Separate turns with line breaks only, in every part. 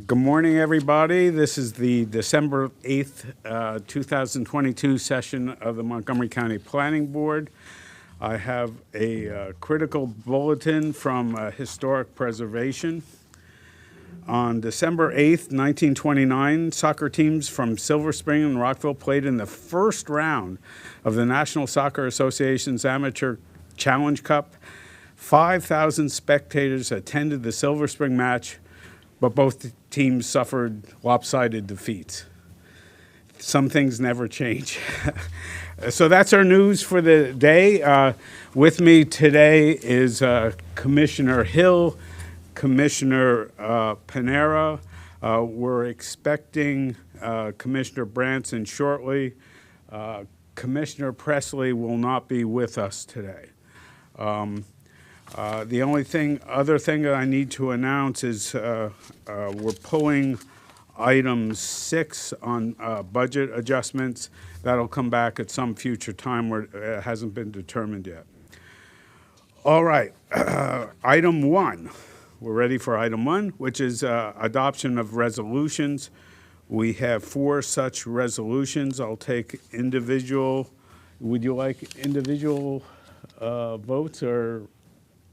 Good morning, everybody. This is the December 8th, 2022 session of the Montgomery County Planning Board. I have a critical bulletin from Historic Preservation. On December 8th, 1929, soccer teams from Silver Spring and Rockville played in the first round of the National Soccer Association's Amateur Challenge Cup. 5,000 spectators attended the Silver Spring match, but both teams suffered lopsided defeats. Some things never change. So that's our news for the day. With me today is Commissioner Hill, Commissioner Panera. We're expecting Commissioner Branson shortly. Commissioner Presley will not be with us today. The only other thing that I need to announce is we're pulling item 6 on budget adjustments. That'll come back at some future time where it hasn't been determined yet. All right, item 1. We're ready for item 1, which is adoption of resolutions. We have 4 such resolutions. I'll take individual. Would you like individual votes or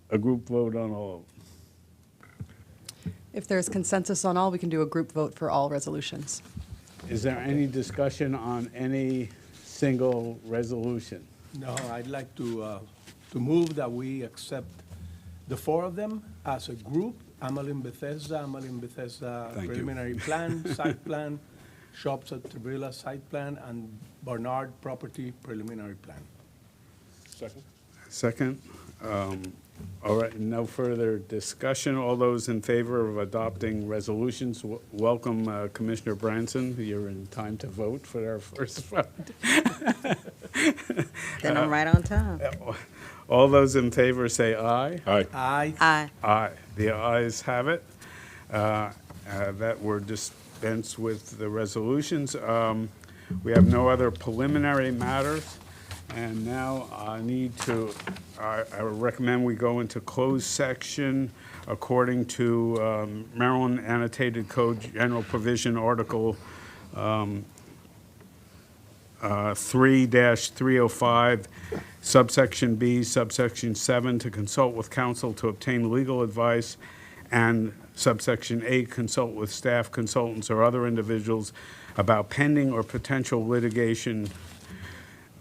a group vote on all of them?
If there's consensus on all, we can do a group vote for all resolutions.
Is there any discussion on any single resolution?
No, I'd like to move that we accept the 4 of them as a group. Amalin Bethesda
Thank you.
preliminary plan, site plan, Shops at Trevilla site plan, and Barnard property preliminary plan.
Second. All right, no further discussion. All those in favor of adopting resolutions, welcome Commissioner Branson. You're in time to vote for our first vote.
Then I'm right on time.
All those in favor say aye.
Aye.
Aye.
Aye.
Aye. The ayes have it. That we're dispensed with the resolutions. We have no other preliminary matters. And now I recommend we go into closed section according to Maryland Annotated Code General Provision Article 3-305, subsection B, subsection 7, to consult with counsel to obtain legal advice, and subsection 8, consult with staff, consultants, or other individuals about pending or potential litigation.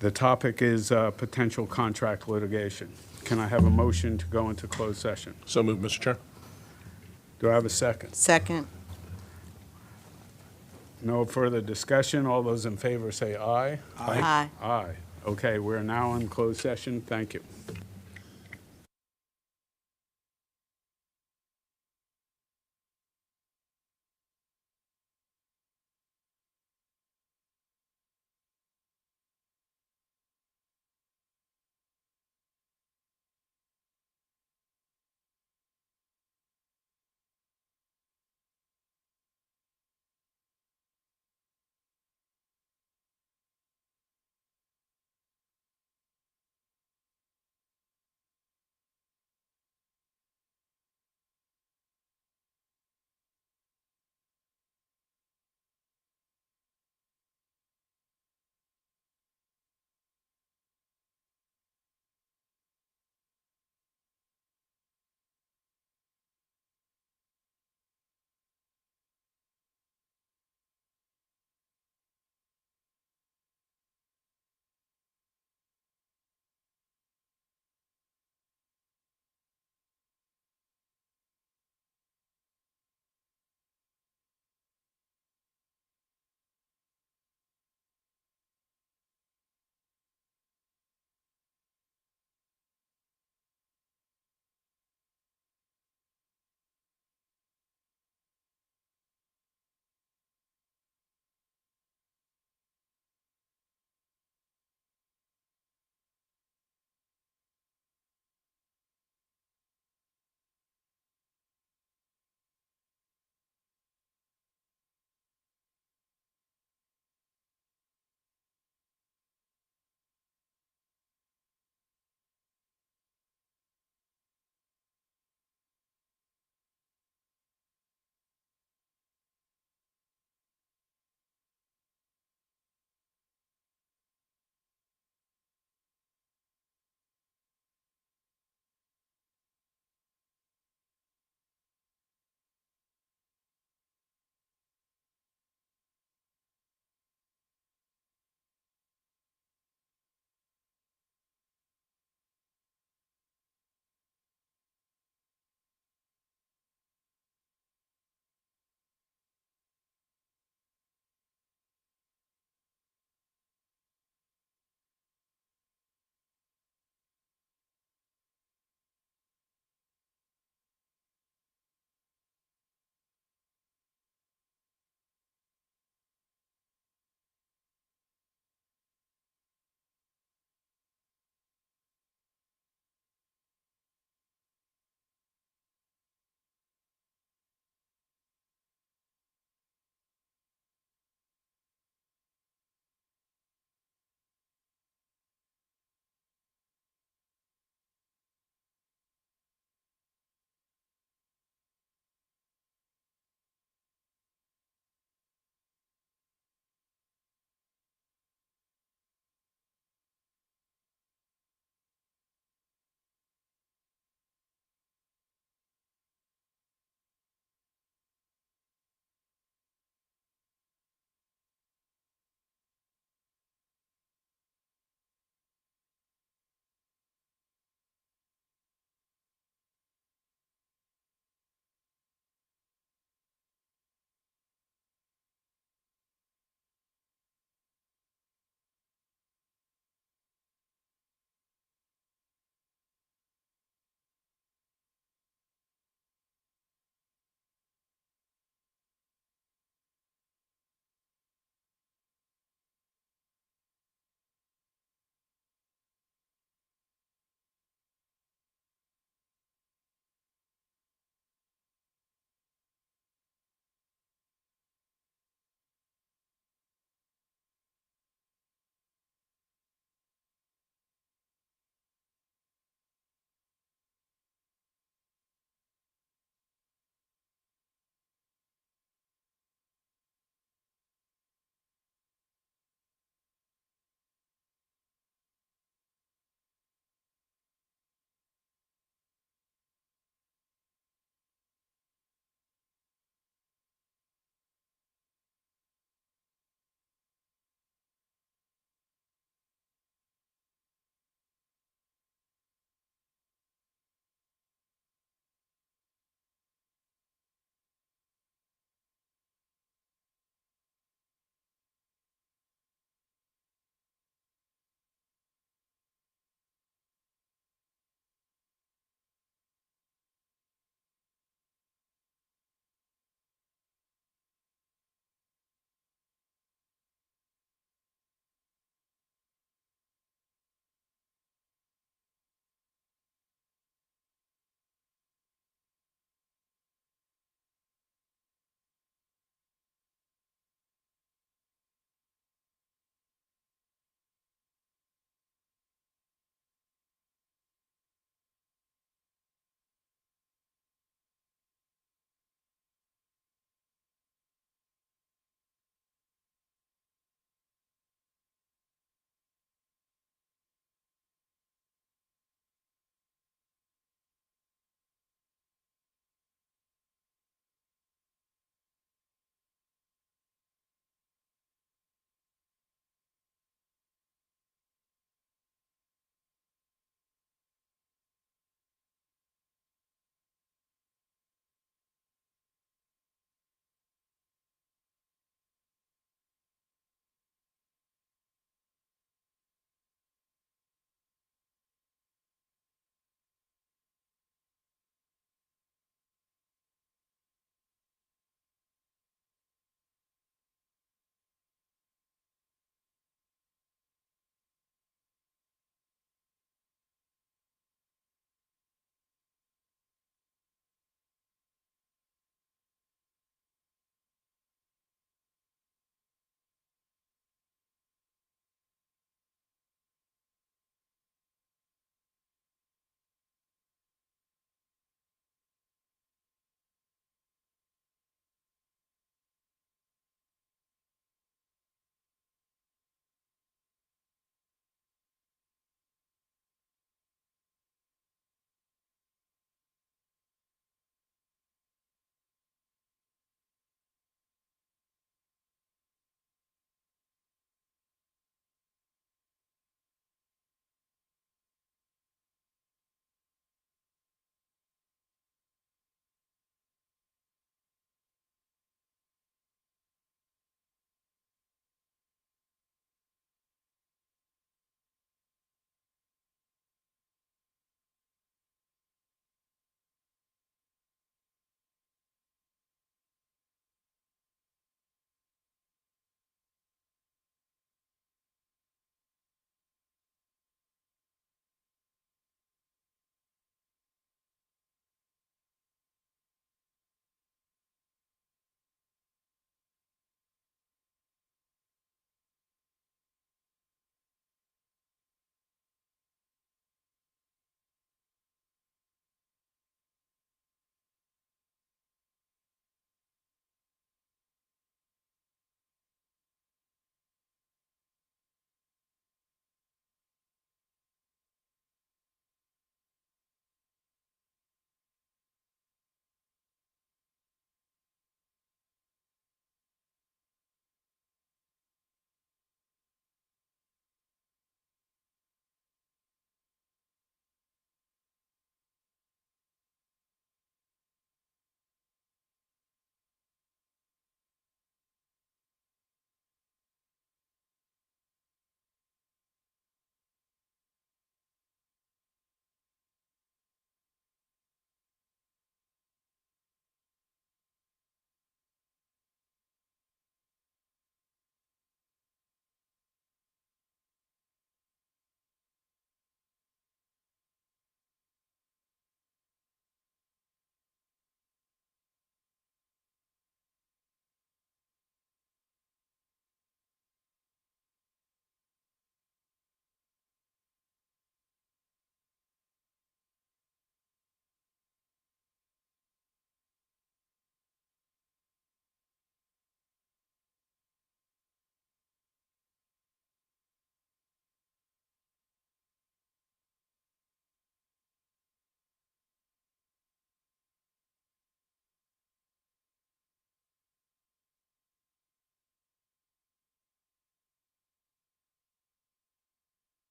The topic is potential contract litigation. Can I have a motion to go into closed session?
So moved, Mr. Chair.
Do I have a second?
Second.
No further discussion. All those in favor say aye.
Aye.
Aye. Okay, we're now in closed session. Thank you.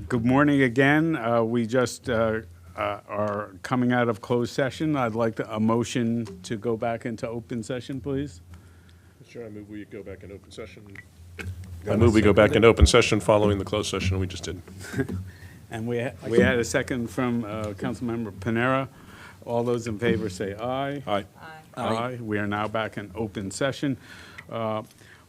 Good morning again. We just are coming out of closed session. I'd like a motion to go back into open session, please.
Mr. Chair, I move we go back in open session. I move we go back into open session following the closed session we just did.
And we had a second from Councilmember Panera. All those in favor say aye.
Aye.
Aye. We are now back in open session.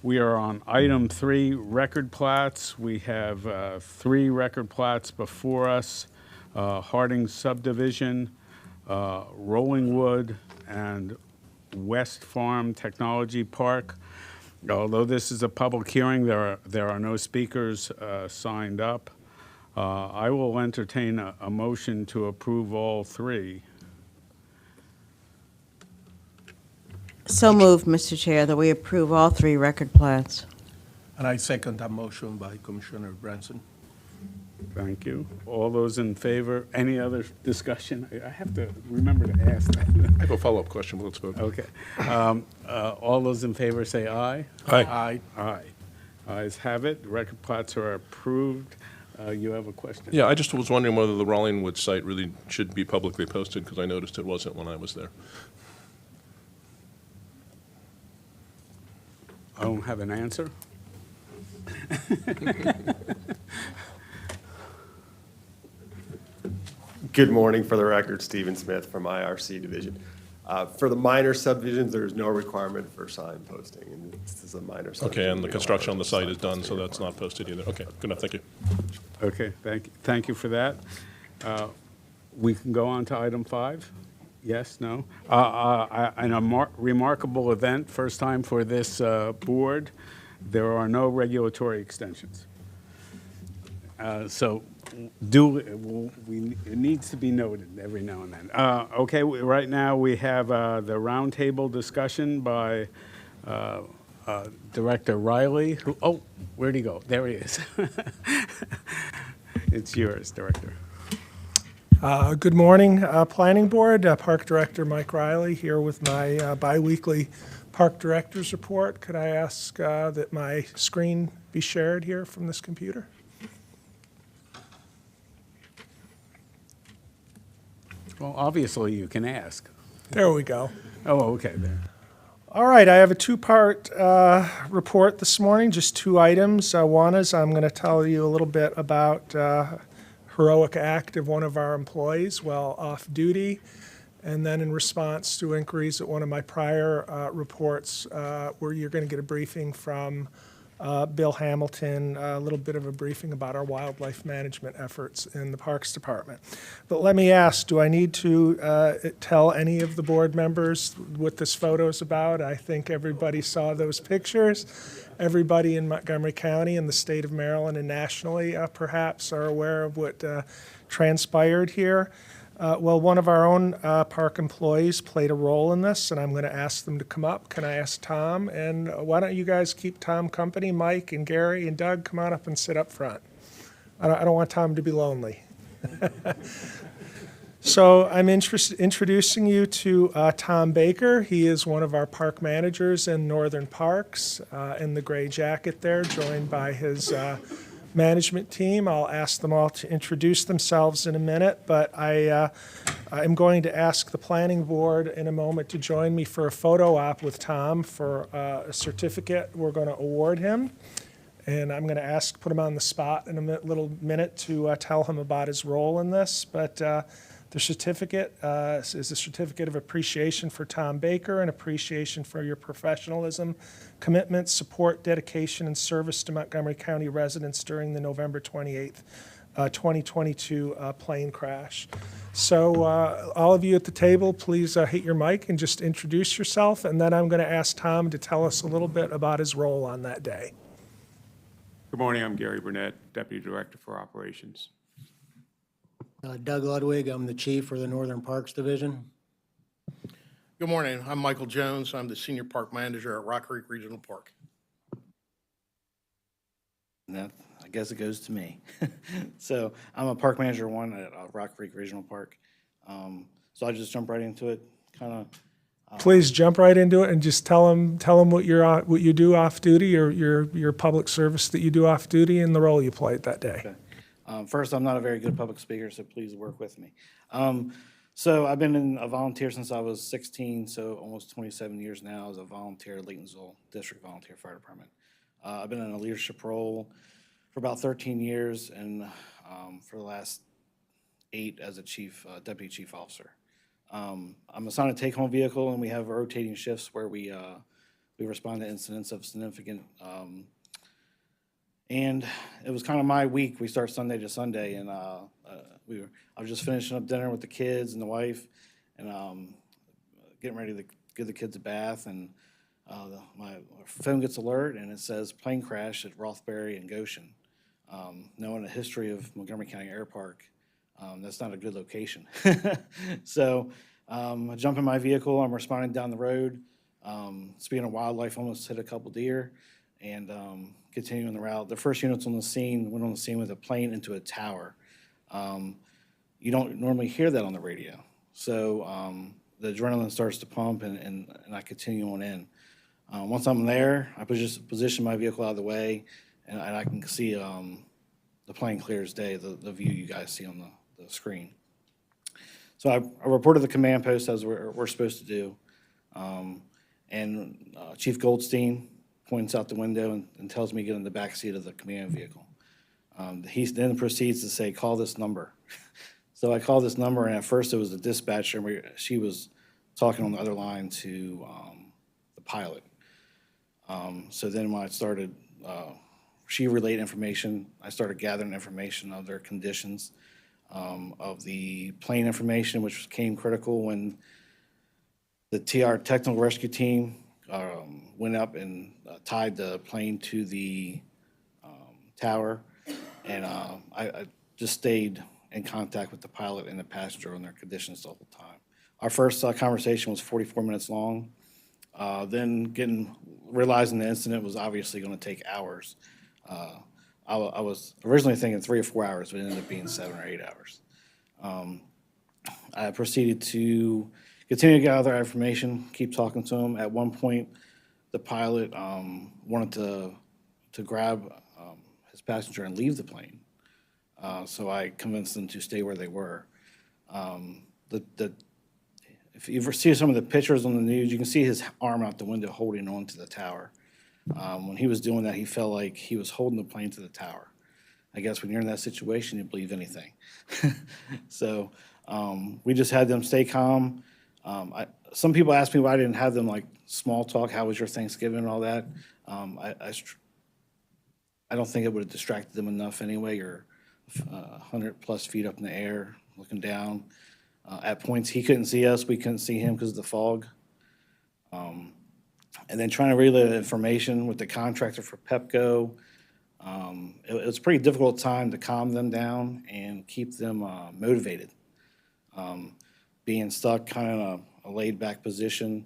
We are on item 3, record plats. We have 3 record plats before us, Harding subdivision, Rollingwood, and West Farm Technology Park. Although this is a public hearing, there are no speakers signed up. I will entertain a motion to approve all 3.
So moved, Mr. Chair, that we approve all 3 record plats.
And I second that motion by Commissioner Branson.
Thank you. All those in favor? Any other discussion? I have to remember to ask that.
I have a follow-up question, but let's vote.
Okay. All those in favor say aye.
Aye.
Aye. Ayes have it. Record plats are approved. You have a question?
Yeah, I just was wondering whether the Rollingwood site really should be publicly posted, because I noticed it wasn't when I was there.
I don't have an answer.
Good morning. For the record, Stephen Smith from IRC Division. For the minor subdivisions, there is no requirement for sign posting, and this is a minor subdivision.
Okay, and the
We don't
construction
have
on the
a
site
sign
is done, so
posting
that's not
requirement.
posted either. Okay, good enough, thank you.
Okay, thank you for that. We can go on to item 5? Yes, no? And a remarkable event, first time for this board, there are no regulatory extensions. So it needs to be noted every now and then. Okay, right now we have the roundtable discussion by Director Riley, who, where'd he go? There he is. It's yours, Director.
Good morning, Planning Board. Park Director Mike Riley here with my biweekly Park Director's Report. Could I ask that my screen be shared here from this computer?
Well, obviously you can ask.
There we go.
Oh, okay, there.
All right, I have a 2-part report this morning, just 2 items. One is I'm going to tell you a little bit about heroic act of one of our employees while off duty, and then in response to inquiries at one of my prior reports, where you're going to get a briefing from Bill Hamilton, a little bit of a briefing about our wildlife management efforts in the Parks Department. But let me ask, do I need to tell any of the board members what this photo is about? I think everybody saw those pictures. Everybody in Montgomery County and the state of Maryland and nationally perhaps are aware of what transpired here. Well, one of our own park employees played a role in this, and I'm going to ask them to come up. Can I ask Tom? And why don't you guys keep Tom company? Mike and Gary and Doug, come on up and sit up front. I don't want Tom to be lonely. So I'm introducing you to Tom Baker. He is one of our park managers in Northern Parks, in the gray jacket there, joined by his management team. I'll ask them all to introduce themselves in a minute, but I'm going to ask the planning board in a moment to join me for a photo op with Tom for a certificate we're going to award him. And I'm going to put him on the spot in a little minute to tell him about his role in this. But the certificate is a certificate of appreciation for Tom Baker and appreciation for your professionalism, commitment, support, dedication, and service to Montgomery County residents during the November 28th, 2022 plane crash. So all of you at the table, please hit your mic and just introduce yourself, and then I'm going to ask Tom to tell us a little bit about his role on that day.
Good morning, I'm Gary Burnett, Deputy Director for Operations.
Doug Ludwig, I'm the Chief for the Northern Parks Division.
Good morning. I'm Michael Jones. I'm the Senior Park Manager at Rock Creek Regional Park.
That, I guess it goes to me. So I'm a Park Manager 1 at Rock Creek Regional Park. So I'll just jump right into it. Kind of
Please jump right into it and just tell them what what you do off duty, or your public service that you do off duty, and the role you played that day.
First, I'm not a very good public speaker, so please work with me. So I've been a volunteer since I was 16, so almost 27 years now as a volunteer at Laytonsville District Volunteer Fire Department. I've been in a leadership role for about 13 years, and for the last 8 as a deputy chief officer. I'm assigned a take-home vehicle, and we have rotating shifts where we respond to incidents of significant. And it was kind of my week. We start Sunday to Sunday, and I was just finishing up dinner with the kids and the wife, and getting ready to give the kids a bath, and my phone gets alert, and it says plane crash at Rothbury and Goshen. Knowing the history of Montgomery County Air Park, that's not a good location. So I jump in my vehicle. I'm responding down the road. Speaking of wildlife, almost hit a couple deer, and continuing the route. The first units on the scene went on the scene with a plane into a tower. You don't normally hear that on the radio. So the adrenaline starts to pump, and I continue on in. Once I'm there, I position my vehicle out of the way, and I can see the plane clear as day, the view you guys see on the screen. So I reported the command post as we're supposed to do. And Chief Goldstein points out the window and tells me to get in the back seat of the command vehicle. He then proceeds to say, call this number. So I called this number, and at first it was the dispatcher, and she was talking on the other line to the pilot. So then when I started, she relayed information. I started gathering information of their conditions, of the plane information, which came critical when the TR technical rescue team went up and tied the plane to the tower. And I just stayed in contact with the pilot and the passenger on their conditions the whole time. Our first conversation was 44 minutes long. Then realizing the incident was obviously going to take hours. I was originally thinking 3 or 4 hours, but it ended up being 7 or 8 hours. I proceeded to continue to gather information, keep talking to him. At one point, the pilot wanted to grab his passenger and leave the plane. So I convinced them to stay where they were. If you ever see some of the pictures on the news, you can see his arm out the window holding on to the tower. When he was doing that, he felt like he was holding the plane to the tower. I guess when you're in that situation, you believe anything. So we just had them stay calm. Some people ask me why I didn't have them like small talk. How was your Thanksgiving and all that? I don't think it would have distracted them enough anyway. You're 100 plus feet up in the air, looking down. At points, he couldn't see us. We couldn't see him because of the fog. And then trying to relay the information with the contractor for PEPCO. It was a pretty difficult time to calm them down and keep them motivated. Being stuck kind of in a laid-back position.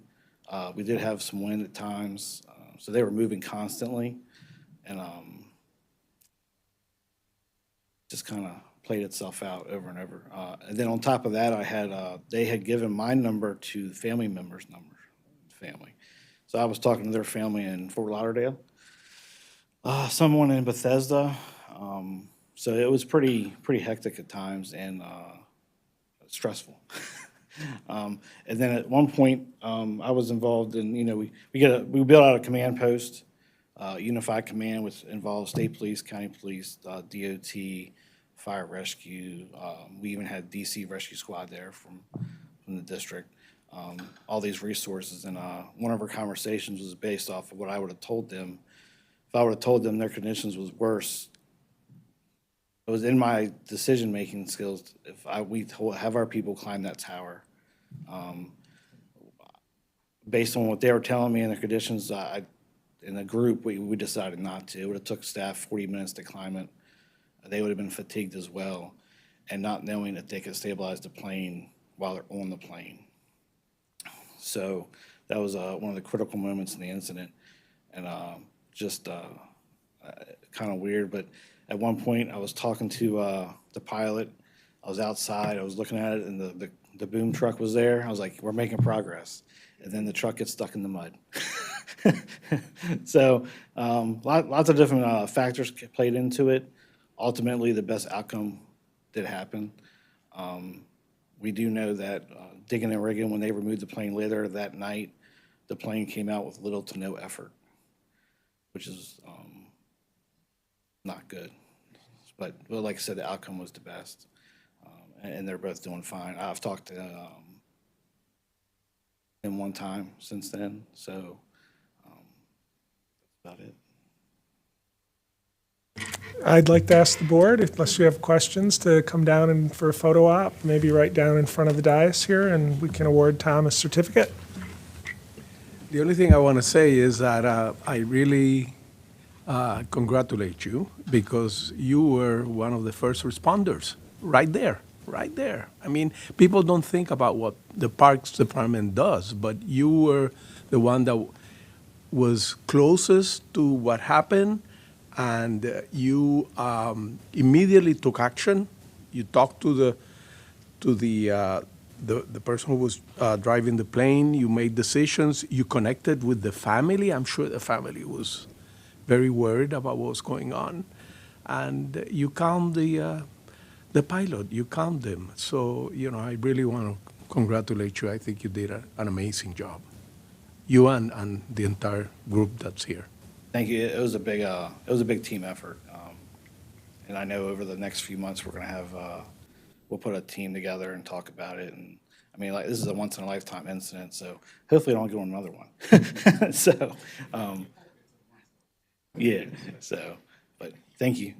We did have some wind at times, so they were moving constantly. And just kind of played itself out over and over. And then on top of that, they had given my number to family members' family. So I was talking to their family in Fort Lauderdale, someone in Bethesda. So it was pretty hectic at times and stressful. And then at one point, I was involved in, we built out a command post, unified command, which involves state police, county police, DOT, fire rescue. We even had DC Rescue Squad there from the district. All these resources, and one of our conversations was based off of what I would have told them. If I would have told them their conditions was worse, it was in my decision-making skills. If we have our people climb that tower, based on what they were telling me and the conditions, in the group, we decided not to. It would have took staff 40 minutes to climb it. They would have been fatigued as well, and not knowing that they could stabilize the plane while they're on the plane. So that was one of the critical moments in the incident, and just kind of weird. But at one point, I was talking to the pilot. I was outside. I was looking at it, and the boom truck was there. I was like, "We're making progress." and then the truck gets stuck in the mud. So lots of different factors played into it. Ultimately, the best outcome did happen. We do know that digging and rigging, when they removed the plane later that night, the plane came out with little to no effort, which is not good. But like I said, the outcome was the best, and they're both doing fine. I've talked to him one time since then, so that's about it.
I'd like to ask the board, unless you have questions, to come down and for a photo op, maybe right down in front of the dais here, and we can award Tom a certificate.
The only thing I want to say is that I really congratulate you because you were one of the first responders right there, right there. I mean, people don't think about what the Parks Department does, but you were the one that was closest to what happened, and you immediately took action. You talked to the person who was driving the plane. You made decisions. You connected with the family. I'm sure the family was very worried about what was going on, and you calmed the pilot. You calmed them. So I really want to congratulate you. I think you did an amazing job. You and the entire group that's here.
Thank you. It was a big team effort, and I know over the next few months we're going to have we'll put a team together and talk about it. And I mean, like, this is a once in a lifetime incident, so hopefully I don't get on another one. So, yeah. So, but thank you.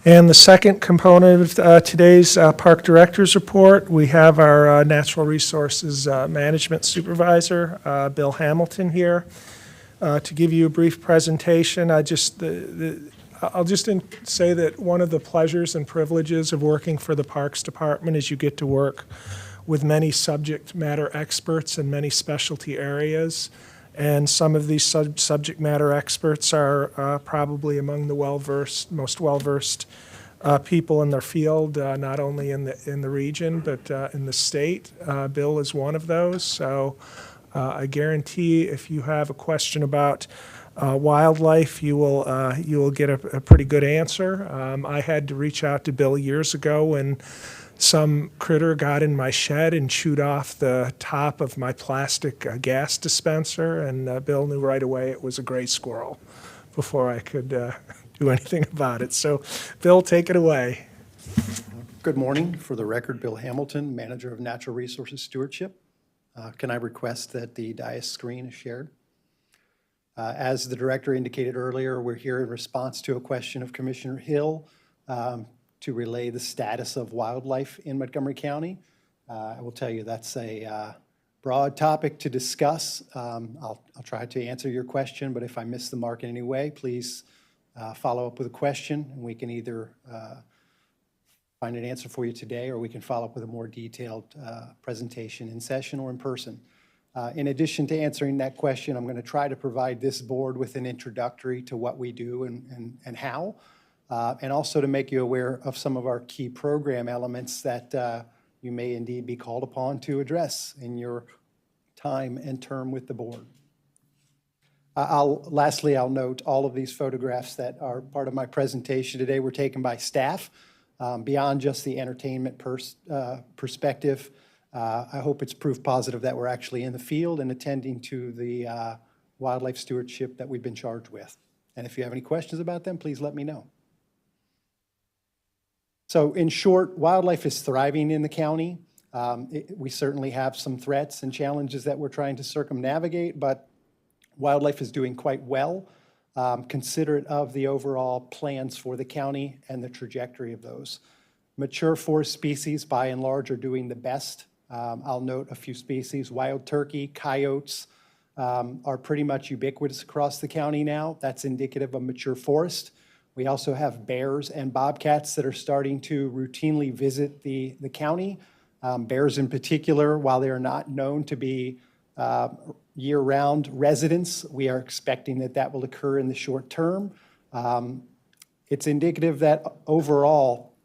And the second component of today's Park Director's Report, we have our Natural Resources Management Supervisor, Bill Hamilton, here to give you a brief presentation. I'll just say that one of the pleasures and privileges of working for the Parks Department is you get to work with many subject matter experts in many specialty areas. And some of these subject matter experts are probably among the most well-versed people in their field, not only in the region, but in the state. Bill is one of those. So I guarantee if you have a question about wildlife, you will get a pretty good answer. I had to reach out to Bill years ago when some critter got in my shed and chewed off the top of my plastic gas dispenser, and Bill knew right away it was a gray squirrel before I could do anything about it. So, Bill, take it away.
Good morning. For the record, Bill Hamilton, Manager of Natural Resources Stewardship. Can I request that the dais screen is shared? As the director indicated earlier, we're here in response to a question of Commissioner Hill to relay the status of wildlife in Montgomery County. I will tell you that's a broad topic to discuss. I'll try to answer your question, but if I miss the mark in any way, please follow up with a question, and we can either find an answer for you today, or we can follow up with a more detailed presentation in session or in person. In addition to answering that question, I'm going to try to provide this board with an introductory to what we do and how, and also to make you aware of some of our key program elements that you may indeed be called upon to address in your time and term with the board. Lastly, I'll note all of these photographs that are part of my presentation today were taken by staff. Beyond just the entertainment perspective, I hope it's proof positive that we're actually in the field and attending to the wildlife stewardship that we've been charged with. And if you have any questions about them, please let me know. So in short, wildlife is thriving in the county. We certainly have some threats and challenges that we're trying to circumnavigate, but wildlife is doing quite well, considerate of the overall plans for the county and the trajectory of those. Mature forest species, by and large, are doing the best. I'll note a few species. Wild turkey, coyotes are pretty much ubiquitous across the county now. That's indicative of mature forest. We also have bears and bobcats that are starting to routinely visit the county. Bears in particular, while they are not known to be year-round residents, we are expecting that that will occur in the short term. It's indicative that overall,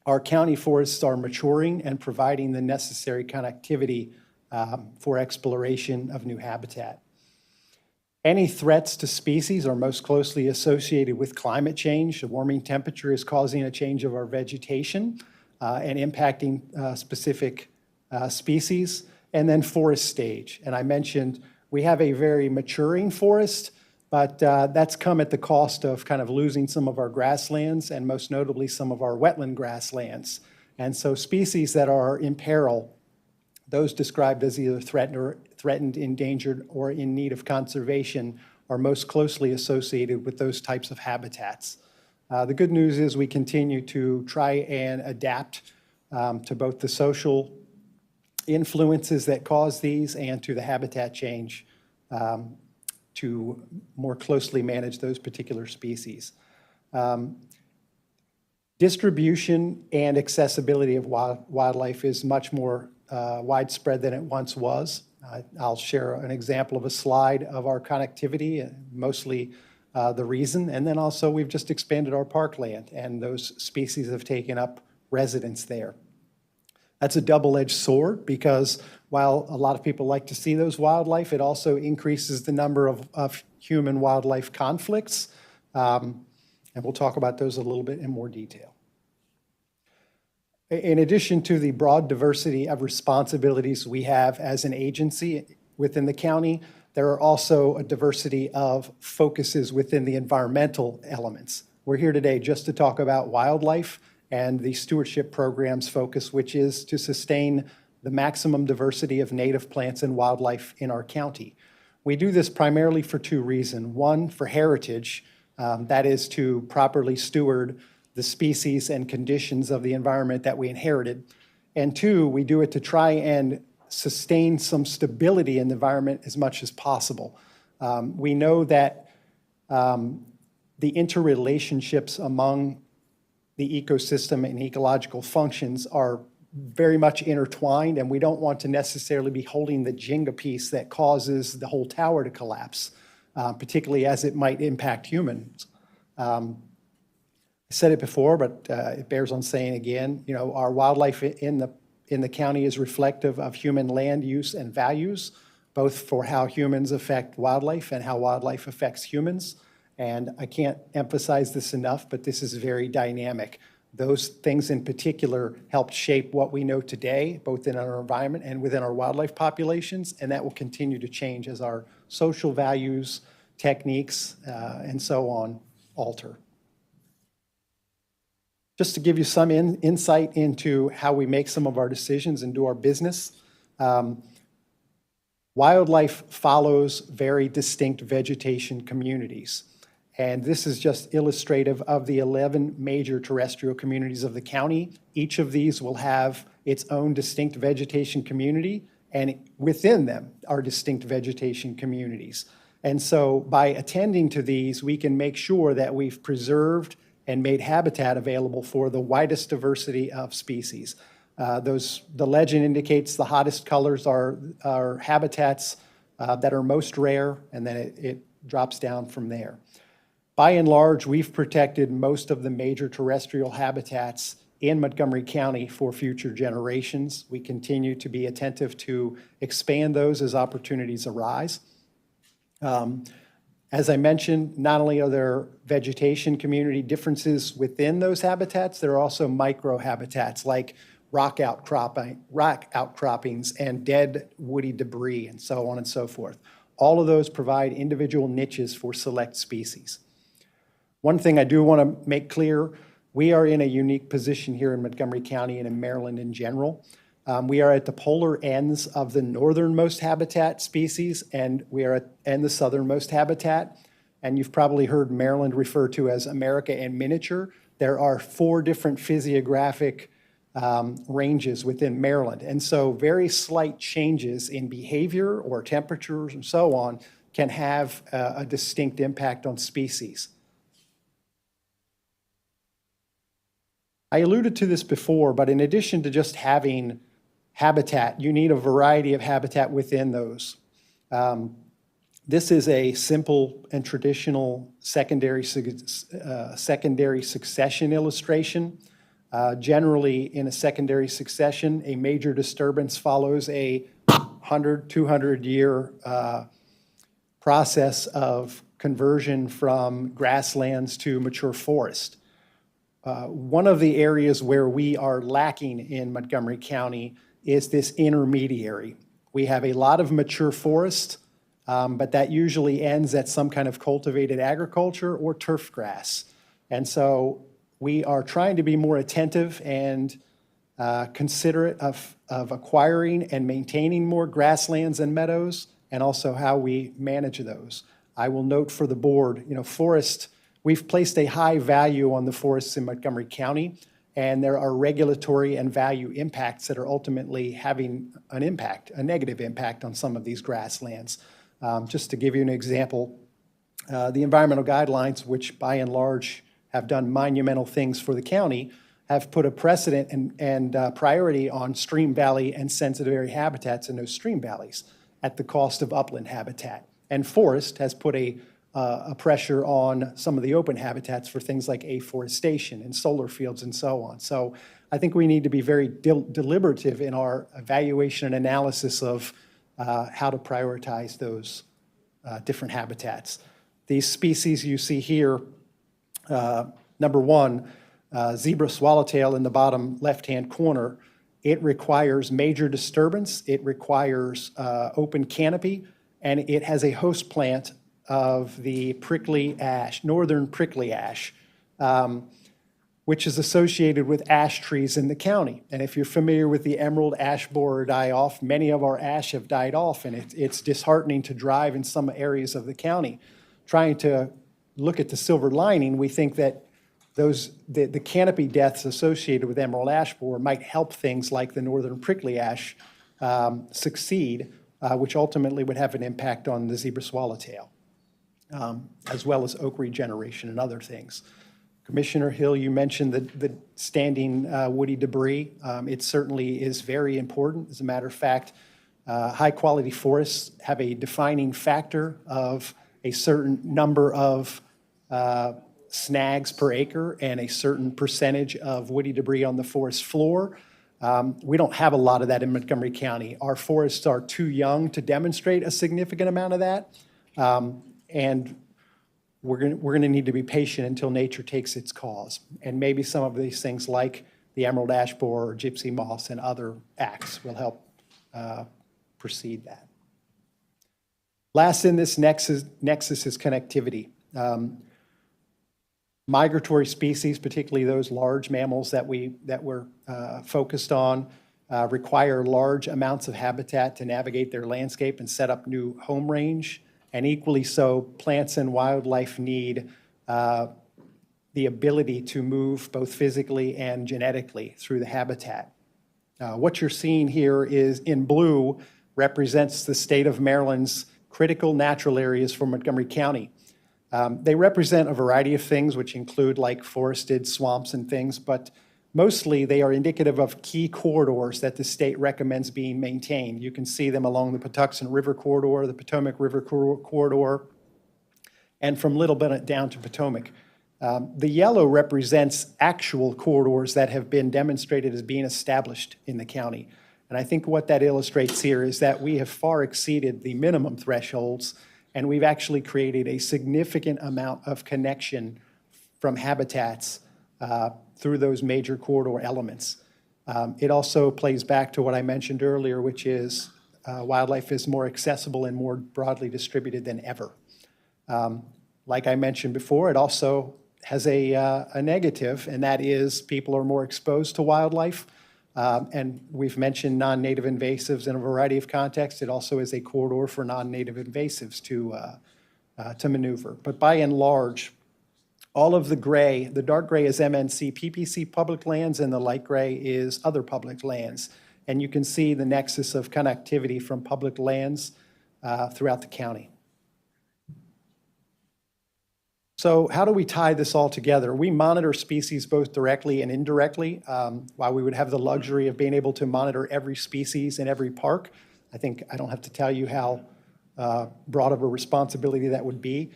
our county forests are maturing and providing the necessary connectivity for exploration of new habitat. Any threats to species are most closely associated with climate change. The warming temperature is causing a change of our vegetation and impacting specific species. And then forest stage. And I mentioned we have a very maturing forest, but that's come at the cost of kind of losing some of our grasslands and most notably some of our wetland grasslands. And so species that are in peril, those described as either threatened, endangered, or in need of conservation are most closely associated with those types of habitats. The good news is we continue to try and adapt to both the social influences that cause these and to the habitat change to more closely manage those particular species. Distribution and accessibility of wildlife is much more widespread than it once was. I'll share an example of a slide of our connectivity, mostly the reason, and then also we've just expanded our parkland and those species have taken up residence there. That's a double-edged sword because while a lot of people like to see those wildlife, it also increases the number of human-wildlife conflicts. And we'll talk about those a little bit in more detail. In addition to the broad diversity of responsibilities we have as an agency within the county, there are also a diversity of focuses within the environmental elements. We're here today just to talk about wildlife and the stewardship program's focus, which is to sustain the maximum diversity of native plants and wildlife in our county. We do this primarily for two reasons. One, for heritage, that is to properly steward the species and conditions of the environment that we inherited. And two, we do it to try and sustain some stability in the environment as much as possible. We know that the interrelationships among the ecosystem and ecological functions are very much intertwined, and we don't want to necessarily be holding the Jenga piece that causes the whole tower to collapse, particularly as it might impact humans. I said it before, but it bears on saying again, you know, our wildlife in the county is reflective of human land use and values, both for how humans affect wildlife and how wildlife affects humans. And I can't emphasize this enough, but this is very dynamic. Those things in particular helped shape what we know today, both in our environment and within our wildlife populations, and that will continue to change as our social values, techniques, and so on alter. Just to give you some insight into how we make some of our decisions and do our business, wildlife follows very distinct vegetation communities. And this is just illustrative of the 11 major terrestrial communities of the county. Each of these will have its own distinct vegetation community, and within them are distinct vegetation communities. And so by attending to these, we can make sure that we've preserved and made habitat available for the widest diversity of species. The legend indicates the hottest colors are habitats that are most rare, and then it drops down from there. By and large, we've protected most of the major terrestrial habitats in Montgomery County for future generations. We continue to be attentive to expand those as opportunities arise. As I mentioned, not only are there vegetation community differences within those habitats, there are also micro-habitats like rock outcroppings and dead woody debris and so on and so forth. All of those provide individual niches for select species. One thing I do want to make clear, we are in a unique position here in Montgomery County and in Maryland in general. We are at the polar ends of the northernmost habitat species, and we are at the southernmost habitat. And you've probably heard Maryland referred to as America in miniature. There are 4 different physiographic ranges within Maryland. And so very slight changes in behavior or temperatures and so on can have a distinct impact on species. I alluded to this before, but in addition to just having habitat, you need a variety of habitat within those. This is a simple and traditional secondary succession illustration. Generally, in a secondary succession, a major disturbance follows a 100, 200-year process of conversion from grasslands to mature forest. One of the areas where we are lacking in Montgomery County is this intermediary. We have a lot of mature forest, but that usually ends at some kind of cultivated agriculture or turf grass. And so we are trying to be more attentive and considerate of acquiring and maintaining more grasslands and meadows, and also how we manage those. I will note for the board, forest, we've placed a high value on the forests in Montgomery County, and there are regulatory and value impacts that are ultimately having an impact, a negative impact on some of these grasslands. Just to give you an example, the environmental guidelines, which by and large have done monumental things for the county, have put a precedent and priority on stream valley and sensitive area habitats in those stream valleys at the cost of upland habitat. And forest has put a pressure on some of the open habitats for things like afforestation and solar fields and so on. So I think we need to be very deliberative in our evaluation and analysis of how to prioritize those different habitats. These species you see here, number one, zebra swallowtail in the bottom left-hand corner, it requires major disturbance, it requires open canopy, and it has a host plant of the prickly ash, northern prickly ash, which is associated with ash trees in the county. And if you're familiar with the emerald ash borer die-off, many of our ash have died off, and it's disheartening to drive in some areas of the county. Trying to look at the silver lining, we think that the canopy deaths associated with emerald ash borer might help things like the northern prickly ash succeed, which ultimately would have an impact on the zebra swallowtail, as well as oak regeneration and other things. Commissioner Hill, you mentioned the standing woody debris. It certainly is very important. As a matter of fact, high-quality forests have a defining factor of a certain number of snags per acre and a certain percentage of woody debris on the forest floor. We don't have a lot of that in Montgomery County. Our forests are too young to demonstrate a significant amount of that. And we're going to need to be patient until nature takes its course. And maybe some of these things like the emerald ash borer or gypsy moss and other acts will help precede that. Last in this nexus is connectivity. Migratory species, particularly those large mammals that we're focused on, require large amounts of habitat to navigate their landscape and set up new home range. And equally so, plants and wildlife need the ability to move both physically and genetically through the habitat. What you're seeing here is in blue represents the state of Maryland's critical natural areas for Montgomery County. They represent a variety of things, which include like forested swamps and things, but Mostly, they are indicative of key corridors that the state recommends being maintained. You can see them along the Patuxent River Corridor, the Potomac River Corridor, and from Little Bennett down to Potomac. The yellow represents actual corridors that have been demonstrated as being established in the county. And I think what that illustrates here is that we have far exceeded the minimum thresholds, and we've actually created a significant amount of connection from habitats through those major corridor elements. It also plays back to what I mentioned earlier, which is wildlife is more accessible and more broadly distributed than ever. Like I mentioned before, it also has a negative, and that is people are more exposed to wildlife. And we've mentioned non-native invasives in a variety of contexts. It also is a corridor for non-native invasives to maneuver. But by and large, all of the gray, the dark gray is MNC PPC public lands, and the light gray is other public lands. And you can see the nexus of connectivity from public lands throughout the county. So how do we tie this all together? We monitor species both directly and indirectly. While we would have the luxury of being able to monitor every species in every park, I think I don't have to tell you how broad of a responsibility that would be.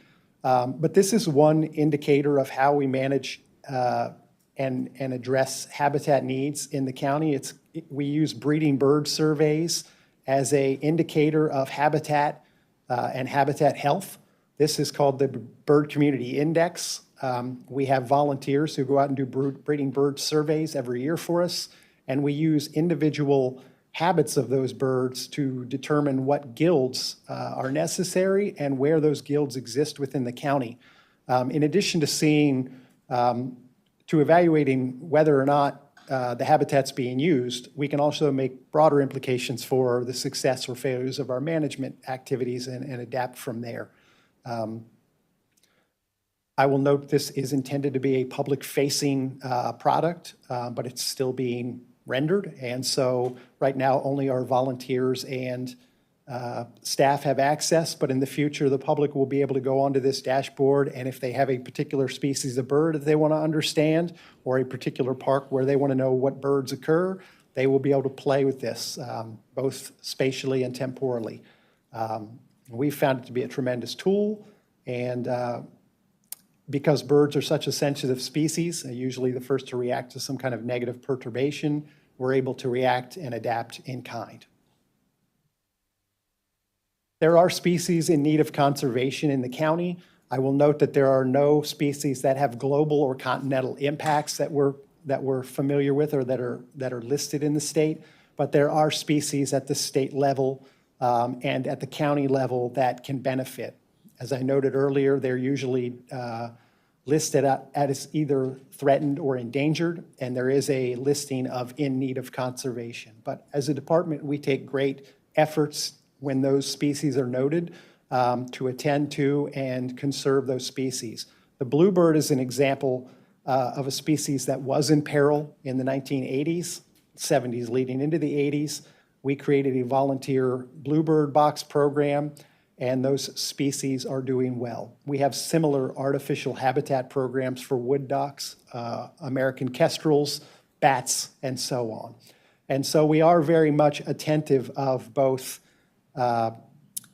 But this is one indicator of how we manage and address habitat needs in the county. We use breeding bird surveys as an indicator of habitat and habitat health. This is called the Bird Community Index. We have volunteers who go out and do breeding bird surveys every year for us, and we use individual habits of those birds to determine what guilds are necessary and where those guilds exist within the county. In addition to evaluating whether or not the habitat's being used, we can also make broader implications for the success or failures of our management activities and adapt from there. I will note this is intended to be a public-facing product, but it's still being rendered. And so right now, only our volunteers and staff have access, but in the future, the public will be able to go onto this dashboard, and if they have a particular species of bird that they want to understand, or a particular park where they want to know what birds occur, they will be able to play with this, both spatially and temporally. We've found it to be a tremendous tool, and because birds are such a sensitive species, usually the first to react to some kind of negative perturbation, we're able to react and adapt in kind. There are species in need of conservation in the county. I will note that there are no species that have global or continental impacts that we're familiar with or that are listed in the state, but there are species at the state level and at the county level that can benefit. As I noted earlier, they're usually listed as either threatened or endangered, and there is a listing of in need of conservation. But as a department, we take great efforts when those species are noted to attend to and conserve those species. The bluebird is an example of a species that was in peril in the 1980s, 70s leading into the 80s. We created a volunteer bluebird box program, and those species are doing well. We have similar artificial habitat programs for wood ducks, American kestrels, bats, and so on. And so we are very much attentive of both,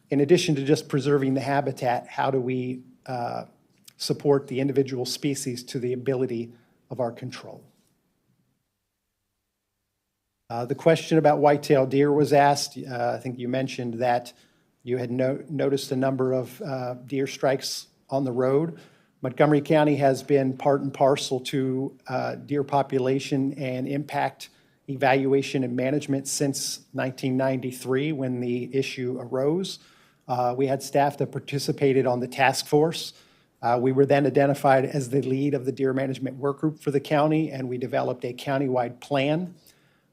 in addition to just preserving the habitat, how do we support the individual species to the ability of our control. The question about white-tailed deer was asked. I think you mentioned that you had noticed a number of deer strikes on the road. Montgomery County has been part and parcel to deer population and impact evaluation and management since 1993 when the issue arose. We had staff that participated on the task force. We were then identified as the lead of the deer management work group for the county, and we developed a countywide plan.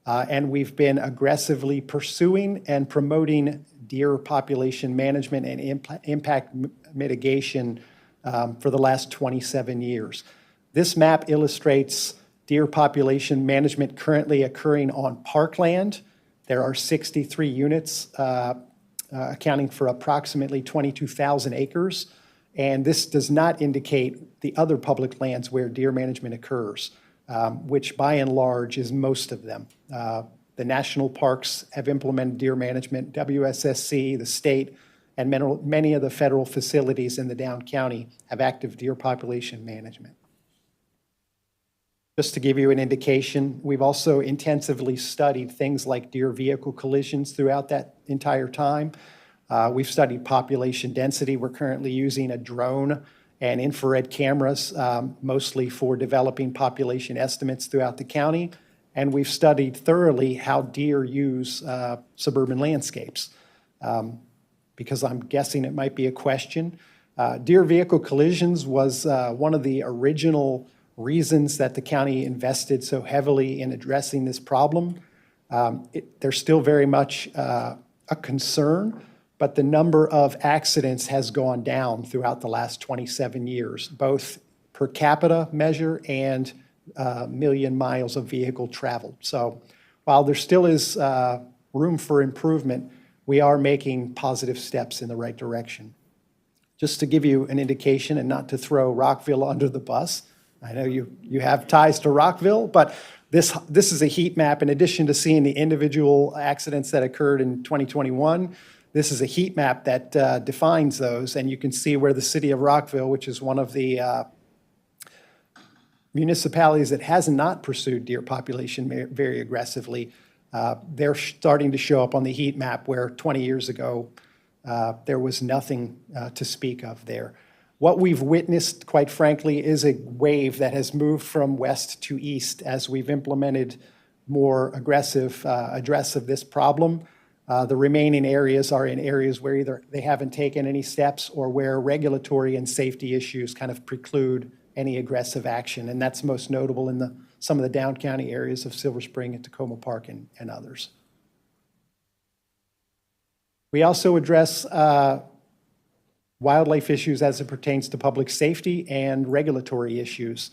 And we've been aggressively pursuing and promoting deer population management and impact mitigation for the last 27 years. This map illustrates deer population management currently occurring on parkland. There are 63 units accounting for approximately 22,000 acres. And this does not indicate the other public lands where deer management occurs. which by and large is most of them. The national parks have implemented deer management, WSSC, the state, and many of the federal facilities in the Down County have active deer population management. Just to give you an indication, we've also intensively studied things like deer vehicle collisions throughout that entire time. We've studied population density. We're currently using a drone and infrared cameras, mostly for developing population estimates throughout the county. And we've studied thoroughly how deer use suburban landscapes. Because I'm guessing it might be a question. Deer vehicle collisions was one of the original reasons that the county invested so heavily in addressing this problem. There's still very much a concern, but the number of accidents has gone down throughout the last 27 years, both per capita measure and million miles of vehicle traveled. So while there still is room for improvement, we are making positive steps in the right direction. Just to give you an indication and not to throw Rockville under the bus, I know you have ties to Rockville, but this is a heat map. In addition to seeing the individual accidents that occurred in 2021, this is a heat map that defines those, and you can see where the city of Rockville, which is one of the municipalities that has not pursued deer population very aggressively, they're starting to show up on the heat map where 20 years ago there was nothing to speak of there. What we've witnessed, quite frankly, is a wave that has moved from west to east as we've implemented more aggressive address of this problem. The remaining areas are in areas where either they haven't taken any steps or where regulatory and safety issues kind of preclude any aggressive action. And that's most notable in some of the Down County areas of Silver Spring and Tacoma Park and others. We also address wildlife issues as it pertains to public safety and regulatory issues.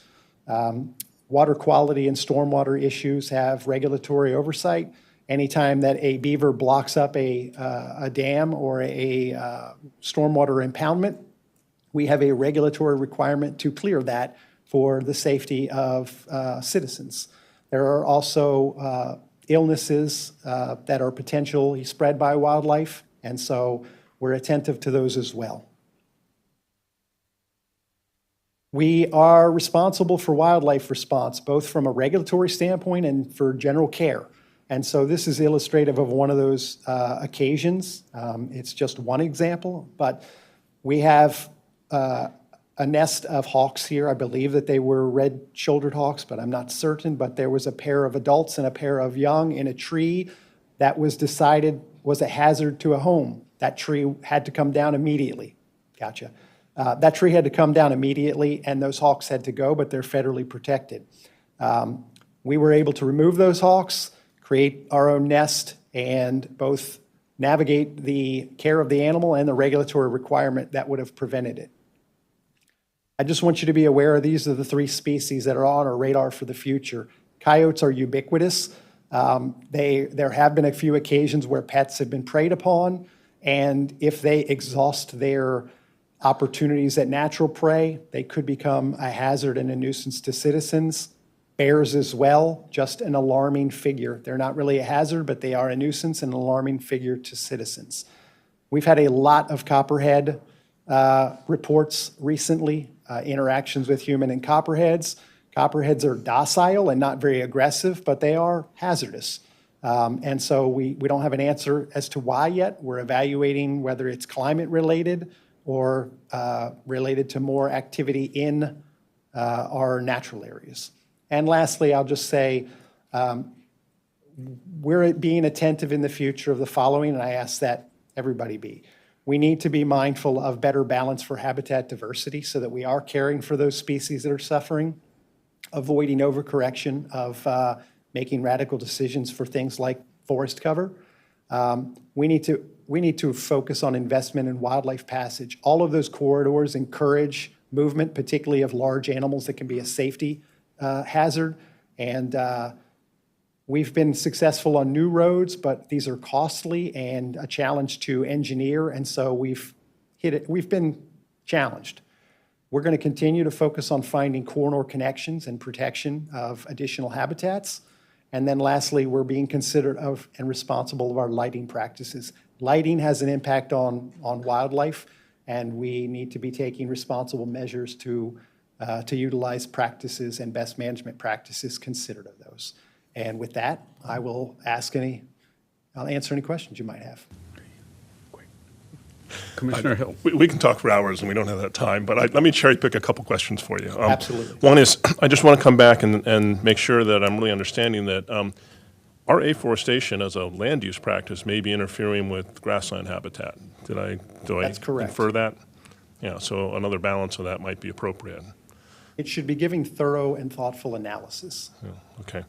Water quality and stormwater issues have regulatory oversight. Anytime that a beaver blocks up a dam or a stormwater impoundment, we have a regulatory requirement to clear that for the safety of citizens. There are also illnesses that are potentially spread by wildlife, and so we're attentive to those as well. We are responsible for wildlife response, both from a regulatory standpoint and for general care. And so this is illustrative of one of those occasions. It's just one example, but we have a nest of hawks here. I believe that they were red-shouldered hawks, but I'm not certain. But there was a pair of adults and a pair of young in a tree that was decided was a hazard to a home. That tree had to come down immediately. Gotcha. That tree had to come down immediately, and those hawks had to go, but they're federally protected. We were able to remove those hawks, create our own nest, and both navigate the care of the animal and the regulatory requirement that would have prevented it. I just want you to be aware these are the three species that are on our radar for the future. Coyotes are ubiquitous. There have been a few occasions where pets have been preyed upon, and if they exhaust their opportunities at natural prey, they could become a hazard and a nuisance to citizens. Bears as well, just an alarming figure. They're not really a hazard, but they are a nuisance and an alarming figure to citizens. We've had a lot of copperhead reports recently, interactions with human and copperheads. Copperheads are docile and not very aggressive, but they are hazardous. And so we don't have an answer as to why yet. We're evaluating whether it's climate related or related to more activity in our natural areas. And lastly, I'll just say we're being attentive in the future of the following, and I ask that everybody be. We need to be mindful of better balance for habitat diversity so that we are caring for those species that are suffering, avoiding overcorrection of making radical decisions for things like forest cover. We need to focus on investment in wildlife passage. All of those corridors encourage movement, particularly of large animals that can be a safety hazard. And we've been successful on new roads, but these are costly and a challenge to engineer. And so we've been challenged. We're going to continue to focus on finding corridor connections and protection of additional habitats. And then lastly, we're being considerate of and responsible of our lighting practices. Lighting has an impact on wildlife, and we need to be taking responsible measures to utilize practices and best management practices considered of those. And with that, I'll answer any questions you might have.
Commissioner Hill.
We can talk for hours, and we don't have that time, but let me cherry pick a couple questions for you.
Absolutely.
One is, I just want to come back and make sure that I'm really understanding that our afforestation as a land use practice may be interfering with grassland habitat. Do I
That's correct.
infer that? Yeah, so another balance of that might be appropriate.
It should be giving thorough and thoughtful analysis.
Okay.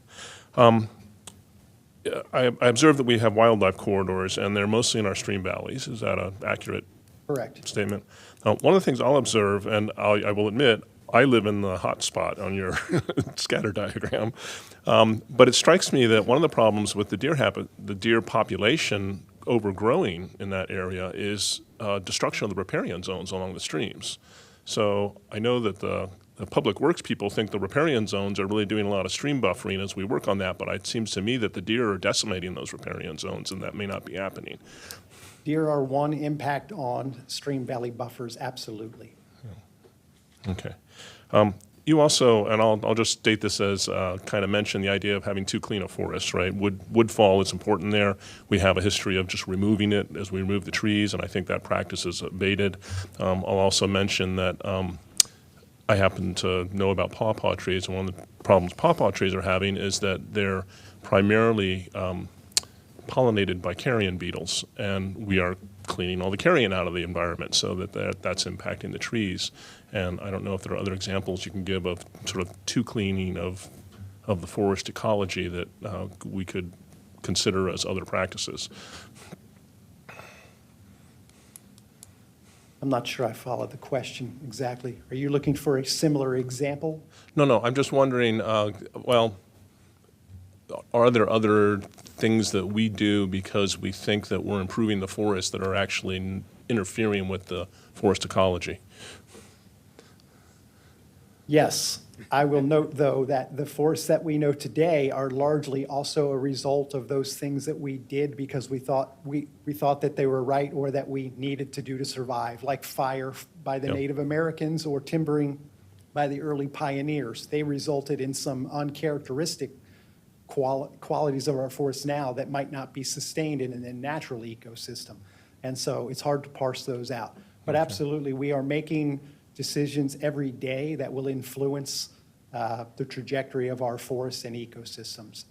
I observe that we have wildlife corridors, and they're mostly in our stream valleys. Is that an accurate
Correct.
statement? Now, one of the things I'll observe, and I will admit, I live in the hot spot on your scatter diagram, but it strikes me that one of the problems with the deer population overgrowing in that area is destruction of the riparian zones along the streams. So I know that the public works people think the riparian zones are really doing a lot of stream buffering as we work on that, but it seems to me that the deer are decimating those riparian zones, and that may not be happening.
Deer are one impact on stream valley buffers, absolutely.
Okay. You also, and I'll just state this as kind of mentioned, the idea of having too clean a forest, right? Woodfall is important there. We have a history of just removing it as we remove the trees, and I think that practice is abated. I'll also mention that I happen to know about pawpaw trees, and one of the problems pawpaw trees are having is that they're primarily pollinated by carrion beetles, and we are cleaning all the carrion out of the environment, so that's impacting the trees. And I don't know if there are other examples you can give of sort of too cleaning of the forest ecology that we could consider as other practices.
I'm not sure I followed the question exactly. Are you looking for a similar example?
No, I'm just wondering, well, are there other things that we do because we think that we're improving the forest that are actually interfering with the forest ecology?
Yes. I will note, though, that the forests that we know today are largely also a result of those things that we did because we thought that they were right or that we needed to do to survive, like fire by the Native Americans or timbering by the early pioneers. They resulted in some uncharacteristic qualities of our forests now that might not be sustained in a natural ecosystem. And so it's hard to parse those out. But absolutely, we are making decisions every day that will influence the trajectory of our forests and ecosystems.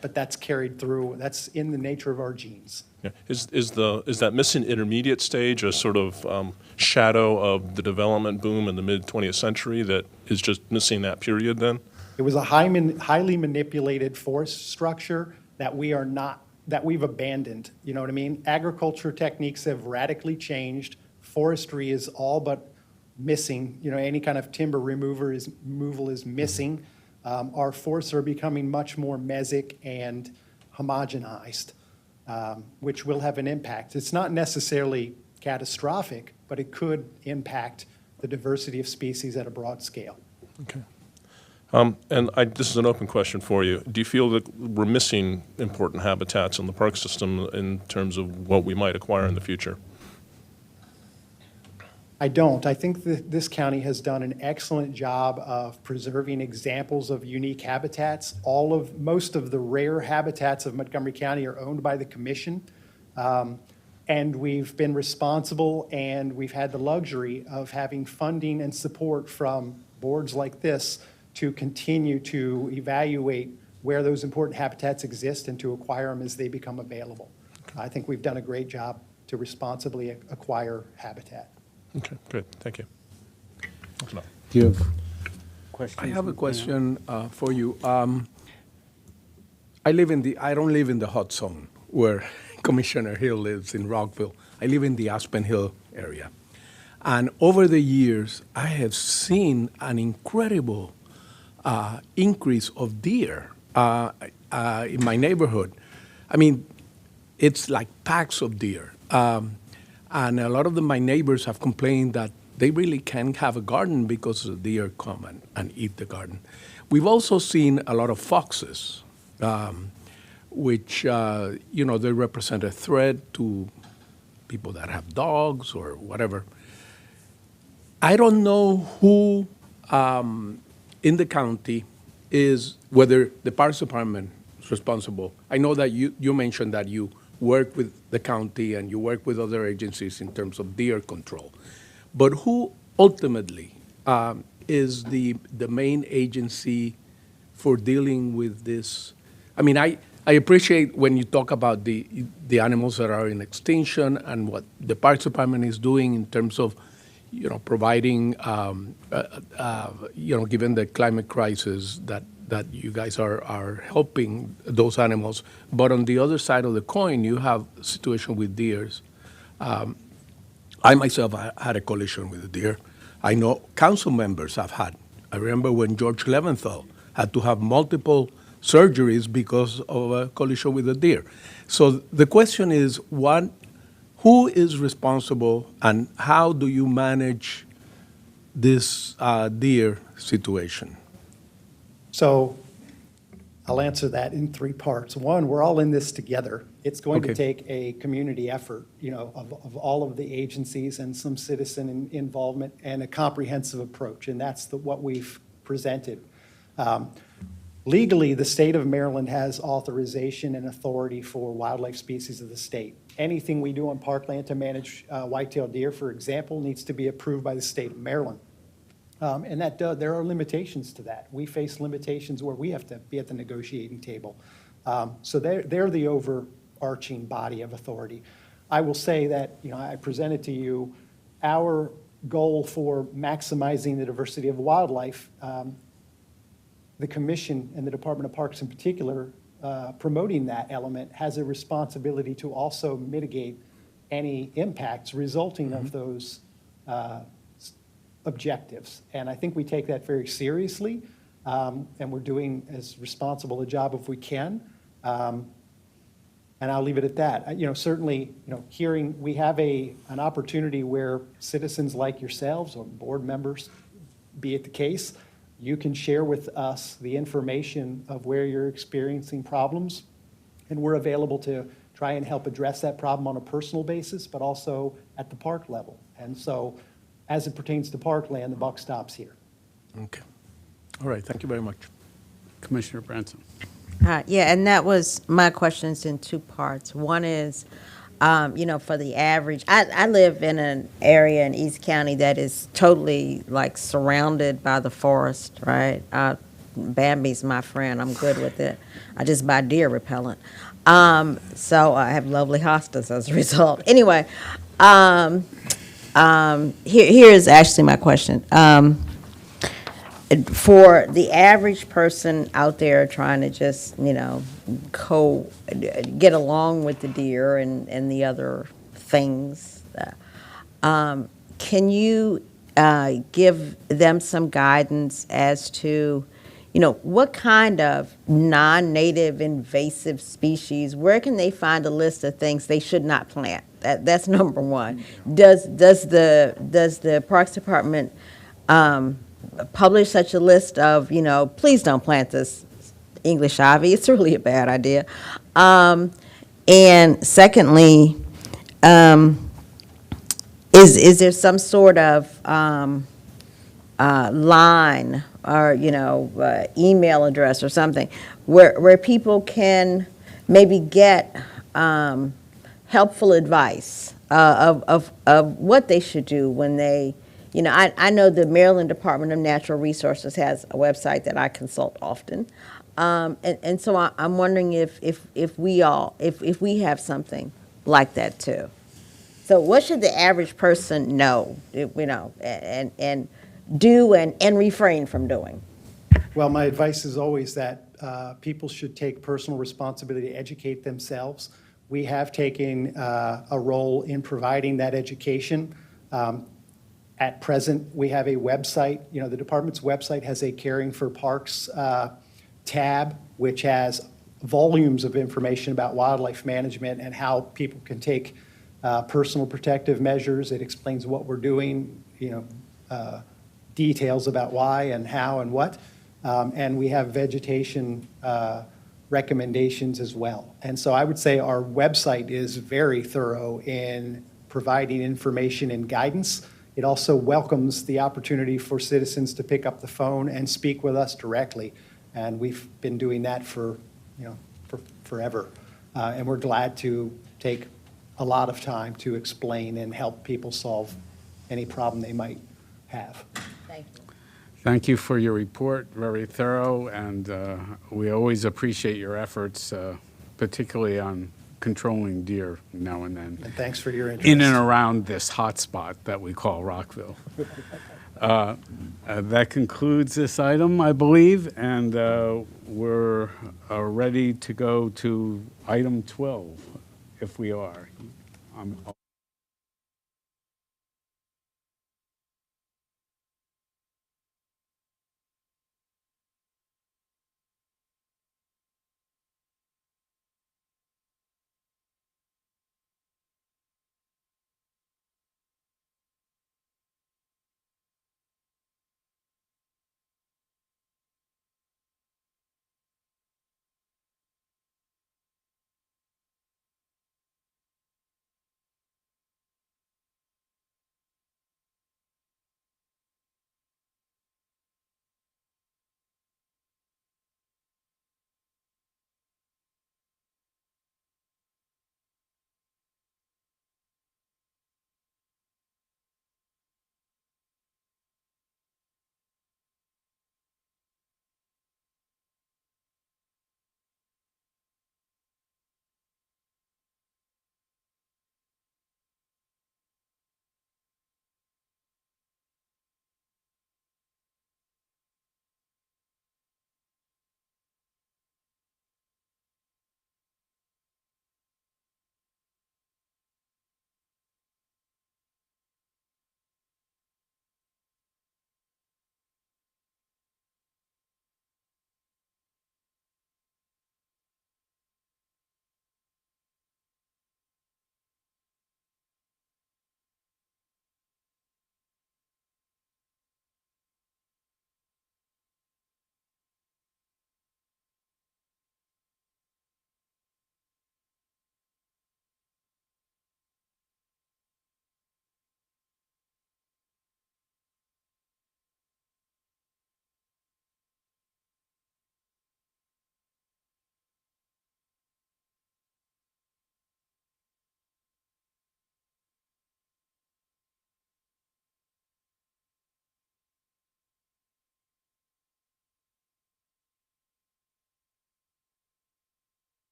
But that's carried through, that's in the nature of our genes.
Yeah. Is that missing intermediate stage a sort of shadow of the development boom in the mid-20th century that is just missing that period then?
It was a highly manipulated forest structure that we've abandoned. You know what I mean? Agriculture techniques have radically changed. Forestry is all but missing. You know, any kind of timber removal is missing. Our forests are becoming much more mesic and homogenized, which will have an impact. It's not necessarily catastrophic, but it could impact the diversity of species at a broad scale.
Okay. This is an open question for you. Do you feel that we're missing important habitats in the park system in terms of what we might acquire in the future?
I don't. I think that this county has done an excellent job of preserving examples of unique habitats. Most of the rare habitats of Montgomery County are owned by the commission. And we've been responsible, and we've had the luxury of having funding and support from boards like this to continue to evaluate where those important habitats exist and to acquire them as they become available. I think we've done a great job to responsibly acquire habitat.
Okay, good. Thank you.
Do you have questions?
I have a question for you. I don't live in the hot zone where Commissioner Hill lives in Rockville. I live in the Aspen Hill area. And over the years, I have seen an incredible increase of deer in my neighborhood. I mean, it's like packs of deer. And a lot of my neighbors have complained that they really can't have a garden because the deer come and eat the garden. We've also seen a lot of foxes, which, they represent a threat to people that have dogs or whatever. I don't know who in the county whether the Parks Department is responsible. I know that you mentioned that you work with the county and you work with other agencies in terms of deer control. But who ultimately is the main agency for dealing with this? I mean, I appreciate when you talk about the animals that are in extinction and what the Parks Department is doing in terms of, providing, given the climate crisis that you guys are helping those animals. But on the other side of the coin, you have a situation with deers. I myself had a collision with a deer. I know council members have had. I remember when George Leventhal had to have multiple surgeries because of a collision with a deer. So the question is, who is responsible and how do you manage this deer situation?
So I'll answer that in three parts. One, we're all in this together. It's going to take a community effort, of all of the agencies and some citizen involvement and a comprehensive approach, and that's what we've presented. Legally, the state of Maryland has authorization and authority for wildlife species of the state. Anything we do on parkland to manage white-tailed deer, for example, needs to be approved by the state of Maryland. And there are limitations to that. We face limitations where we have to be at the negotiating table. So they're the overarching body of authority. I will say that, I presented to you our goal for maximizing the diversity of wildlife. The Commission and the Department of Parks in particular, promoting that element, has a responsibility to also mitigate any impacts resulting of those objectives. And I think we take that very seriously, and we're doing as responsible a job as we can. And I'll leave it at that. Certainly, we have an opportunity where citizens like yourselves or board members, be it the case, you can share with us the information of where you're experiencing problems, and we're available to try and help address that problem on a personal basis, but also at the park level. And so, as it pertains to parkland, the buck stops here.
Okay. All right. Thank you very much.
Commissioner Branson.
Yeah, and that was my questions in two parts. One is, for the average, I live in an area in East County that is totally like surrounded by the forest, right? Bambi's my friend. I'm good with it. I just buy deer repellent. So I have lovely hostas as a result. Anyway, here's actually my question. For the average person out there trying to just, get along with the deer and the other things, can you give them some guidance as to, what kind of non-native invasive species, where can they find a list of things they should not plant? That's number one. Does the Parks Department publish such a list of, please don't plant this English ivy, it's really a bad idea. And secondly, is there some sort of line or, email address or something where people can maybe get helpful advice of what they should do when they, I know the Maryland Department of Natural Resources has a website that I consult often. And so I'm wondering if we have something like that too. So what should the average person know, and do and refrain from doing?
Well, my advice is always that people should take personal responsibility to educate themselves. We have taken a role in providing that education. At present, we have a website. The department's website has a Caring for Parks tab, which has volumes of information about wildlife management and how people can take personal protective measures. It explains what we're doing, details about why and how and what. And we have vegetation recommendations as well. And so I would say our website is very thorough in providing information and guidance. It also welcomes the opportunity for citizens to pick up the phone and speak with us directly. And we've been doing that for forever. And we're glad to take a lot of time to explain and help people solve any problem they might have.
Thank you.
Thank you for your report, very thorough, and we always appreciate your efforts, particularly on controlling deer now and then.
And thanks for your interest.
In and around this hot spot that we call Rockville. That concludes this item, I believe, and we're ready to go to item 12, if we are.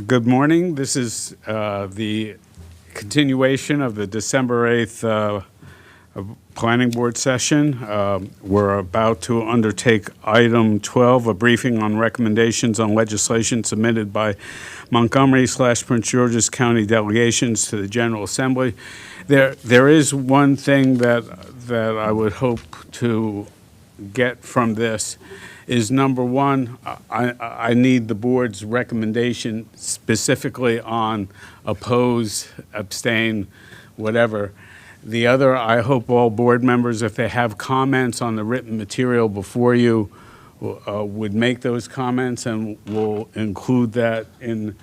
Good morning. This is the continuation of the December 8th Planning Board session. We're about to undertake item 12, a briefing on recommendations on legislation submitted by Montgomery/Prince George's County delegations to the General Assembly. There is one thing that I would hope to get from this is, number one, I need the board's recommendation specifically on oppose, abstain, whatever. The other, I hope all board members, if they have comments on the written material before you, would make those comments, and we'll include that in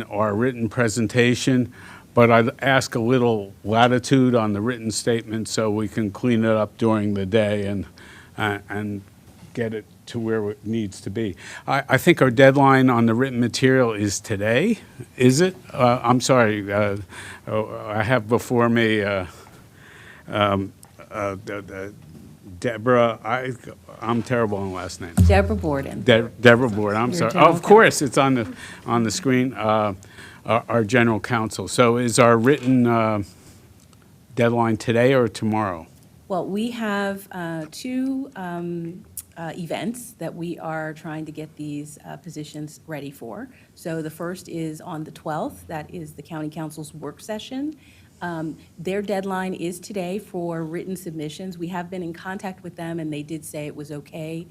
our written presentation. But I'd ask a little latitude on the written statement so we can clean it up during the day and get it to where it needs to be. I think our deadline on the written material is today, is it? I'm sorry, I have before me the Deborah, I'm terrible on last names.
Deborah Borden.
Deborah Board, I'm
Your
sorry.
general
Of course, it's on the screen, our general counsel. So is our written deadline today or tomorrow?
Well, we have two events that we are trying to get these positions ready for. So the first is on the 12th. That is the county council's work session. Their deadline is today for written submissions. We have been in contact with them, and they did say it was okay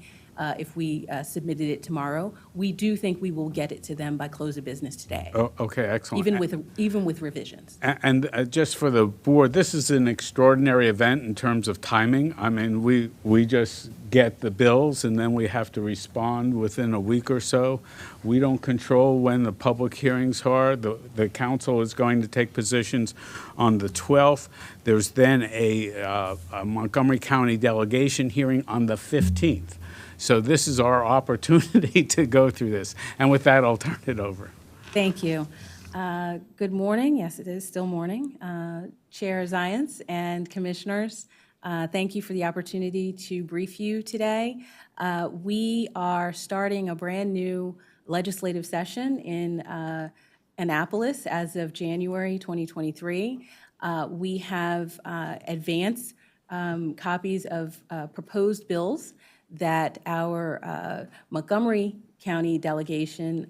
if we submitted it tomorrow. We do think we will get it to them by close of business today,
Oh, okay, excellent.
even with revisions.
And just for the board, this is an extraordinary event in terms of timing. I mean, we just get the bills and then we have to respond within a week or so. We don't control when the public hearings are. The council is going to take positions on the 12th. There's then a Montgomery County delegation hearing on the 15th. So this is our opportunity to go through this. And with that, I'll turn it over.
Thank you. Good morning. Yes, it is still morning. Chair Zients and Commissioners, thank you for the opportunity to brief you today. We are starting a brand-new legislative session in Annapolis as of January 2023. We have advanced copies of proposed bills that our Montgomery County delegation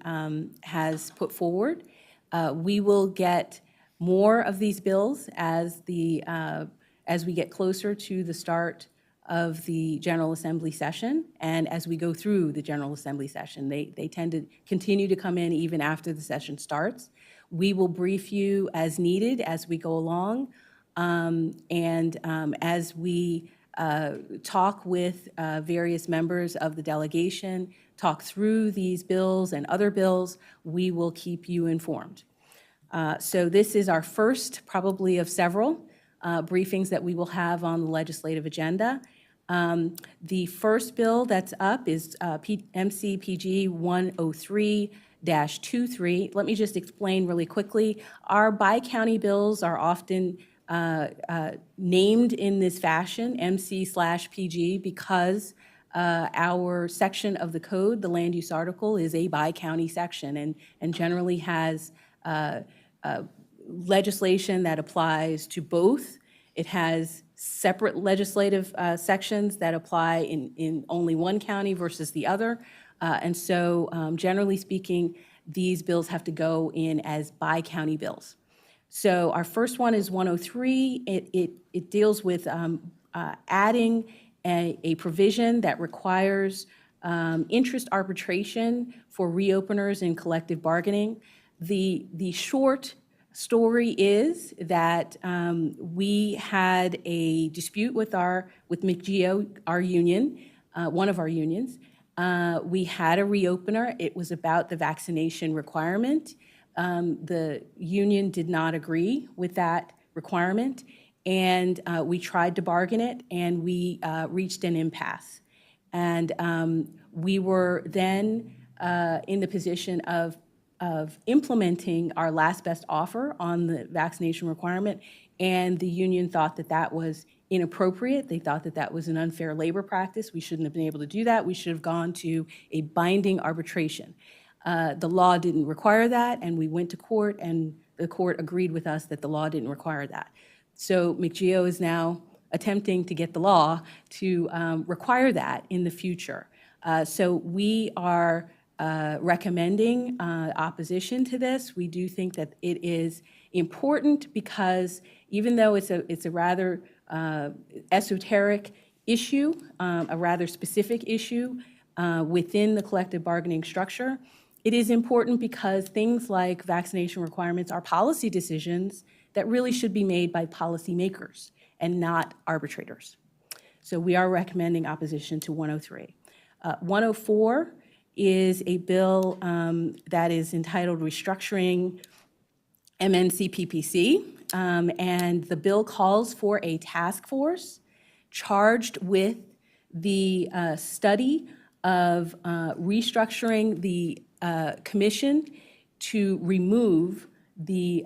has put forward. We will get more of these bills as we get closer to the start of the General Assembly session and as we go through the General Assembly session. They tend to continue to come in even after the session starts. We will brief you as needed as we go along, and as we talk with various members of the delegation, talk through these bills and other bills, we will keep you informed. So this is our first, probably of several, briefings that we will have on the legislative agenda. The first bill that's up is MCPG 103-23. Let me just explain really quickly. Our bi-county bills are often named in this fashion, MC/PG, because our section of the code, the land use article, is a bi-county section and generally has legislation that applies to both. It has separate legislative sections that apply in only one county versus the other. And so generally speaking, these bills have to go in as bi-county bills. So our first one is 103. It deals with adding a provision that requires interest arbitration for reopeners in collective bargaining. The short story is that we had a dispute with McGeo, our union, one of our unions. We had a reopener. It was about the vaccination requirement. The union did not agree with that requirement, and we tried to bargain it, and we reached an impasse. And we were then in the position of implementing our last best offer on the vaccination requirement, and the union thought that that was inappropriate. They thought that that was an unfair labor practice. We shouldn't have been able to do that. We should have gone to a binding arbitration. The law didn't require that, and we went to court, and the court agreed with us that the law didn't require that. So McGeo is now attempting to get the law to require that in the future. So we are recommending opposition to this. We do think that it is important because even though it's a rather esoteric issue, a rather specific issue within the collective bargaining structure, it is important because things like vaccination requirements are policy decisions that really should be made by policymakers and not arbitrators. So we are recommending opposition to 103. 104 is a bill that is entitled Restructuring MNCPPC, and the bill calls for a task force charged with the study of restructuring the commission to remove the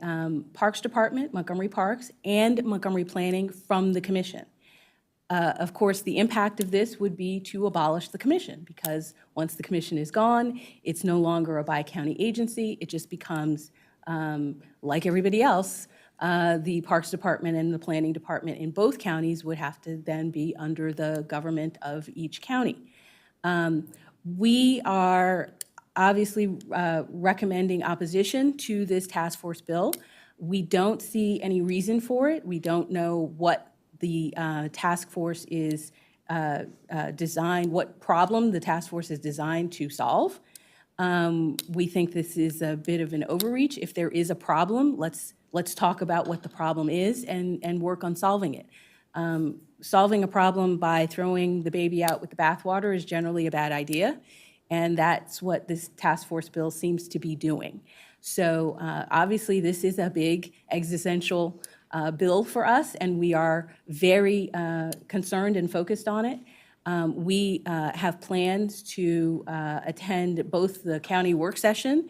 Parks Department, Montgomery Parks, and Montgomery Planning from the commission. Of course, the impact of this would be to abolish the commission, because once the commission is gone, it's no longer a bi-county agency. It just becomes, like everybody else, the Parks Department and the Planning Department in both counties would have to then be under the government of each county. We are obviously recommending opposition to this task force bill. We don't see any reason for it. We don't know what the task force is designed, what problem the task force is designed to solve. We think this is a bit of an overreach. If there is a problem, let's talk about what the problem is and work on solving it. Solving a problem by throwing the baby out with the bathwater is generally a bad idea, and that's what this task force bill seems to be doing. So obviously, this is a big existential bill for us, and we are very concerned and focused on it. We have plans to attend both the county work session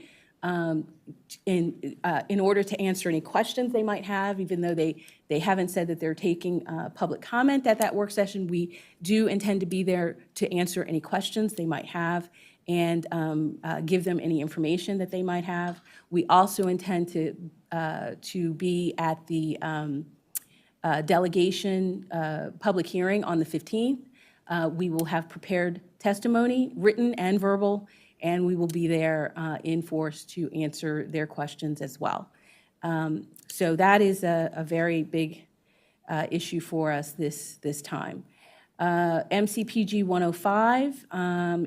in order to answer any questions they might have, even though they haven't said that they're taking public comment at that work session. We do intend to be there to answer any questions they might have and give them any information that they might have. We also intend to be at the delegation public hearing on the 15th. We will have prepared testimony, written and verbal, and we will be there in force to answer their questions as well. So that is a very big issue for us this time. MCPG 105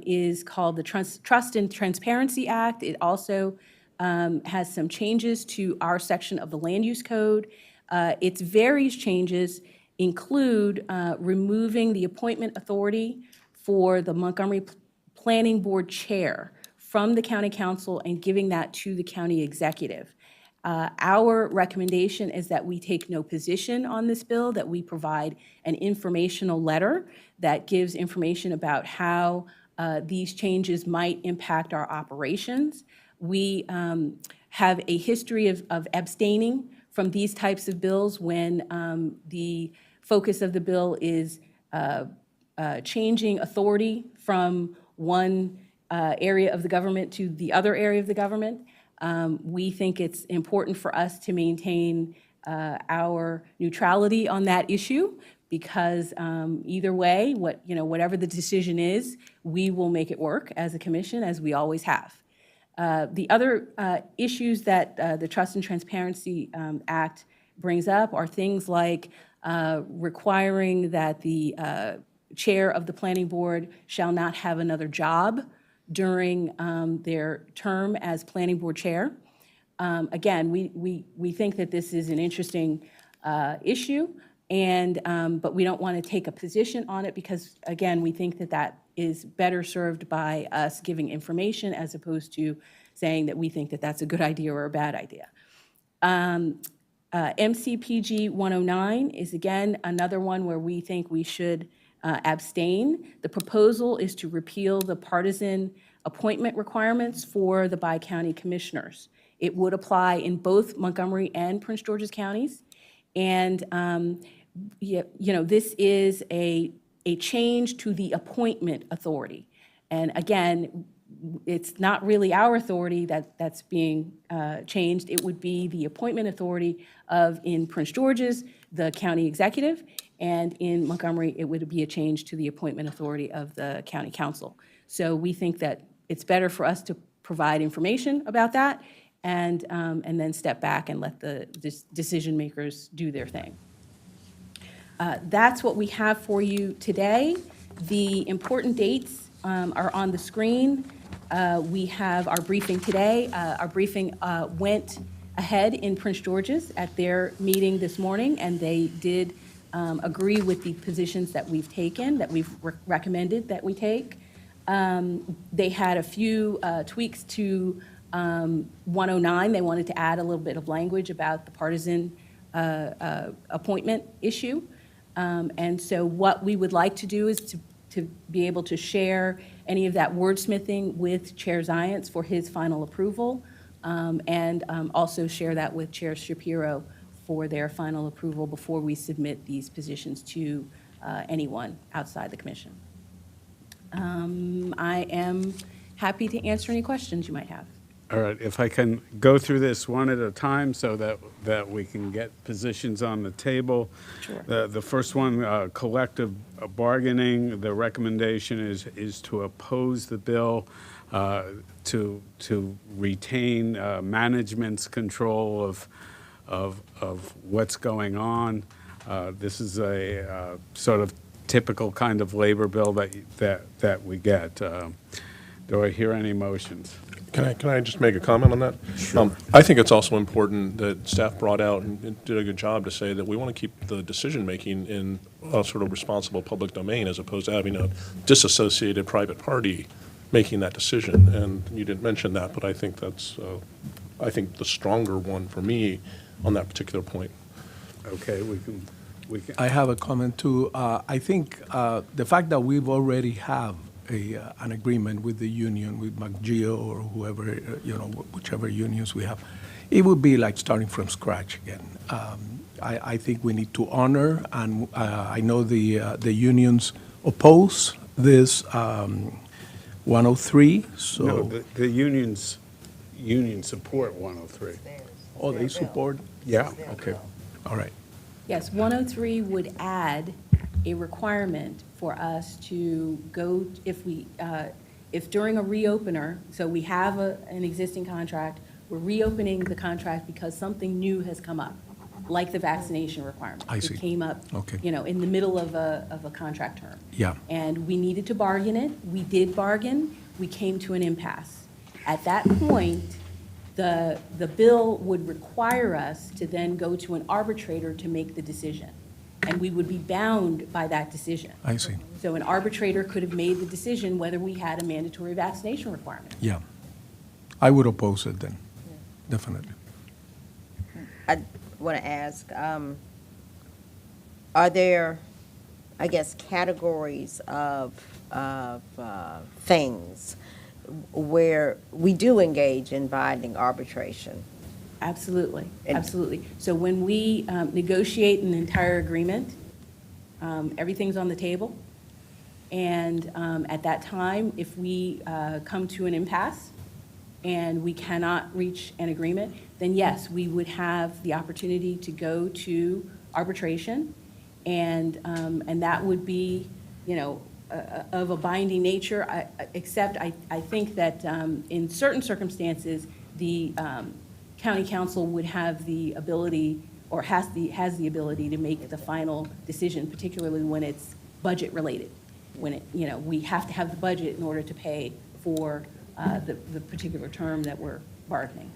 is called the Trust and Transparency Act. It also has some changes to our section of the Land Use Code. Its various changes include removing the appointment authority for the Montgomery Planning Board Chair from the County Council and giving that to the County Executive. Our recommendation is that we take no position on this bill, that we provide an informational letter that gives information about how these changes might impact our operations. We have a history of abstaining from these types of bills when the focus of the bill is changing authority from one area of the government to the other area of the government. We think it's important for us to maintain our neutrality on that issue because either way, whatever the decision is, we will make it work as a commission, as we always have. The other issues that the Trust and Transparency Act brings up are things like requiring that the chair of the planning board shall not have another job during their term as planning board chair. Again, we think that this is an interesting issue, but we don't want to take a position on it because, again, we think that that is better served by us giving information as opposed to saying that we think that that's a good idea or a bad idea. MCPG 109 is, again, another one where we think we should abstain. The proposal is to repeal the partisan appointment requirements for the bi-county commissioners. It would apply in both Montgomery and Prince George's counties. And, this is a change to the appointment authority. And again, it's not really our authority that's being changed. It would be the appointment authority in Prince George's, the county executive, and in Montgomery, it would be a change to the appointment authority of the county council. So we think that it's better for us to provide information about that and then step back and let the decision makers do their thing. That's what we have for you today. The important dates are on the screen. We have our briefing today. Our briefing went ahead in Prince George's at their meeting this morning, and they did agree with the positions that we've taken, that we've recommended that we take. They had a few tweaks to 109. They wanted to add a little bit of language about the partisan appointment issue. And so what we would like to do is to be able to share any of that wordsmithing with Chair Zients for his final approval, and also share that with Chair Shapiro for their final approval before we submit these positions to anyone outside the commission. I am happy to answer any questions you might have.
All right, if I can go through this one at a time so that we can get positions on the table.
Sure.
The first one, collective bargaining, the recommendation is to oppose the bill, to retain management's control of what's going on. This is a sort of typical kind of labor bill that we get. Do I hear any motions?
Can I just make a comment on that? Sure. I think it's also important that staff brought out and did a good job to say that we want to keep the decision-making in a sort of responsible public domain as opposed to having a disassociated private party making that decision. And you didn't mention that, but I think that's, I think the stronger one for me on that particular point.
Okay, we can.
I have a comment too. I think the fact that we've already have an agreement with the union, with McGeo or whoever, whichever unions we have, it would be like starting from scratch again. I think we need to honor, and I know the unions oppose this 103, so.
No, the unions support 103.
Oh, they support?
Yeah.
Okay, all right.
Yes, 103 would add a requirement for us to go, if during a reopener, so we have an existing contract, we're reopening the contract because something new has come up, like the vaccination requirement.
I see.
It came up,
Okay.
in the middle of a contract term.
Yeah.
And we needed to bargain it. We did bargain. We came to an impasse. At that point, the bill would require us to then go to an arbitrator to make the decision. And we would be bound by that decision.
I see.
So an arbitrator could have made the decision whether we had a mandatory vaccination requirement.
Yeah. I would oppose it then, definitely.
I want to ask, are there, I guess, categories of things where we do engage in binding arbitration?
Absolutely,
And-
absolutely. So when we negotiate an entire agreement, everything's on the table. And at that time, if we come to an impasse and we cannot reach an agreement, then yes, we would have the opportunity to go to arbitration. And that would be, of a binding nature, except I think that in certain circumstances, the county council would have the ability, or has the ability to make the final decision, particularly when it's budget related. When we have to have the budget in order to pay for the particular term that we're bargaining.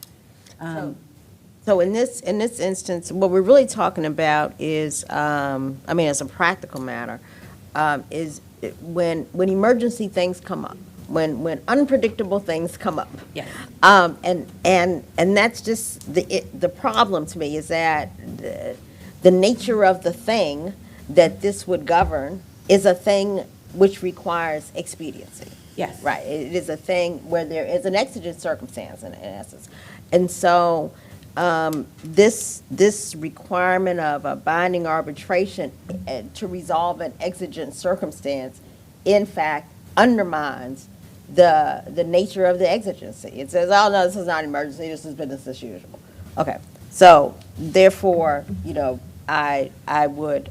So in this instance, what we're really talking about is, as a practical matter, is when emergency things come up, when unpredictable things come up.
Yes.
And that's just the problem to me, is that the nature of the thing that this would govern is a thing which requires expediency.
Yes.
Right. It is a thing where there is an exigent circumstance in essence. And so this requirement of a binding arbitration to resolve an exigent circumstance, in fact, undermines the nature of the exigency. It says, oh, no, this is not an emergency, this is business as usual. Okay, so therefore, I would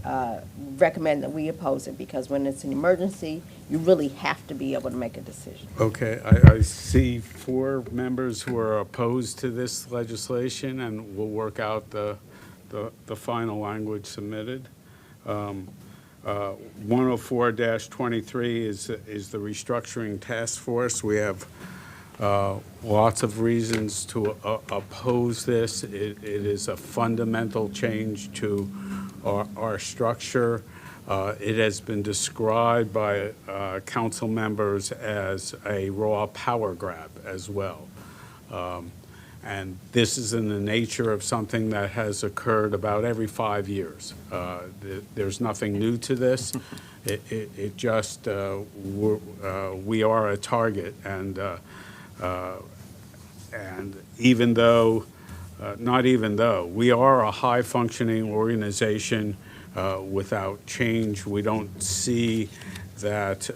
recommend that we oppose it, because when it's an emergency, you really have to be able to make a decision.
Okay, I see 4 members who are opposed to this legislation, and we'll work out the final language submitted. 104-23 is the restructuring task force. We have lots of reasons to oppose this. It is a fundamental change to our structure. It has been described by council members as a raw power grab as well. And this is in the nature of something that has occurred about every 5 years. There's nothing new to this. It just, we are a target. And even though, not even though, we are a high-functioning organization. without change. We don't see that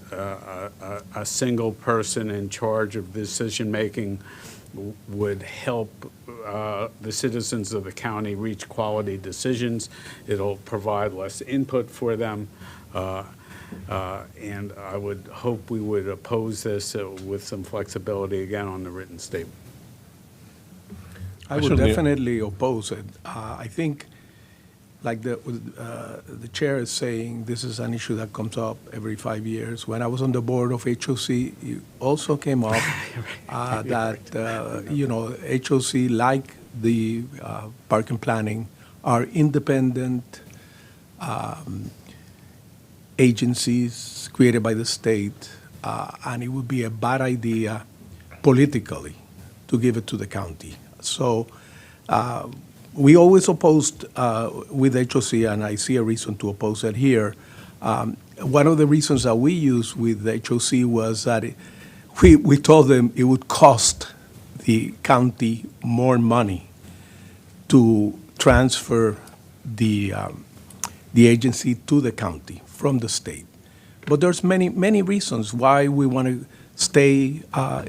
a single person in charge of decision-making would help the citizens of the county reach quality decisions. It'll provide less input for them. And I would hope we would oppose this with some flexibility, again, on the written statement.
I would
certainly-
definitely oppose it. I think, like the chair is saying, this is an issue that comes up every 5 years. When I was on the board of HOC, it also came up that, HOC, like the park and planning, are independent agencies created by the state, and it would be a bad idea politically to give it to the county. So we always opposed with HOC, and I see a reason to oppose it here. One of the reasons that we used with HOC was that we told them it would cost the county more money to transfer the agency to the county from the state. But there's many reasons why we want to stay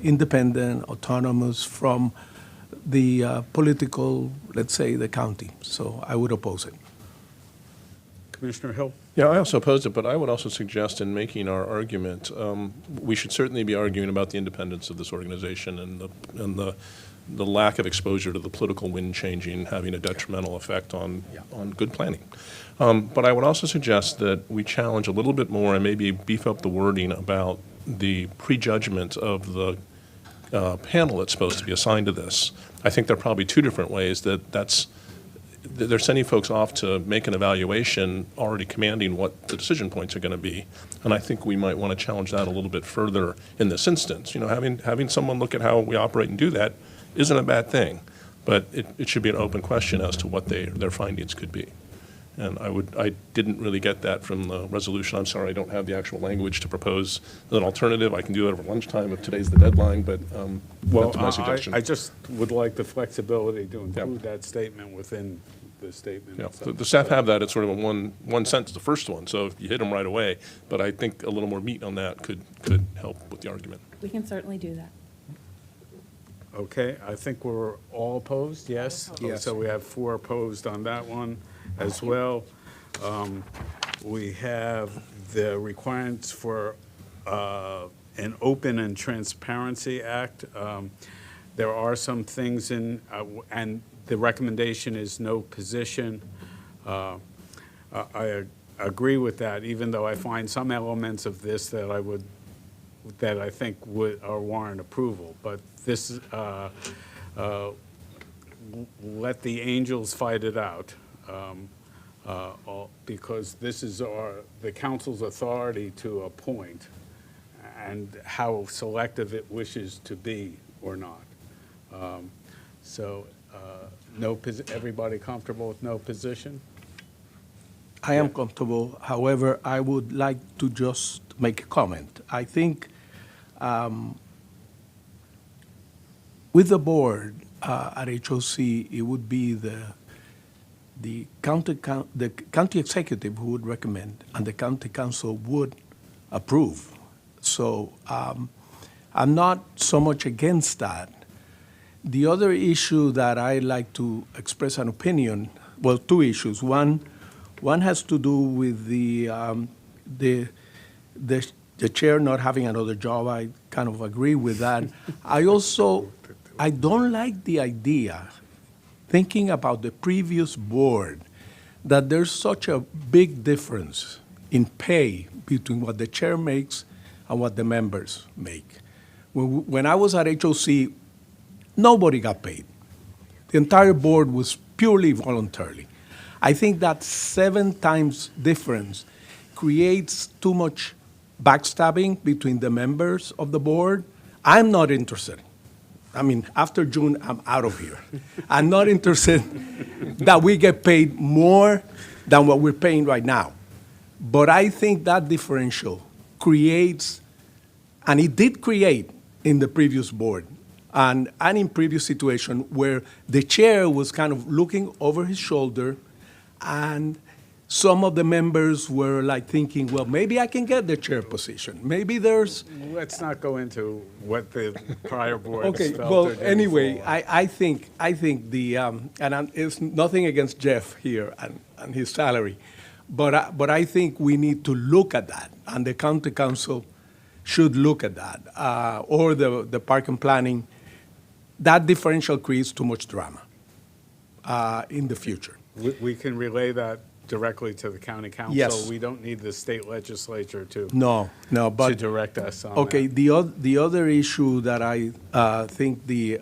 independent, autonomous from the political, let's say, the county. So I would oppose it.
Commissioner Hill?
Yeah, I also opposed it, but I would also suggest in making our argument, we should certainly be arguing about the independence of this organization and the lack of exposure to the political wind changing, having a detrimental effect on good planning. But I would also suggest that we challenge a little bit more and maybe beef up the wording about the prejudgment of the panel that's supposed to be assigned to this. I think there are probably two different ways they're sending folks off to make an evaluation already commanding what the decision points are going to be. And I think we might want to challenge that a little bit further in this instance. Having someone look at how we operate and do that isn't a bad thing, but it should be an open question as to what their findings could be. And I didn't really get that from the resolution. I'm sorry, I don't have the actual language to propose an alternative. I can do it over lunchtime if today's the deadline, but that's my suggestion.
I just would like the flexibility to include that statement within the statement.
Yeah,
itself.
the staff have that. It's sort of a one sentence, the first one, so if you hit them right away. But I think a little more meat on that could help with the argument.
We can certainly do that.
Okay, I think we're all opposed, yes?
Yes.
So we have 4 opposed on that one as well. We have the requirements for an Open and Transparency Act. There are some things in, and the recommendation is no position. I agree with that, even though I find some elements of this that I think are warrant approval. But this, let the angels fight it out, because this is the council's authority to appoint and how selective it wishes to be or not. Everybody comfortable with no position?
I am comfortable. However, I would like to just make a comment. I think with the board at HOC, it would be the county executive who would recommend, and the county council would approve. So I'm not so much against that. The other issue that I like to express an opinion, well, 2 issues. One has to do with the chair not having another job. I kind of agree with that. I don't like the idea, thinking about the previous board, that there's such a big difference in pay between what the chair makes and what the members make. When I was at HOC, nobody got paid. The entire board was purely voluntarily. I think that 7 times difference creates too much backstabbing between the members of the board. I'm not interested. I mean, after June, I'm out of here. I'm not interested that we get paid more than what we're paying right now. But I think that differential creates, and it did create in the previous board, and in previous situation where the chair was kind of looking over his shoulder and some of the members were like thinking, well, maybe I can get the chair position. Maybe there's,
Let's not go into what the prior boards
okay,
felt
well,
or didn't
anyway,
fall on.
I think the, it's nothing against Jeff here and his salary, but I think we need to look at that, and the county council should look at that, or the park and planning. That differential creates too much drama in the future.
We can relay that directly to the county council.
Yes.
We don't need the state legislature to
But
direct us on
okay,
that.
the other issue that I think the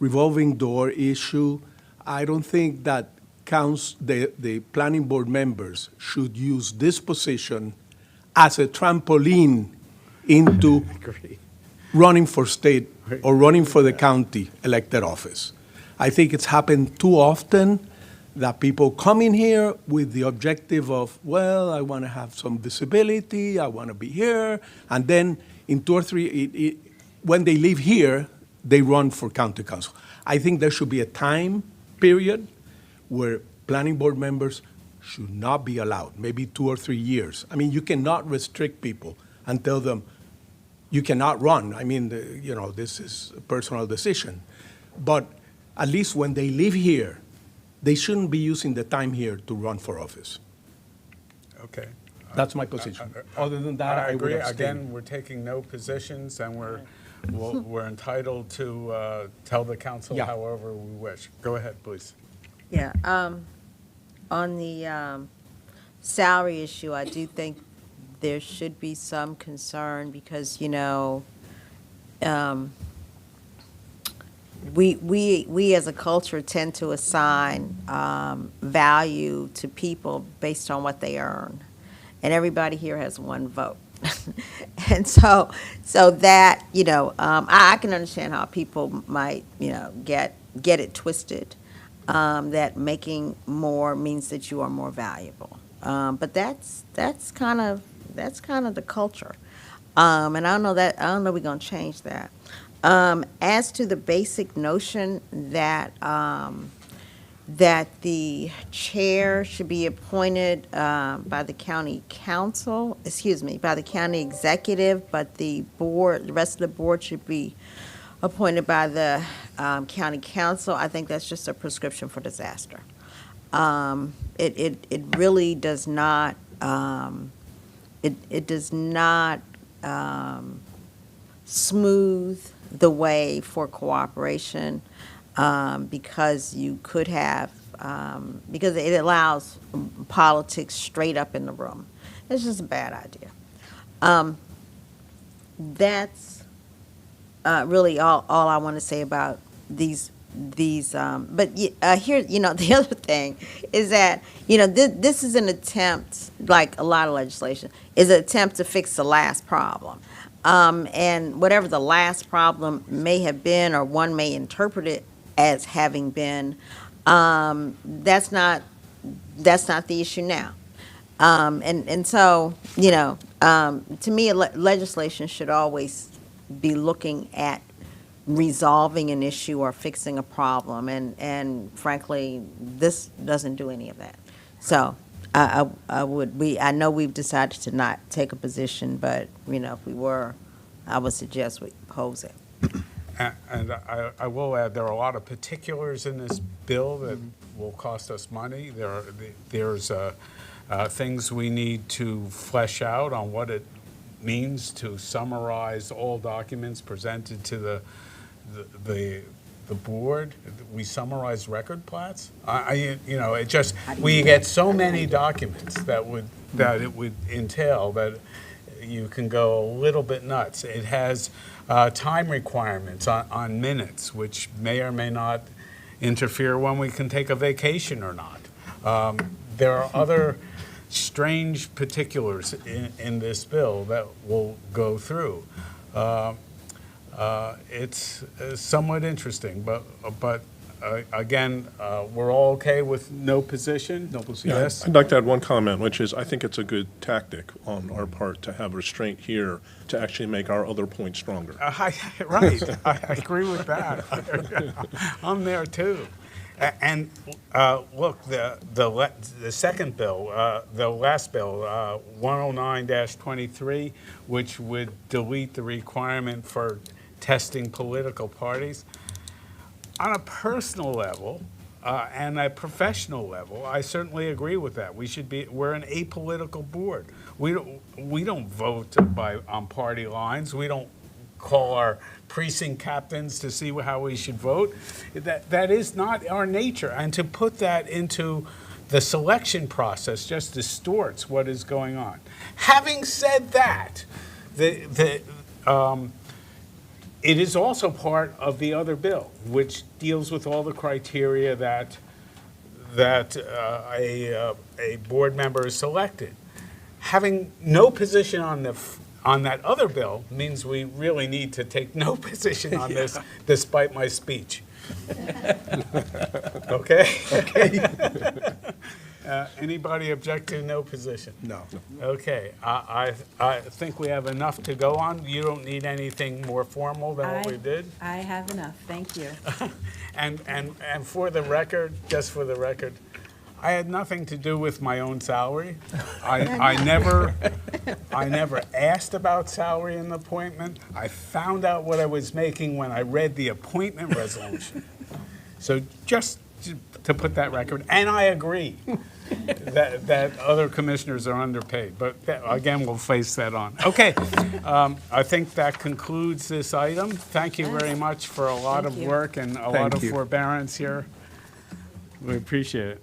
revolving door issue, I don't think that counts, the planning board members should use this position as a trampoline into
Agree.
running for state or running for the county elected office. I think it's happened too often that people come in here with the objective of, well, I want to have some visibility, I want to be here, and then in 2 or 3, when they leave here, they run for county council. I think there should be a time period where planning board members should not be allowed, maybe 2 or 3 years. I mean, you cannot restrict people and tell them, you cannot run. I mean, this is a personal decision. But at least when they live here, they shouldn't be using the time here to run for office.
Okay.
That's my position. Other than that, I would
agree.
abstain.
Again, we're taking no positions, and we're entitled to tell the council
Yeah.
however we wish. Go ahead, please.
Yeah, on the salary issue, I do think there should be some concern because, we as a culture tend to assign value to people based on what they earn. And everybody here has one vote. And so that, I can understand how people might, get it twisted, that making more means that you are more valuable. But that's kind of the culture. And I don't know we're going to change that. As to the basic notion that that the chair should be appointed by the county council, by the county executive, but the rest of the board should be appointed by the county council, I think that's just a prescription for disaster. It really does not, it does not smooth the way for cooperation because you could have, because it allows politics straight up in the room. It's just a bad idea. That's really all I want to say about these. But here, the other thing is that, this is an attempt, like a lot of legislation, is an attempt to fix the last problem. And whatever the last problem may have been, or one may interpret it as having been, that's not the issue now. And so, to me, legislation should always be looking at resolving an issue or fixing a problem, and frankly, this doesn't do any of that. So I know we've decided to not take a position, but if we were, I would suggest we oppose it.
And I will add, there are a lot of particulars in this bill that will cost us money. There's things we need to flesh out on what it means to summarize all documents presented to the board. We summarize record plats. It just, we get so many documents that it would entail that you can go a little bit nuts. It has time requirements on minutes, which may or may not interfere when we can take a vacation or not. There are other strange particulars in this bill that we'll go through. It's somewhat interesting, but again, we're all okay with no position? No position. Yes?
I'd like to add one comment, which is I think it's a good tactic on our part to have restraint here to actually make our other point stronger.
Right, I agree with that. I'm there too. And look, the second bill, the last bill, 109-23, which would delete the requirement for testing political parties. On a personal level and a professional level, I certainly agree with that. We're an apolitical board. We don't vote on party lines. We don't call our precinct captains to see how we should vote. That is not our nature. And to put that into the selection process just distorts what is going on. Having said that, it is also part of the other bill, which deals with all the criteria that a board member is selected. Having no position on that other bill means we really need to take no position on this, despite my speech. Okay? Okay. Anybody object to no position?
No.
Okay, I think we have enough to go on. You don't need anything more formal than what we did?
I have enough, thank you.
And for the record, just for the record, I had nothing to do with my own salary. I never asked about salary in the appointment. I found out what I was making when I read the appointment resolution. So just to put that record, and I agree that other commissioners are underpaid, but again, we'll face that on. Okay, I think that concludes this item. Thank you very much for a lot of work and a lot of forbearance here. We appreciate it.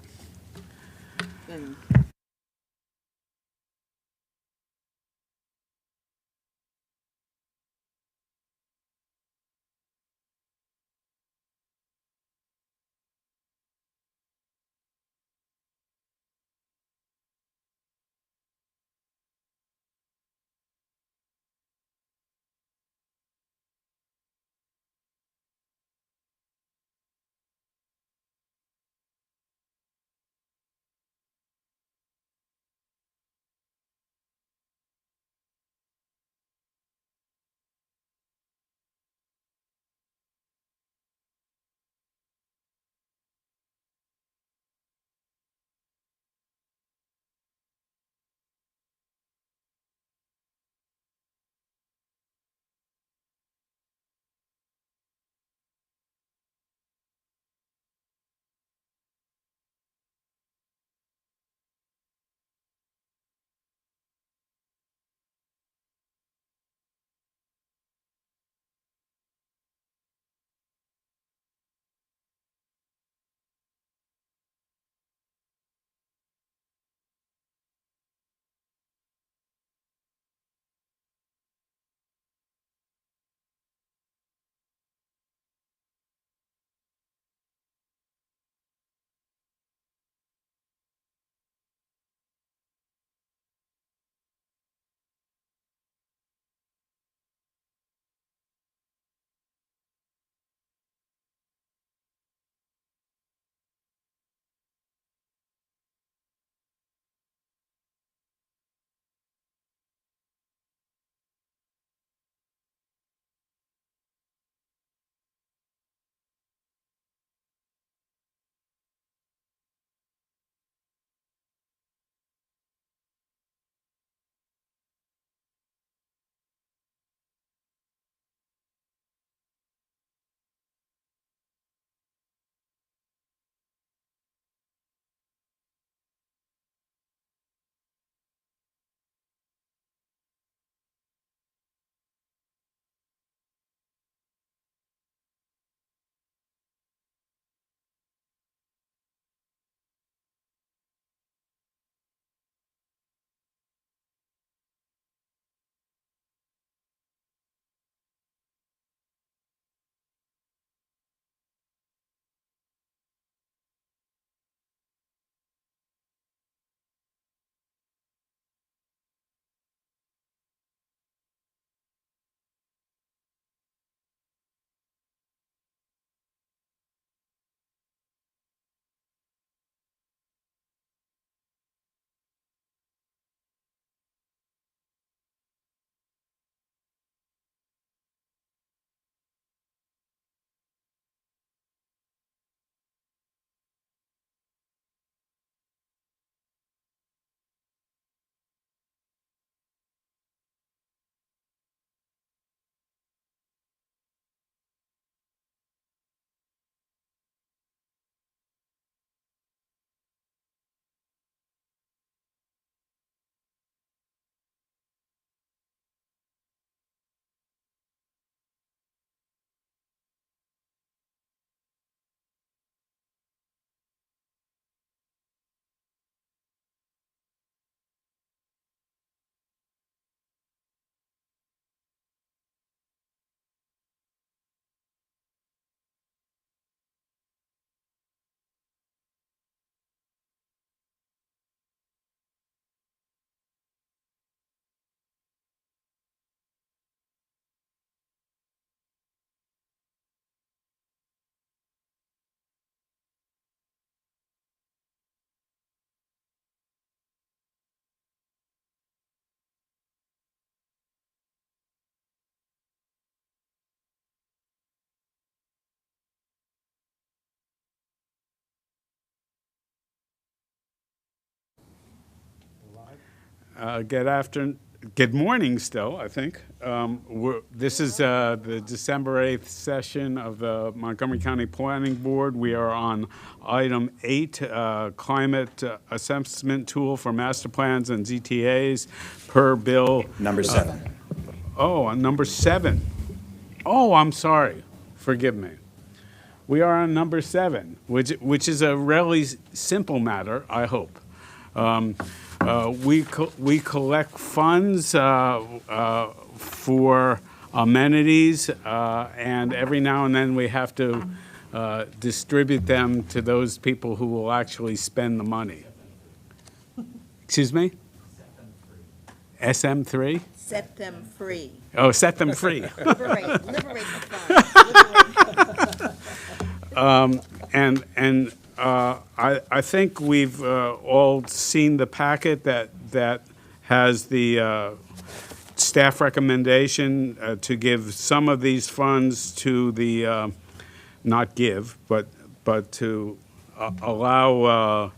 Good morning still, I think. This is the December 8th session of the Montgomery County Planning Board. We are on item 8, climate assessment tool for master plans and ZTAs per bill.
Number 7.
On number 7. Oh, I'm sorry. Forgive me. We are on number 7, which is a really simple matter, I hope. We collect funds for amenities, and every now and then we have to distribute them to those people who will actually spend the money. Excuse me? SM3?
Set them free.
Oh, set them free.
Liberate the funds.
I think we've all seen the packet that has the staff recommendation to give some of these funds to the, not give, but to allow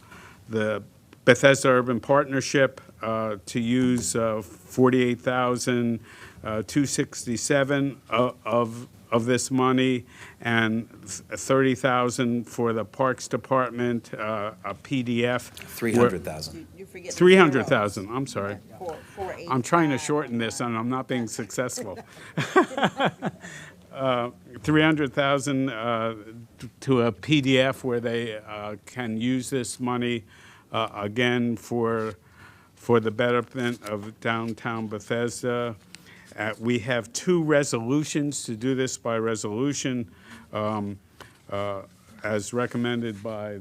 the Bethesda Urban Partnership to use $48,267 of this money, and $30,000 for the Parks Department, a PDF.
300,000.
You forget the
300,000, I'm sorry.
485.
I'm trying to shorten this, and I'm not being successful. 300,000 to a PDF where they can use this money, again, for the betterment of downtown Bethesda. We have 2 resolutions to do this by resolution, as recommended by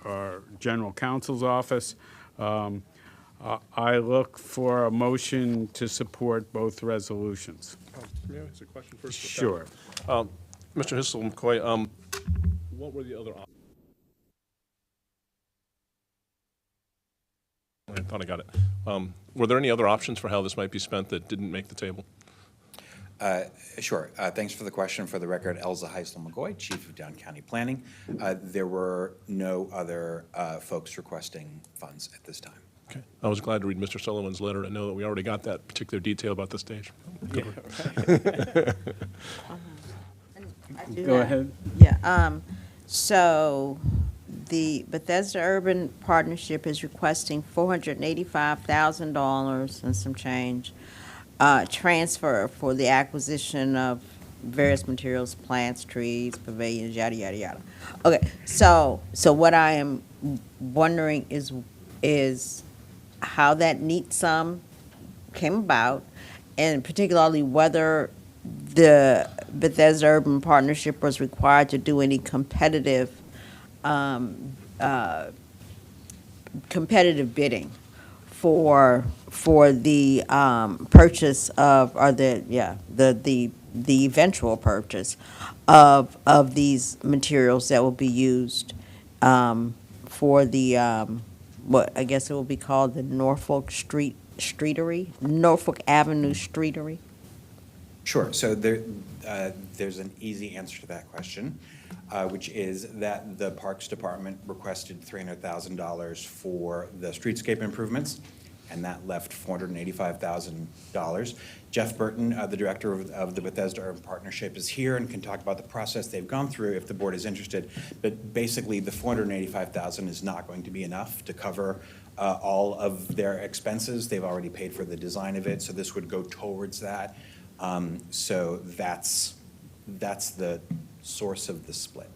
our General Counsel's office. I look for a motion to support both resolutions.
May I ask a question first?
Sure.
Mr. Hissel-McCoy, what were the other options? I thought I got it. Were there any other options for how this might be spent that didn't make the table?
Sure. Thanks for the question. For the record, Elza Heisel-McCoy, Chief of Down County Planning. There were no other folks requesting funds at this time.
Okay. I was glad to read Mr. Sullivan's letter and know that we already got that particular detail about the stage.
Go ahead.
Yeah, so the Bethesda Urban Partnership is requesting $485,000 and some change, transfer for the acquisition of various materials, plants, trees, pavilions, yada, yada, yada. Okay, so what I am wondering is how that neat sum came about, and particularly whether the Bethesda Urban Partnership was required to do any competitive bidding for the purchase of, or the eventual purchase of these materials that will be used for the what I guess it will be called the Norfolk Avenue Streetery.
Sure. So there's an easy answer to that question, which is that the Parks Department requested $300,000 for the streetscape improvements, and that left $485,000. Jeff Burton, the director of the Bethesda Urban Partnership, is here and can talk about the process they've gone through if the board is interested. But basically, the $485,000 is not going to be enough to cover all of their expenses. They've already paid for the design of it, so this would go towards that. So that's the source of the split.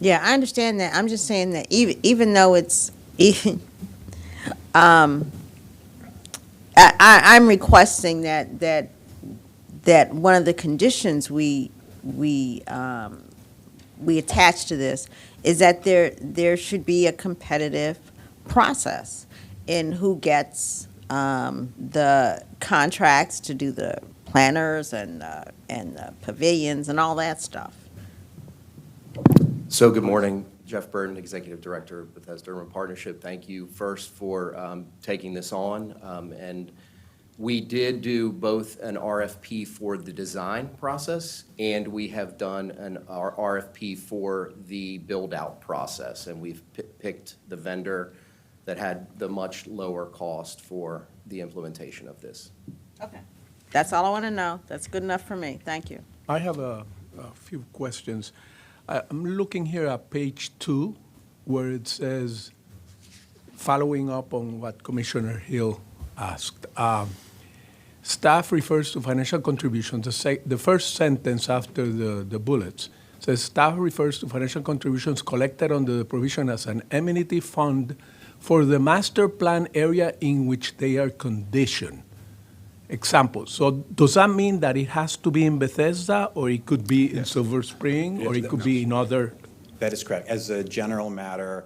Yeah, I understand that. I'm just saying that even though it's I'm requesting that one of the conditions we attach to this is that there should be a competitive process in who gets the contracts to do the planners and the pavilions and all that stuff.
So good morning, Jeff Burton, Executive Director of Bethesda Urban Partnership. Thank you first for taking this on. And we did do both an RFP for the design process, and we have done an RFP for the build-out process. And we've picked the vendor that had the much lower cost for the implementation of this.
Okay. That's all I want to know. That's good enough for me. Thank you.
I have a few questions. I'm looking here at page 2, where it says, following up on what Commissioner Hill asked, staff refers to financial contributions. The first sentence after the bullets says, staff refers to financial contributions collected under the provision as an amenity fund for the master plan area in which they are conditioned. Example. So does that mean that it has to be in Bethesda, or it could be in Silver Spring, or it could be in other?
That is correct. As a general matter,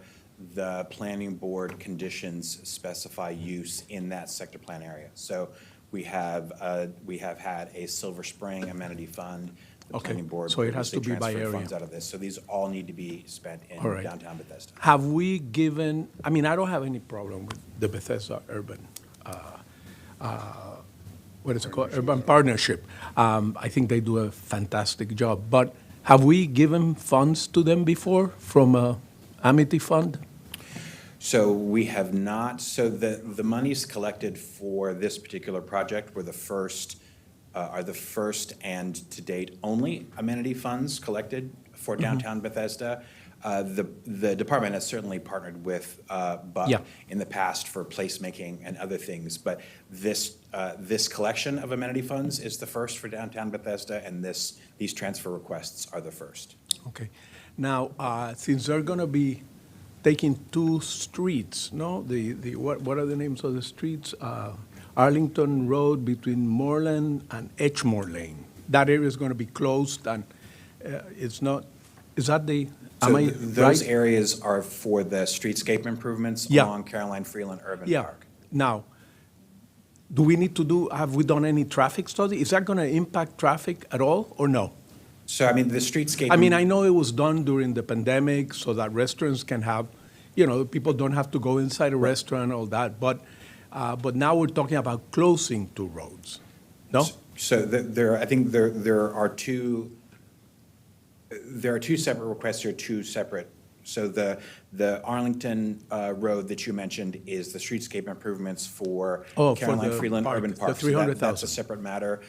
the planning board conditions specify use in that sector plan area. So we have had a Silver Spring amenity fund. The
Okay,
planning board
so it has to
previously
be by
transferred
area.
funds out of this. So these all need to be spent in
All right.
downtown Bethesda.
Have we given, I mean, I don't have any problem with the Bethesda Urban, what is it called, Urban Partnership. I think they do a fantastic job. But have we given funds to them before from a Amity Fund?
So we have not, so the monies collected for this particular project were are the first and to date only amenity funds collected for downtown Bethesda. The department has certainly partnered with Buck
Yeah.
in the past for placemaking and other things, but this collection of amenity funds is the first for downtown Bethesda, and these transfer requests are the first.
Okay. Now, since they're going to be taking 2 streets, no? What are the names of the streets? Arlington Road between Moreland and Edgemore Lane. That area is going to be closed, and it's not, is that the, am
So
I
those
right?
areas are for the streetscape improvements
Yeah.
along Caroline Freeland Urban
Yeah.
Park.
Now, do we need to do, have we done any traffic study? Is that going to impact traffic at all, or no?
So, I mean, the streetscape.
I mean, I know it was done during the pandemic so that restaurants can have, people don't have to go inside a restaurant, all that, but now we're talking about closing 2 roads, no?
So I think there are two separate requests here, 2 separate. So the Arlington Road that you mentioned is the streetscape improvements for
For
Caroline
the
Freeland
park,
Urban
the
Park. So that's a
300,000.
separate matter.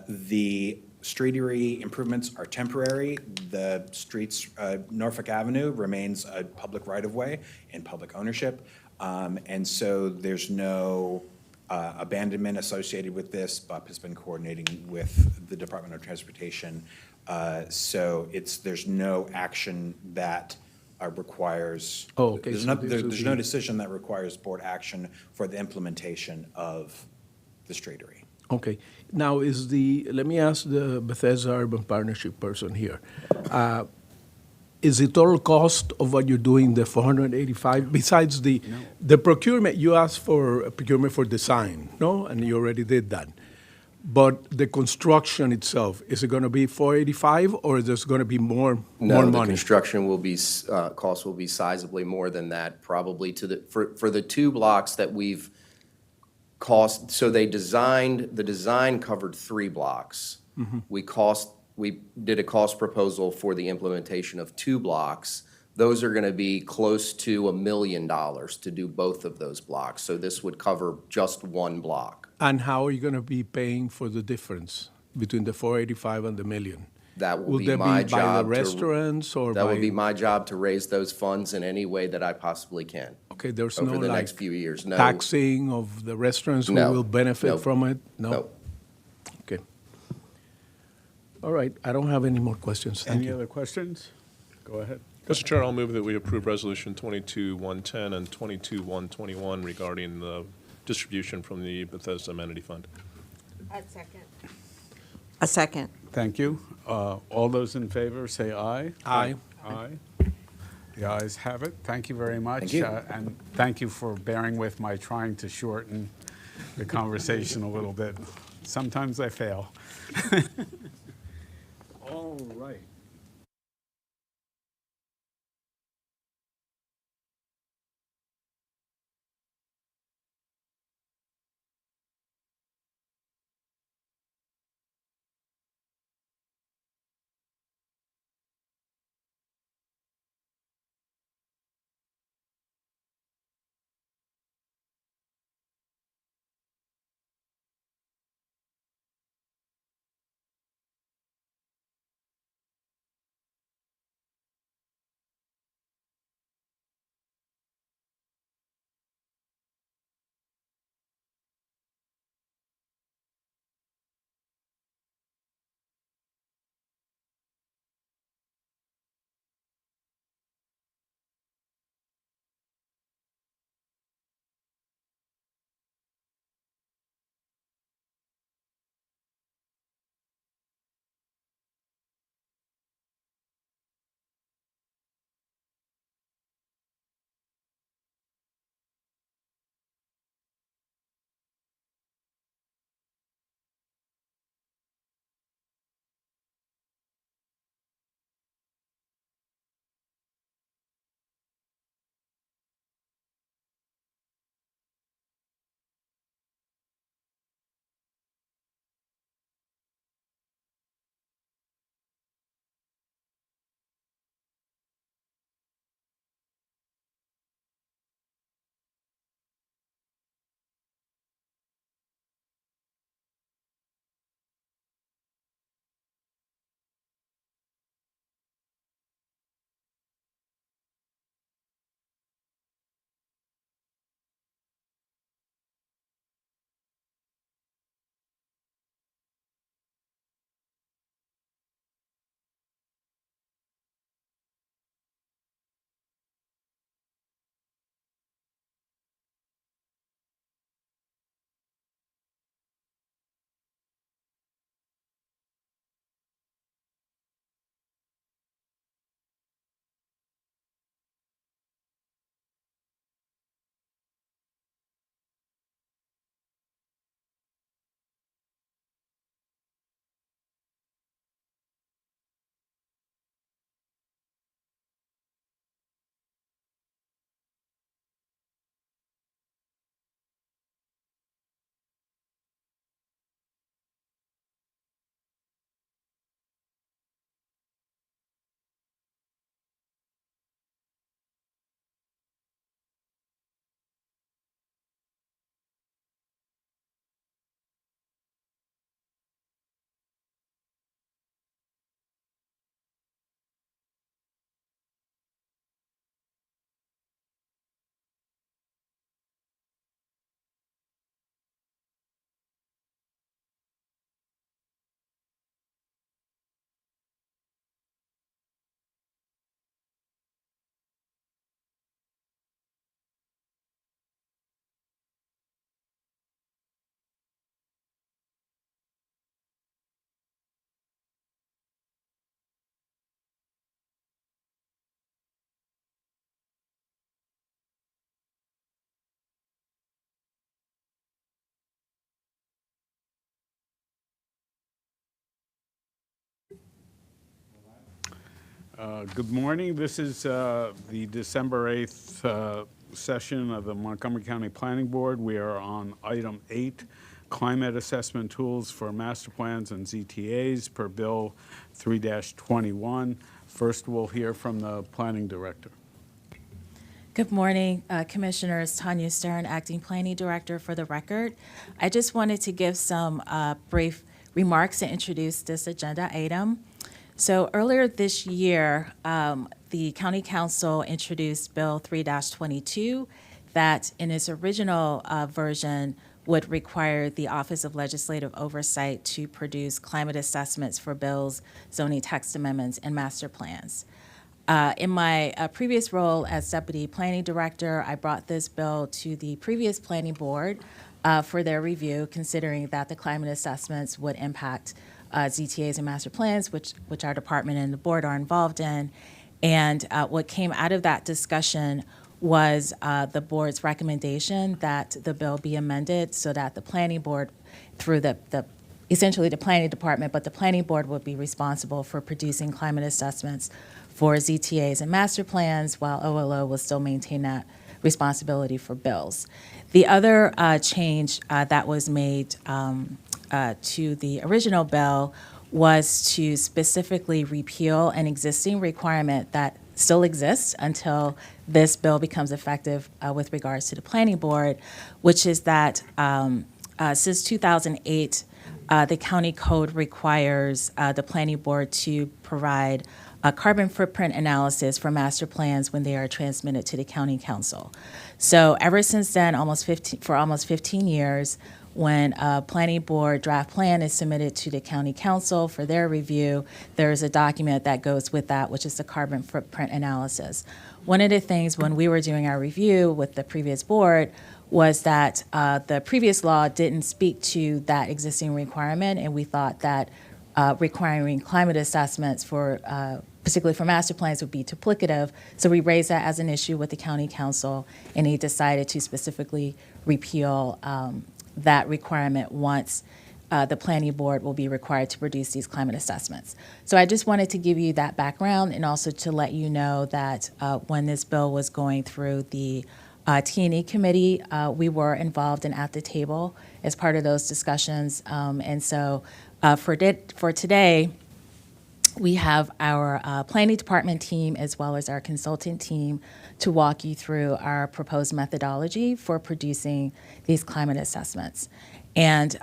The streetery improvements are temporary. The streets, Norfolk Avenue remains a public right-of-way and public ownership. And so there's no abandonment associated with this. BUP has been coordinating with the Department of Transportation. So there's no action that requires.
Oh, okay,
There's
so this would
there's no
be-
decision that requires board action for the implementation of the streetery.
Okay. Now, let me ask the Bethesda Urban Partnership person here. Is the total cost of what you're doing the 485, besides the procurement, you asked for procurement for design, no? And you already did that. But the construction itself, is it going to be 485, or is there going to be more
No, the
money?
construction will be, costs will be sizably more than that, probably for the 2 blocks that we've so the design covered 3 blocks. We did a cost proposal for the implementation of 2 blocks. Those are going to be close to $1 million to do both of those blocks. So this would cover just 1 block.
And how are you going to be paying for the difference between the 485 and the million?
That will be my
Will that be by the
job to.
restaurants or by?
That would be my job to raise those funds in any way that I possibly can.
Okay, there's no
over the
like
next few years. No.
taxing of the restaurants who
No.
will benefit
No.
from it? No?
No.
Okay. All right, I don't have any more questions. Thank
Any
you.
other questions? Go ahead.
Mr. Chair, I'll move that we approve Resolution 22-110 and 22-121 regarding the distribution from the Bethesda Amenity Fund.
A second.
Thank you. All those in favor, say aye.
Aye.
Aye. The ayes have it. Thank you very much.
Thank you.
And thank you for bearing with my trying to shorten the conversation a little bit. Sometimes I fail. All right. Good morning. This is the December 8th session of the Montgomery County Planning Board. We are on item 8, climate assessment tools for master plans and ZTAs per Bill 3-21. First, we'll hear from the planning director.
Good morning, Commissioners. Tanya Stern, Acting Planning Director for the record. I just wanted to give some brief remarks to introduce this agenda item. So earlier this year, the County Council introduced Bill 3-22 that in its original version would require the Office of Legislative Oversight to produce climate assessments for bills, zoning text amendments, and master plans. In my previous role as Deputy Planning Director, I brought this bill to the previous Planning Board for their review, considering that the climate assessments would impact ZTAs and master plans, which our department and the board are involved in. And what came out of that discussion was the board's recommendation that the bill be amended so that the planning board, through essentially the planning department, but the planning board would be responsible for producing climate assessments for ZTAs and master plans, while OLO will still maintain that responsibility for bills. The other change that was made to the original bill was to specifically repeal an existing requirement that still exists until this bill becomes effective with regards to the planning board, which is that since 2008, the county code requires the planning board to provide a carbon footprint analysis for master plans when they are transmitted to the county council. So ever since then, for almost 15 years, when a planning board draft plan is submitted to the county council for their review, there is a document that goes with that, which is the carbon footprint analysis. One of the things when we were doing our review with the previous board was that the previous law didn't speak to that existing requirement, and we thought that requiring climate assessments for particularly for master plans would be duplicative. So we raised that as an issue with the county council, and he decided to specifically repeal that requirement once the planning board will be required to produce these climate assessments. So I just wanted to give you that background and also to let you know that when this bill was going through the T&E committee, we were involved and at the table as part of those discussions. And so for today, we have our planning department team as well as our consultant team to walk you through our proposed methodology for producing these climate assessments. And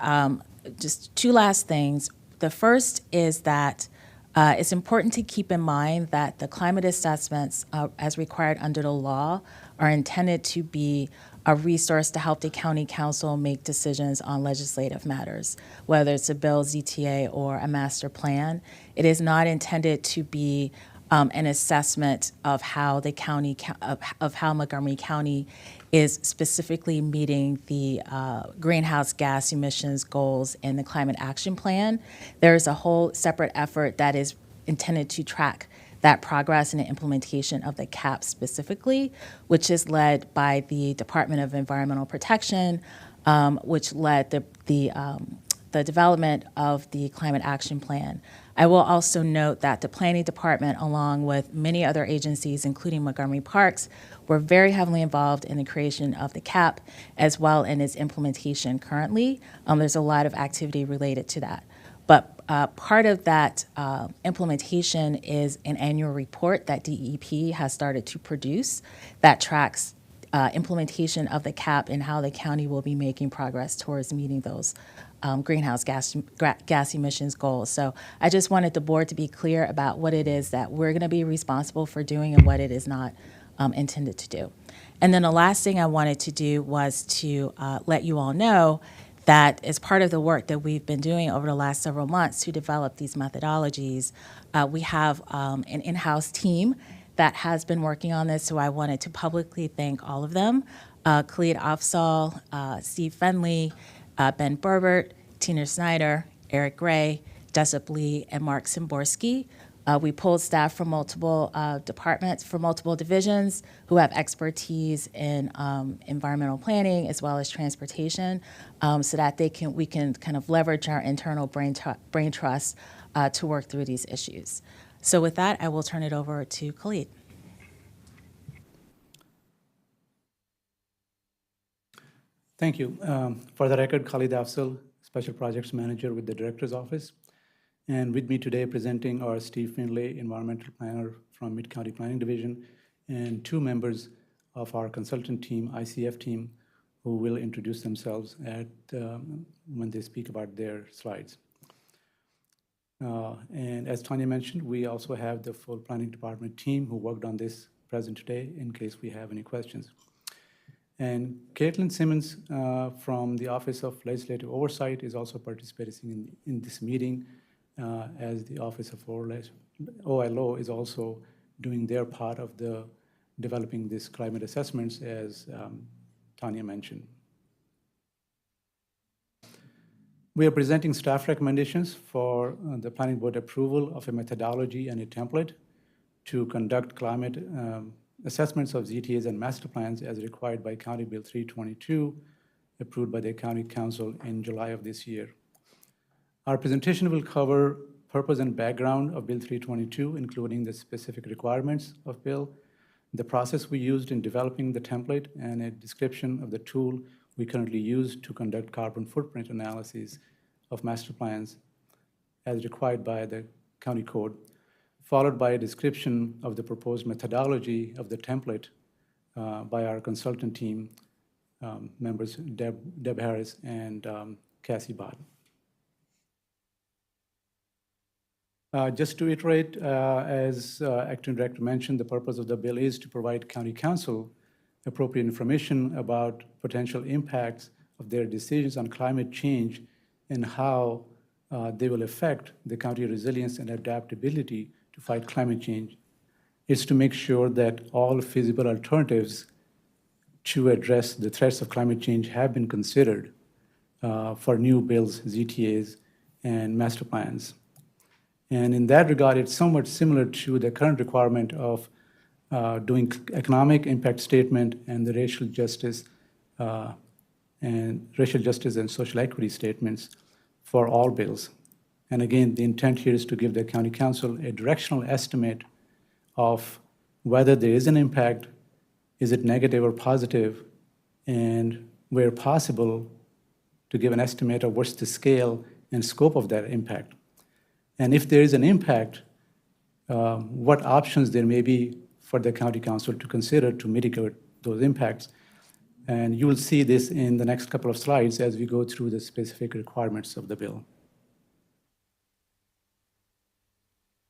just two last things. The first is that it's important to keep in mind that the climate assessments, as required under the law, are intended to be a resource to help the county council make decisions on legislative matters, whether it's a bill, ZTA, or a master plan. It is not intended to be an assessment of how the county, of how Montgomery County is specifically meeting the greenhouse gas emissions goals in the climate action plan. There is a whole separate effort that is intended to track that progress and the implementation of the CAP specifically, which is led by the Department of Environmental Protection, which led the development of the Climate Action Plan. I will also note that the Planning Department, along with many other agencies, including Montgomery Parks, were very heavily involved in the creation of the CAP, as well in its implementation currently. There's a lot of activity related to that. But part of that implementation is an annual report that DEP has started to produce that tracks implementation of the CAP and how the county will be making progress towards meeting those greenhouse gas emissions goals. So I just wanted the board to be clear about what it is that we're going to be responsible for doing and what it is not intended to do. And then the last thing I wanted to do was to let you all know that as part of the work that we've been doing over the last several months to develop these methodologies, we have an in-house team that has been working on this, so I wanted to publicly thank all of them. Khalid Afzal, Steve Fenley, Ben Berbert, Tina Snyder, Eric Gray, Jessup Lee, and Mark Simborski. We pulled staff from multiple departments, from multiple divisions who have expertise in environmental planning as well as transportation, so that we can kind of leverage our internal brain trust to work through these issues. So with that, I will turn it over to Khalid.
Thank you. For the record, Khalid Afzal, Special Projects Manager with the Director's Office. And with me today presenting are Steve Finlay, Environmental Planner from Mid-County Planning Division, and two members of our consultant team, ICF team, who will introduce themselves when they speak about their slides. And as Tanya mentioned, we also have the full planning department team who worked on this present today in case we have any questions. And Caitlin Simmons from the Office of Legislative Oversight is also participating in this meeting as the Office of OLO is also doing their part of the developing these climate assessments as Tanya mentioned. We are presenting staff recommendations for the Planning Board approval of a methodology and a template to conduct climate assessments of ZTAs and master plans as required by County Bill 322, approved by the County Council in July of this year. Our presentation will cover purpose and background of Bill 322, including the specific requirements of Bill, the process we used in developing the template, and a description of the tool we currently use to conduct carbon footprint analysis of master plans as required by the county code, followed by a description of the proposed methodology of the template by our consultant team members, Deb Harris and Cassie Bott. Just to iterate, as Acting Director mentioned, the purpose of the bill is to provide County Council appropriate information about potential impacts of their decisions on climate change and how they will affect the county resilience and adaptability to fight climate change. It's to make sure that all feasible alternatives to address the threats of climate change have been considered for new bills, ZTAs, and master plans. And in that regard, it's somewhat similar to the current requirement of doing economic impact statement and the racial justice and social equity statements for all bills. And again, the intent here is to give the County Council a directional estimate of whether there is an impact, is it negative or positive, and where possible, to give an estimate of what's the scale and scope of that impact. And if there is an impact, what options there may be for the County Council to consider to mitigate those impacts. And you will see this in the next couple of slides as we go through the specific requirements of the bill.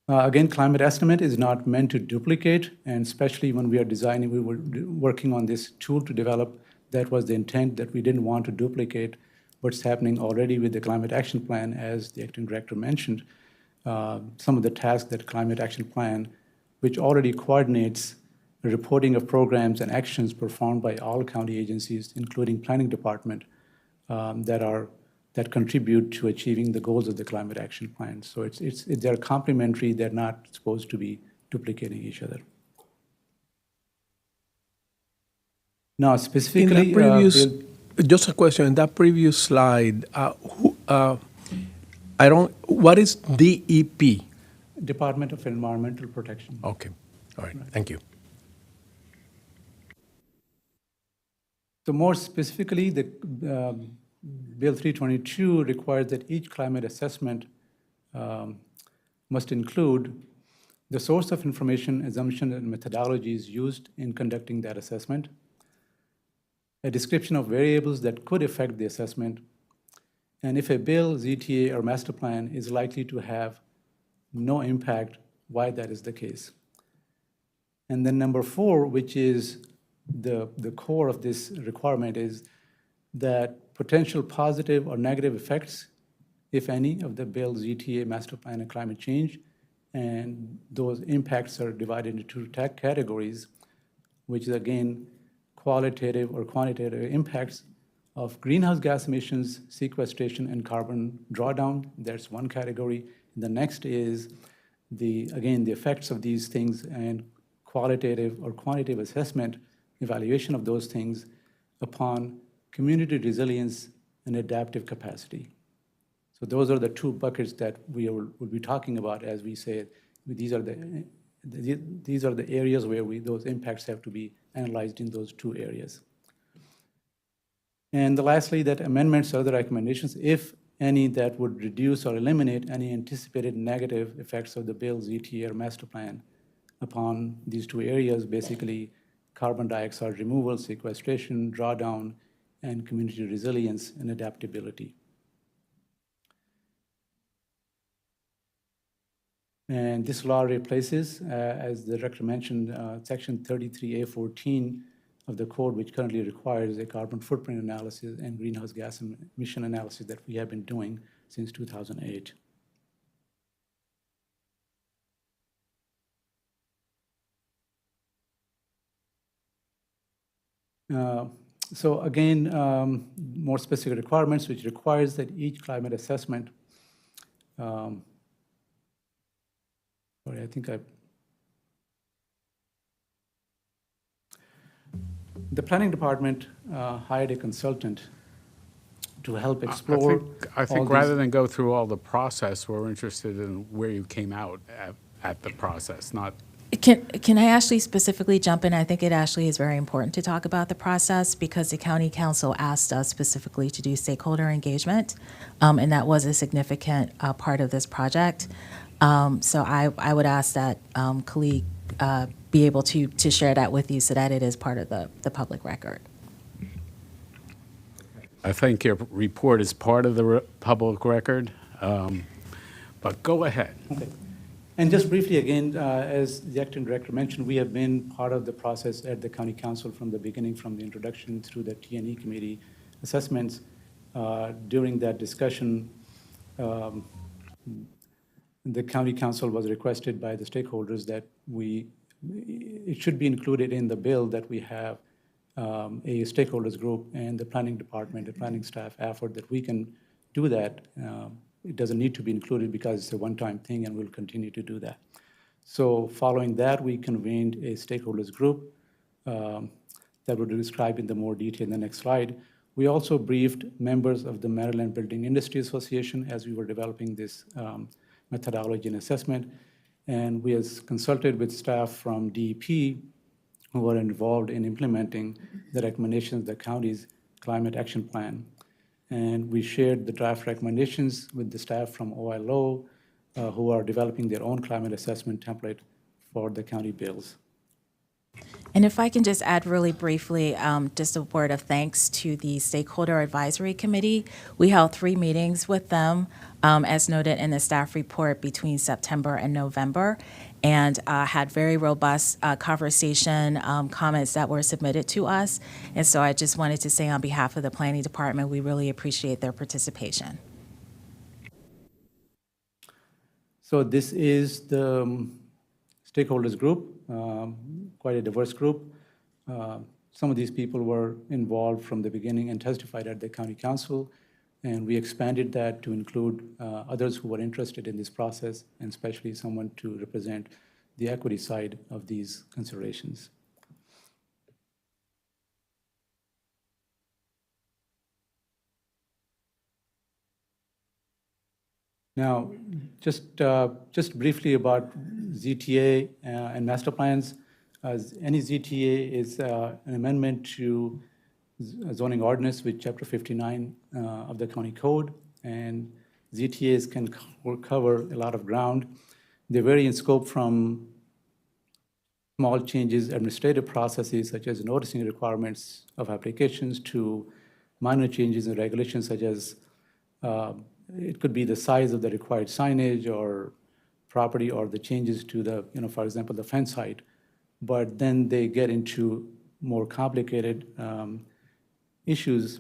Again, climate estimate is not meant to duplicate, and especially when we are designing, we were working on this tool to develop, that was the intent, that we didn't want to duplicate what's happening already with the Climate Action Plan, as the Acting Director mentioned. Some of the tasks that Climate Action Plan, which already coordinates the reporting of programs and actions performed by all county agencies, including Planning Department, that contribute to achieving the goals of the Climate Action Plan. So they're complementary, they're not supposed to be duplicating each other. Now, specifically,
just a question, in that previous slide, what is DEP?
Department of Environmental Protection.
Okay, all right, thank you.
So more specifically, the Bill 322 requires that each climate assessment must include the source of information, assumption, and methodologies used in conducting that assessment, a description of variables that could affect the assessment, and if a bill, ZTA, or master plan is likely to have no impact, why that is the case. And then number 4, which is the core of this requirement, is that potential positive or negative effects, if any, of the bill, ZTA, master plan, and climate change, and those impacts are divided into 2 categories, which is again qualitative or quantitative impacts of greenhouse gas emissions, sequestration, and carbon drawdown. That's one category. The next is the effects of these things and qualitative or quantitative assessment, evaluation of those things upon community resilience and adaptive capacity. So those are the 2 buckets that we will be talking about as we say these are the areas where those impacts have to be analyzed in those two areas. And lastly, that amendments or other recommendations, if any, that would reduce or eliminate any anticipated negative effects of the bill's ETA or master plan upon these two areas, basically carbon dioxide removal, sequestration, drawdown, and community resilience and adaptability. And this law replaces, as the director mentioned, Section 33A14 of the code, which currently requires a carbon footprint analysis and greenhouse gas emission analysis that we have been doing since 2008. So again, more specific requirements, which requires that each climate assessment, sorry, I think the planning department hired a consultant to help explore.
I think rather than go through all the process, we're interested in where you came out at the process, not.
Can I actually specifically jump in? I think it actually is very important to talk about the process because the county council asked us specifically to do stakeholder engagement, and that was a significant part of this project. So I would ask that Khalid be able to share that with you so that it is part of the public record.
I think your report is part of the public record, but go ahead.
Okay. And just briefly again, as the acting director mentioned, we have been part of the process at the county council from the beginning, from the introduction through the T&E committee assessments. During that discussion, the county council was requested by the stakeholders that it should be included in the bill that we have a stakeholders group and the planning department, the planning staff effort that we can do that. It doesn't need to be included because it's a one-time thing and we'll continue to do that. So following that, we convened a stakeholders group that will be described in the more detail in the next slide. We also briefed members of the Maryland Building Industry Association as we were developing this methodology and assessment. And we has consulted with staff from DEP who are involved in implementing the recommendations of the county's climate action plan. And we shared the draft recommendations with the staff from OILO who are developing their own climate assessment template for the county bills.
And if I can just add really briefly, just a word of thanks to the Stakeholder Advisory Committee. We held 3 meetings with them, as noted in the staff report, between September and November, and had very robust conversation, comments that were submitted to us. And so I just wanted to say on behalf of the Planning Department, we really appreciate their participation.
So this is the stakeholders group, quite a diverse group. Some of these people were involved from the beginning and testified at the county council, and we expanded that to include others who were interested in this process, and especially someone to represent the equity side of these considerations. Now, just briefly about ZTA and master plans. Any ZTA is an amendment to zoning ordinance with Chapter 59 of the county code, and ZTAs can cover a lot of ground. They vary in scope from small changes, administrative processes such as noticing requirements of applications to minor changes in regulations such as it could be the size of the required signage or property or the changes to the, for example, the fence height. But then they get into more complicated issues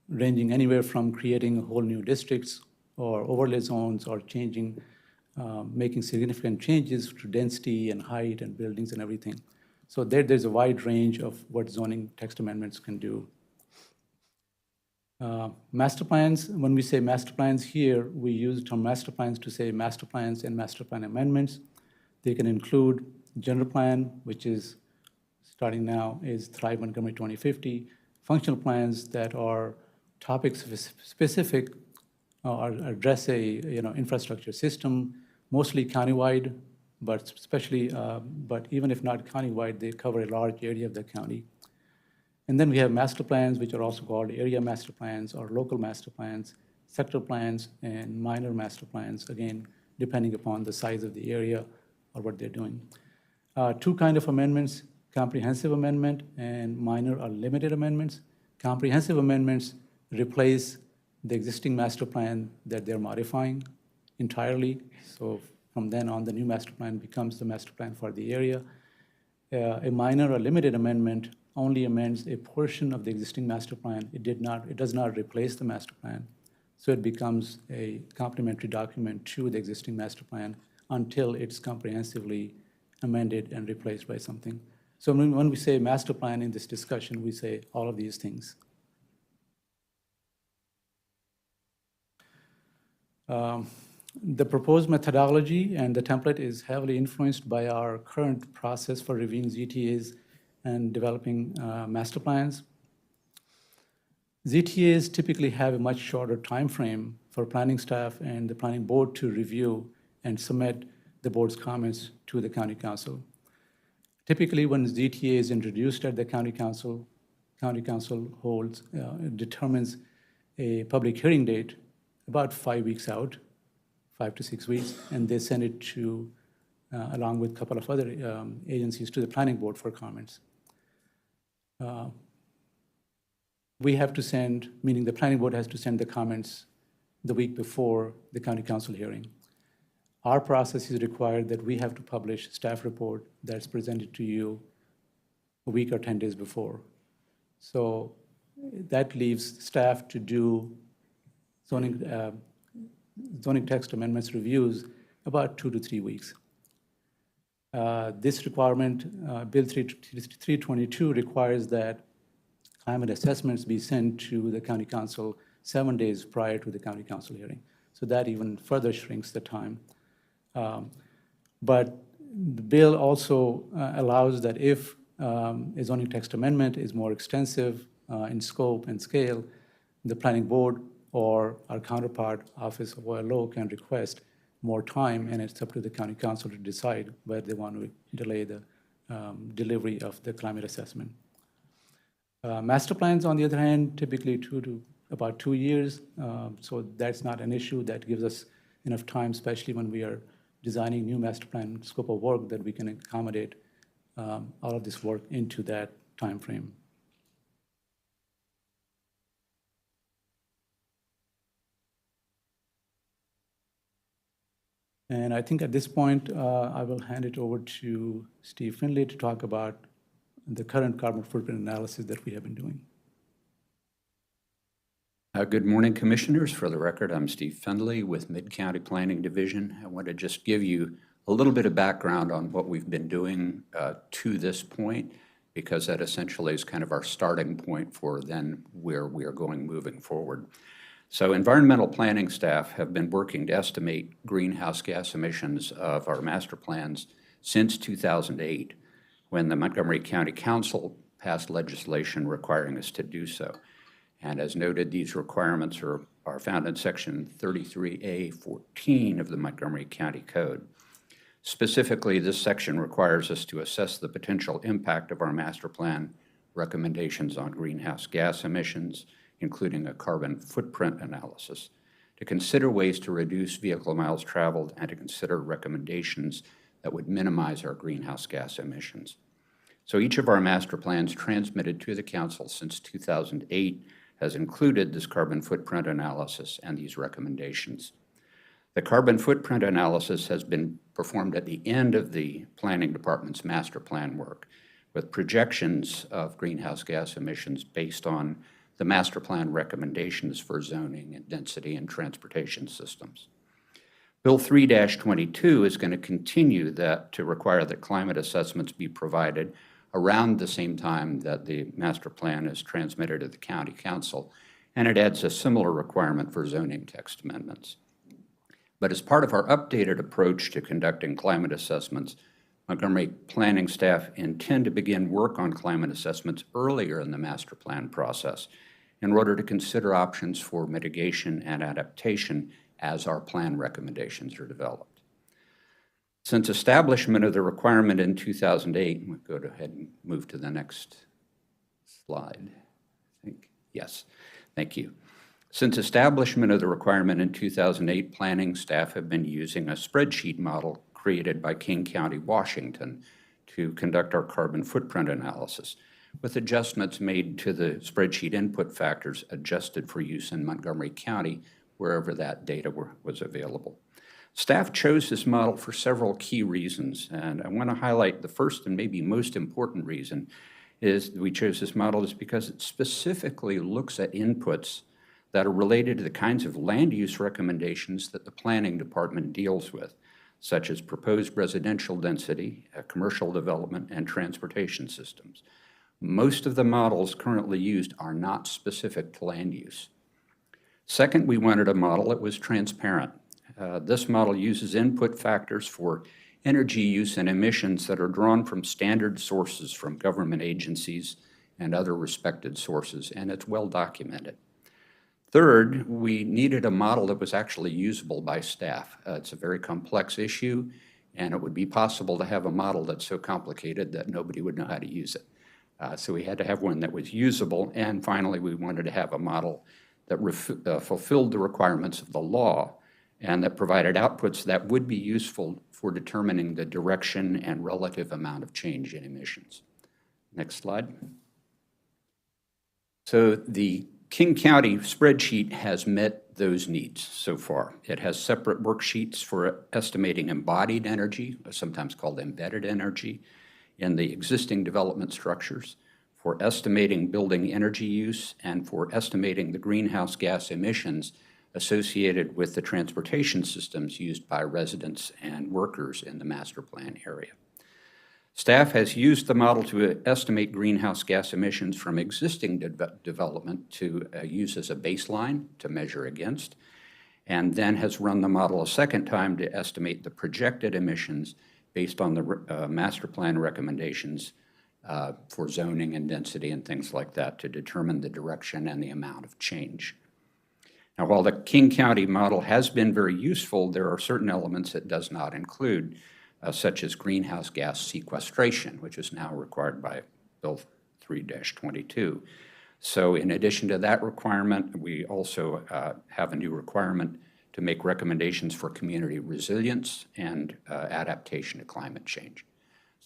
ranging anywhere from creating whole new districts or overlay zones or changing, making significant changes to density and height and buildings and everything. So there's a wide range of what zoning text amendments can do. Master plans, when we say master plans here, we use the term master plans to say master plans and master plan amendments. They can include general plan, which is starting now is Thrive Montgomery 2050, functional plans that are topic specific or address a infrastructure system mostly countywide, but but even if not countywide, they cover a large area of the county. And then we have master plans, which are also called area master plans or local master plans, sector plans, and minor master plans, again, depending upon the size of the area or what they're doing. Two kind of amendments, comprehensive amendment and minor or limited amendments. Comprehensive amendments replace the existing master plan that they're modifying entirely. So from then on, the new master plan becomes the master plan for the area. A minor or limited amendment only amends a portion of the existing master plan. It does not replace the master plan. So it becomes a complementary document to the existing master plan until it's comprehensively amended and replaced by something. So when we say master plan in this discussion, we say all of these things. The proposed methodology and the template is heavily influenced by our current process for reviewing ZTAs and developing master plans. ZTAs typically have a much shorter time frame for planning staff and the planning board to review and submit the board's comments to the county council. Typically, when ZTA is introduced at the county council holds, determines a public hearing date about 5 weeks out, 5 to 6 weeks, and they send it to, along with a couple of other agencies, to the planning board for comments. We have to send, meaning the planning board has to send the comments the week before the county council hearing. Our process is required that we have to publish staff report that's presented to you a week or 10 days before. So that leaves staff to do zoning text amendments reviews about 2 to 3 weeks. This requirement, Bill 322 requires that climate assessments be sent to the county council 7 days prior to the county council hearing. So that even further shrinks the time. But the bill also allows that if a zoning text amendment is more extensive in scope and scale, the planning board or our counterpart, Office of OLO, can request more time, and it's up to the county council to decide whether they want to delay the delivery of the climate assessment. Master plans, on the other hand, typically about 2 years, so that's not an issue. That gives us enough time, especially when we are designing new master plan scope of work, that we can accommodate all of this work into that time frame. And I think at this point, I will hand it over to Steve Finley to talk about the current carbon footprint analysis that we have been doing.
Good morning, Commissioners. For the record, I'm Steve Findley with Mid-County Planning Division. I want to just give you a little bit of background on what we've been doing to this point, because that essentially is kind of our starting point for then where we are going moving forward. So environmental planning staff have been working to estimate greenhouse gas emissions of our master plans since 2008, when the Montgomery County Council passed legislation requiring us to do so. And as noted, these requirements are found in Section 33A-14 of the Montgomery County Code. Specifically, this section requires us to assess the potential impact of our master plan recommendations on greenhouse gas emissions, including a carbon footprint analysis, to consider ways to reduce vehicle miles traveled, and to consider recommendations that would minimize our greenhouse gas emissions. So each of our master plans transmitted to the Council since 2008 has included this carbon footprint analysis and these recommendations. The carbon footprint analysis has been performed at the end of the Planning Department's master plan work, with projections of greenhouse gas emissions based on the master plan recommendations for zoning and density and transportation systems. Bill 3-22 is going to continue that to require that climate assessments be provided around the same time that the master plan is transmitted to the county council, and it adds a similar requirement for zoning text amendments. But as part of our updated approach to conducting climate assessments, Montgomery planning staff intend to begin work on climate assessments earlier in the master plan process in order to consider options for mitigation and adaptation as our plan recommendations are developed. Since establishment of the requirement in 2008, we'll go ahead and move to the next slide. I think, yes, thank you. Since establishment of the requirement in 2008, planning staff have been using a spreadsheet model created by King County, Washington, to conduct our carbon footprint analysis, with adjustments made to the spreadsheet input factors adjusted for use in Montgomery County, wherever that data was available. Staff chose this model for several key reasons, and I want to highlight the first and maybe most important reason is we chose this model is because it specifically looks at inputs that are related to the kinds of land use recommendations that the planning department deals with, such as proposed residential density, commercial development, and transportation systems. Most of the models currently used are not specific to land use. Second, we wanted a model that was transparent. This model uses input factors for energy use and emissions that are drawn from standard sources from government agencies and other respected sources, and it's well documented. Third, we needed a model that was actually usable by staff. It's a very complex issue, and it would be possible to have a model that's so complicated that nobody would know how to use it. So we had to have one that was usable, and finally, we wanted to have a model that fulfilled the requirements of the law and that provided outputs that would be useful for determining the direction and relative amount of change in emissions. Next slide. So the King County spreadsheet has met those needs so far. It has separate worksheets for estimating embodied energy, sometimes called embedded energy, in the existing development structures, for estimating building energy use, and for estimating the greenhouse gas emissions associated with the transportation systems used by residents and workers in the master plan area. Staff has used the model to estimate greenhouse gas emissions from existing development to use as a baseline to measure against, and then has run the model a second time to estimate the projected emissions based on the master plan recommendations for zoning and density and things like that to determine the direction and the amount of change. Now, while the King County model has been very useful, there are certain elements it does not include, such as greenhouse gas sequestration, which is now required by Bill 3-22. So in addition to that requirement, we also have a new requirement to make recommendations for community resilience and adaptation to climate change.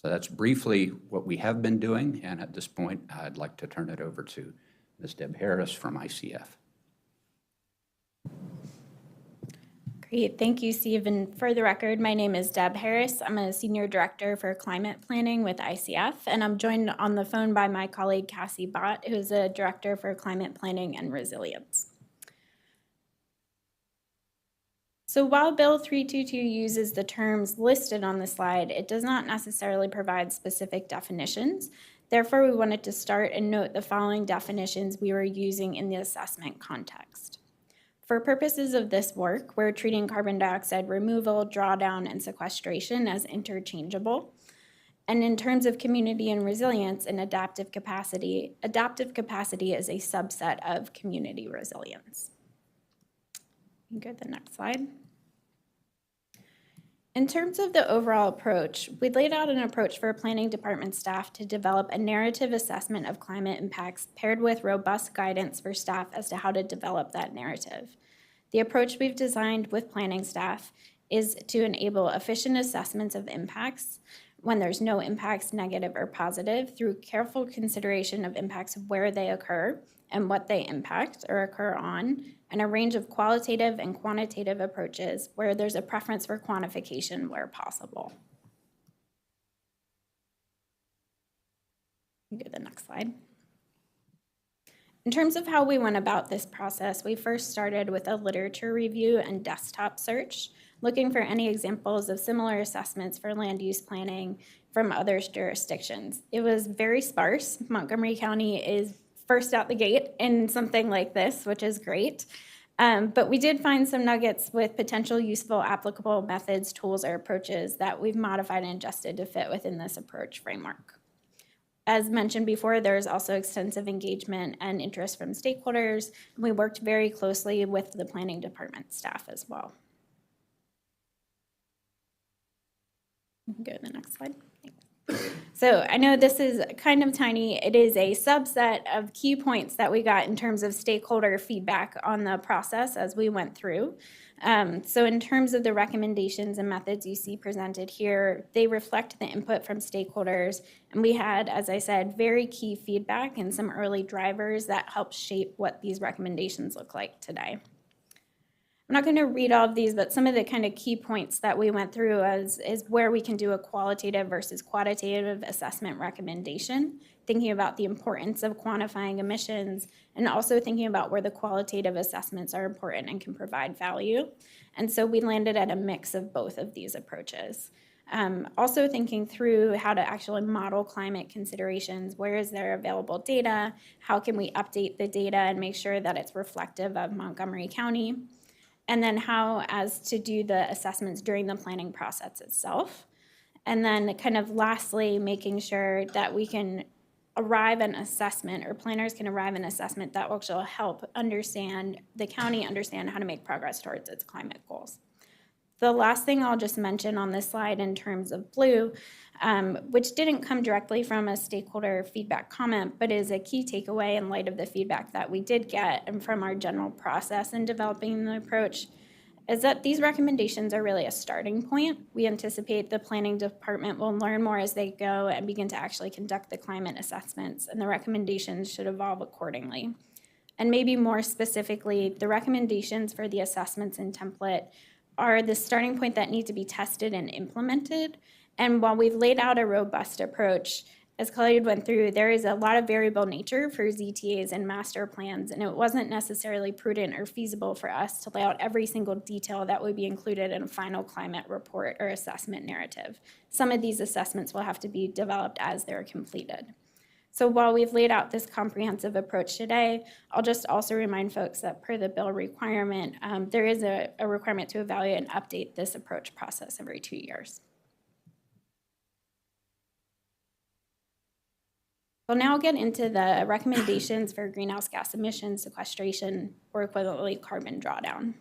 So that's briefly what we have been doing, and at this point, I'd like to turn it over to Ms. Deb Harris from ICF.
Great, thank you, Steve. And for the record, my name is Deb Harris. I'm a Senior Director for Climate Planning with ICF, and I'm joined on the phone by my colleague Cassie Bott, who's a Director for Climate Planning and Resilience. So while Bill 322 uses the terms listed on the slide, it does not necessarily provide specific definitions. Therefore, we wanted to start and note the following definitions we were using in the assessment context. For purposes of this work, we're treating carbon dioxide removal, drawdown, and sequestration as interchangeable. And in terms of community and resilience and adaptive capacity is a subset of community resilience. You can go to the next slide. In terms of the overall approach, we laid out an approach for planning department staff to develop a narrative assessment of climate impacts paired with robust guidance for staff as to how to develop that narrative. The approach we've designed with planning staff is to enable efficient assessments of impacts when there's no impacts, negative or positive, through careful consideration of impacts where they occur and what they impact or occur on, and a range of qualitative and quantitative approaches where there's a preference for quantification where possible. Go to the next slide. In terms of how we went about this process, we first started with a literature review and desktop search, looking for any examples of similar assessments for land use planning from other jurisdictions. It was very sparse. Montgomery County is first out the gate in something like this, which is great. But we did find some nuggets with potential useful applicable methods, tools, or approaches that we've modified and adjusted to fit within this approach framework. As mentioned before, there's also extensive engagement and interest from stakeholders. We worked very closely with the planning department staff as well. Go to the next slide. So I know this is kind of tiny. It is a subset of key points that we got in terms of stakeholder feedback on the process as we went through. So in terms of the recommendations and methods you see presented here, they reflect the input from stakeholders. And we had, as I said, very key feedback and some early drivers that helped shape what these recommendations look like today. I'm not going to read all of these, but some of the kind of key points that we went through is where we can do a qualitative versus quantitative assessment recommendation, thinking about the importance of quantifying emissions, and also thinking about where the qualitative assessments are important and can provide value. And so we landed at a mix of both of these approaches. Also thinking through how to actually model climate considerations, where is there available data, how can we update the data and make sure that it's reflective of Montgomery County, and then how as to do the assessments during the planning process itself. And then kind of lastly, making sure that we can arrive at an assessment, or planners can arrive at an assessment that will actually help the county understand how to make progress towards its climate goals. The last thing I'll just mention on this slide in terms of blue, which didn't come directly from a stakeholder feedback comment, but is a key takeaway in light of the feedback that we did get and from our general process in developing the approach, is that these recommendations are really a starting point. We anticipate the planning department will learn more as they go and begin to actually conduct the climate assessments, and the recommendations should evolve accordingly. And maybe more specifically, the recommendations for the assessments and template are the starting point that need to be tested and implemented. And while we've laid out a robust approach, as Khalid went through, there is a lot of variable nature for ZTAs and master plans, and it wasn't necessarily prudent or feasible for us to lay out every single detail that would be included in a final climate report or assessment narrative. Some of these assessments will have to be developed as they're completed. So while we've laid out this comprehensive approach today, I'll just also remind folks that per the bill requirement, there is a requirement to evaluate and update this approach process every 2 years. We'll now get into the recommendations for greenhouse gas emissions sequestration, or equivalently carbon drawdown.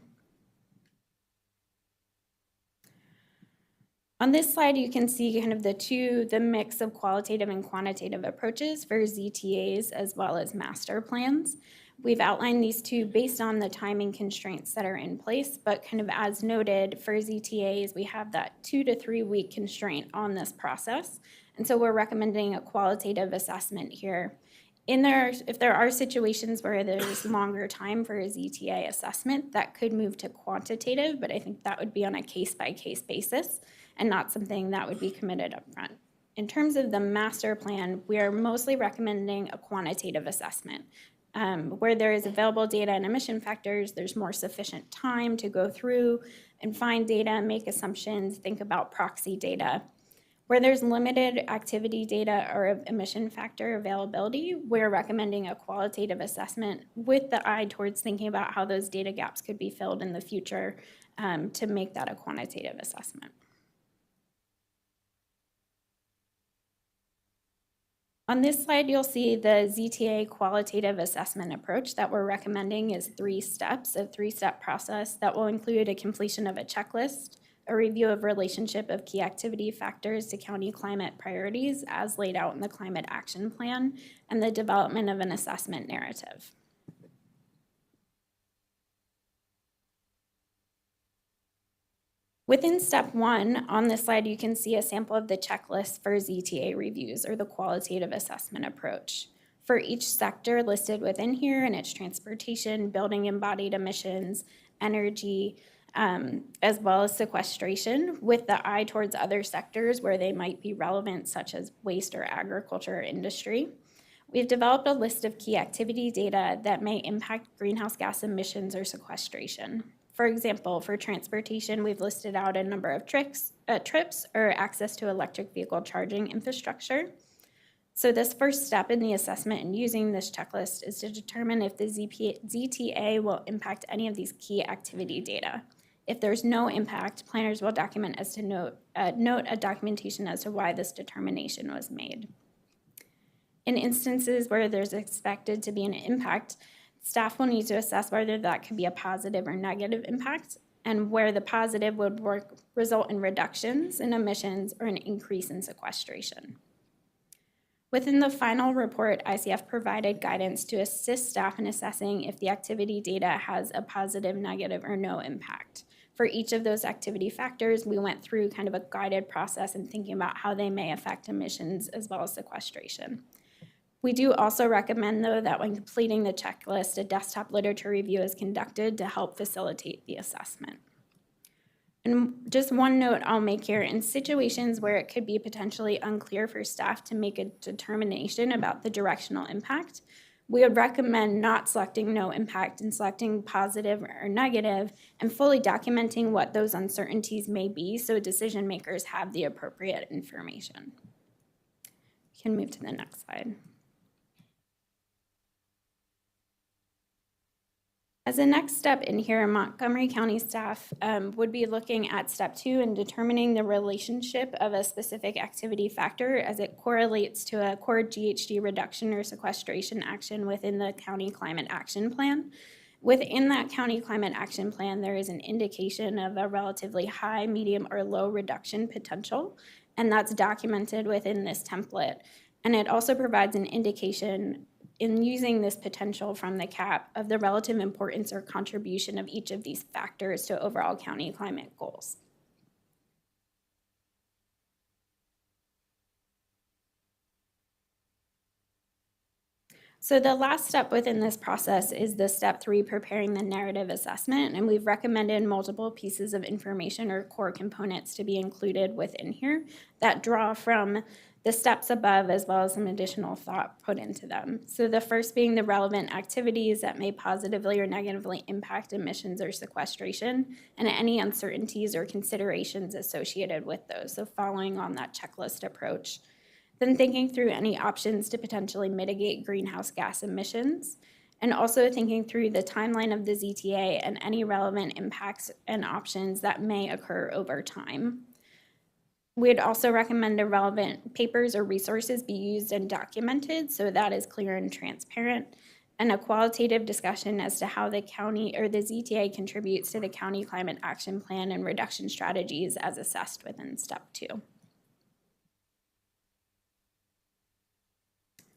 On this slide, you can see kind of the mix of qualitative and quantitative approaches for ZTAs as well as master plans. We've outlined these two based on the timing constraints that are in place, but kind of as noted for ZTAs, we have that 2 to 3 week constraint on this process. And so we're recommending a qualitative assessment here. If there are situations where there's longer time for a ZTA assessment, that could move to quantitative, but I think that would be on a case-by-case basis and not something that would be committed up front. In terms of the master plan, we are mostly recommending a quantitative assessment. Where there is available data and emission factors, there's more sufficient time to go through and find data, make assumptions, think about proxy data. Where there's limited activity data or emission factor availability, we're recommending a qualitative assessment with the eye towards thinking about how those data gaps could be filled in the future to make that a quantitative assessment. On this slide, you'll see the ZTA qualitative assessment approach that we're recommending is 3 steps, a 3-step process that will include a completion of a checklist, a review of relationship of key activity factors to county climate priorities as laid out in the Climate Action Plan, and the development of an assessment narrative. Within step 1, on this slide, you can see a sample of the checklist for ZTA reviews, or the qualitative assessment approach. For each sector listed within here, and it's transportation, building embodied emissions, energy, as well as sequestration, with the eye towards other sectors where they might be relevant, such as waste or agriculture or industry. We've developed a list of key activity data that may impact greenhouse gas emissions or sequestration. For example, for transportation, we've listed out a number of trips or access to electric vehicle charging infrastructure. So this first step in the assessment and using this checklist is to determine if the ZTA will impact any of these key activity data. If there's no impact, planners will document as to note a documentation as to why this determination was made. In instances where there's expected to be an impact, staff will need to assess whether that could be a positive or negative impact and where the positive would result in reductions in emissions or an increase in sequestration. Within the final report, ICF provided guidance to assist staff in assessing if the activity data has a positive, negative, or no impact. For each of those activity factors, we went through kind of a guided process in thinking about how they may affect emissions as well as sequestration. We do also recommend, though, that when completing the checklist, a desktop literature review is conducted to help facilitate the assessment. And just one note I'll make here, in situations where it could be potentially unclear for staff to make a determination about the directional impact, we would recommend not selecting no impact and selecting positive or negative and fully documenting what those uncertainties may be so decision makers have the appropriate information. You can move to the next slide. As a next step in here, Montgomery County staff would be looking at step 2 and determining the relationship of a specific activity factor as it correlates to a core GHG reduction or sequestration action within the county climate action plan. Within that county climate action plan, there is an indication of a relatively high, medium, or low reduction potential, and that's documented within this template. And it also provides an indication in using this potential from the CAP of the relative importance or contribution of each of these factors to overall county climate goals. So the last step within this process is the step 3, preparing the narrative assessment, and we've recommended multiple pieces of information or core components to be included within here that draw from the steps above as well as some additional thought put into them. So the first being the relevant activities that may positively or negatively impact emissions or sequestration and any uncertainties or considerations associated with those. So following on that checklist approach. Then thinking through any options to potentially mitigate greenhouse gas emissions, and also thinking through the timeline of the ZTA and any relevant impacts and options that may occur over time. We'd also recommend the relevant papers or resources be used and documented so that is clear and transparent, and a qualitative discussion as to how the county or the ZTA contributes to the county climate action plan and reduction strategies as assessed within step 2.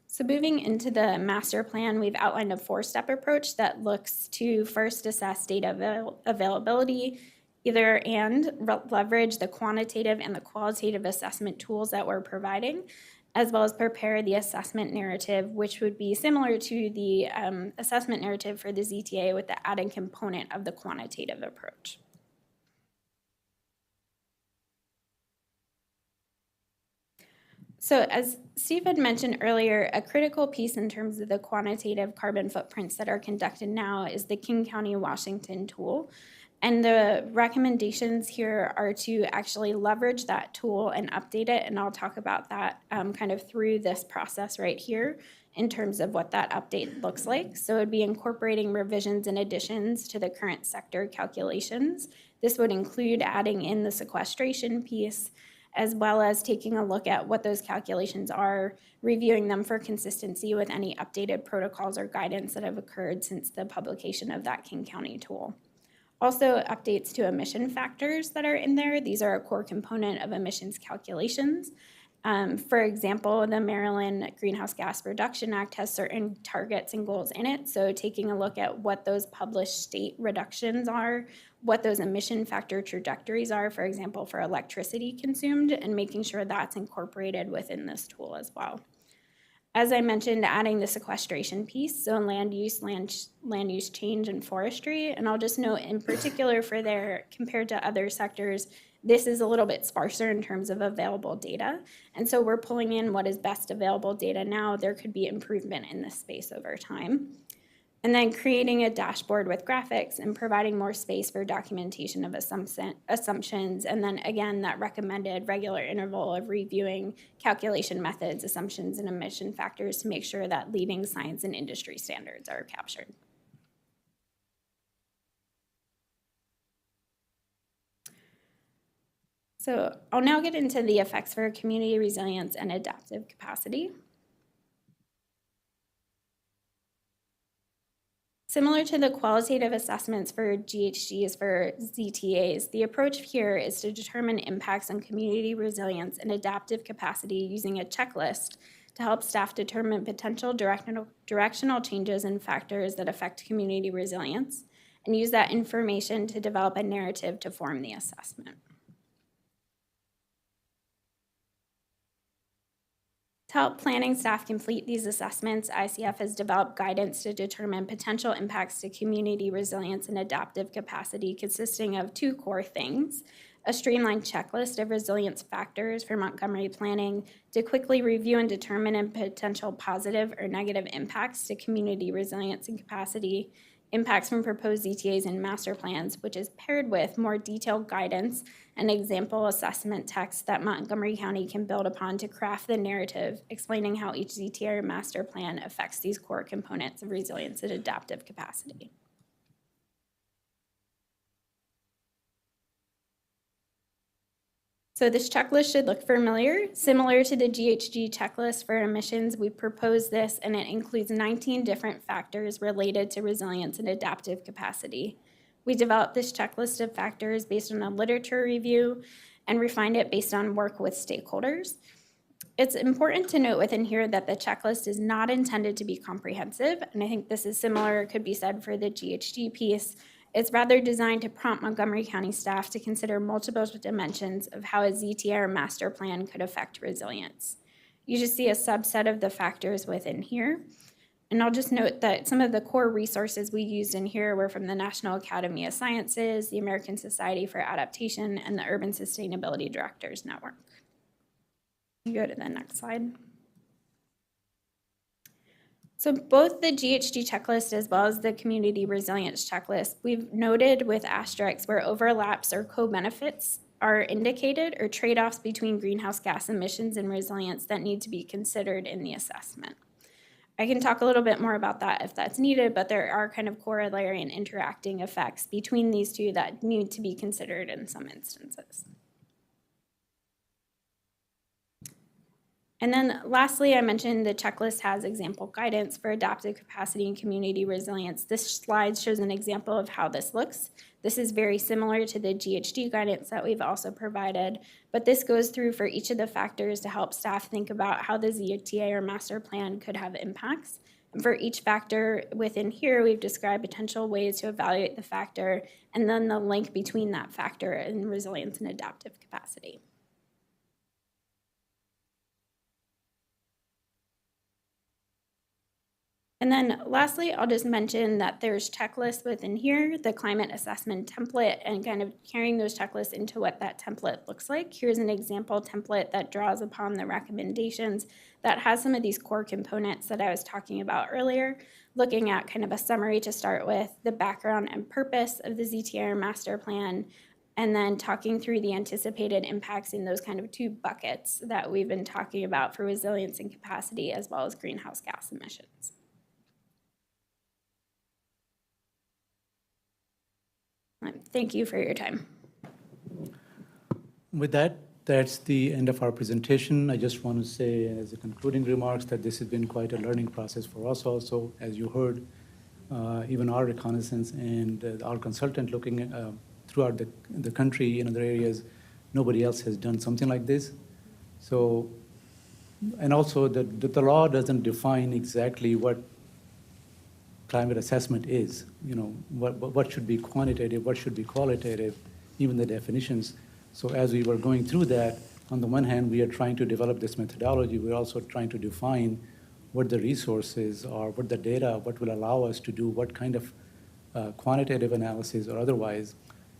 So moving into the master plan, we've outlined a 4-step approach that looks to first assess data availability, leverage the quantitative and the qualitative assessment tools that we're providing, as well as prepare the assessment narrative, which would be similar to the assessment narrative for the ZTA with the added component of the quantitative approach. So as Steve had mentioned earlier, a critical piece in terms of the quantitative carbon footprints that are conducted now is the King County, Washington tool. And the recommendations here are to actually leverage that tool and update it, and I'll talk about that kind of through this process right here in terms of what that update looks like. So it would be incorporating revisions and additions to the current sector calculations. This would include adding in the sequestration piece, as well as taking a look at what those calculations are, reviewing them for consistency with any updated protocols or guidance that have occurred since the publication of that King County tool. Also, updates to emission factors that are in there. These are a core component of emissions calculations. For example, the Maryland Greenhouse Gas Reduction Act has certain targets and goals in it. So taking a look at what those published state reductions are, what those emission factor trajectories are, for example, for electricity consumed, and making sure that's incorporated within this tool as well. As I mentioned, adding the sequestration piece, so land use change, and forestry. And I'll just note in particular for there, compared to other sectors, this is a little bit sparser in terms of available data. And so we're pulling in what is best available data now. There could be improvement in this space over time. And then creating a dashboard with graphics and providing more space for documentation of assumptions. And then again, that recommended regular interval of reviewing calculation methods, assumptions, and emission factors to make sure that leading science and industry standards are captured. So I'll now get into the effects for community resilience and adaptive capacity. Similar to the qualitative assessments for GHGs for ZTAs, the approach here is to determine impacts on community resilience and adaptive capacity using a checklist to help staff determine potential directional changes and factors that affect community resilience, and use that information to develop a narrative to form the assessment. To help planning staff complete these assessments, ICF has developed guidance to determine potential impacts to community resilience and adaptive capacity, consisting of two core things: a streamlined checklist of resilience factors for Montgomery planning to quickly review and determine potential positive or negative impacts to community resilience and capacity, impacts from proposed ZTAs and master plans, which is paired with more detailed guidance and example assessment text that Montgomery County can build upon to craft the narrative explaining how each ZTA or master plan affects these core components of resilience and adaptive capacity. So this checklist should look familiar. Similar to the GHG checklist for emissions, we proposed this, and it includes 19 different factors related to resilience and adaptive capacity. We developed this checklist of factors based on a literature review and refined it based on work with stakeholders. It's important to note within here that the checklist is not intended to be comprehensive, and I think this is similar, could be said for the GHG piece. It's rather designed to prompt Montgomery County staff to consider multiple dimensions of how a ZTA or master plan could affect resilience. You just see a subset of the factors within here. And I'll just note that some of the core resources we used in here were from the National Academy of Sciences, the American Society for Adaptation, and the Urban Sustainability Directors Network. You go to the next slide. So both the GHG checklist as well as the community resilience checklist, we've noted with asterisks where overlaps or co-benefits are indicated or trade-offs between greenhouse gas emissions and resilience that need to be considered in the assessment. I can talk a little bit more about that if that's needed, but there are kind of corollary and interacting effects between these two that need to be considered in some instances. And then lastly, I mentioned the checklist has example guidance for adaptive capacity and community resilience. This slide shows an example of how this looks. This is very similar to the GHG guidance that we've also provided, but this goes through for each of the factors to help staff think about how the ZTA or master plan could have impacts. And for each factor within here, we've described potential ways to evaluate the factor and then the link between that factor and resilience and adaptive capacity. And then lastly, I'll just mention that there's checklists within here, the climate assessment template, and kind of carrying those checklists into what that template looks like. Here's an example template that draws upon the recommendations that has some of these core components that I was talking about earlier, looking at kind of a summary to start with, the background and purpose of the ZTA or master plan, and then talking through the anticipated impacts in those kind of two buckets that we've been talking about for resilience and capacity, as well as greenhouse gas emissions. Thank you for your time.
With that, that's the end of our presentation. I just want to say as a concluding remarks that this has been quite a learning process for us also. As you heard, even our reconnaissance and our consultant looking throughout the country in other areas, nobody else has done something like this. So, and also the law doesn't define exactly what climate assessment is, you know, what should be quantitative, what should be qualitative, even the definitions. So as we were going through that, on the one hand, we are trying to develop this methodology. We're also trying to define what the resources are, what the data, what will allow us to do, what kind of quantitative analysis or otherwise.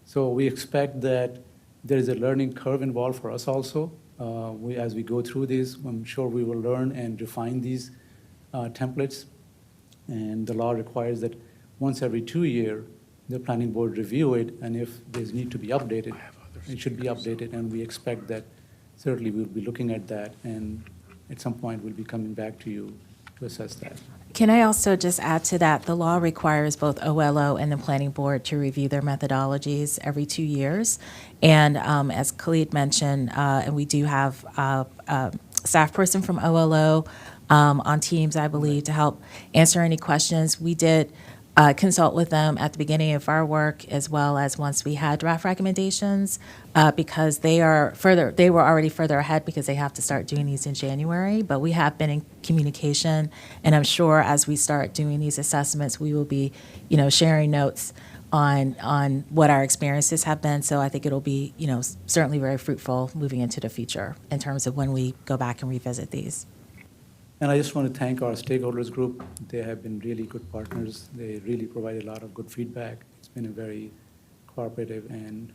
So we expect that there is a learning curve involved for us also. As we go through this, I'm sure we will learn and refine these templates. And the law requires that once every 2 years, the planning board review it, and if there's need to be updated, it should be updated, and we expect that certainly we'll be looking at that, and at some point we'll be coming back to you to assess that.
Can I also just add to that? The law requires both OLO and the planning board to review their methodologies every 2 years. And as Khalid mentioned, and we do have a staff person from OLO on Teams, I believe, to help answer any questions. We did consult with them at the beginning of our work as well as once we had draft recommendations, because they were already further ahead because they have to start doing these in January. But we have been in communication, and I'm sure as we start doing these assessments, we will be, sharing notes on what our experiences have been. So I think it'll be, certainly very fruitful moving into the future in terms of when we go back and revisit these.
And I just want to thank our stakeholders group. They have been really good partners. They really provided a lot of good feedback. It's been a very cooperative and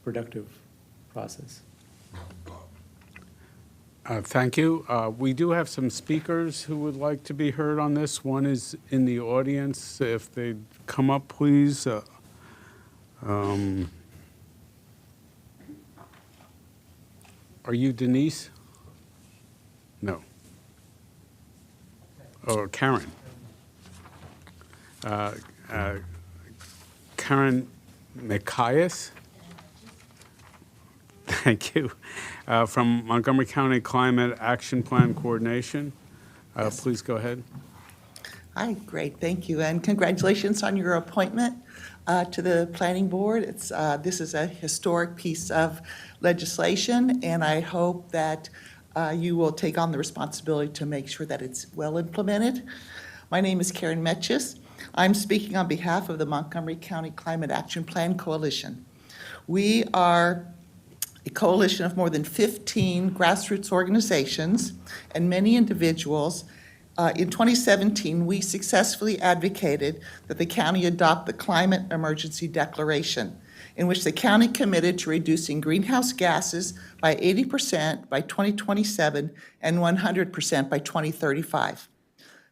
productive process.
Thank you. We do have some speakers who would like to be heard on this. One is in the audience. If they'd come up, please. Are you Denise? No. Or Karen? Karen Macias? Thank you. From Montgomery County Climate Action Plan Coordination. Please go ahead.
Hi, great, thank you, and congratulations on your appointment to the Planning Board. This is a historic piece of legislation, and I hope that you will take on the responsibility to make sure that it's well implemented. My name is Karen Metchis. I'm speaking on behalf of the Montgomery County Climate Action Plan Coalition. We are a coalition of more than 15 grassroots organizations and many individuals. In 2017, we successfully advocated that the county adopt the Climate Emergency Declaration, in which the county committed to reducing greenhouse gases by 80% by 2027 and 100% by 2035.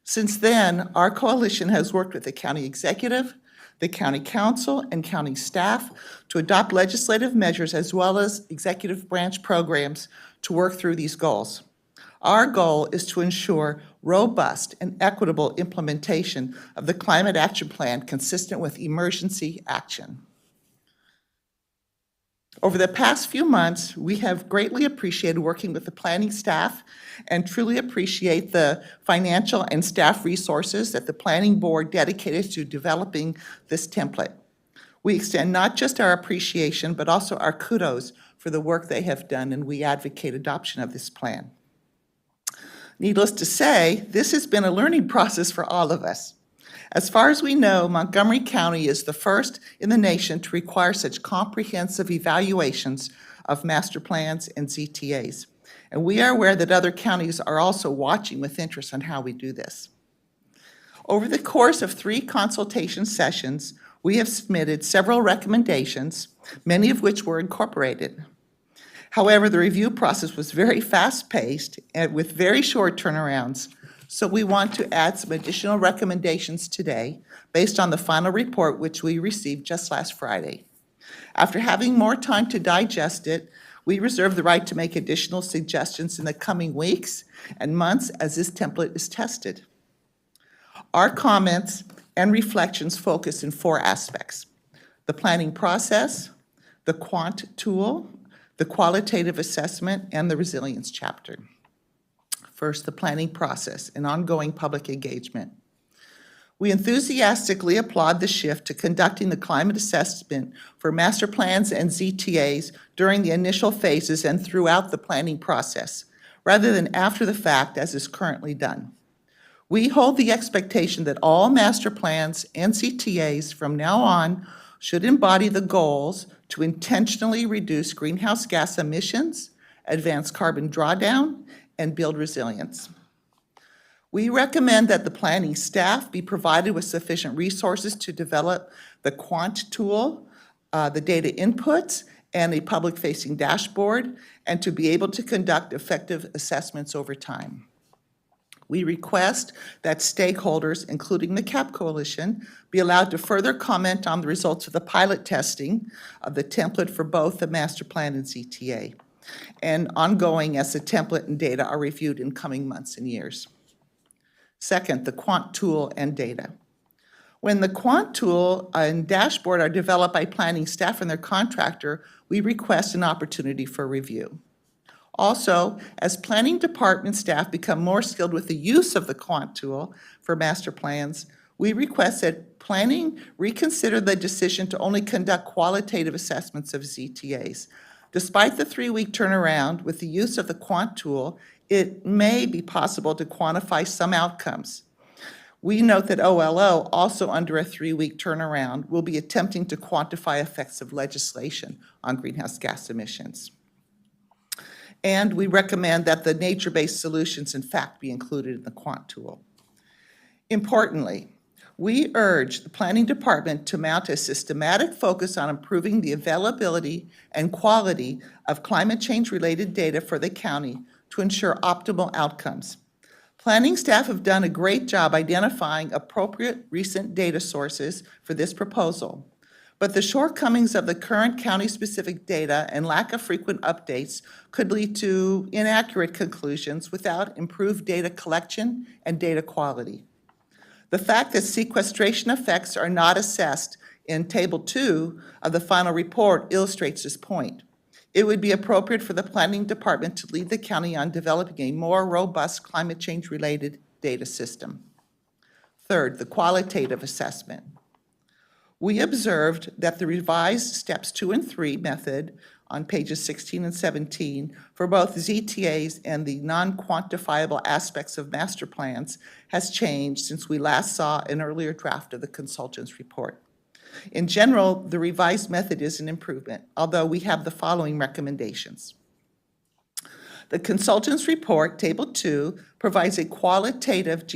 Since then, our coalition has worked with the county executive, the county council, and county staff to adopt legislative measures as well as executive branch programs to work through these goals. Our goal is to ensure robust and equitable implementation of the Climate Action Plan consistent with emergency action. Over the past few months, we have greatly appreciated working with the planning staff and truly appreciate the financial and staff resources that the Planning Board dedicated to developing this template. We extend not just our appreciation, but also our kudos for the work they have done, and we advocate adoption of this plan. Needless to say, this has been a learning process for all of us. As far as we know, Montgomery County is the first in the nation to require such comprehensive evaluations of master plans and ZTAs. And we are aware that other counties are also watching with interest on how we do this. Over the course of 3 consultation sessions, we have submitted several recommendations, many of which were incorporated. However, the review process was very fast-paced and with very short turnarounds, so we want to add some additional recommendations today based on the final report which we received just last Friday. After having more time to digest it, we reserve the right to make additional suggestions in the coming weeks and months as this template is tested. Our comments and reflections focus in 4 aspects: the planning process, the quant tool, the qualitative assessment, and the resilience chapter. First, the planning process and ongoing public engagement. We enthusiastically applaud the shift to conducting the climate assessment for master plans and ZTAs during the initial phases and throughout the planning process, rather than after the fact as is currently done. We hold the expectation that all master plans and ZTAs from now on should embody the goals to intentionally reduce greenhouse gas emissions, advance carbon drawdown, and build resilience. We recommend that the planning staff be provided with sufficient resources to develop the quant tool, the data inputs, and a public-facing dashboard, and to be able to conduct effective assessments over time. We request that stakeholders, including the CAP Coalition, be allowed to further comment on the results of the pilot testing of the template for both the master plan and ZTA, and ongoing as the template and data are reviewed in coming months and years. Second, the quant tool and data. When the quant tool and dashboard are developed by planning staff and their contractor, we request an opportunity for review. Also, as planning department staff become more skilled with the use of the quant tool for master plans, we request that planning reconsider the decision to only conduct qualitative assessments of ZTAs. Despite the 3-week turnaround, with the use of the quant tool, it may be possible to quantify some outcomes. We note that OLO, also under a 3-week turnaround, will be attempting to quantify effects of legislation on greenhouse gas emissions. And we recommend that the nature-based solutions, in fact, be included in the quant tool. Importantly, we urge the Planning Department to mount a systematic focus on improving the availability and quality of climate change-related data for the county to ensure optimal outcomes. Planning staff have done a great job identifying appropriate recent data sources for this proposal, but the shortcomings of the current county-specific data and lack of frequent updates could lead to inaccurate conclusions without improved data collection and data quality. The fact that sequestration effects are not assessed in Table 2 of the final report illustrates this point. It would be appropriate for the Planning Department to lead the county on developing a more robust climate change-related data system. Third, the qualitative assessment. We observed that the revised steps 2 and 3 method on pages 16 and 17 for both ZTAs and the non-quantifiable aspects of master plans has changed since we last saw an earlier draft of the consultant's report. In general, the revised method is an improvement, although we have the following recommendations. The consultant's report, Table 2, provides a qualitative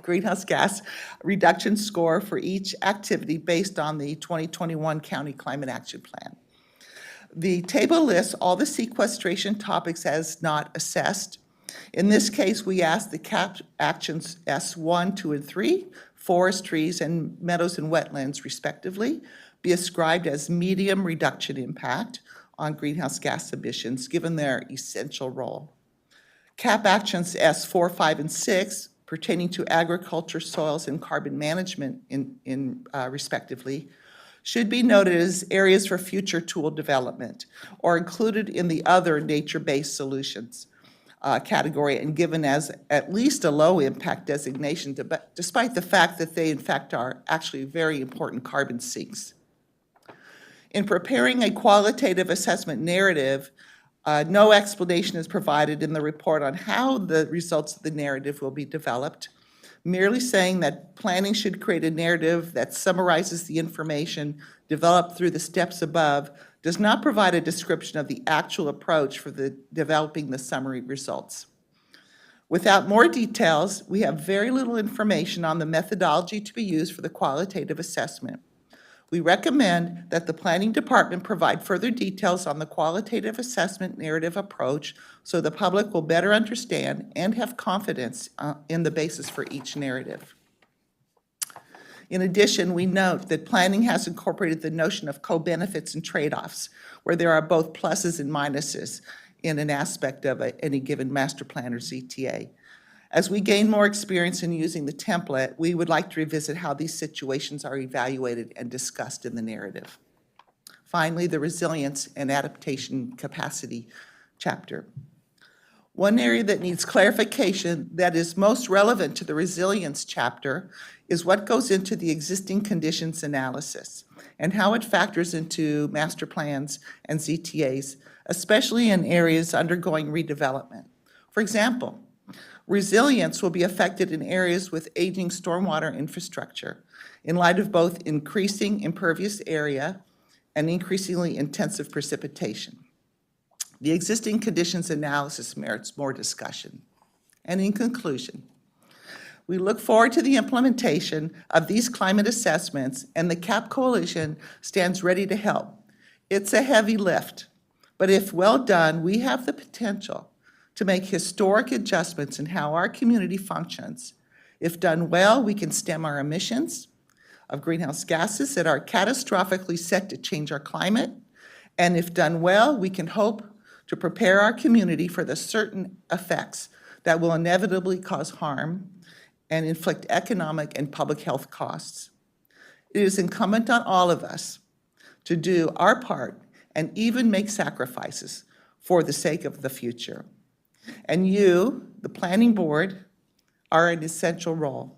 greenhouse gas reduction score for each activity based on the 2021 County Climate Action Plan. The table lists all the sequestration topics as not assessed. In this case, we asked the CAP actions S1, 2, and 3, forest, trees, and meadows and wetlands, respectively, be ascribed as medium reduction impact on greenhouse gas emissions, given their essential role. CAP actions S4, 5, and 6, pertaining to agriculture, soils, and carbon management, respectively, should be noted as areas for future tool development or included in the other nature-based solutions category and given as at least a low impact designation, despite the fact that they in fact are actually very important carbon sinks. In preparing a qualitative assessment narrative, no explanation is provided in the report on how the results of the narrative will be developed, merely saying that planning should create a narrative that summarizes the information developed through the steps above does not provide a description of the actual approach for developing the summary results. Without more details, we have very little information on the methodology to be used for the qualitative assessment. We recommend that the Planning Department provide further details on the qualitative assessment narrative approach so the public will better understand and have confidence in the basis for each narrative. In addition, we note that planning has incorporated the notion of co-benefits and trade-offs, where there are both pluses and minuses in an aspect of any given master plan or ZTA. As we gain more experience in using the template, we would like to revisit how these situations are evaluated and discussed in the narrative. Finally, the resilience and adaptation capacity chapter. One area that needs clarification that is most relevant to the resilience chapter is what goes into the existing conditions analysis and how it factors into master plans and ZTAs, especially in areas undergoing redevelopment. For example, resilience will be affected in areas with aging stormwater infrastructure in light of both increasing impervious area and increasingly intensive precipitation. The existing conditions analysis merits more discussion. And in conclusion, we look forward to the implementation of these climate assessments, and the CAP Coalition stands ready to help. It's a heavy lift, but if well done, we have the potential to make historic adjustments in how our community functions. If done well, we can stem our emissions of greenhouse gases that are catastrophically set to change our climate. And if done well, we can hope to prepare our community for the certain effects that will inevitably cause harm and inflict economic and public health costs. It is incumbent on all of us to do our part and even make sacrifices for the sake of the future. And you, the Planning Board, are an essential role.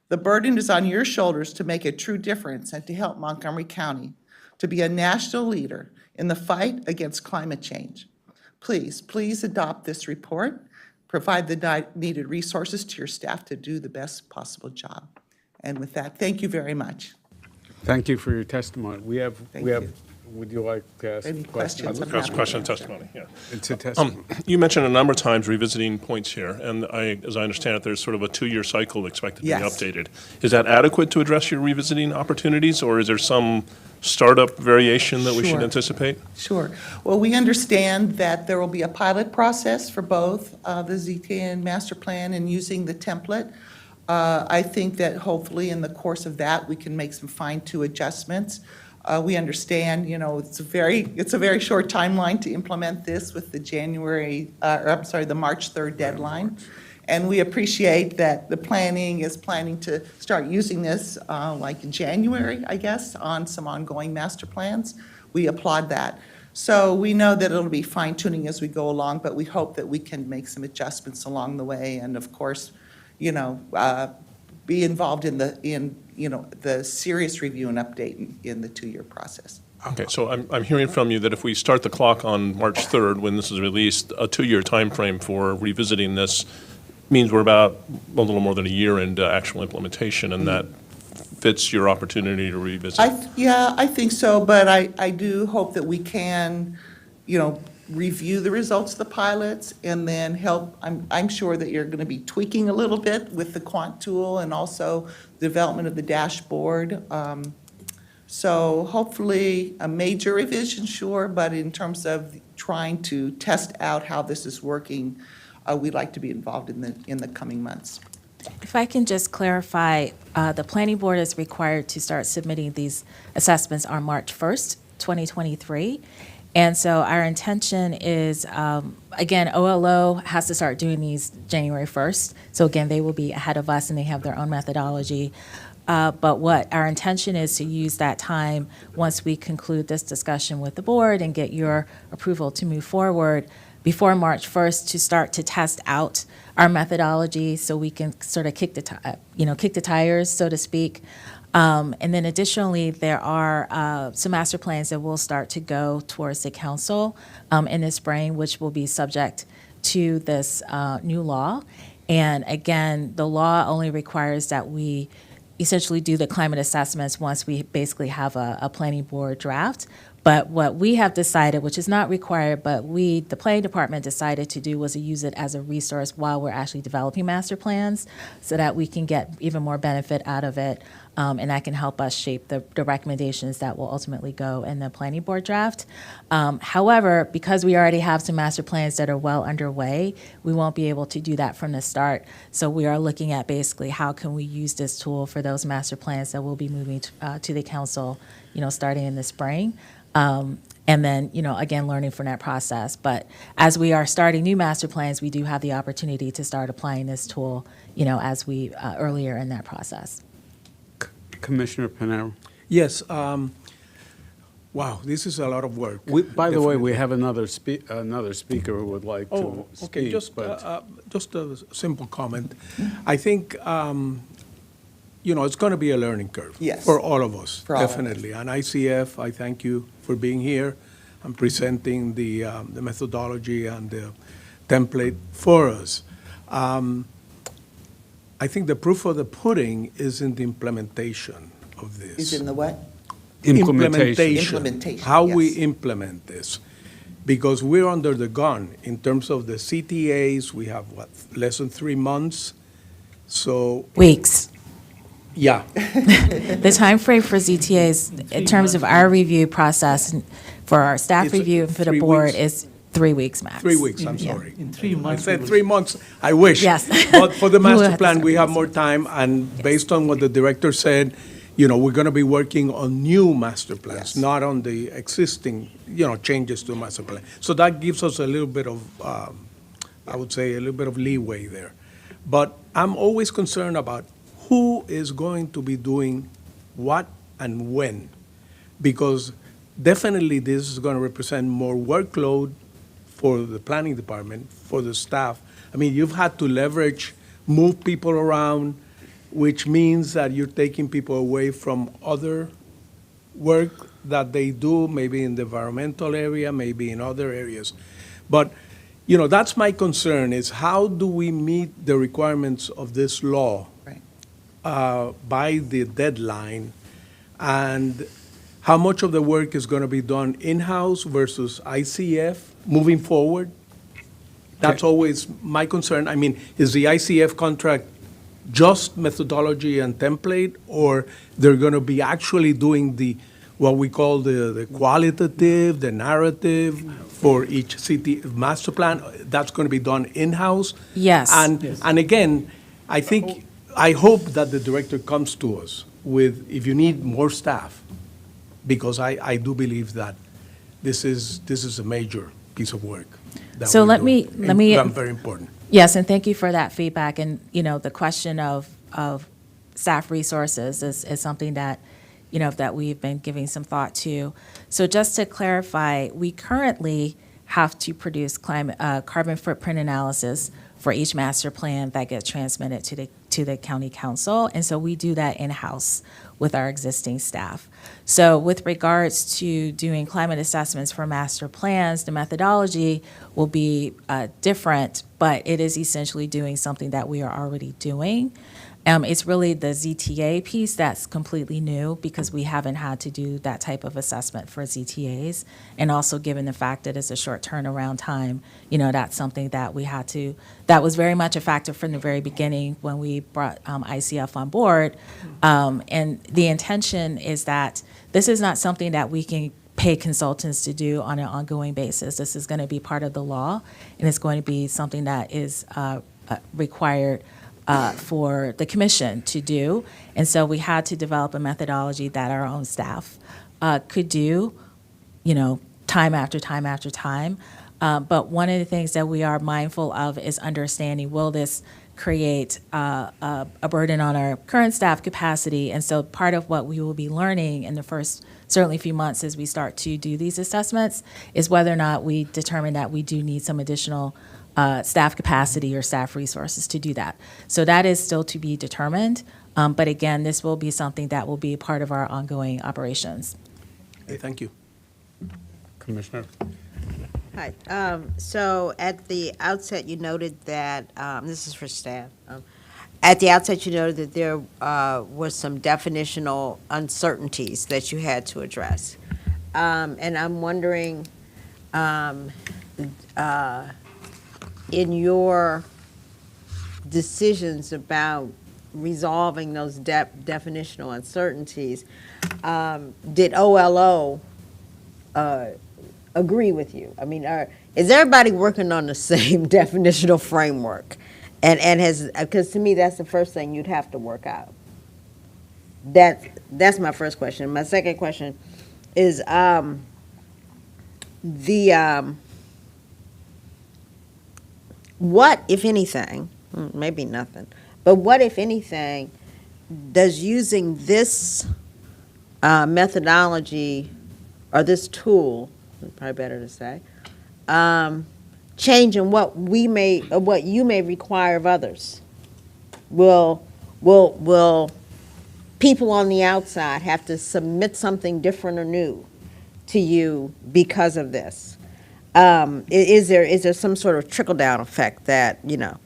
The burden is on your shoulders to make a true difference and to help Montgomery County to be a national leader in the fight against climate change. Please, please adopt this report. Provide the needed resources to your staff to do the best possible job. And with that, thank you very much.
Thank you for your testimony.
Thank you.
Would you like to ask
Any
a question?
questions?
That's question and testimony, yeah.
It's a testimony.
You mentioned a number of times revisiting points here, and as I understand it, there's sort of a 2-year cycle expected to be
Yes.
updated. Is that adequate to address your revisiting opportunities, or is there some startup variation that we should
Sure.
anticipate?
Sure. Well, we understand that there will be a pilot process for both the ZTN master plan and using the template. I think that hopefully in the course of that, we can make some fine-tune adjustments. We understand, it's a very short timeline to implement this with the the March 3rd deadline. And we appreciate that the planning is planning to start using this like in January, I guess, on some ongoing master plans. We applaud that. So we know that it'll be fine-tuning as we go along, but we hope that we can make some adjustments along the way. And of course, be involved in the serious review and update in the 2-year process.
Okay, so I'm hearing from you that if we start the clock on March 3rd, when this is released, a 2-year timeframe for revisiting this means we're about a little more than a year into actual implementation, and that fits your opportunity to revisit.
I think so, but I do hope that we can, review the results of the pilots and then help. I'm sure that you're going to be tweaking a little bit with the quant tool and also development of the dashboard. So hopefully a major revision, sure, but in terms of trying to test out how this is working, we'd like to be involved in the coming months.
If I can just clarify, the planning board is required to start submitting these assessments on March 1st, 2023. And so our intention is, again, OLO has to start doing these January 1st. So again, they will be ahead of us and they have their own methodology. But what our intention is to use that time once we conclude this discussion with the board and get your approval to move forward before March 1st to start to test out our methodology so we can sort of kick the tires, so to speak. And then additionally, there are some master plans that will start to go towards the council in the spring, which will be subject to this new law. And again, the law only requires that we essentially do the climate assessments once we basically have a planning board draft. But what we have decided, which is not required, but the planning department decided to do was to use it as a resource while we're actually developing master plans so that we can get even more benefit out of it. And that can help us shape the recommendations that will ultimately go in the planning board draft. However, because we already have some master plans that are well underway, we won't be able to do that from the start. So we are looking at basically how can we use this tool for those master plans that will be moving to the council, starting in the spring. And then, again, learning from that process. But as we are starting new master plans, we do have the opportunity to start applying this tool, as we earlier in that process.
Commissioner Panero.
Yes. Wow, this is a lot of work.
By the way, we have another speaker who would like to speak.
Okay, just a simple comment. I think, it's going to be a learning curve.
Yes.
For all of us,
For all of
definitely. And ICF, I thank you for being here and presenting the methodology and the template for us. I think the proof of the pudding is in the implementation of this.
Is in the what?
Implementation. How we
yes.
implement this. Because we're under the gun in terms of the CTAs. We have, less than 3 months? So.
Weeks.
Yeah.
The time frame for ZTAs, in terms of our review process, for our staff
It's
review and for the
3
board,
weeks?
is 3 weeks max.
3 weeks, I'm
Yeah.
sorry.
In 3 months.
I said 3 months, I wish.
Yes.
But for the
We'll
master
have to
plan,
start
we have
with
more time, and based on what the director said, we're going to be working on new master plans,
Yes.
not on the existing, changes to master plan. So that gives us a little bit of, I would say, a little bit of leeway there. But I'm always concerned about who is going to be doing what and when, because definitely this is going to represent more workload for the planning department, for the staff. I mean, you've had to move people around. which means that you're taking people away from other work that they do, maybe in the environmental area, maybe in other areas. But, you know, that's my concern, is how do we meet the requirements of this law by the deadline? And how much of the work is going to be done in-house versus ICF moving forward? That's always my concern. I mean, is the ICF contract just methodology and template, or they're going to be actually doing the, what we call the qualitative, the narrative for each city master plan? That's going to be done in-house?
Yes.
And again, I hope that the director comes to us with, if you need more staff, because I do believe that this is a major piece of work. that
So
we're
let
doing,
me.
and very important.
Yes, and thank you for that feedback. And, you know, the question of staff resources is something that, you know, that we've been giving some thought to. So just to clarify, we currently have to produce carbon footprint analysis for each master plan that gets transmitted to the county council. And so we do that in-house with our existing staff. So with regards to doing climate assessments for master plans, the methodology will be different, but it is essentially doing something that we are already doing. It's really the ZTA piece that's completely new, because we haven't had to do that type of assessment for ZTAs. And also given the fact that it's a short turnaround time, you know, that's something that we had to, that was very much a factor from the very beginning when we brought ICF on board. And the intention is that this is not something that we can pay consultants to do on an ongoing basis. This is going to be part of the law, and it's going to be something that is required for the commission to do. And so we had to develop a methodology that our own staff could do, you know, time after time after time. But one of the things that we are mindful of is understanding, will this create a burden on our current staff capacity? And so part of what we will be learning in the first, certainly few months as we start to do these assessments, is whether or not we determine that we do need some additional staff capacity or staff resources to do that. So that is still to be determined. But again, this will be something that will be part of our ongoing operations.
Okay, thank you.
Commissioner?
Hi. So at the outset, you noted that, this is for staff. At the outset, you noted that there was some definitional uncertainties that you had to address. And I'm wondering, in your decisions about resolving those definitional uncertainties, did OLO agree with you? I mean, is everybody working on the same definitional framework? And has, because to me, that's the first thing you'd have to work out. That's my first question. My second question is what, if anything, maybe nothing, but what, if anything, does using this methodology or this tool, probably better to say, change in what we may, or what you may require of others? Will people on the outside have to submit something different or new to you because of this? Is there some sort of trickle-down effect that, you know,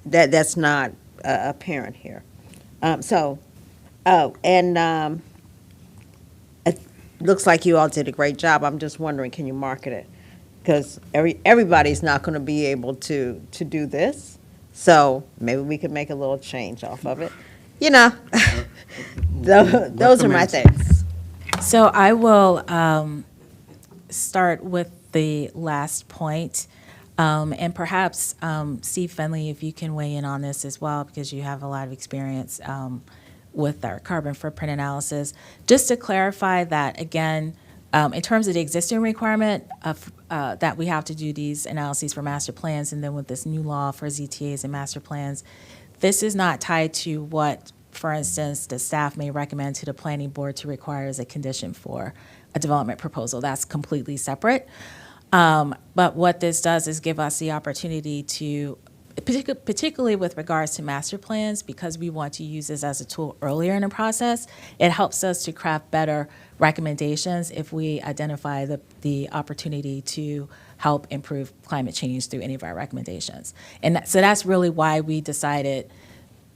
that's not apparent here? It looks like you all did a great job. I'm just wondering, can you market it? Because everybody's not going to be able to do this, so maybe we could make a little change off of it. You know, those are my things.
So I will start with the last point, and perhaps Steve Fenley, if you can weigh in on this as well, because you have a lot of experience with our carbon footprint analysis. Just to clarify that, again, in terms of the existing requirement of, that we have to do these analyses for master plans, and then with this new law for ZTAs and master plans, this is not tied to what, for instance, the staff may recommend to the planning board to require as a condition for a development proposal. That's completely separate. But what this does is give us the opportunity to particularly with regards to master plans, because we want to use this as a tool earlier in the process, it helps us to craft better recommendations if we identify the opportunity to help improve climate change through any of our recommendations. And so that's really why we decided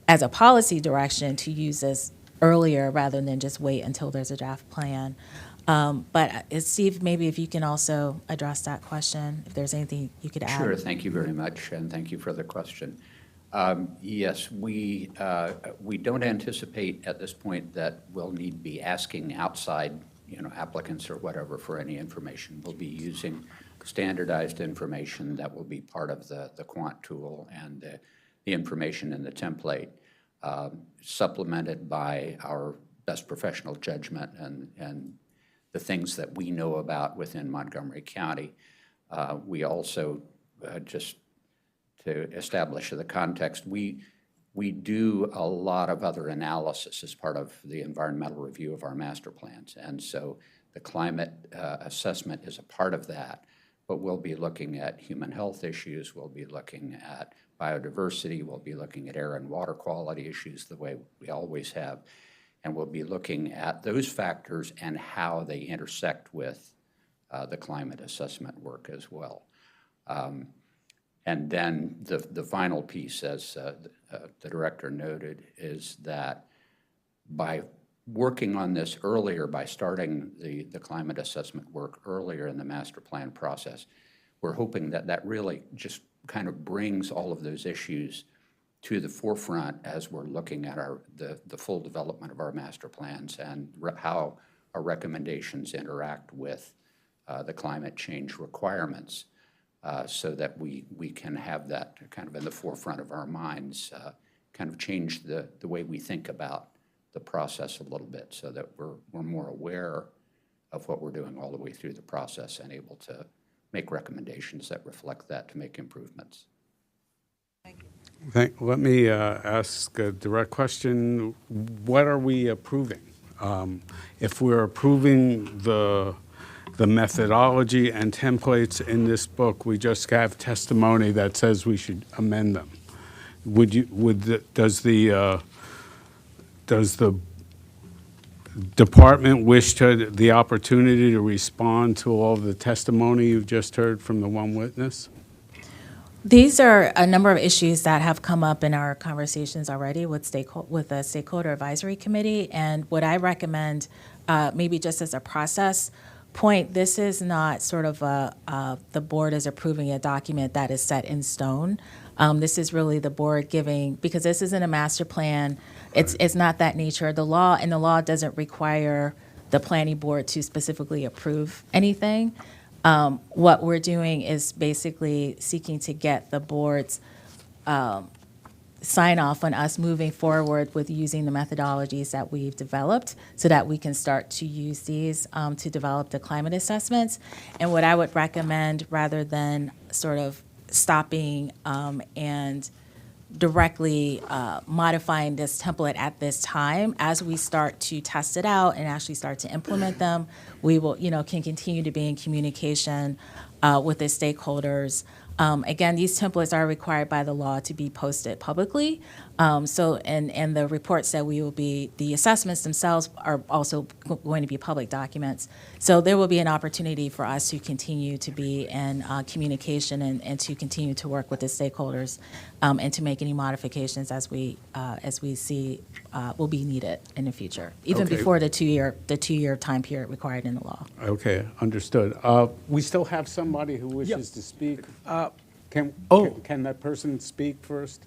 as a policy direction to use this earlier rather than just wait until there's a draft plan. But Steve, maybe if you can also address that question, if there's anything you could add.
Sure, thank you very much, and thank you for the question. Yes, we don't anticipate at this point that we'll need to be asking outside, applicants or whatever for any information. We'll be using standardized information that will be part of the quant tool and the information in the template, supplemented by our best professional judgment and the things that we know about within Montgomery County. We also, just to establish the context, we do a lot of other analysis as part of the environmental review of our master plans. And so the climate assessment is a part of that, but we'll be looking at human health issues, we'll be looking at biodiversity, we'll be looking at air and water quality issues the way we always have. And we'll be looking at those factors and how they intersect with the climate assessment work as well. And then the final piece, as the director noted, is that by working on this earlier, by starting the climate assessment work earlier in the master plan process, we're hoping that that really just kind of brings all of those issues to the forefront as we're looking at the full development of our master plans and how our recommendations interact with the climate change requirements, so that we can have that kind of in the forefront of our minds, kind of change the way we think about the process a little bit, so that we're more aware of what we're doing all the way through the process and able to make recommendations that reflect that to make improvements.
Let me ask a direct question. What are we approving? If we're approving the methodology and templates in this book, we just have testimony that says we should amend them. Does the department wish to the opportunity to respond to all the testimony you've just heard from the one witness?
These are a number of issues that have come up in our conversations already with the Stakeholder Advisory Committee. And what I recommend, maybe just as a process point, this is not sort of the board is approving a document that is set in stone. This is really the board giving, because this isn't a master plan, it's not that nature. The law doesn't require the planning board to specifically approve anything. What we're doing is basically seeking to get the board's sign off on us moving forward with using the methodologies that we've developed so that we can start to use these to develop the climate assessments. And what I would recommend, rather than sort of stopping and directly modifying this template at this time, as we start to test it out and actually start to implement them, we will, can continue to be in communication with the stakeholders. Again, these templates are required by the law to be posted publicly. And the reports that the assessments themselves are also going to be public documents. So there will be an opportunity for us to continue to be in communication and to continue to work with the stakeholders and to make any modifications as we see will be needed in the future, even before the two-year time period required in the law.
Okay, understood. We still have somebody who wishes to speak. Can that person speak first?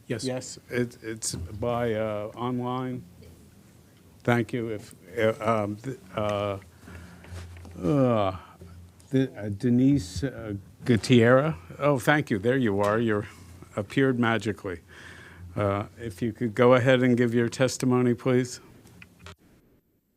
Yes.
Yes, it's by online. Thank you. Denise Gutierrez. Oh, thank you. There you are. You appeared magically. If you could go ahead and give your testimony, please.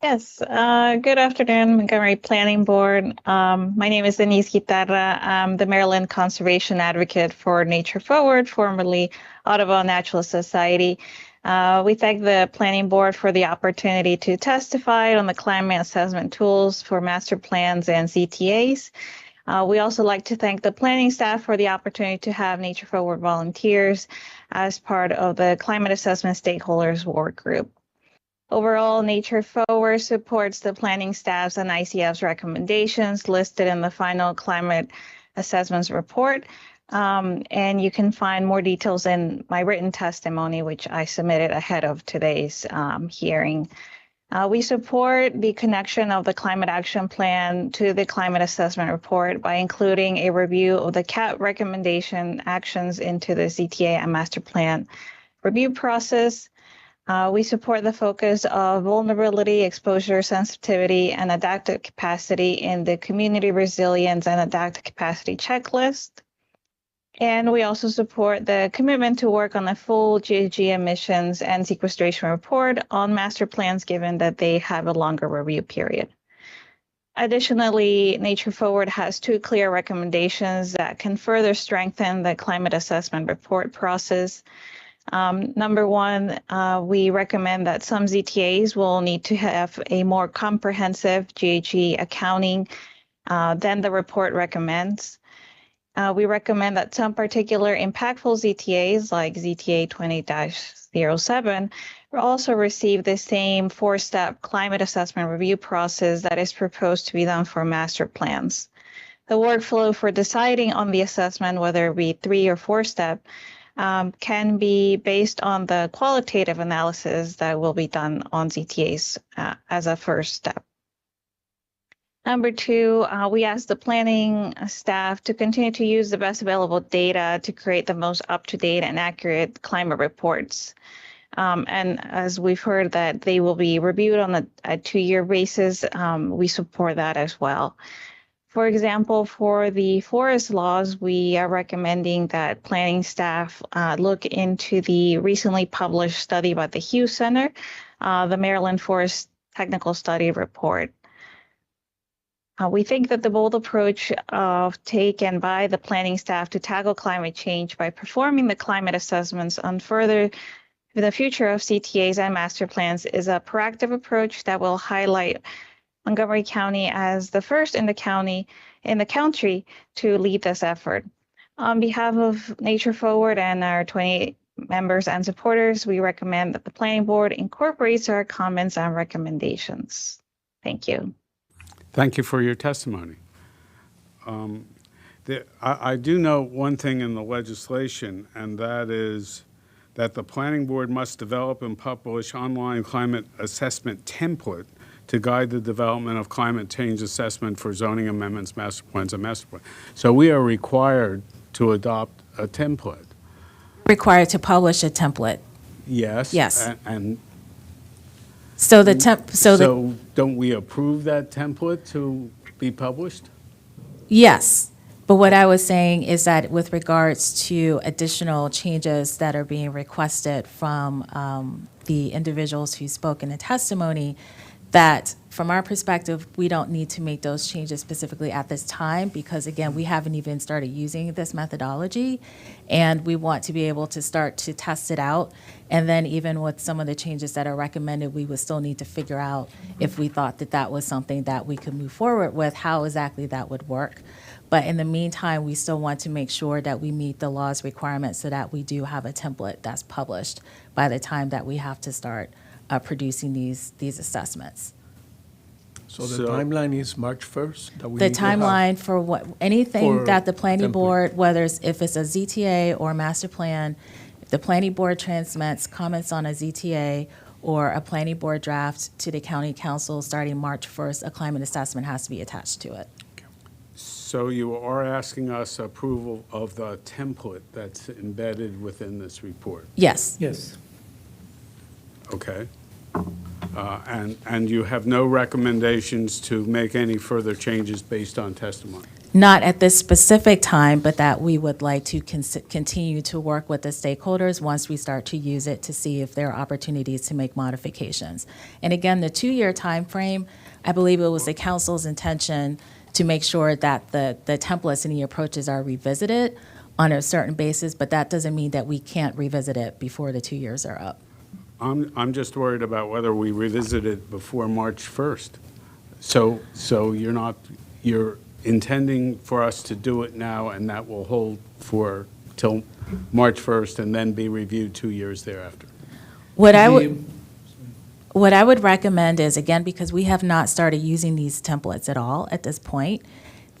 Yes, good afternoon, Montgomery Planning Board. My name is Denise Guitarra. I'm the Maryland Conservation Advocate for Nature Forward, formerly Audubon Natural Society. We thank the Planning Board for the opportunity to testify on the climate assessment tools for master plans and CTAs. We also like to thank the planning staff for the opportunity to have Nature Forward volunteers as part of the Climate Assessment Stakeholders Work Group. Overall, Nature Forward supports the planning staff's and ICF's recommendations listed in the final climate assessments report. And you can find more details in my written testimony, which I submitted ahead of today's hearing. We support the connection of the Climate Action Plan to the Climate Assessment Report by including a review of the CAP recommendation actions into the CTA and Master Plan review process. We support the focus of vulnerability, exposure, sensitivity, and adaptive capacity in the Community Resilience and Adaptive Capacity Checklist. And we also support the commitment to work on a full GHG emissions and sequestration report on master plans, given that they have a longer review period. Additionally, Nature Forward has two clear recommendations that can further strengthen the climate assessment report process. Number one, we recommend that some ZTAs will need to have a more comprehensive GHG accounting than the report recommends. We recommend that some particular impactful ZTAs, like ZTA 20-07, will also receive the same four-step climate assessment review process that is proposed to be done for master plans. The workflow for deciding on the assessment, whether it be 3 or 4-step, can be based on the qualitative analysis that will be done on ZTAs as a first step. Number two, we ask the planning staff to continue to use the best available data to create the most up-to-date and accurate climate reports. And as we've heard that they will be reviewed on a 2-year basis, we support that as well. For example, for the forest laws, we are recommending that planning staff look into the recently published study by the Hughes Center, the Maryland Forest Technical Study Report. We think that the bold approach taken by the planning staff to tackle climate change by performing the climate assessments on further the future of CTAs and master plans is a proactive approach that will highlight Montgomery County as the first in the country to lead this effort. On behalf of Nature Forward and our 28 members and supporters, we recommend that the planning board incorporates our comments and recommendations. Thank you.
Thank you for your testimony. I do know one thing in the legislation, and that is that the planning board must develop and publish online climate assessment template to guide the development of climate change assessment for zoning amendments, master plans, and master plan. So we are required to adopt a template.
Required to publish a template.
Yes.
Yes.
And
so the
don't we approve that template to be published?
Yes. But what I was saying is that with regards to additional changes that are being requested from the individuals who spoke in the testimony, that from our perspective, we don't need to make those changes specifically at this time because, again, we haven't even started using this methodology, and we want to be able to start to test it out. And then even with some of the changes that are recommended, we would still need to figure out if we thought that that was something that we could move forward with, how exactly that would work. But in the meantime, we still want to make sure that we meet the law's requirements so that we do have a template that's published by the time that we have to start producing these assessments.
So the timeline is March 1st? That we
The
need to have
timeline for anything
for
that the planning
template.
board, if it's a ZTA or master plan, if the planning board transmits comments on a ZTA or a planning board draft to the county council starting March 1st, a climate assessment has to be attached to it.
So you are asking us approval of the template that's embedded within this report?
Yes.
Yes.
Okay. And you have no recommendations to make any further changes based on testimony?
Not at this specific time, but that we would like to continue to work with the stakeholders once we start to use it to see if there are opportunities to make modifications. And again, the 2-year time frame, I believe it was the council's intention to make sure that the templates and the approaches are revisited on a certain basis, but that doesn't mean that we can't revisit it before the 2 years are up.
I'm just worried about whether we revisit it before March 1st. So intending for us to do it now, and that will hold for till March 1st and then be reviewed 2 years thereafter?
What I would recommend is, again, because we have not started using these templates at all at this point,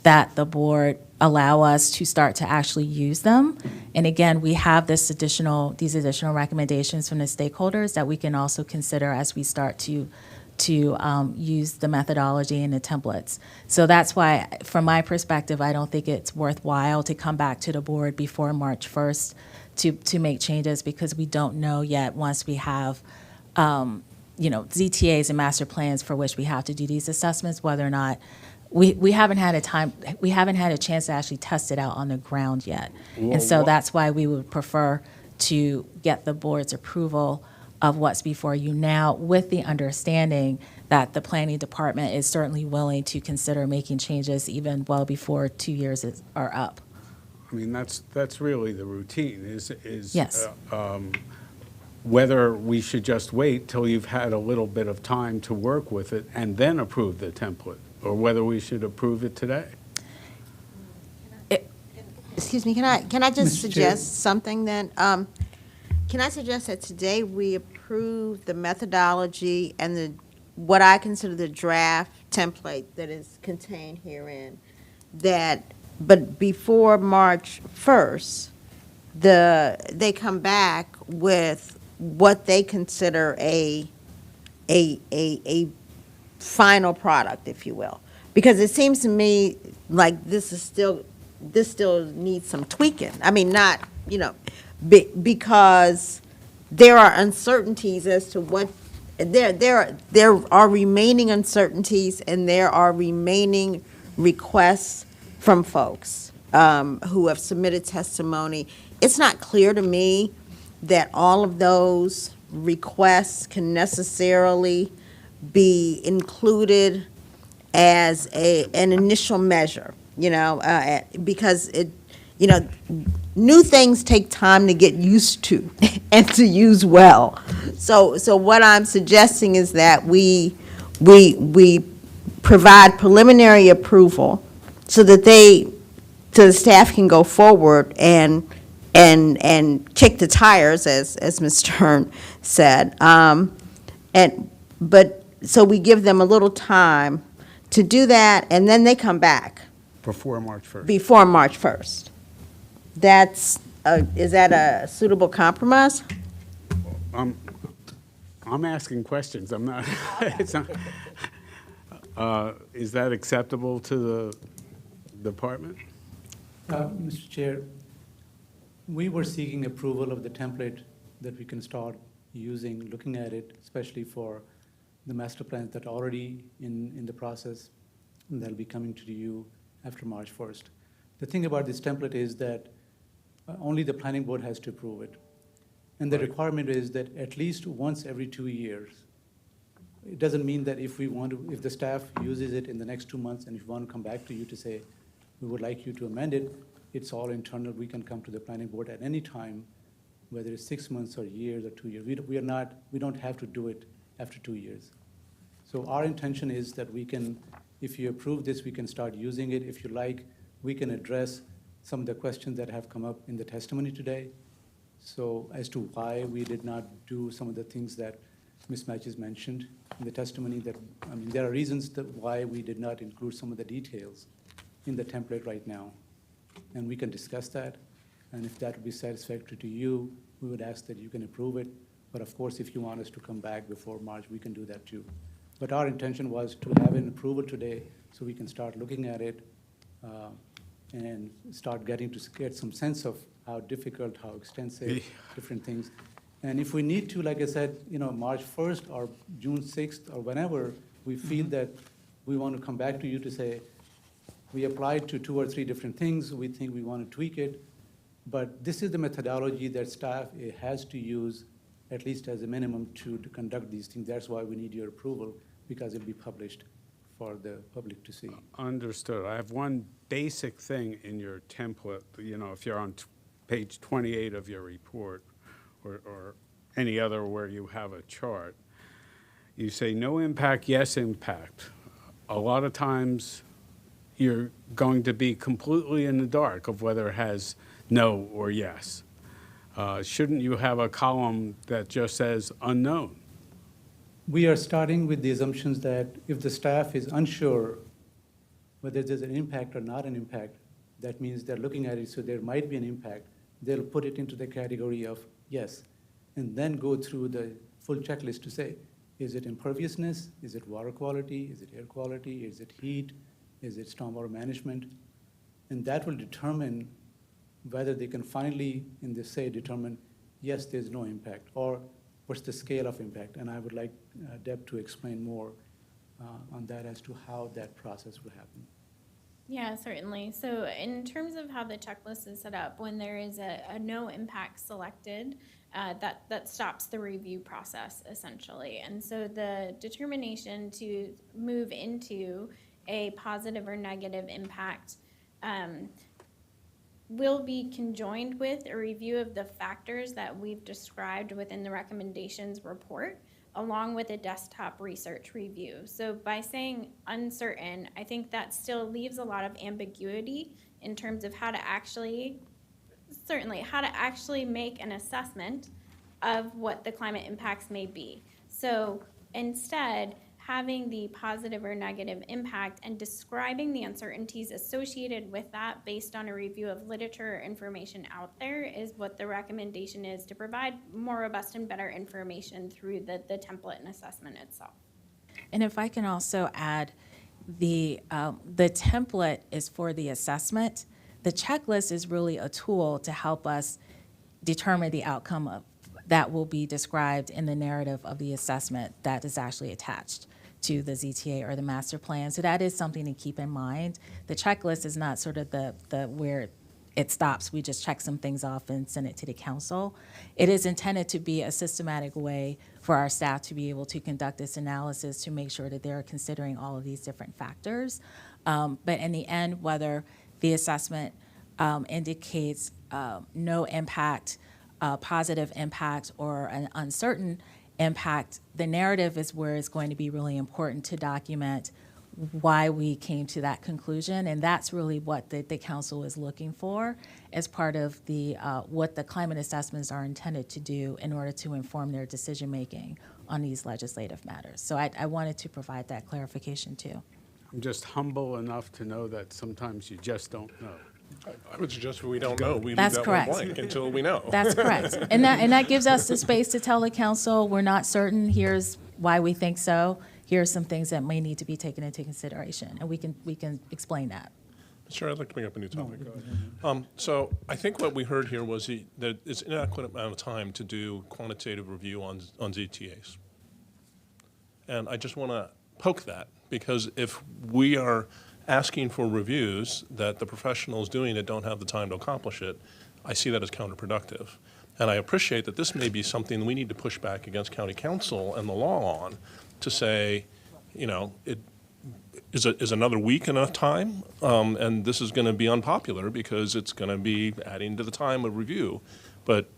that the board allow us to start to actually use them. And again, we have these additional recommendations from the stakeholders that we can also consider as we start to use the methodology and the templates. So that's why, from my perspective, I don't think it's worthwhile to come back to the board before March 1st to make changes, because we don't know yet, once we have ZTAs and master plans for which we have to do these assessments, whether or not we haven't had a chance to actually test it out on the ground yet. And so that's why we would prefer to get the board's approval of what's before you now, with the understanding that the planning department is certainly willing to consider making changes even well before 2 years are up.
I mean, that's really the routine, is
Yes.
Whether we should just wait till you've had a little bit of time to work with it and then approve the template, or whether we should approve it today.
Excuse me, can I just
Mr. Chair.
suggest something then? Can I suggest that today we approve the methodology and what I consider the draft template that is contained herein, but before March 1st, they come back with what they consider a final product, if you will. Because it seems to me like this still needs some tweaking. I mean, not, because there are uncertainties as to what, there are remaining uncertainties, and there are remaining requests from folks who have submitted testimony. It's not clear to me that all of those requests can necessarily be included as an initial measure, because new things take time to get used to and to use well. So what I'm suggesting is that we provide preliminary approval so that the staff can go forward and kick the tires, as Ms. Stern said. So we give them a little time to do that, and then they come back
Before March 1st.
before March 1st. Is that a suitable compromise?
I'm asking questions, I'm not, it's not, is that acceptable to the department?
Mr. Chair, we were seeking approval of the template that we can start using, looking at it, especially for the master plans that are already in the process, and that'll be coming to you after March 1st. The thing about this template is that only the planning board has to approve it. And the requirement is that at least once every 2 years. It doesn't mean that if the staff uses it in the next 2 months, and if we want to come back to you to say, we would like you to amend it, it's all internal. We can come to the planning board at any time, whether it's 6 months or years or 2 years. We don't have to do it after 2 years. So our intention is that we can, if you approve this, we can start using it. If you like, we can address some of the questions that have come up in the testimony today. So as to why we did not do some of the things that Ms. Matches mentioned in the testimony, there are reasons why we did not include some of the details in the template right now. And we can discuss that. And if that would be satisfactory to you, we would ask that you can approve it. But of course, if you want us to come back before March, we can do that too. But our intention was to have an approval today so we can start looking at it and start get some sense of how difficult, how extensive, different things. And if we need to, like I said, March 1st or June 6th or whenever we feel that we want to come back to you to say, we applied to 2 or 3 different things, we think we want to tweak it, but this is the methodology that staff has to use, at least as a minimum, to conduct these things. That's why we need your approval, because it'll be published for the public to see.
Understood. I have one basic thing in your template, if you're on page 28 of your report, or any other where you have a chart, you say no impact, yes impact. A lot of times you're going to be completely in the dark of whether it has no or yes. Shouldn't you have a column that just says unknown?
We are starting with the assumptions that if the staff is unsure whether there's an impact or not an impact, that means they're looking at it, so there might be an impact. They'll put it into the category of yes, and then go through the full checklist to say, is it imperviousness? Is it water quality? Is it air quality? Is it heat? Is it stormwater management? And that will determine whether they can finally, in this say, determine, yes, there's no impact, or what's the scale of impact. And I would like Deb to explain more on that as to how that process will happen.
Yeah, certainly. So in terms of how the checklist is set up, when there is a no impact selected, that stops the review process essentially. And so the determination to move into a positive or negative impact will be conjoined with a review of the factors that we've described within the recommendations report, along with a desktop research review. So by saying uncertain, I think that still leaves a lot of ambiguity in terms of how to actually, certainly, how to actually make an assessment of what the climate impacts may be. So instead, having the positive or negative impact and describing the uncertainties associated with that based on a review of literature or information out there is what the recommendation is, to provide more robust and better information through the template and assessment itself.
And if I can also add, the template is for the assessment. The checklist is really a tool to help us determine the outcome of that will be described in the narrative of the assessment that is actually attached to the ZTA or the master plan. So that is something to keep in mind. The checklist is not sort of the where it stops. We just check some things off and send it to the council. It is intended to be a systematic way for our staff to be able to conduct this analysis to make sure that they're considering all of these different factors. But in the end, whether the assessment indicates no impact, positive impact, or an uncertain impact, the narrative is where it's going to be really important to document why we came to that conclusion, and that's really what the council is looking for as part of the what the climate assessments are intended to do in order to inform their decision making on these legislative matters. So I wanted to provide that clarification too.
I'm just humble enough to know that sometimes you just don't know.
I would suggest we don't know. We leave
That's
that
correct.
one blank until we know.
That's correct. And that gives us the space to tell the council, we're not certain, here's why we think so, here are some things that may need to be taken into consideration, and we can explain that.
Sure, I'd like to bring up a new topic. So I think what we heard here was that it's an inadequate amount of time to do quantitative review on ZTAs. And I just want to poke that, because if we are asking for reviews that the professionals doing it don't have the time to accomplish it, I see that as counterproductive. And I appreciate that this may be something we need to push back against county council and the law on, to say, you know, is another week enough time? And this is going to be unpopular because it's going to be adding to the time of review. But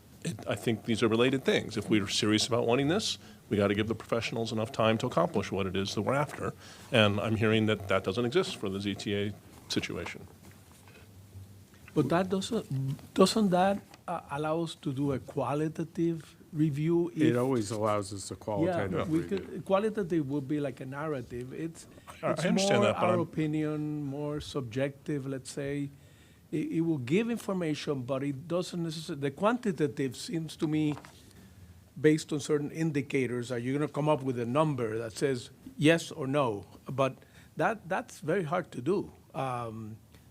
I think these are related things. If we're serious about wanting this, we got to give the professionals enough time to accomplish what it is that we're after. And I'm hearing that that doesn't exist for the ZTA situation.
But that doesn't that allow us to do a qualitative review?
It always allows us a qualitative
yeah,
review.
Qualitative would be like a narrative. It's
I understand
more
that, but
our opinion, more subjective, let's say. It will give information, but it doesn't necessarily, the quantitative seems to me, based on certain indicators, are you going to come up with a number that says yes or no? But that's very hard to do.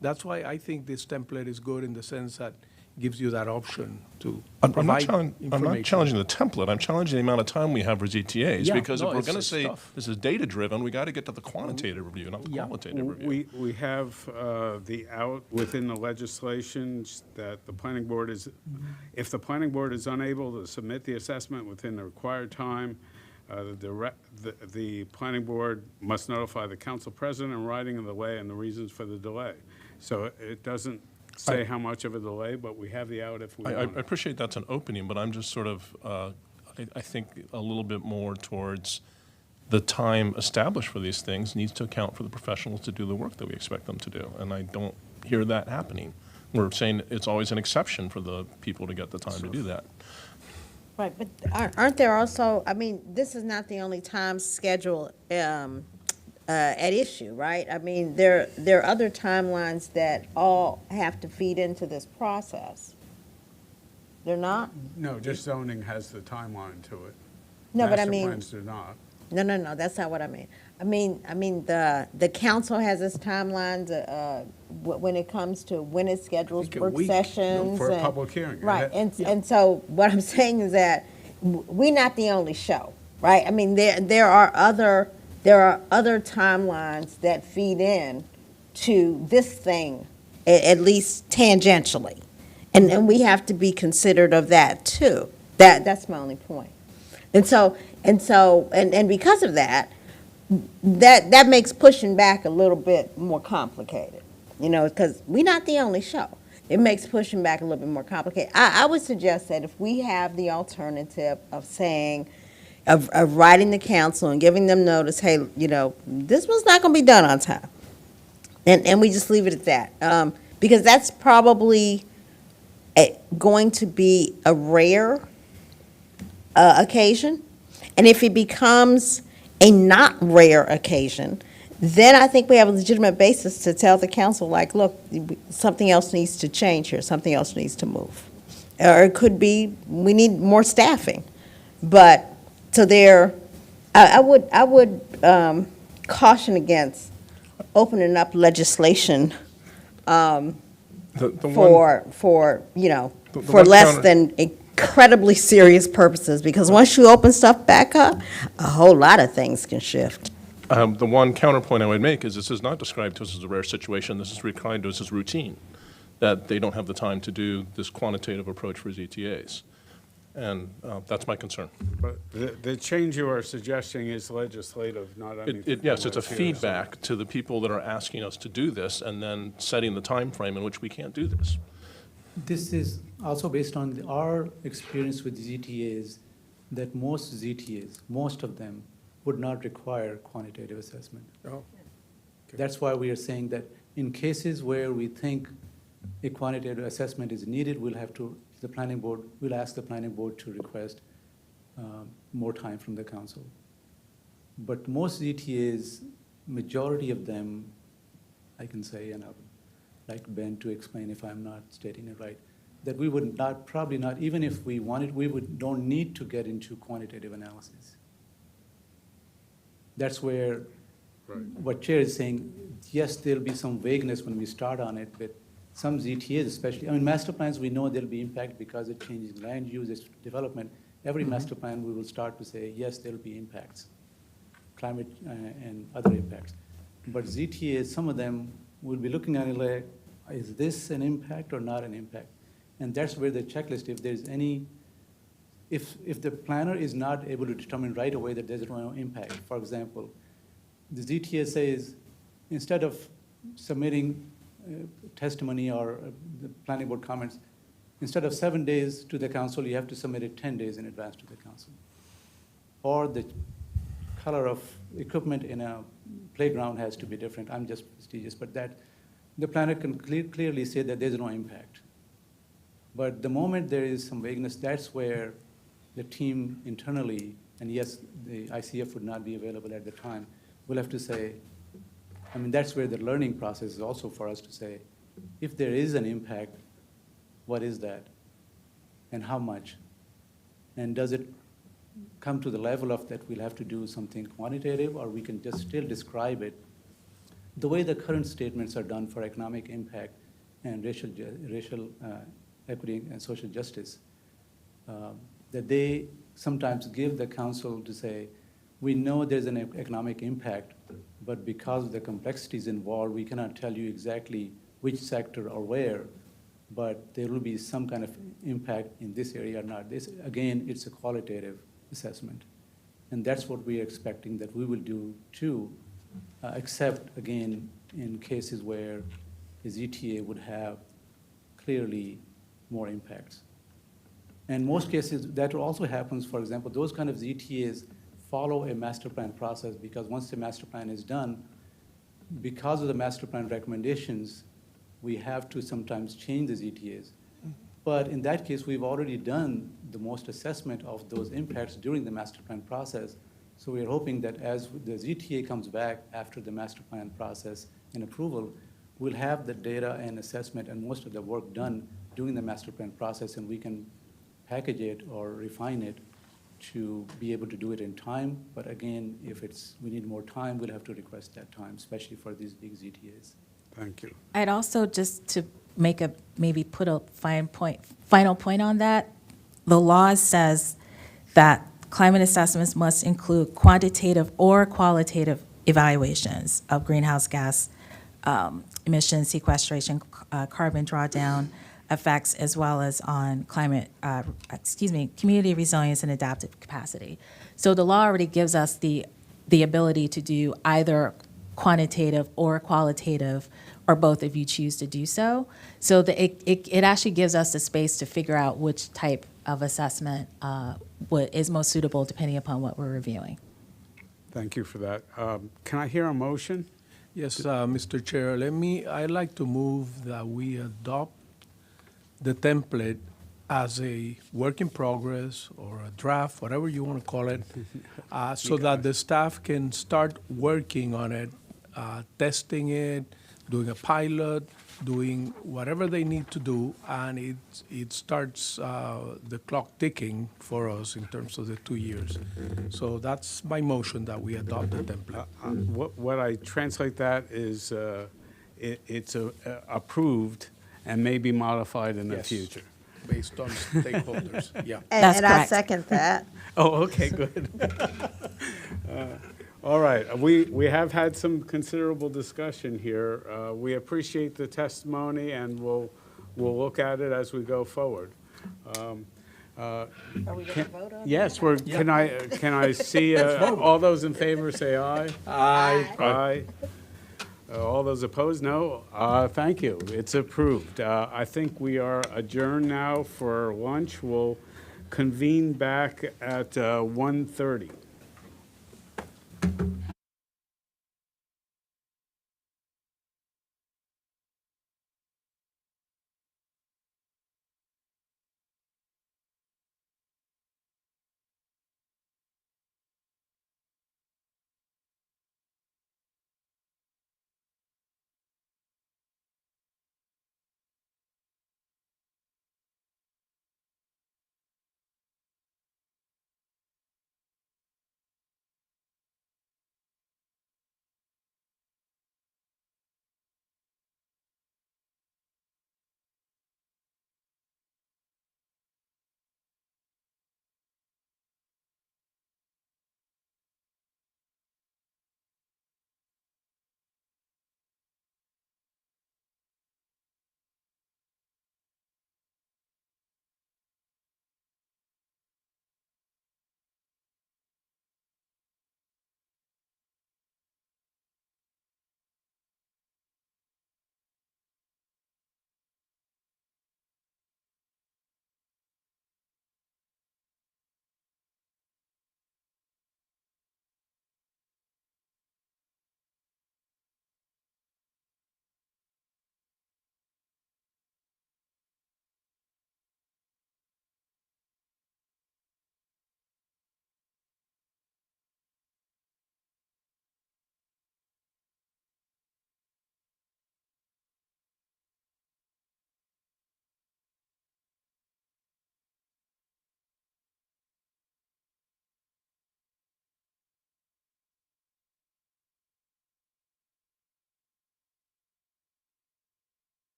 That's why I think this template is good in the sense that it gives you that option to provide information.
I'm not challenging the template. I'm challenging the amount of time we have for ZTAs.
Yeah,
because
no,
if we're
it's
going to say
tough.
this is data-driven, we got to get to the quantitative review, not the qualitative review.
We have the out within the legislation that the planning board is, if the planning board is unable to submit the assessment within the required time, the planning board must notify the council president in writing of the delay and the reasons for the delay. So it doesn't say how much of a delay, but we have the out if we
I
want it.
appreciate that's an opening, but I'm just sort of, I think a little bit more towards the time established for these things needs to account for the professionals to do the work that we expect them to do. And I don't hear that happening. We're saying it's always an exception for the people to get the time to do that.
Right, but aren't there also, I mean, this is not the only time schedule at issue, right? I mean, there are other timelines that all have to feed into this process. They're not?
No, just zoning has the timeline to it.
No, but I mean.
Master plans do not.
No, that's not what I mean. I mean, the council has its timelines, when it comes to when it schedules work sessions.
For a
and-
public hearing.
Right, and so what I'm saying is that we're not the only show, right? I mean, there are other timelines that feed in to this thing, at least tangentially. And we have to be considerate of that too. That's my only point. And because of that, that makes pushing back a little bit more complicated, you know, because we're not the only show. It makes pushing back a little bit more complicated. I would suggest that if we have the alternative of saying, of writing the council and giving them notice, hey, you know, this one's not going to be done on time, and we just leave it at that, because that's probably going to be a rare occasion. And if it becomes a not rare occasion, then I think we have a legitimate basis to tell the council, like, look, something else needs to change here, something else needs to move. Or it could be, we need more staffing. But, so I would caution against opening up legislation for less than incredibly serious purposes, because once you open stuff back up, a whole lot of things can shift.
The one counterpoint I would make is this is not described to us as a rare situation. This is described to us as routine, that they don't have the time to do this quantitative approach for ZTAs. And that's my concern.
But the change you are suggesting is legislative, not anything.
Yes, it's a feedback to the people that are asking us to do this and then setting the time frame in which we can't do this.
This is also based on our experience with ZTAs, that most ZTAs, most of them, would not require quantitative assessment.
Oh, okay.
That's why we are saying that in cases where we think a quantitative assessment is needed, we'll ask the planning board to request more time from the council. But most ZTAs, majority of them, I can say, and I would like Ben to explain if I'm not stating it right, that we would not, probably not, even if we wanted, don't need to get into quantitative analysis. That's where what Chair is saying, yes, there'll be some vagueness when we start on it, but some ZTAs especially, I mean, master plans, we know there'll be impact because it changes land use, it's development. Every master plan, we will start to say, yes, there'll be impacts, climate and other impacts. But ZTAs, some of them, we'll be looking at it like, is this an impact or not an impact? And that's where the checklist, if there's any, if the planner is not able to determine right away that there's no impact, for example, the ZTA says, instead of submitting testimony or the planning board comments, instead of 7 days to the council, you have to submit it 10 days in advance to the council. Or the color of equipment in a playground has to be different. I'm just prestigious, but that the planner can clearly say that there's no impact. But the moment there is some vagueness, that's where the team internally, and yes, the ICF would not be available at the time, will have to say, I mean, that's where the learning process is also for us to say, if there is an impact, what is that? And how much? And does it come to the level of that we'll have to do something quantitative, or we can just still describe it the way the current statements are done for economic impact and racial equity and social justice, that they sometimes give the council to say, we know there's an economic impact, but because of the complexities involved, we cannot tell you exactly which sector or where, but there will be some kind of impact in this area or not. This, again, it's a qualitative assessment. And that's what we are expecting that we will do too, except, again, in cases where the ZTA would have clearly more impacts. And most cases, that also happens, for example, those kind of ZTAs follow a master plan process, because once the master plan is done, because of the master plan recommendations, we have to sometimes change the ZTAs. But in that case, we've already done the most assessment of those impacts during the master plan process. So we're hoping that as the ZTA comes back after the master plan process and approval, we'll have the data and assessment and most of the work done during the master plan process, and we can package it or refine it to be able to do it in time. But again, if we need more time, we'll have to request that time, especially for these big ZTAs.
Thank you.
I'd also, just to maybe put a final point on that, the law says that climate assessments must include quantitative or qualitative evaluations of greenhouse gas emission sequestration, carbon drawdown effects, as well as on community resilience and adaptive capacity. So the law already gives us the ability to do either quantitative or qualitative, or both if you choose to do so. So it actually gives us the space to figure out which type of assessment is most suitable depending upon what we're reviewing.
Thank you for that. Can I hear a motion?
Yes, Mr. Chair, I'd like to move that we adopt the template as a work in progress or a draft, whatever you want to call it, so that the staff can start working on it, testing it, doing a pilot, doing whatever they need to do, and it starts the clock ticking for us in terms of the 2 years. So that's my motion, that we adopt the template.
What I translate that is it's approved and may be modified in the
Yes.
future.
Based on stakeholders, yeah.
And I second that.
Oh, okay, good. All right, we have had some considerable discussion here. We appreciate the testimony, and we'll look at it as we go forward.
Are we going to vote on
Yes,
that?
can I see all those in favor say aye?
Aye.
Aye. All those opposed, no? Thank you, it's approved. I think we are adjourned now for lunch. We'll convene back at 1:30.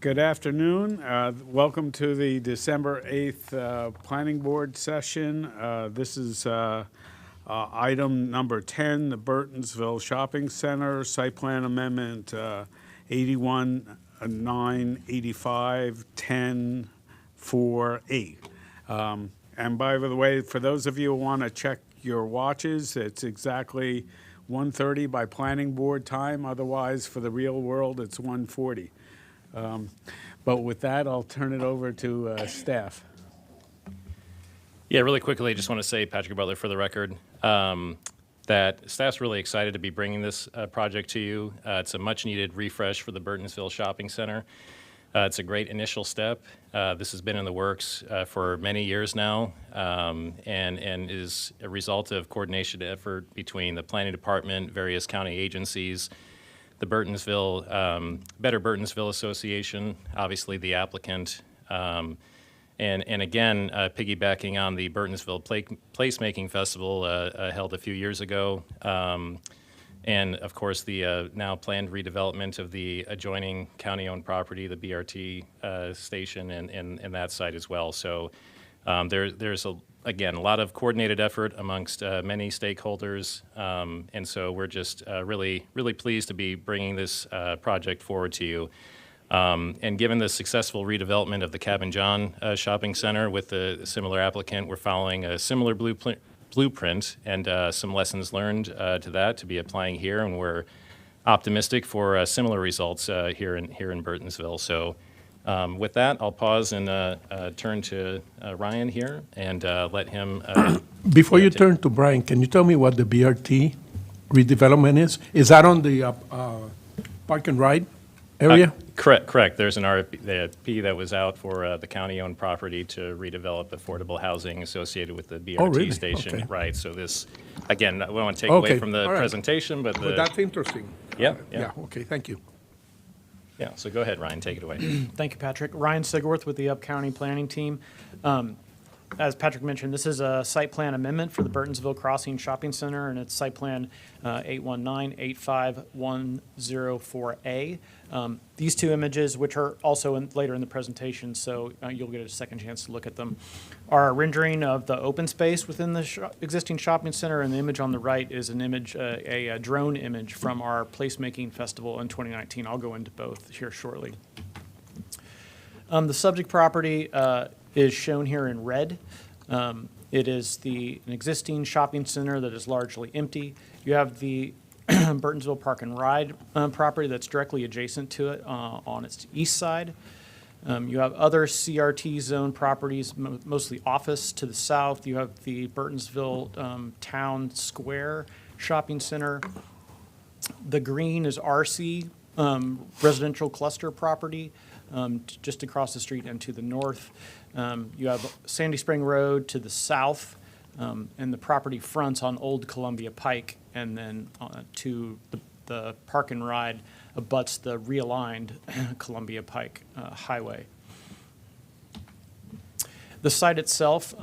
Good afternoon. Welcome to the December 8th Planning Board session. This is item number 10, the Burtonsville Shopping Center, Site Plan Amendment 81-985-10-4A. And by the way, for those of you who want to check your watches, it's exactly 1:30 by Planning Board time. Otherwise, for the real world, it's 1:40. But with that, I'll turn it over to staff.
Yeah, really quickly, I just want to say, Patrick Butler for the record, that staff's really excited to be bringing this project to you. It's a much-needed refresh for the Burtonsville Shopping Center. It's a great initial step. This has been in the works for many years now, and is a result of coordination effort between the Planning Department, various county agencies, the Burtonsville, Better Burtonsville Association, obviously the applicant, and again, piggybacking on the Burtonsville Placemaking Festival held a few years ago, and of course the now planned redevelopment of the adjoining county-owned property, the BRT station, and that site as well. So there's again, a lot of coordinated effort amongst many stakeholders, and so we're just really pleased to be bringing this project forward to you. And given the successful redevelopment of the Cabin John Shopping Center with a similar applicant, we're following a similar blueprint and some lessons learned to that to be applying here, and we're optimistic for similar results here in Burtonsville. So. With that, I'll pause and turn to Ryan here and let him.
Before you turn to Brian, can you tell me what the BRT redevelopment is? Is that on the Park and Ride area?
Correct. There's an RFP that was out for the county-owned property to redevelop affordable housing associated with the BRT station. Okay. Right. So this, again, I don't want to take away from the presentation, but
that's interesting.
Yeah.
Okay. Thank you.
Yeah, so go ahead, Ryan, take it away.
Thank you, Patrick. Ryan Sigworth with the Up County Planning Team. As Patrick mentioned, this is a site plan amendment for the Burtonsville Crossing Shopping Center, and it's site plan 819-85104A. These two images, which are also later in the presentation, so you'll get a second chance to look at them, are a rendering of the open space within the existing shopping center, and the image on the right is an image, a drone image from our placemaking festival in 2019. I'll go into both here shortly. The subject property is shown here in red. It is an existing shopping center that is largely empty. You have the Burtonsville Park and Ride property that's directly adjacent to it on its east side. You have other CRT zone properties, mostly office to the south. You have the Burtonsville Town Square Shopping Center. The green is RC residential cluster property just across the street and to the north. You have Sandy Spring Road to the south, and the property fronts on Old Columbia Pike, and then to the Park and Ride abuts the realigned Columbia Pike Highway. The site itself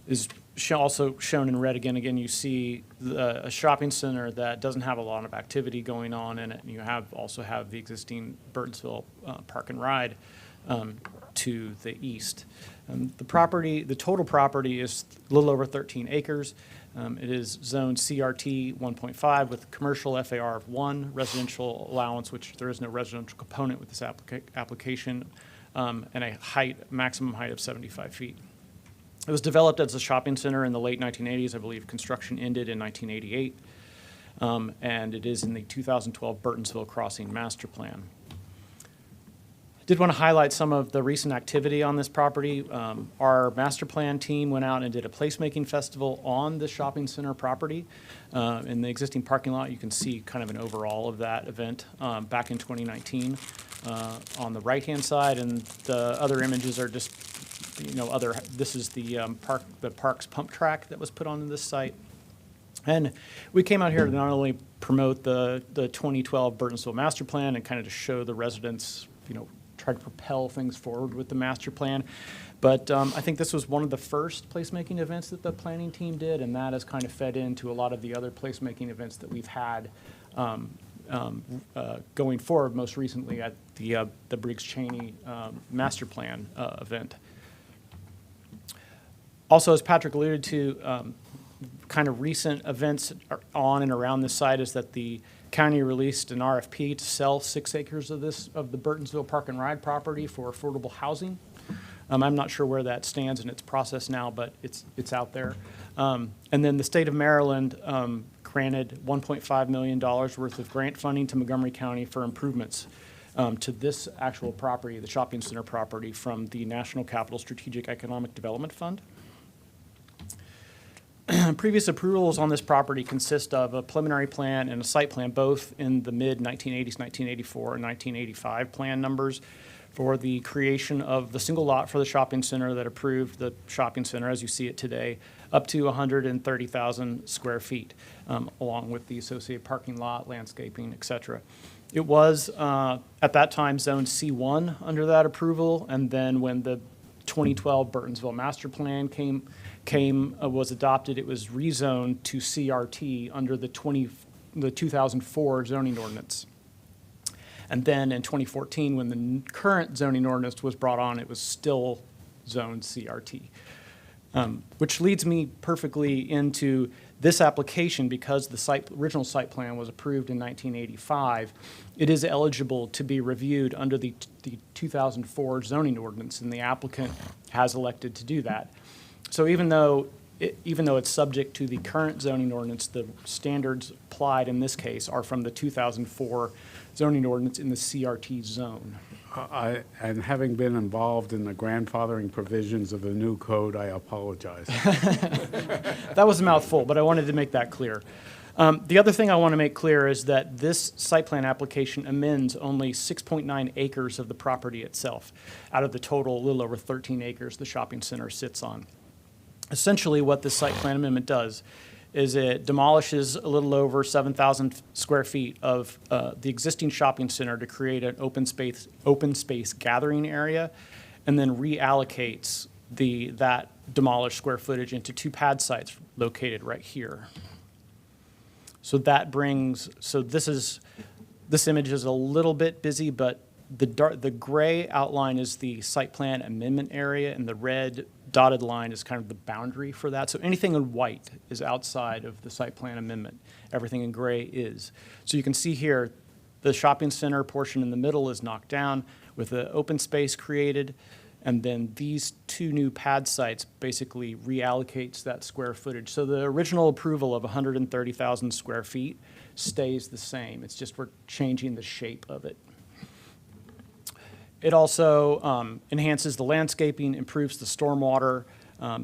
is also shown in red again. Again, you see a shopping center that doesn't have a lot of activity going on in it, and you also have the existing Burtonsville Park and Ride to the east. The total property is a little over 13 acres. It is zoned CRT 1.5 with commercial FAR of 1, residential allowance, which there is no residential component with this application, and a maximum height of 75 feet. It was developed as a shopping center in the late 1980s. I believe construction ended in 1988, and it is in the 2012 Burtonsville Crossing Master Plan. Did want to highlight some of the recent activity on this property. Our master plan team went out and did a placemaking festival on the shopping center property. In the existing parking lot, you can see kind of an overall of that event back in 2019 on the right-hand side, and the other images are just, this is the park's pump track that was put on this site. And we came out here to not only promote the 2012 Burtonsville Master Plan and kind of to show the residents, try to propel things forward with the master plan. But I think this was one of the first placemaking events that the planning team did, and that has kind of fed into a lot of the other placemaking events that we've had going forward, most recently at the Briggs-Cheney master plan event. Also, as Patrick alluded to, kind of recent events on and around this site is that the county released an RFP to sell 6 acres of the Burtonsville Park and Ride property for affordable housing. I'm not sure where that stands in its process now, but it's out there. And then the state of Maryland granted $1.5 million worth of grant funding to Montgomery County for improvements to this actual property, the shopping center property, from the National Capital Strategic Economic Development Fund. Previous approvals on this property consist of a preliminary plan and a site plan, both in the mid-1980s, 1984 and 1985 plan numbers, for the creation of the single lot for the shopping center that approved the shopping center as you see it today, up to 130,000 square feet, along with the associated parking lot, landscaping, et cetera. It was, at that time, zoned C1 under that approval, and then when the 2012 Burtonsville Master Plan was adopted, it was rezoned to CRT under the 2004 zoning ordinance. And then in 2014, when the current zoning ordinance was brought on, it was still zoned CRT. Which leads me perfectly into this application. Because the original site plan was approved in 1985, it is eligible to be reviewed under the 2004 zoning ordinance, and the applicant has elected to do that. So even though it's subject to the current zoning ordinance, the standards applied in this case are from the 2004 zoning ordinance in the CRT zone.
And having been involved in the grandfathering provisions of the new code, I apologize.
That was a mouthful, but I wanted to make that clear. The other thing I want to make clear is that this site plan application amends only 6.9 acres of the property itself, out of the total little over 13 acres the shopping center sits on. Essentially, what this site plan amendment does is it demolishes a little over 7,000 square feet of the existing shopping center to create an open space gathering area, and then reallocates that demolished square footage into 2 pad sites located right here. So this image is a little bit busy, but the gray outline is the site plan amendment area, and the red dotted line is kind of the boundary for that. So anything in white is outside of the site plan amendment. Everything in gray is. So you can see here, the shopping center portion in the middle is knocked down with the open space created, and then these 2 new pad sites basically reallocates that square footage. So the original approval of 130,000 square feet stays the same. It's just we're changing the shape of it. It also enhances the landscaping, improves the stormwater,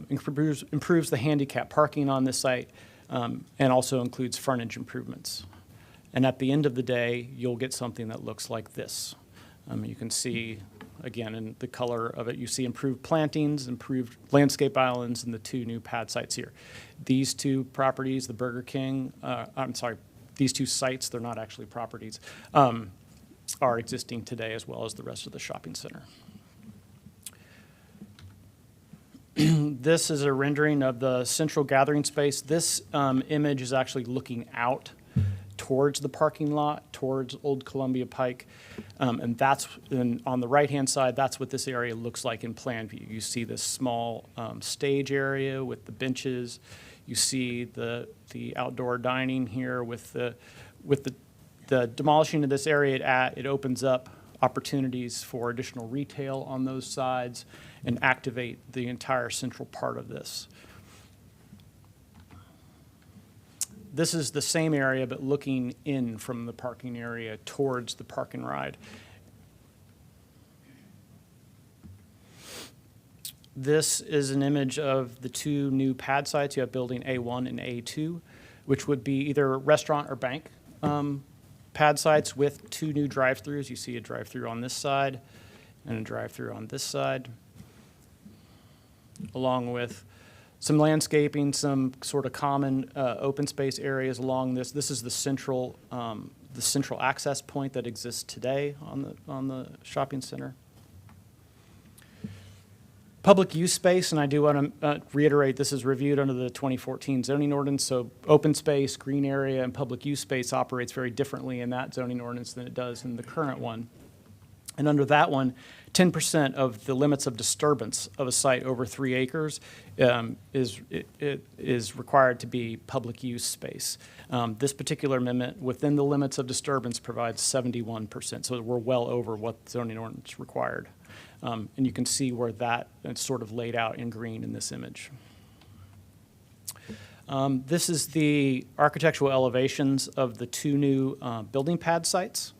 improves the handicap parking on this site, and also includes frontage improvements. And at the end of the day, you'll get something that looks like this. You can see, again, in the color of it, you see improved plantings, improved landscape islands, and the 2 new pad sites here. These 2 properties, the Burger King, these 2 sites, they're not actually properties, are existing today, as well as the rest of the shopping center. This is a rendering of the central gathering space. This image is actually looking out towards the parking lot, towards Old Columbia Pike. And on the right-hand side, that's what this area looks like in plan view. You see this small stage area with the benches. You see the outdoor dining here with the demolishing of this area. It opens up opportunities for additional retail on those sides and activate the entire central part of this. This is the same area, but looking in from the parking area towards the park and ride. This is an image of the 2 new pad sites. You have building A1 and A2, which would be either restaurant or bank pad sites with 2 new drive-throughs. You see a drive-through on this side and a drive-through on this side, along with some landscaping, some sort of common open space areas along this. This is the central access point that exists today on the shopping center. Public use space, and I do want to reiterate, this is reviewed under the 2014 zoning ordinance, so open space, green area, and public use space operates very differently in that zoning ordinance than it does in the current one. And under that one, 10% of the limits of disturbance of a site over 3 acres is required to be public use space. This particular amendment, within the limits of disturbance, provides 71%, so we're well over what the zoning ordinance required. And you can see where that is sort of laid out in green in this image. This is the architectural elevations of the 2 new building pad sites.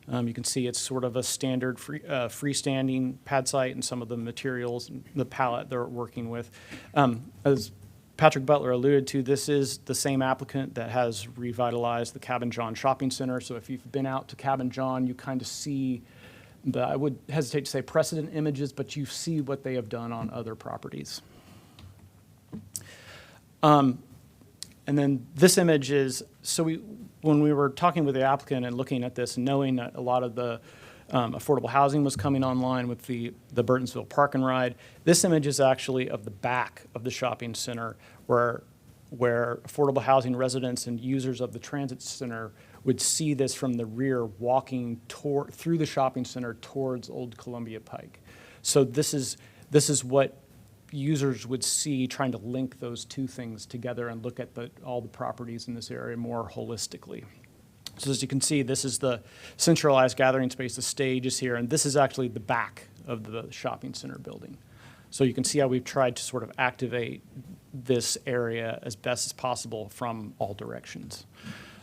You can see it's sort of a standard freestanding pad site and some of the materials, the palette they're working with. As Patrick Butler alluded to, this is the same applicant that has revitalized the Cabin John Shopping Center. So if you've been out to Cabin John, you kind of see I would hesitate to say precedent images, but you see what they have done on other properties. And then this image is, when we were talking with the applicant and looking at this, knowing that a lot of the affordable housing was coming online with the Burtonsville Park and Ride, this image is actually of the back of the shopping center where affordable housing residents and users of the transit center would see this from the rear walking through the shopping center towards Old Columbia Pike. So this is what users would see, trying to link those two things together and look at all the properties in this area more holistically. So as you can see, this is the centralized gathering space. The stage is here, and this is actually the back of the shopping center building. So you can see how we've tried to sort of activate this area as best as possible from all directions.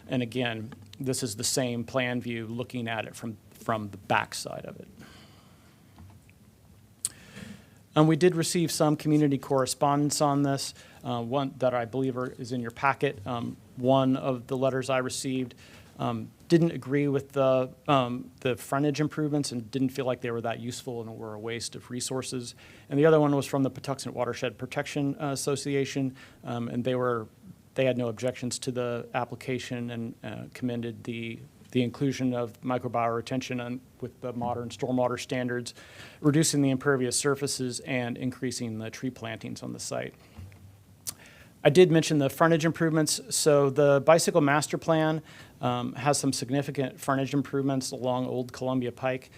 And again, this is the same plan view looking at it from the back side of it. We did receive some community correspondence on this, one that I believe is in your packet. One of the letters I received didn't agree with the frontage improvements and didn't feel like they were that useful and were a waste of resources. And the other one was from the Patuxent Watershed Protection Association, and they had no objections to the application and commended the inclusion of microbial retention with the modern stormwater standards, reducing the impervious surfaces and increasing the tree plantings on the site. I did mention the frontage improvements. So the bicycle master plan has some significant frontage improvements along Old Columbia Pike.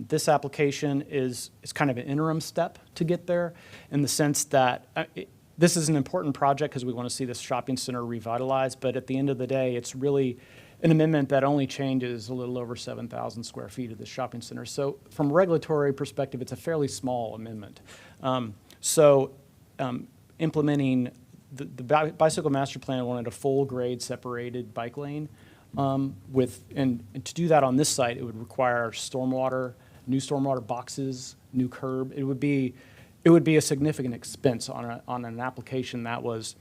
This application is kind of an interim step to get there, in the sense that this is an important project because we want to see this shopping center revitalized, but at the end of the day, it's really an amendment that only changes a little over 7,000 square feet of the shopping center. So from a regulatory perspective, it's a fairly small amendment. Implementing the bicycle master plan wanted a full grade separated bike lane and to do that on this site, it would require new stormwater boxes, new curb. It would be a significant expense on an application that was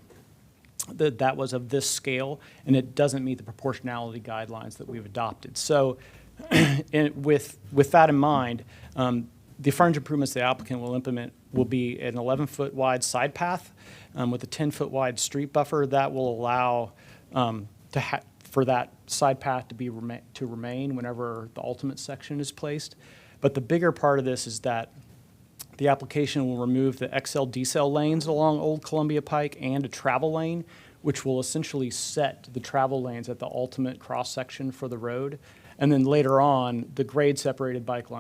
of this scale, and it doesn't meet the proportionality guidelines that we've adopted. So with that in mind, the frontage improvements the applicant will implement will be an 11-foot wide side path with a 10-foot wide street buffer that will allow for that side path to remain whenever the ultimate section is placed. But the bigger part of this is that the application will remove the XL-decel lanes along Old Columbia Pike and a travel lane, which will essentially set the travel lanes at the ultimate cross-section for the road. And then later on, the grade-separated bike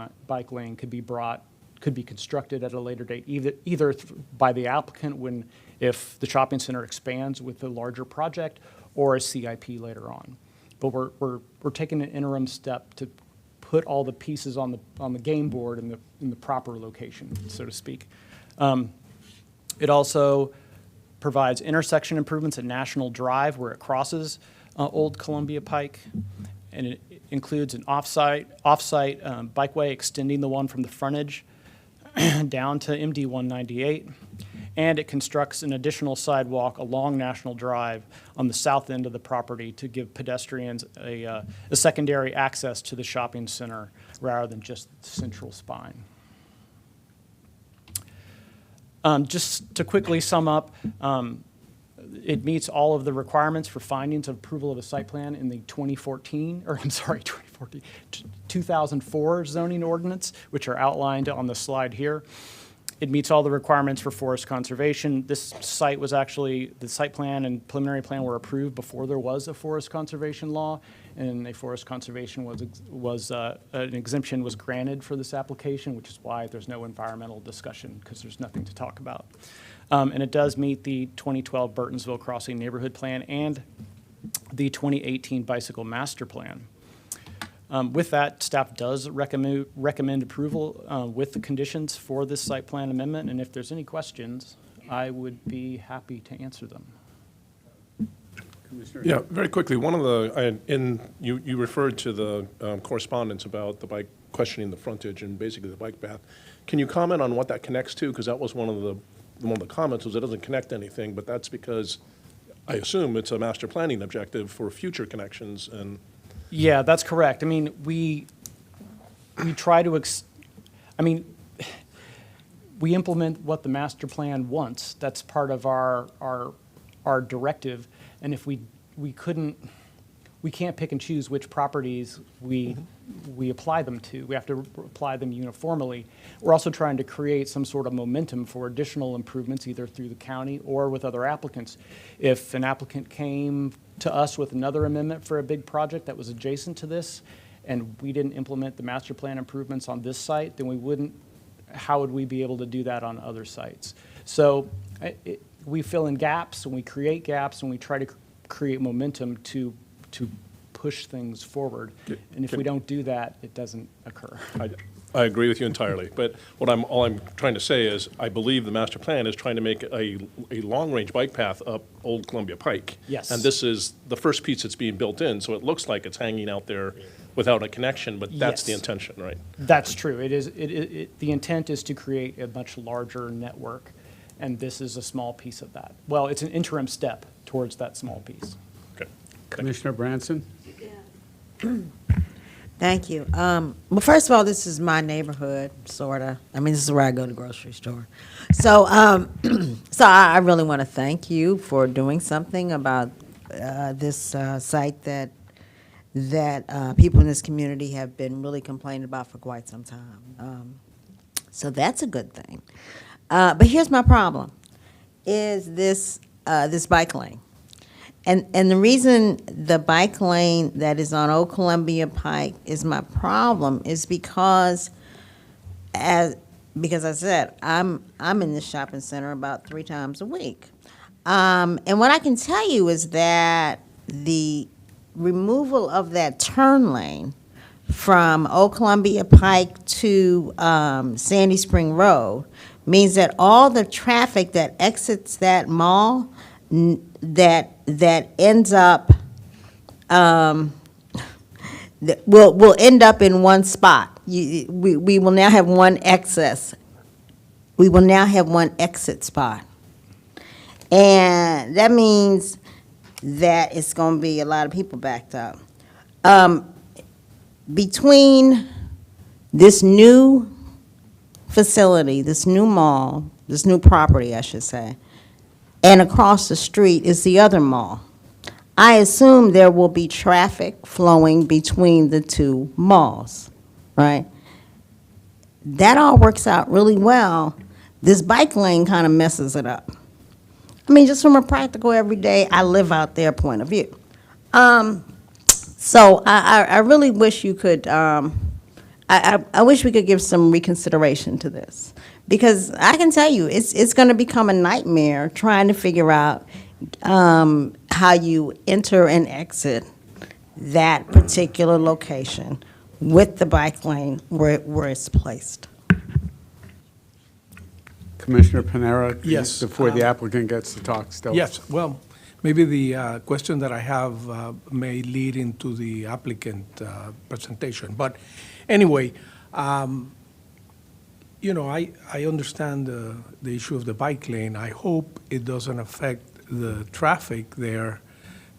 lane could be constructed at a later date, either by the applicant if the shopping center expands with a larger project, or a CIP later on. But we're taking an interim step to put all the pieces on the game board in the proper location, so to speak. It also provides intersection improvements at National Drive where it crosses Old Columbia Pike, and it includes an off-site bikeway extending the one from the frontage down to MD 198, and it constructs an additional sidewalk along National Drive on the south end of the property to give pedestrians a secondary access to the shopping center rather than just the central spine. Just to quickly sum up, it meets all of the requirements for findings of approval of a site plan in the 2004 zoning ordinance, which are outlined on the slide here. It meets all the requirements for forest conservation. This site was actually, the site plan and preliminary plan were approved before there was a forest conservation law, and a forest conservation an exemption was granted for this application, which is why there's no environmental discussion, because there's nothing to talk about. And it does meet the 2012 Burtonsville Crossing Neighborhood Plan and the 2018 Bicycle Master Plan. With that, staff does recommend approval with the conditions for this site plan amendment, and if there's any questions, I would be happy to answer them.
Yeah, very quickly, one of the, you referred to the correspondence about the bike, questioning the frontage and basically the bike path. Can you comment on what that connects to? Because that was one of the comments, was it doesn't connect to anything, but that's because I assume it's a master planning objective for future connections and.
Yeah, that's correct. I mean, we try to, we implement what the master plan wants. That's part of our directive. And if we can't pick and choose which properties we apply them to. We have to apply them uniformly. We're also trying to create some sort of momentum for additional improvements, either through the county or with other applicants. If an applicant came to us with another amendment for a big project that was adjacent to this, and we didn't implement the master plan improvements on this site, then how would we be able to do that on other sites? So we fill in gaps, and we create gaps, and we try to create momentum to push things forward. And if we don't do that, it doesn't occur.
I agree with you entirely. But all I'm trying to say is I believe the master plan is trying to make a long-range bike path up Old Columbia Pike.
Yes.
And this is the first piece that's being built in, so it looks like it's hanging out there without a connection, but that's the intention, right?
That's true. The intent is to create a much larger network, and this is a small piece of that. Well, it's an interim step towards that small piece.
Okay.
Commissioner Branson?
Thank you. Well, first of all, this is my neighborhood, sort of. I mean, this is where I go to the grocery store. So, so I really want to thank you for doing something about this site that people in this community have been really complaining about for quite some time. So that's a good thing. But here's my problem, is this bike lane. And the reason the bike lane that is on Old Columbia Pike is my problem is because I said, I'm in this shopping center about 3 times a week. And what I can tell you is that the removal of that turn lane from Old Columbia Pike to Sandy Spring Road means that all the traffic that exits that mall that ends up will end up in one spot. We will now have one access. We will now have one exit spot, and that means that it's going to be a lot of people backed up. Between this new facility, this new mall, this new property, I should say, and across the street is the other mall. I assume there will be traffic flowing between the two malls, right? That all works out really well. This bike lane kind of messes it up. I mean, just from a practical, everyday, I live out there point of view. So I really wish you could, I wish we could give some reconsideration to this. Because I can tell you, it's going to become a nightmare trying to figure out how you enter and exit that particular location with the bike lane where it's placed.
Commissioner Panera?
Yes.
Before the applicant gets to talk still.
Yes, well, maybe the question that I have may lead into the applicant presentation. But anyway, you know, I understand the issue of the bike lane. I hope it doesn't affect the traffic there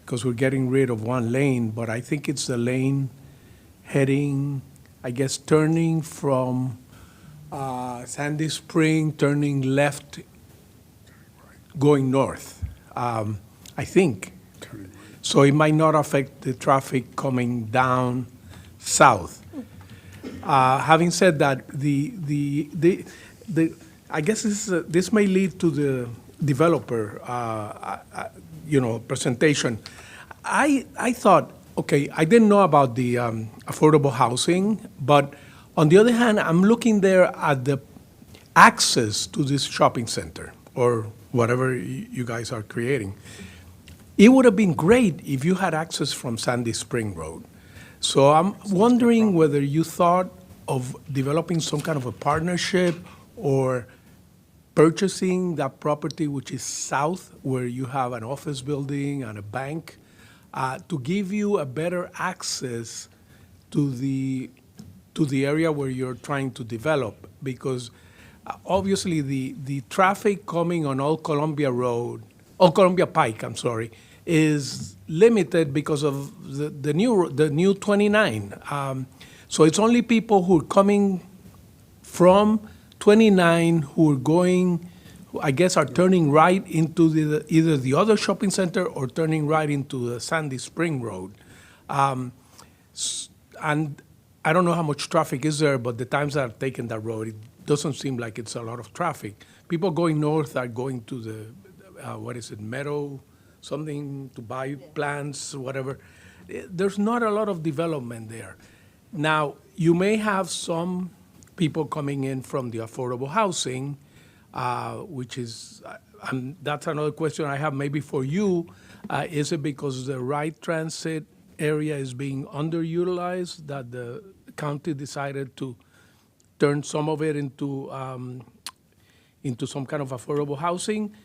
because we're getting rid of one lane, but I think it's the lane heading, I guess, turning from Sandy Spring, turning left, going north, I think. So it might not affect the traffic coming down south. Having said that, I guess this may lead to the developer, presentation. I thought, okay, I didn't know about the affordable housing, but on the other hand, I'm looking there at the access to this shopping center or whatever you guys are creating. It would have been great if you had access from Sandy Spring Road. So I'm wondering whether you thought of developing some kind of a partnership or purchasing that property which is south, where you have an office building and a bank, to give you a better access to the area where you're trying to develop. Because obviously the traffic coming on Old Columbia Pike, is limited because of the new 29. So it's only people who are coming from 29 who are going, I guess, are turning right into either the other shopping center or turning right into the Sandy Spring Road. And I don't know how much traffic is there, but the times that I've taken that road, it doesn't seem like it's a lot of traffic. People going north are going to the, Meadow, something to buy plants, whatever. There's not a lot of development there. Now, you may have some people coming in from the affordable housing, which is, and that's another question I have maybe for you. Is it because the Wright Transit area is being underutilized that the county decided to turn some of it into some kind of affordable housing?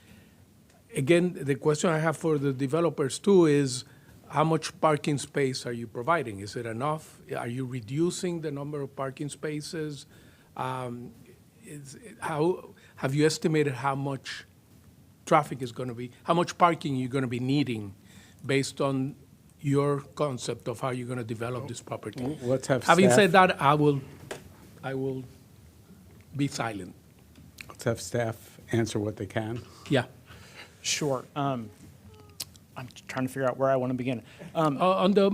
Again, the question I have for the developers too is, how much parking space are you providing? Is it enough? Are you reducing the number of parking spaces? Have you estimated how much traffic is going to be, how much parking you're going to be needing based on your concept of how you're going to develop this property?
Let's have
Having
staff-
said that, I will be silent.
Let's have staff answer what they can.
Yeah.
Sure. I'm trying to figure out where I want to begin.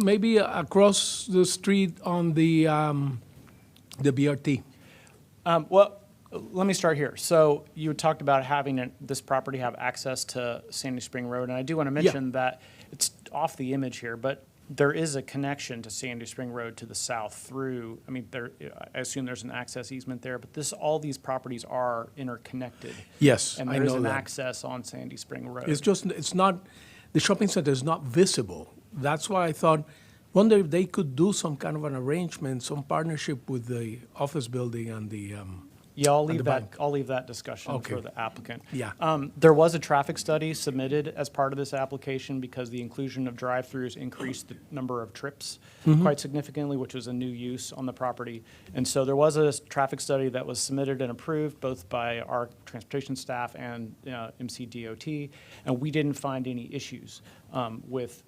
Maybe across the street on the BRT.
Well, let me start here. So you talked about having this property have access to Sandy Spring Road, and I do want to mention that it's off the image here, but there is a connection to Sandy Spring Road to the south through, I assume there's an access easement there, but all these properties are interconnected.
Yes, I know that.
And there's an access on Sandy Spring Road.
It's not, the shopping center is not visible. That's why I thought, wonder if they could do some kind of an arrangement, some partnership with the office building and the
Yeah, I'll
and
leave
the
that.
bank.
I'll leave that discussion
Okay.
for the applicant.
Yeah.
There was a traffic study submitted as part of this application because the inclusion of drive-throughs increased the number of trips quite significantly, which was a new use on the property. And so there was a traffic study that was submitted and approved both by our transportation staff and MCDOT, and we didn't find any issues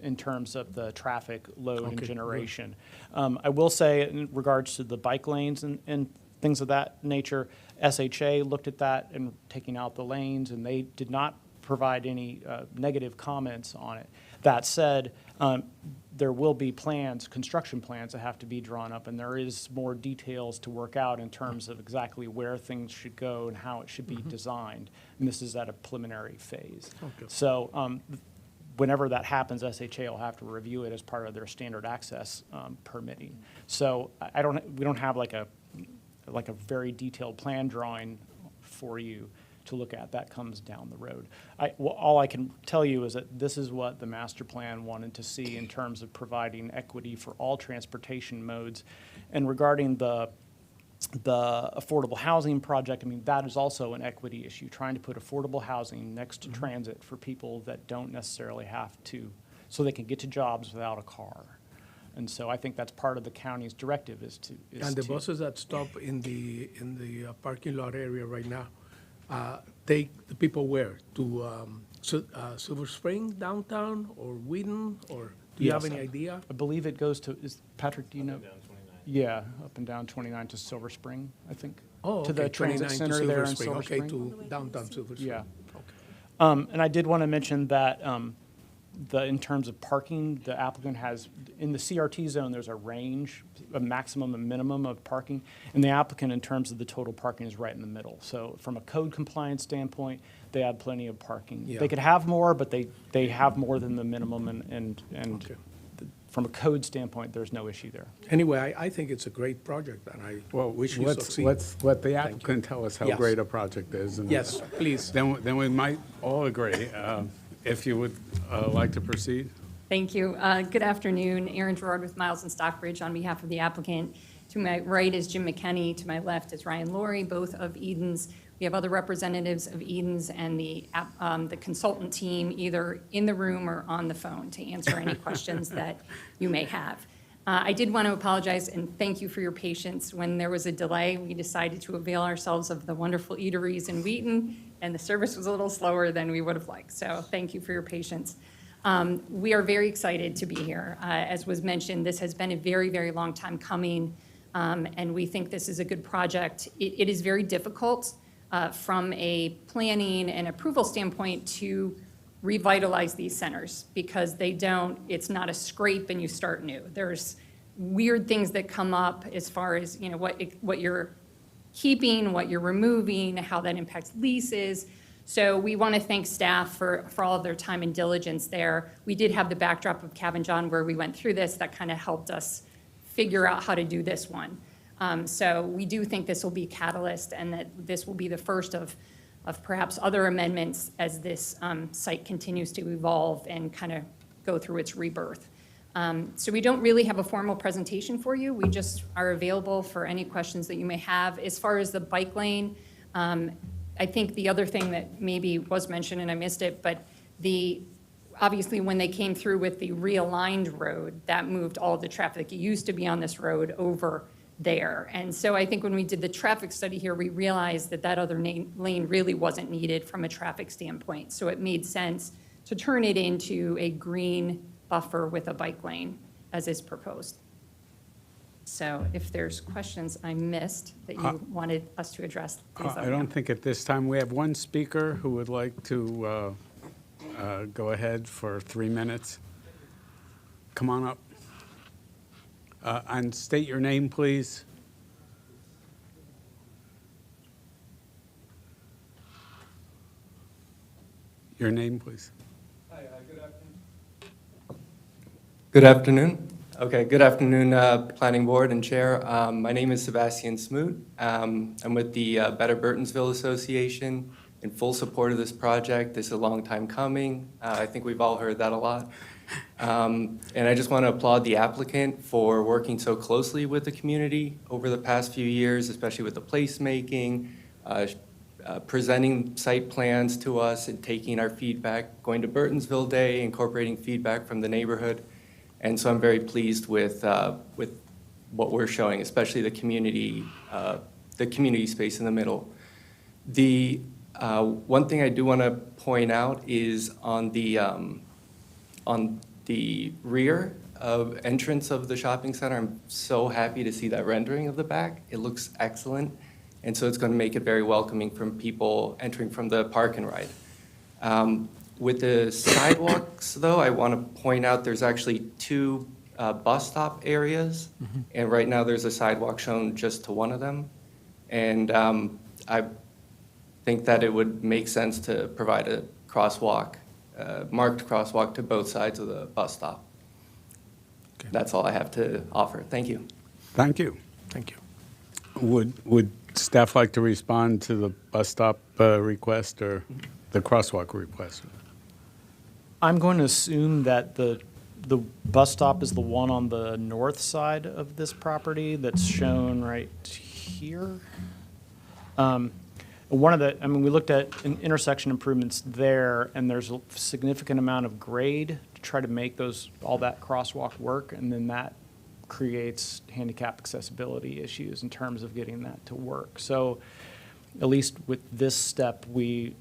in terms of the traffic load and
Okay,
generation. I will say in regards to the bike lanes and things of that nature, SHA looked at that and taking out the lanes, and they did not provide any negative comments on it. That said, there will be construction plans that have to be drawn up, and there is more details to work out in terms of exactly where things should go and how it should be designed. And this is at a preliminary phase.
Okay.
So whenever that happens, SHA will have to review it as part of their standard access permitting. So we don't have like a very detailed plan drawing for you to look at. That comes down the road. All I can tell you is that this is what the master plan wanted to see in terms of providing equity for all transportation modes. And regarding the affordable housing project, that is also an equity issue, trying to put affordable housing next to transit for people that don't necessarily have to, so they can get to jobs without a car. And so I think that's part of the county's directive is to.
And the buses that stop in the parking lot area right now, take the people where? To Silver Spring downtown or Wheaton, or do you have any idea?
I believe it goes to, Patrick, do you know? Yeah, up and down 29 to Silver Spring, I think.
Oh,
To the
okay, 29
transit
to
center
Silver
there in
Spring,
Silver
okay,
Spring.
to downtown Silver Spring.
Yeah.
Okay.
And I did want to mention that in terms of parking, the applicant has, in the CRT zone, there's a range, a maximum and minimum of parking, and the applicant, in terms of the total parking, is right in the middle. So from a code compliance standpoint, they have plenty of parking.
Yeah.
They could have more, but they have more than the minimum, and from a code standpoint, there's no issue there.
Anyway, I think it's a great project, and I wish you succeed.
Let's let the
Thank you.
applicant tell us how
Yes.
great a project is. And
Yes, please.
Then we might all agree. If you would like to proceed.
Thank you. Good afternoon. Erin Gerard with Miles and Stockbridge on behalf of the applicant. To my right is Jim McKenney. To my left is Ryan Laurie, both of Eden's. We have other representatives of Eden's and the consultant team, either in the room or on the phone, to answer any questions that you may have. I did want to apologize and thank you for your patience. When there was a delay, we decided to avail ourselves of the wonderful eateries in Wheaton, and the service was a little slower than we would have liked. So thank you for your patience. We are very excited to be here. As was mentioned, this has been a very, very long time coming, and we think this is a good project. It is very difficult from a planning and approval standpoint to revitalize these centers because it's not a scrape and you start new. There's weird things that come up as far as, what you're keeping, what you're removing, how that impacts leases. So we want to thank staff for all of their time and diligence there. We did have the backdrop of Cabin John where we went through this that kind of helped us figure out how to do this one. So we do think this will be a catalyst and that this will be the first of perhaps other amendments as this site continues to evolve and kind of go through its rebirth. So we don't really have a formal presentation for you. We just are available for any questions that you may have. As far as the bike lane, I think the other thing that maybe was mentioned and I missed it, but obviously when they came through with the realigned road, that moved all of the traffic that used to be on this road over there. And so I think when we did the traffic study here, we realized that other lane really wasn't needed from a traffic standpoint. So it made sense to turn it into a green buffer with a bike lane as is proposed. So if there's questions I missed that you wanted us to address, please let me
I
know.
don't think at this time we have one speaker who would like to go ahead for 3 minutes. Come on up. And state your name, please. Your name, please.
Hi, good afternoon. Good afternoon. Okay, good afternoon, Planning Board and Chair. My name is Sebastian Smoot. I'm with the Better Burtonsville Association in full support of this project. This is a long time coming. I think we've all heard that a lot. And I just want to applaud the applicant for working so closely with the community over the past few years, especially with the placemaking, presenting site plans to us and taking our feedback, going to Burtonsville Day, incorporating feedback from the neighborhood. And so I'm very pleased with what we're showing, especially the community space in the middle. The one thing I do want to point out is on the rear of entrance of the shopping center. I'm so happy to see that rendering of the back. It looks excellent. And so it's going to make it very welcoming from people entering from the park and ride. With the sidewalks, though, I want to point out there's actually 2 bus stop areas.
Mm-hmm.
And right now there's a sidewalk shown just to one of them. And I think that it would make sense to provide a crosswalk, marked crosswalk to both sides of the bus stop.
Okay.
That's all I have to offer. Thank you.
Thank you.
Thank you.
Would staff like to respond to the bus stop request or the crosswalk request?
I'm going to assume that the bus stop is the one on the north side of this property that's shown right here. We looked at intersection improvements there, and there's a significant amount of grade to try to make all that crosswalk work, and then that creates handicap accessibility issues in terms of getting that to work. So at least with this step, we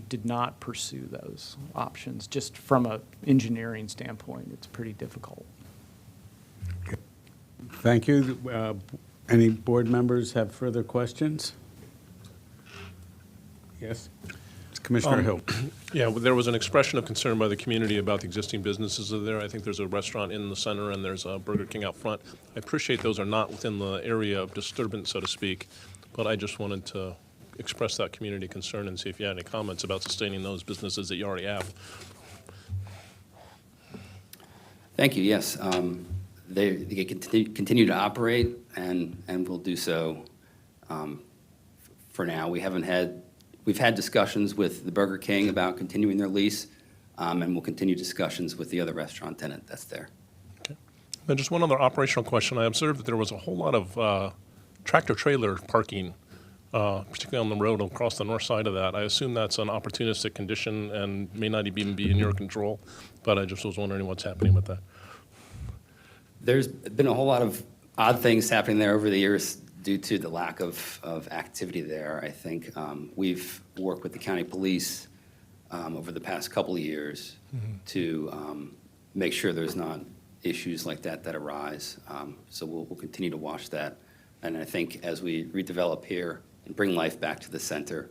did not pursue those options. Just from an engineering standpoint, it's pretty difficult.
Thank you. Any board members have further questions? Yes? Commissioner Hill.
Yeah, well, there was an expression of concern by the community about the existing businesses that are there. I think there's a restaurant in the center and there's a Burger King out front. I appreciate those are not within the area of disturbance, so to speak, but I just wanted to express that community concern and see if you had any comments about sustaining those businesses that you already have.
Thank you, yes. They continue to operate and will do so for now. We've had discussions with the Burger King about continuing their lease, and we'll continue discussions with the other restaurant tenant that's there.
Okay. Then just one other operational question. I observed that there was a whole lot of tractor-trailer parking, particularly on the road across the north side of that. I assume that's an opportunistic condition and may not even be in your control, but I just was wondering what's happening with that.
There's been a whole lot of odd things happening there over the years due to the lack of activity there. I think we've worked with the county police over the past couple of years to make sure there's not issues like that that arise. So we'll continue to watch that. And I think as we redevelop here and bring life back to the center,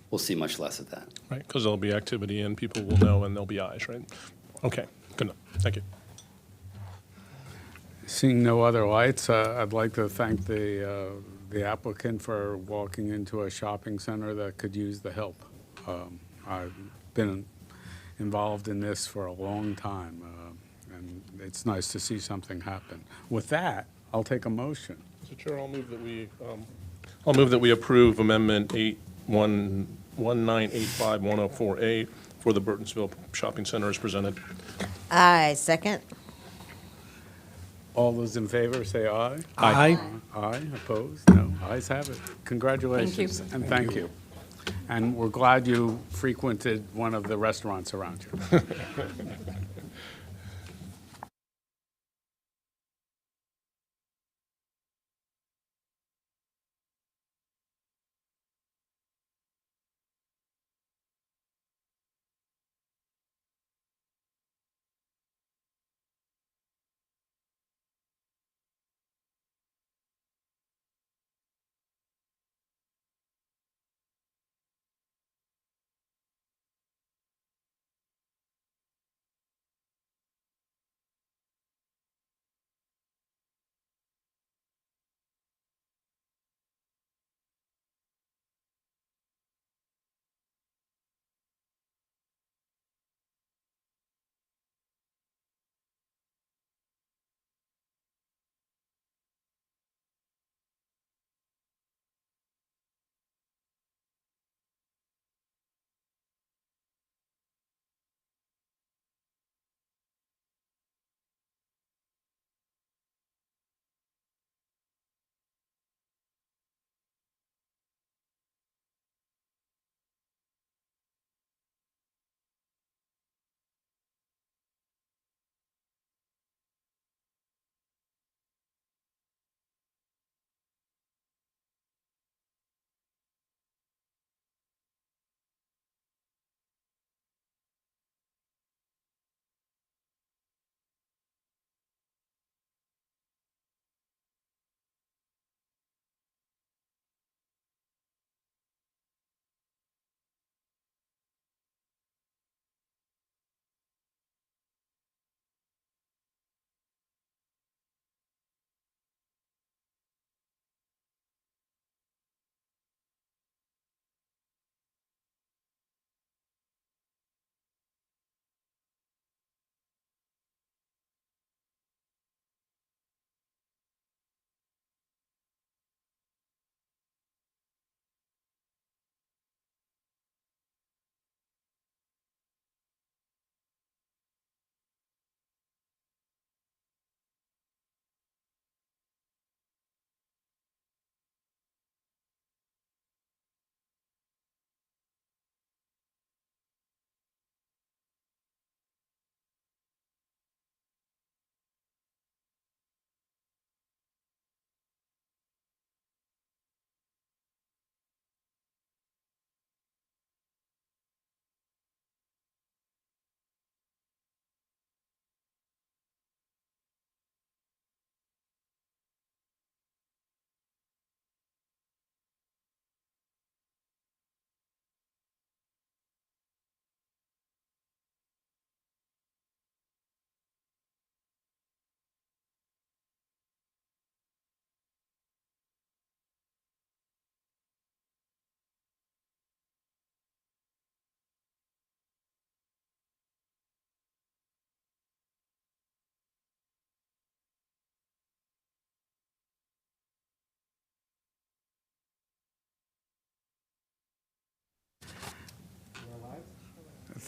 we'll see much less of that.
Right, because there'll be activity and people will know and there'll be eyes, right? Okay, good enough. Thank you.
Seeing no other lights, I'd like to thank the applicant for walking into a shopping center that could use the help. I've been involved in this for a long time, and it's nice to see something happen. With that, I'll take a motion.
Mr. Chair, I'll move that we approve Amendment 1985-104A for the Burtonsville Shopping Center as presented.
I second.
All those in favor, say aye.
Aye.
Aye, opposed? No, ayes have it. Congratulations. And thank you. And we're glad you frequented one of the restaurants around here.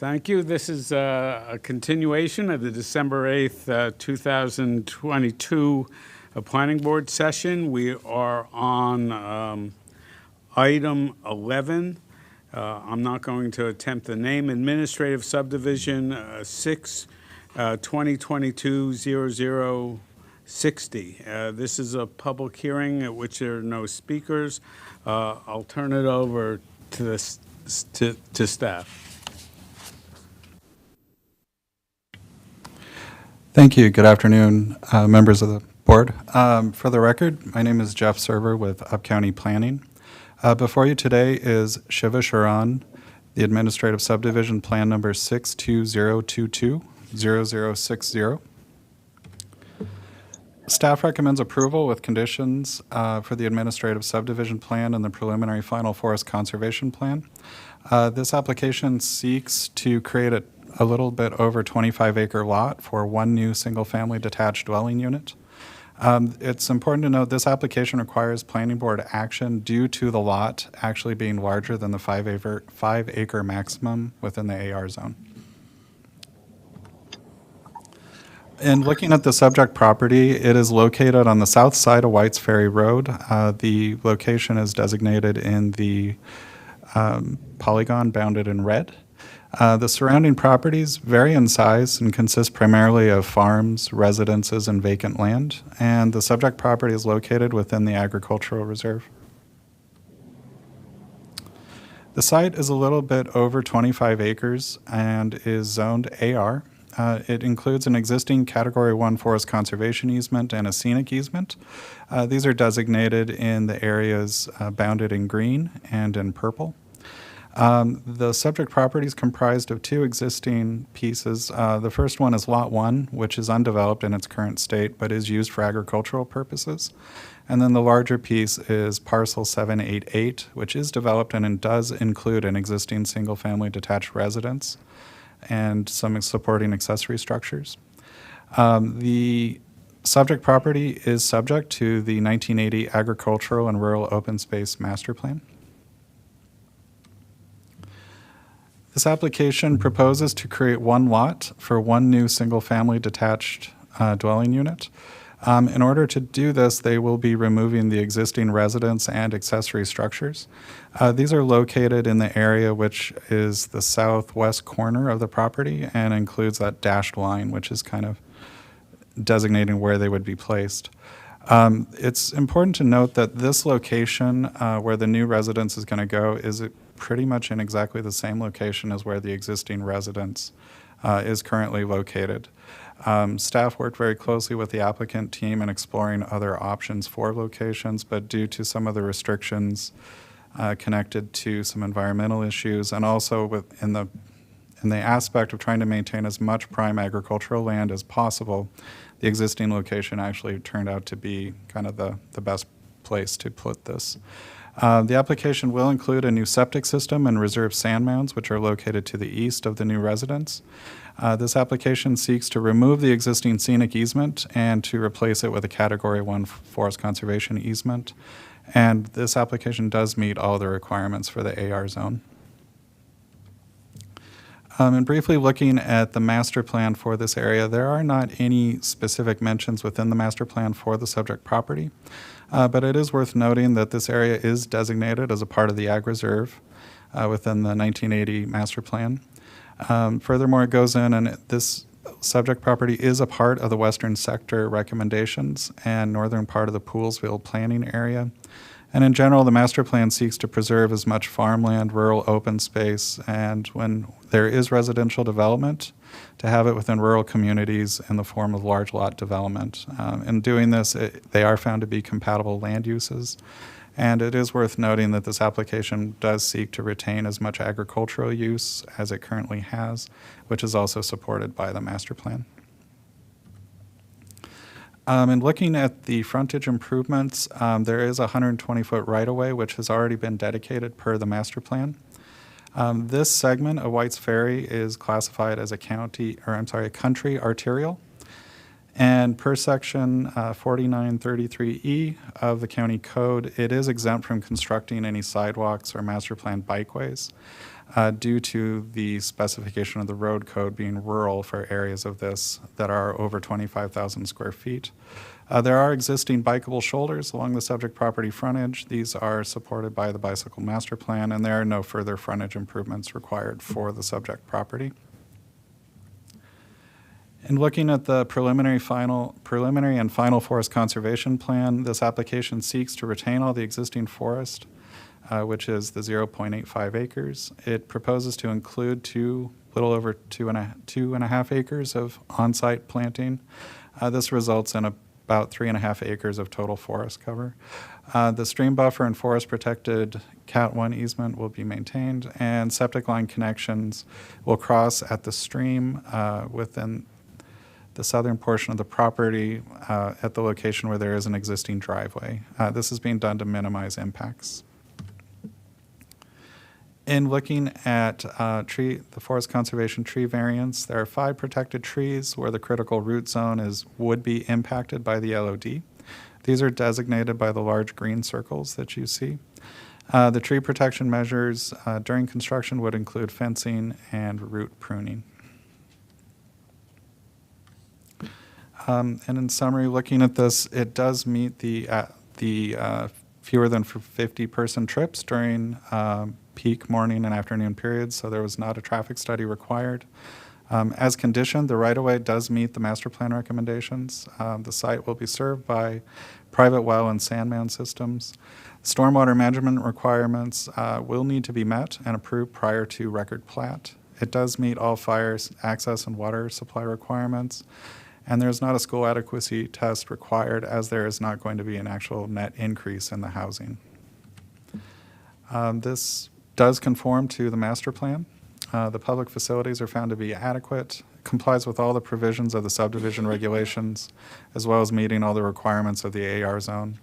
Thank you. This is a continuation of the December 8th, 2022 Planning Board session. We are on item 11. I'm not going to attempt the name. Administrative Subdivision 6, 2022-0060. This is a public hearing at which there are no speakers. I'll turn it over to staff.
Thank you. Good afternoon, members of the board. For the record, my name is Jeff Server with Up County Planning. Before you today is Shiva Sharan, the Administrative Subdivision Plan Number 62022-0060. Staff recommends approval with conditions for the Administrative Subdivision Plan and the Preliminary Final Forest Conservation Plan. This application seeks to create a little bit over 25-acre lot for one new single-family detached dwelling unit. It's important to note this application requires planning board action due to the lot actually being larger than the 5-acre maximum within the AR zone. In looking at the subject property, it is located on the south side of Whites Ferry Road. The location is designated in the polygon bounded in red. The surrounding properties vary in size and consist primarily of farms, residences, and vacant land, and the subject property is located within the agricultural reserve. The site is a little bit over 25 acres and is zoned AR. It includes an existing Category 1 forest conservation easement and a scenic easement. These are designated in the areas bounded in green and in purple. The subject property is comprised of two existing pieces. The first one is Lot 1, which is undeveloped in its current state but is used for agricultural purposes. And then the larger piece is Parcel 788, which is developed and it does include an existing single-family detached residence and some supporting accessory structures. The subject property is subject to the 1980 Agricultural and Rural Open Space Master Plan. This application proposes to create one lot for one new single-family detached dwelling unit. In order to do this, they will be removing the existing residence and accessory structures. These are located in the area which is the southwest corner of the property and includes that dashed line, which is kind of designating where they would be placed. It's important to note that this location where the new residence is going to go is pretty much in exactly the same location as where the existing residence is currently located. Staff worked very closely with the applicant team in exploring other options for locations, but due to some of the restrictions connected to some environmental issues and also in the aspect of trying to maintain as much prime agricultural land as possible, the existing location actually turned out to be kind of the best place to put this. The application will include a new septic system and reserve sand mounds, which are located to the east of the new residence. This application seeks to remove the existing scenic easement and to replace it with a Category 1 forest conservation easement. And this application does meet all the requirements for the AR zone. And briefly looking at the master plan for this area, there are not any specific mentions within the master plan for the subject property, but it is worth noting that this area is designated as a part of the Ag Reserve within the 1980 master plan. Furthermore, it goes in and this subject property is a part of the western sector recommendations and northern part of the Poolsville planning area. And in general, the master plan seeks to preserve as much farmland, rural open space, and when there is residential development, to have it within rural communities in the form of large lot development. In doing this, they are found to be compatible land uses. And it is worth noting that this application does seek to retain as much agricultural use as it currently has, which is also supported by the master plan. And looking at the frontage improvements, there is a 120-foot right-of-way which has already been dedicated per the master plan. This segment of Whites Ferry is classified as a country arterial. And per section 4933E of the county code, it is exempt from constructing any sidewalks or master plan bikeways. due to the specification of the road code being rural for areas of this that are over 25,000 square feet. There are existing bikeable shoulders along the subject property frontage. These are supported by the bicycle master plan, and there are no further frontage improvements required for the subject property. In looking at the preliminary and final forest conservation plan, this application seeks to retain all the existing forest, which is the 0.85 acres. It proposes to include little over two and a half acres of on-site planting. This results in about 3.5 acres of total forest cover. The stream buffer and forest protected Cat 1 easement will be maintained, and septic line connections will cross at the stream within the southern portion of the property at the location where there is an existing driveway. This is being done to minimize impacts. In looking at the forest conservation tree variants, there are 5 protected trees where the critical root zone would be impacted by the LOD. These are designated by the large green circles that you see. The tree protection measures during construction would include fencing and root pruning. And in summary, looking at this, it does meet the fewer than 50-person trips during peak morning and afternoon periods, so there was not a traffic study required. As conditioned, the right-of-way does meet the master plan recommendations. The site will be served by private well and sandman systems. Stormwater management requirements will need to be met and approved prior to record plat. It does meet all fire access and water supply requirements. And there's not a school adequacy test required, as there is not going to be an actual net increase in the housing. This does conform to the master plan. The public facilities are found to be adequate, complies with all the provisions of the subdivision regulations, as well as meeting all the requirements of the AR zone.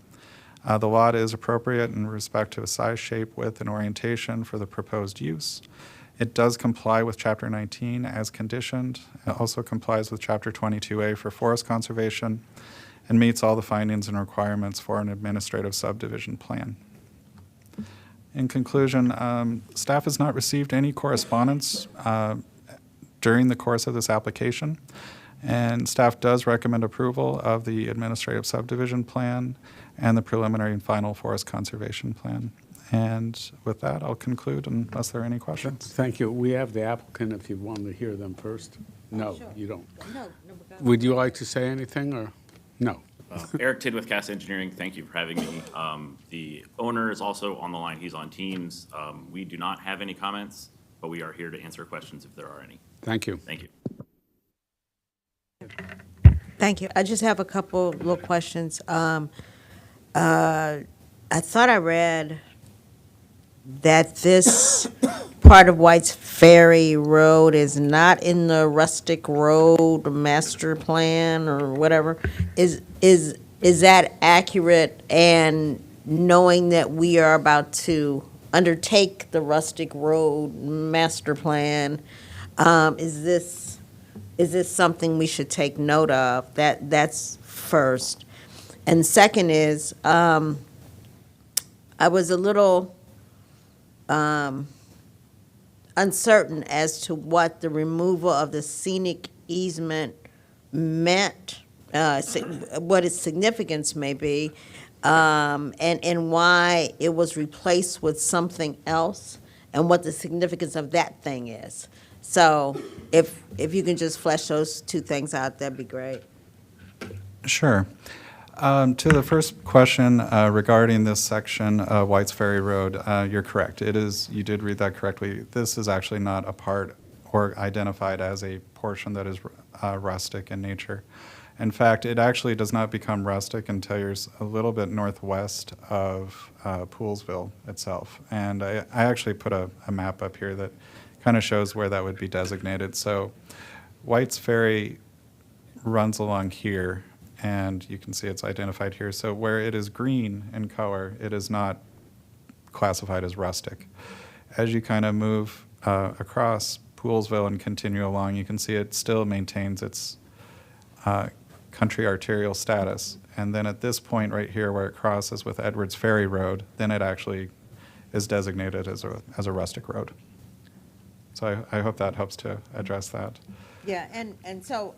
The lot is appropriate in respect to a size, shape, width, and orientation for the proposed use. It does comply with Chapter 19 as conditioned. It also complies with Chapter 22A for forest conservation and meets all the findings and requirements for an administrative subdivision plan. In conclusion, staff has not received any correspondence during the course of this application, and staff does recommend approval of the administrative subdivision plan and the preliminary and final forest conservation plan. And with that, I'll conclude unless there are any questions.
Thank you. We have the applicant if you want to hear them first. No,
Sure.
you don't.
No,
Would you like to say anything, or no?
Eric Tidd with Cast Engineering, thank you for having me. The owner is also on the line, he's on Teams. We do not have any comments, but we are here to answer questions if there are any.
Thank you.
Thank you.
Thank you. I just have a couple little questions. I thought I read that this part of White's Ferry Road is not in the rustic road master plan or whatever. Is that accurate? And knowing that we are about to undertake the rustic road master plan, is this something we should take note of? That's first. And second is, I was a little uncertain as to what the removal of the scenic easement meant, what its significance may be, and why it was replaced with something else, and what the significance of that thing is. So if you can just flesh those two things out, that'd be great.
Sure. To the first question regarding this section of White's Ferry Road, you're correct. It is, you did read that correctly. This is actually not a part or identified as a portion that is rustic in nature. In fact, it actually does not become rustic until you're a little bit northwest of Poolsville itself. And I actually put a map up here that kind of shows where that would be designated. So White's Ferry runs along here, and you can see it's identified here. So where it is green in color, it is not classified as rustic. As you kind of move across Poolsville and continue along, you can see it still maintains its country arterial status. And then at this point right here where it crosses with Edwards Ferry Road, then it actually is designated as a rustic road. So I hope that helps to address that.
Yeah, and so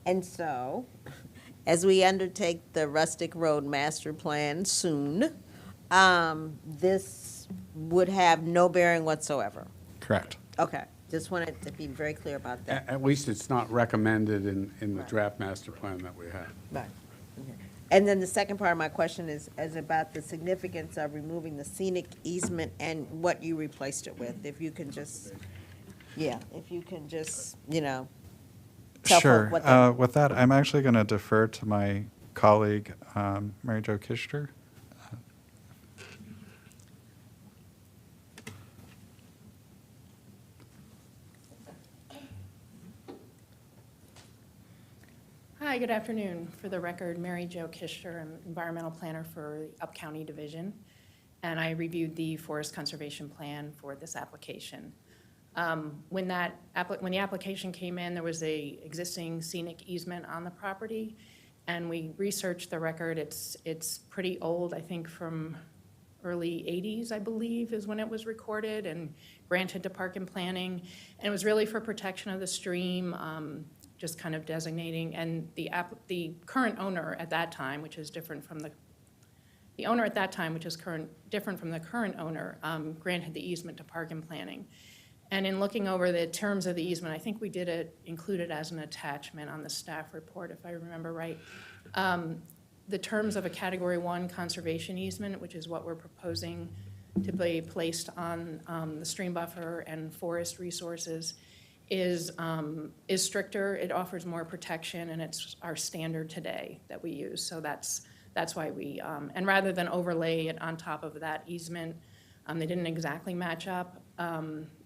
and so, as we undertake the Rustic Road Master Plan soon, this would have no bearing whatsoever.
Correct.
Okay, just wanted to be very clear about that.
At least it's not recommended in the draft master plan that we have.
Right. Okay. And then the second part of my question is about the significance of removing the scenic easement and what you replaced it with. If you can just, tell
Sure.
folk what that.
With that, I'm actually going to defer to my colleague, Mary Jo Kishter.
Hi, good afternoon. For the record, Mary Jo Kishter, I'm environmental planner for the Up County Division, and I reviewed the forest conservation plan for this application. When the application came in, there was a existing scenic easement on the property, and we researched the record. It's pretty old, I think from early 80s, I believe, is when it was recorded and granted to Park and Planning. And it was really for protection of the stream, just kind of designating, and the current owner at that time, which is different from the owner at that time, which is different from the current owner, granted the easement to Park and Planning. And in looking over the terms of the easement, I think we did include it as an attachment on the staff report, if I remember right. The terms of a Category 1 conservation easement, which is what we're proposing to be placed on the stream buffer and forest resources, is stricter. It offers more protection, and it's our standard today that we use. So that's why we, and rather than overlay it on top of that easement, they didn't exactly match up.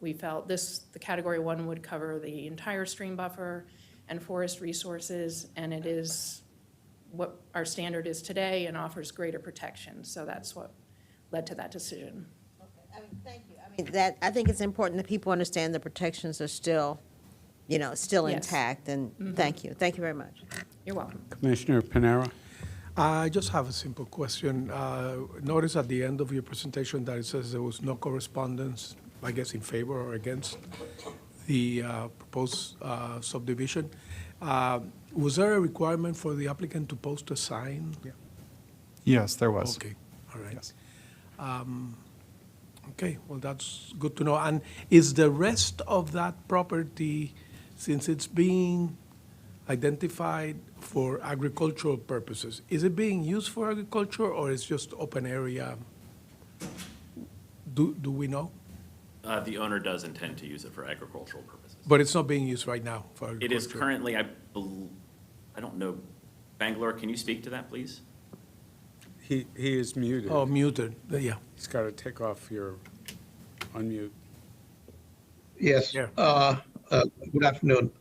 We felt the Category 1 would cover the entire stream buffer and forest resources, and it is what our standard is today and offers greater protection. So that's what led to that decision.
Thank you. I think it's important that people understand the protections are still
Yes.
intact, and thank you. Thank you very much.
You're welcome.
Commissioner Panera?
I just have a simple question. Notice at the end of your presentation that it says there was no correspondence, I guess, in favor or against the proposed subdivision. Was there a requirement for the applicant to post a sign?
Yes, there was.
Okay, all right. Yes. Okay, well, that's good to know. And is the rest of that property, since it's being identified for agricultural purposes, is it being used for agriculture or is just open area? Do we know?
The owner does intend to use it for agricultural purposes.
But it's not being used right now for agriculture?
It is currently, I don't know, Bangalore, can you speak to that, please?
He is muted.
Oh, muted, yeah.
He's got to take off your unmute.
Yes. Good afternoon.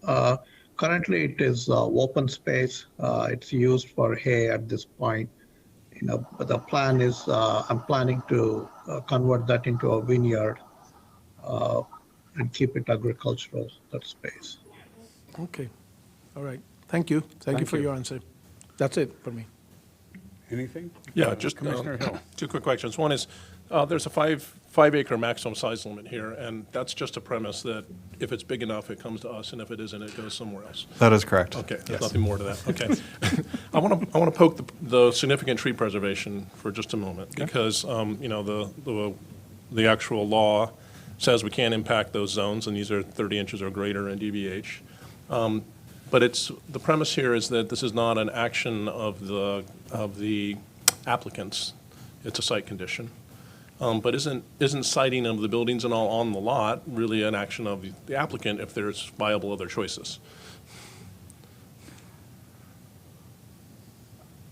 Currently, it is open space. It's used for hay at this point. But the plan is I'm planning to convert that into a vineyard and keep it agricultural, that space.
Okay, all right. Thank you. Thank you for your answer. That's it for me.
Anything?
Yeah, just
Commissioner Hill.
two quick questions. One is, there's a five acre maximum size limit here, and that's just a premise that if it's big enough, it comes to us, and if it isn't, it goes somewhere else.
That is correct.
Okay, there's
Yes.
nothing more to that. Okay. I want to poke the significant tree preservation for just a moment, because, the actual law says we can't impact those zones, and these are 30 inches or greater in DBH. But the premise here is that this is not an action of the applicants. It's a site condition. But isn't siting of the buildings and all on the lot really an action of the applicant if there's viable other choices?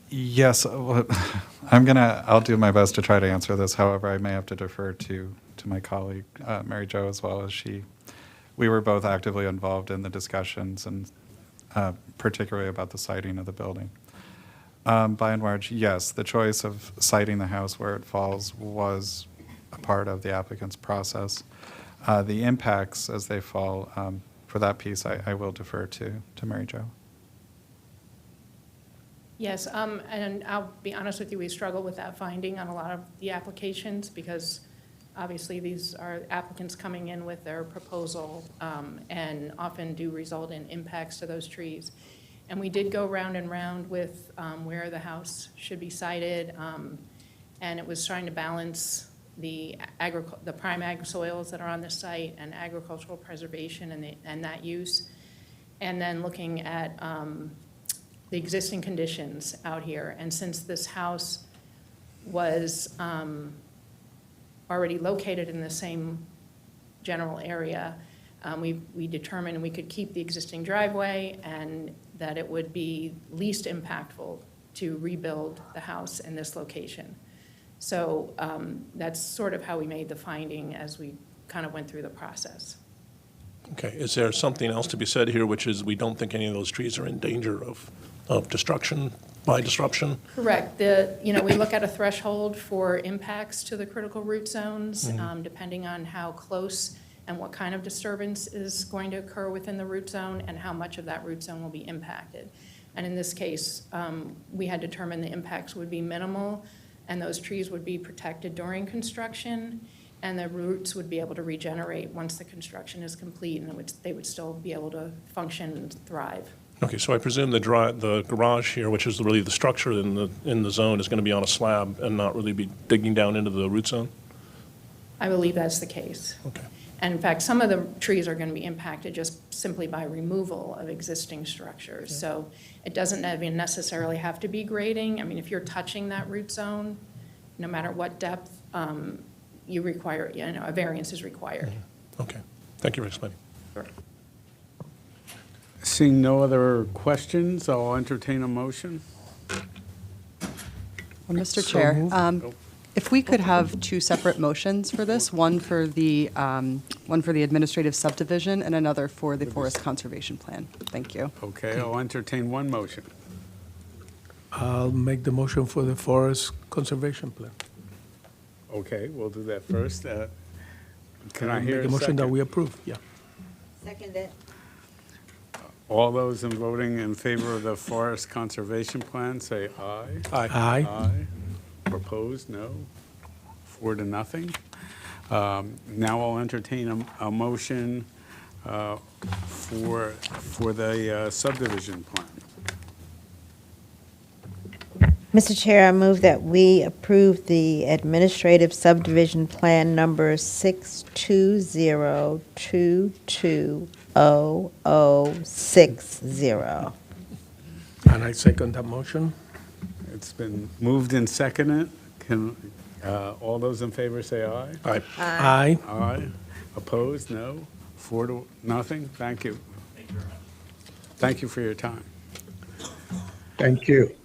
Yes, I'll do my best to try to answer this. However, I may have to defer to my colleague, Mary Jo, as well, as we were both actively involved in the discussions, and particularly about the siting of the building. By and large, yes, the choice of siting the house where it falls was a part of the applicant's process. The impacts as they fall, for that piece, I will defer to Mary Jo.
Yes, and I'll be honest with you, we struggle with that finding on a lot of the applications because Obviously, these are applicants coming in with their proposal and often do result in impacts to those trees. And we did go round and round with where the house should be sited, and it was trying to balance the prime ag soils that are on the site and agricultural preservation and that use, and then looking at the existing conditions out here. And since this house was already located in the same general area, we determined we could keep the existing driveway and that it would be least impactful to rebuild the house in this location. So that's sort of how we made the finding as we kind of went through the process.
Okay, is there something else to be said here, which is we don't think any of those trees are in danger of destruction by disruption?
Correct. We look at a threshold for impacts to the critical root zones, depending on how close and what kind of disturbance is going to occur within the root zone and how much of that root zone will be impacted. And in this case, we had determined the impacts would be minimal and those trees would be protected during construction and the roots would be able to regenerate once the construction is complete and they would still be able to function and thrive.
Okay, so I presume the garage here, which is really the structure in the zone, is going to be on a slab and not really be digging down into the root zone? I
believe that's the case.
Okay.
And in fact, some of the trees are going to be impacted just simply by removal of existing structures. So it doesn't even necessarily have to be grading. I mean, if you're touching that root zone, no matter what depth, you require, a variance is required.
Okay, thank you for explaining.
Sure.
Seeing no other questions, I'll entertain a motion.
Well, Mr.
So
Chair,
moved.
if we could have two separate motions for this, one for the administrative subdivision and another for the forest conservation plan. Thank you.
Okay, I'll entertain one motion.
I'll make the motion for the forest conservation plan.
Okay, we'll do that first. Can I hear
Make
a
a motion that
second?
we approve, yeah.
Second it.
All those in voting in favor of the forest conservation plan, say aye.
Aye.
Aye. Opposed, no. 4-0. Now I'll entertain a motion for the subdivision plan.
Mr. Chair, I move that we approve the administrative subdivision plan number 620220060.
And I second that motion.
It's been moved and seconded. Can all those in favor say aye?
Aye.
Aye.
Aye. Opposed, no. 4-0. Thank you. Thank you for your time.
Thank you.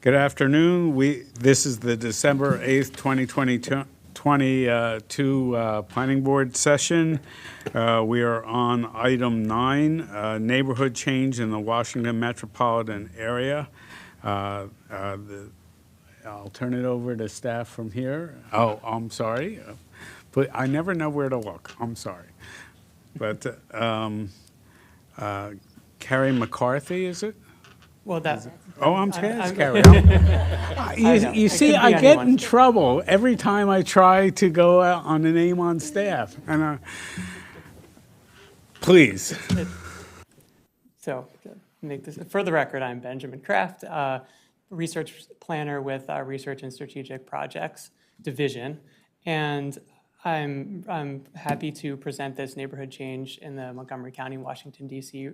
Good afternoon. This is the December 8th, 2022 Planning Board session. We are on item 9, neighborhood change in the Washington metropolitan area. I'll turn it over to staff from here. Oh, I'm sorry. But I never know where to look. I'm sorry. But Carrie McCarthy, is it?
Well, that's.
Oh, I'm Carrie. You see,
It could be
I get
anyone.
in trouble every time I try to go out on a name on staff. And please.
So, to make this, for the record, I'm Benjamin Kraft, research planner with our Research and Strategic Projects Division. And I'm happy to present this neighborhood change in the Montgomery County, Washington, D.C.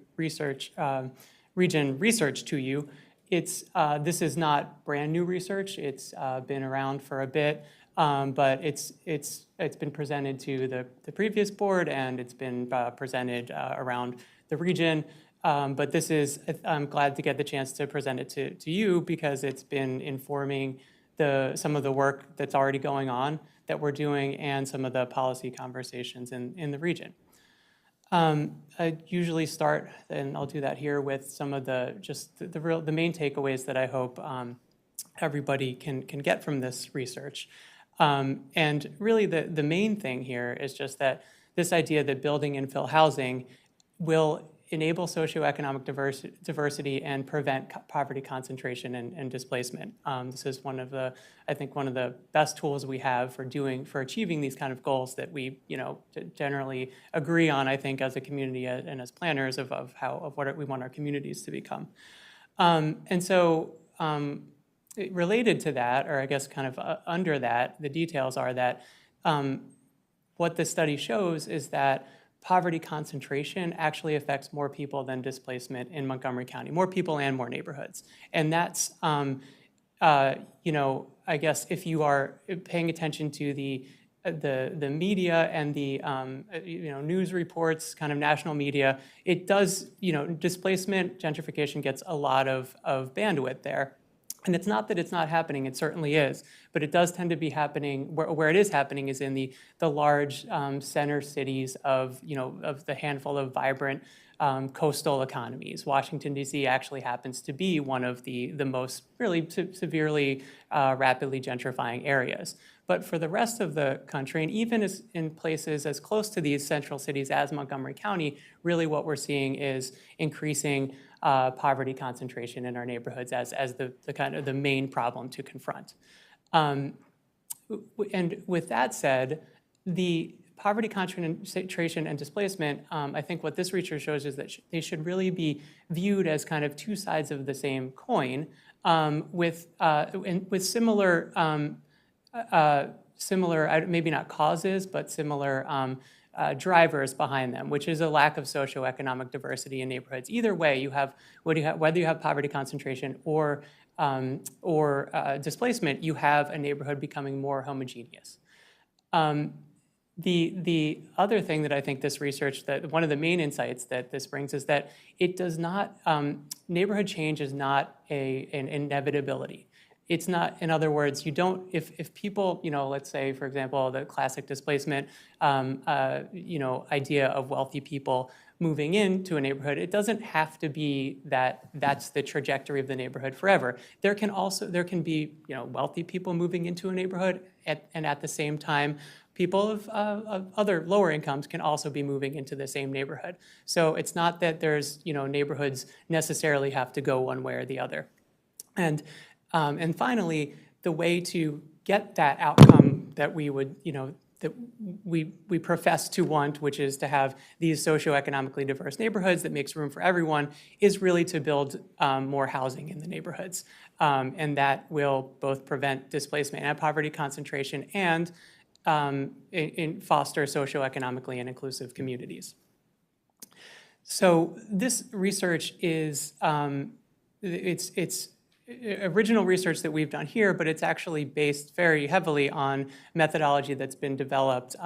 region research to you. This is not brand new research. It's been around for a bit, but it's been presented to the previous board, and it's been presented around the region. But I'm glad to get the chance to present it to you because it's been informing some of the work that's already going on that we're doing and some of the policy conversations in the region. I usually start, and I'll do that here, with some of the main takeaways that I hope everybody can get from this research. And really the main thing here is just that this idea that building infill housing will enable socioeconomic diversity and prevent poverty concentration and displacement. This is one of the best tools we have for achieving these kind of goals that we generally agree on, I think, as a community and as planners of what we want our communities to become. And so related to that, or I guess kind of under that, the details are that what the study shows is that poverty concentration actually affects more people than displacement in Montgomery County, more people and more neighborhoods. And that's, I guess if you are paying attention to the media and the news reports, kind of national media, it does, displacement, gentrification gets a lot of bandwidth there. And it's not that it's not happening, it certainly is, but it does tend to be happening, where it is happening is in the large center cities of the handful of vibrant coastal economies. Washington, D.C. actually happens to be one of the most really severely, rapidly gentrifying areas. But for the rest of the country, and even in places as close to these central cities as Montgomery County, really what we're seeing is increasing poverty concentration in our neighborhoods as the kind of the main problem to confront. And with that said, the poverty concentration and displacement, I think what this research shows is that they should really be viewed as kind of two sides of the same coin, with similar, maybe not causes, but similar drivers behind them, which is a lack of socioeconomic diversity in neighborhoods. Either way, whether you have poverty concentration or displacement, you have a neighborhood becoming more homogeneous. The other thing that I think this research, that one of the main insights that this brings is that it does not, neighborhood change is not an inevitability. It's not, in other words, you don't, if people, let's say, for example, the classic displacement, idea of wealthy people moving into a neighborhood, it doesn't have to be that that's the trajectory of the neighborhood forever. There can be, wealthy people moving into a neighborhood, and at the same time, people of other lower incomes can also be moving into the same neighborhood. So it's not that there's, neighborhoods necessarily have to go one way or the other. And finally, the way to get that outcome that we would, that we profess to want, which is to have these socioeconomically diverse neighborhoods that makes room for everyone, is really to build more housing in the neighborhoods. And that will both prevent displacement and poverty concentration and foster socioeconomically and inclusive communities. So this research is, it's original research that we've done here, but it's actually based very heavily on methodology that's been developed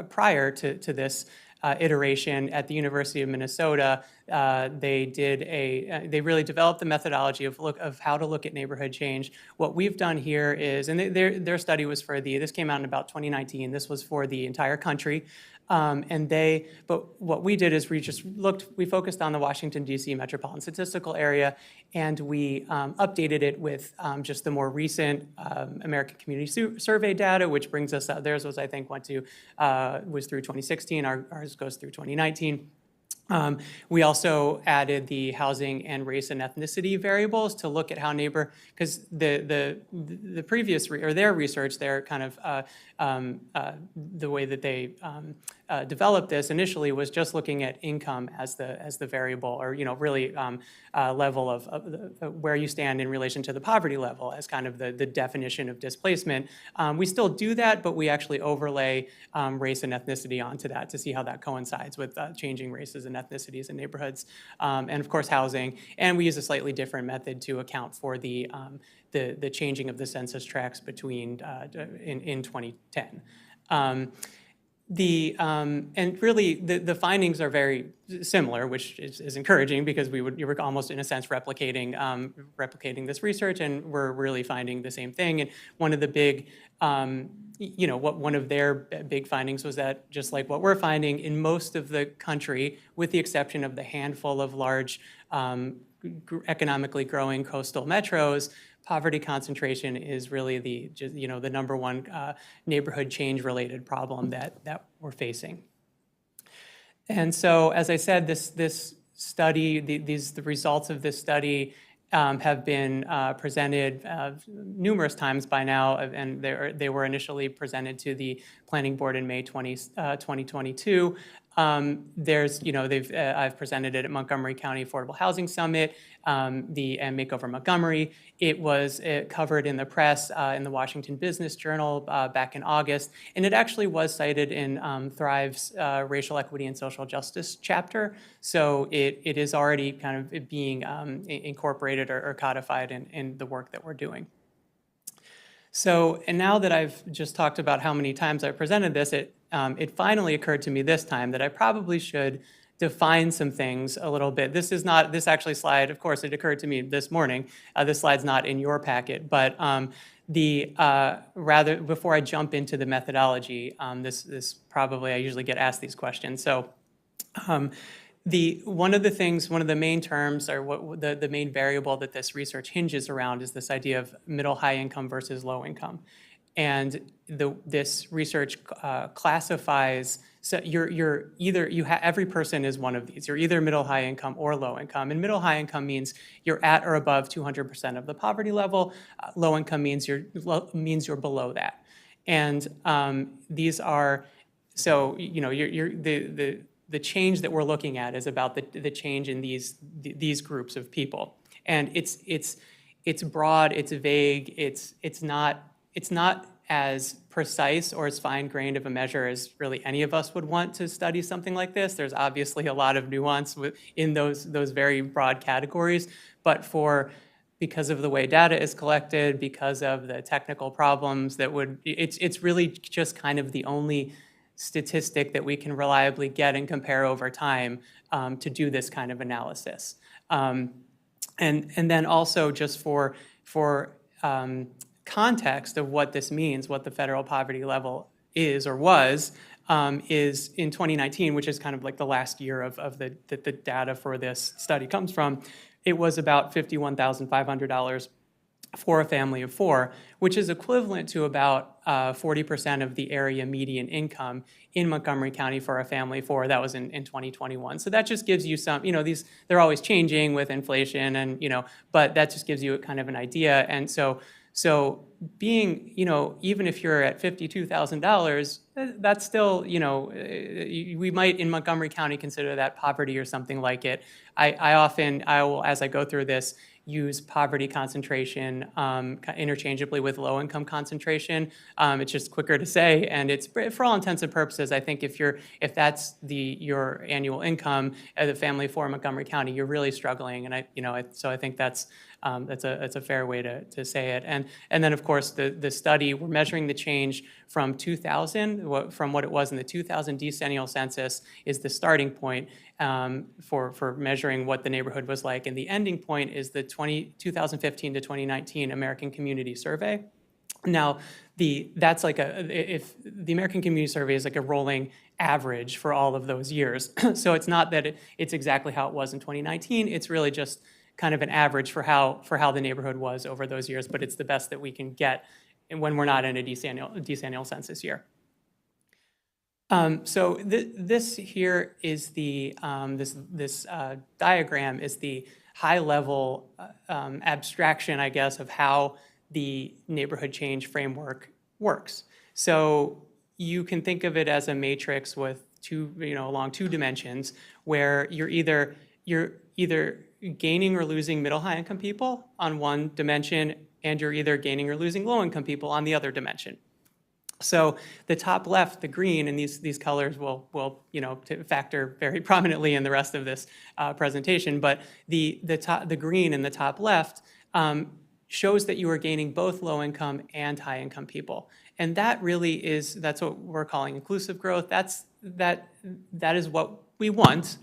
prior to this iteration at the University of Minnesota. They really developed the methodology of how to look at neighborhood change. What we've done here is, and their study was this came out in about 2019. This was for the entire country. But what we did is we focused on the Washington, D.C. metropolitan statistical area, and we updated it with just the more recent American Community Survey data, which brings us up. Theirs was, I think, was through 2016. Ours goes through 2019. We also added the housing and race and ethnicity variables to look at how because the previous their research, their kind of the way that they developed this initially was just looking at income as the variable, or really level of where you stand in relation to the poverty level as kind of the definition of displacement. We still do that, but we actually overlay race and ethnicity onto that to see how that coincides with changing races and ethnicities in neighborhoods, and of course housing. And we use a slightly different method to account for the changing of the census tracts between in 2010. And really, the findings are very similar, which is encouraging, because you were almost in a sense replicating this research, and we're really finding the same thing. And one of the big, one of their big findings was that, just like what we're finding in most of the country, with the exception of the handful of large economically growing coastal metros, poverty concentration is really the number one neighborhood change related problem that we're facing. And so, as I said, this study, the results of this study have been presented numerous times by now, and they were initially presented to the Planning Board in May 2022. I've presented it at Montgomery County Affordable Housing Summit, and Makeover Montgomery. It was covered in the press in the Washington Business Journal back in August, and it actually was cited in Thrive's Racial Equity and Social Justice chapter. So it is already kind of being incorporated or codified in the work that we're doing. So, and now that I've just talked about how many times I presented this, it finally occurred to me this time that I probably should define some things a little bit. This actually slide, of course, it occurred to me this morning. This slide's not in your packet, but rather, before I jump into the methodology, this probably, I usually get asked these questions. So, one of the main terms, or the main variable that this research hinges around, is this idea of middle high income versus low income. And this research classifies, so every person is one of these. You're either middle high income or low income. And middle high income means you're at or above 200% of the poverty level. Low income means you're below that. And these are, so the change that we're looking at is about the change in these groups of people. And it's broad, it's vague, it's not as precise or as fine-grained of a measure as really any of us would want to study something like this. There's obviously a lot of nuance in those very broad categories, but because of the way data is collected, because of the technical problems it's really just kind of the only statistic that we can reliably get and compare over time to do this kind of analysis. And then also, just for context of what this means, what the federal poverty level is or was, is in 2019, which is kind of like the last year of the data for this study comes from, it was about $51,500 for a family of four, which is equivalent to about 40% of the area median income in Montgomery County for a family of four. That was in 2021. So that just gives you some, they're always changing with inflation, and, but that just gives you kind of an idea. And so being, even if you're at $52,000, that's still, we might in Montgomery County consider that poverty or something like it. I will, as I go through this, use poverty concentration interchangeably with low-income concentration. It's just quicker to say, and it's, for all intents and purposes, I think if that's your annual income as a family for Montgomery County, you're really struggling, and so I think that's a fair way to say it. And then, of course, the study, we're measuring the change from 2000, from what it was in the 2000 decennial census is the starting point for measuring what the neighborhood was like. And the ending point is the 2015 to 2019 American Community Survey. Now, that's like if the American Community Survey is like a rolling average for all of those years. So it's not that it's exactly how it was in 2019. It's really just kind of an average for how the neighborhood was over those years, but it's the best that we can get when we're not in a decennial census year. So this here is this diagram is the high-level abstraction, I guess, of how the neighborhood change framework works. So you can think of it as a matrix with along two dimensions, where you're either gaining or losing middle-high income people on one dimension, and you're either gaining or losing low-income people on the other dimension. So the top left, the green, and these colors will factor very prominently in the rest of this presentation. But the green in the top left shows that you are gaining both low-income and high-income people, and that's what we're calling inclusive growth. That is what we want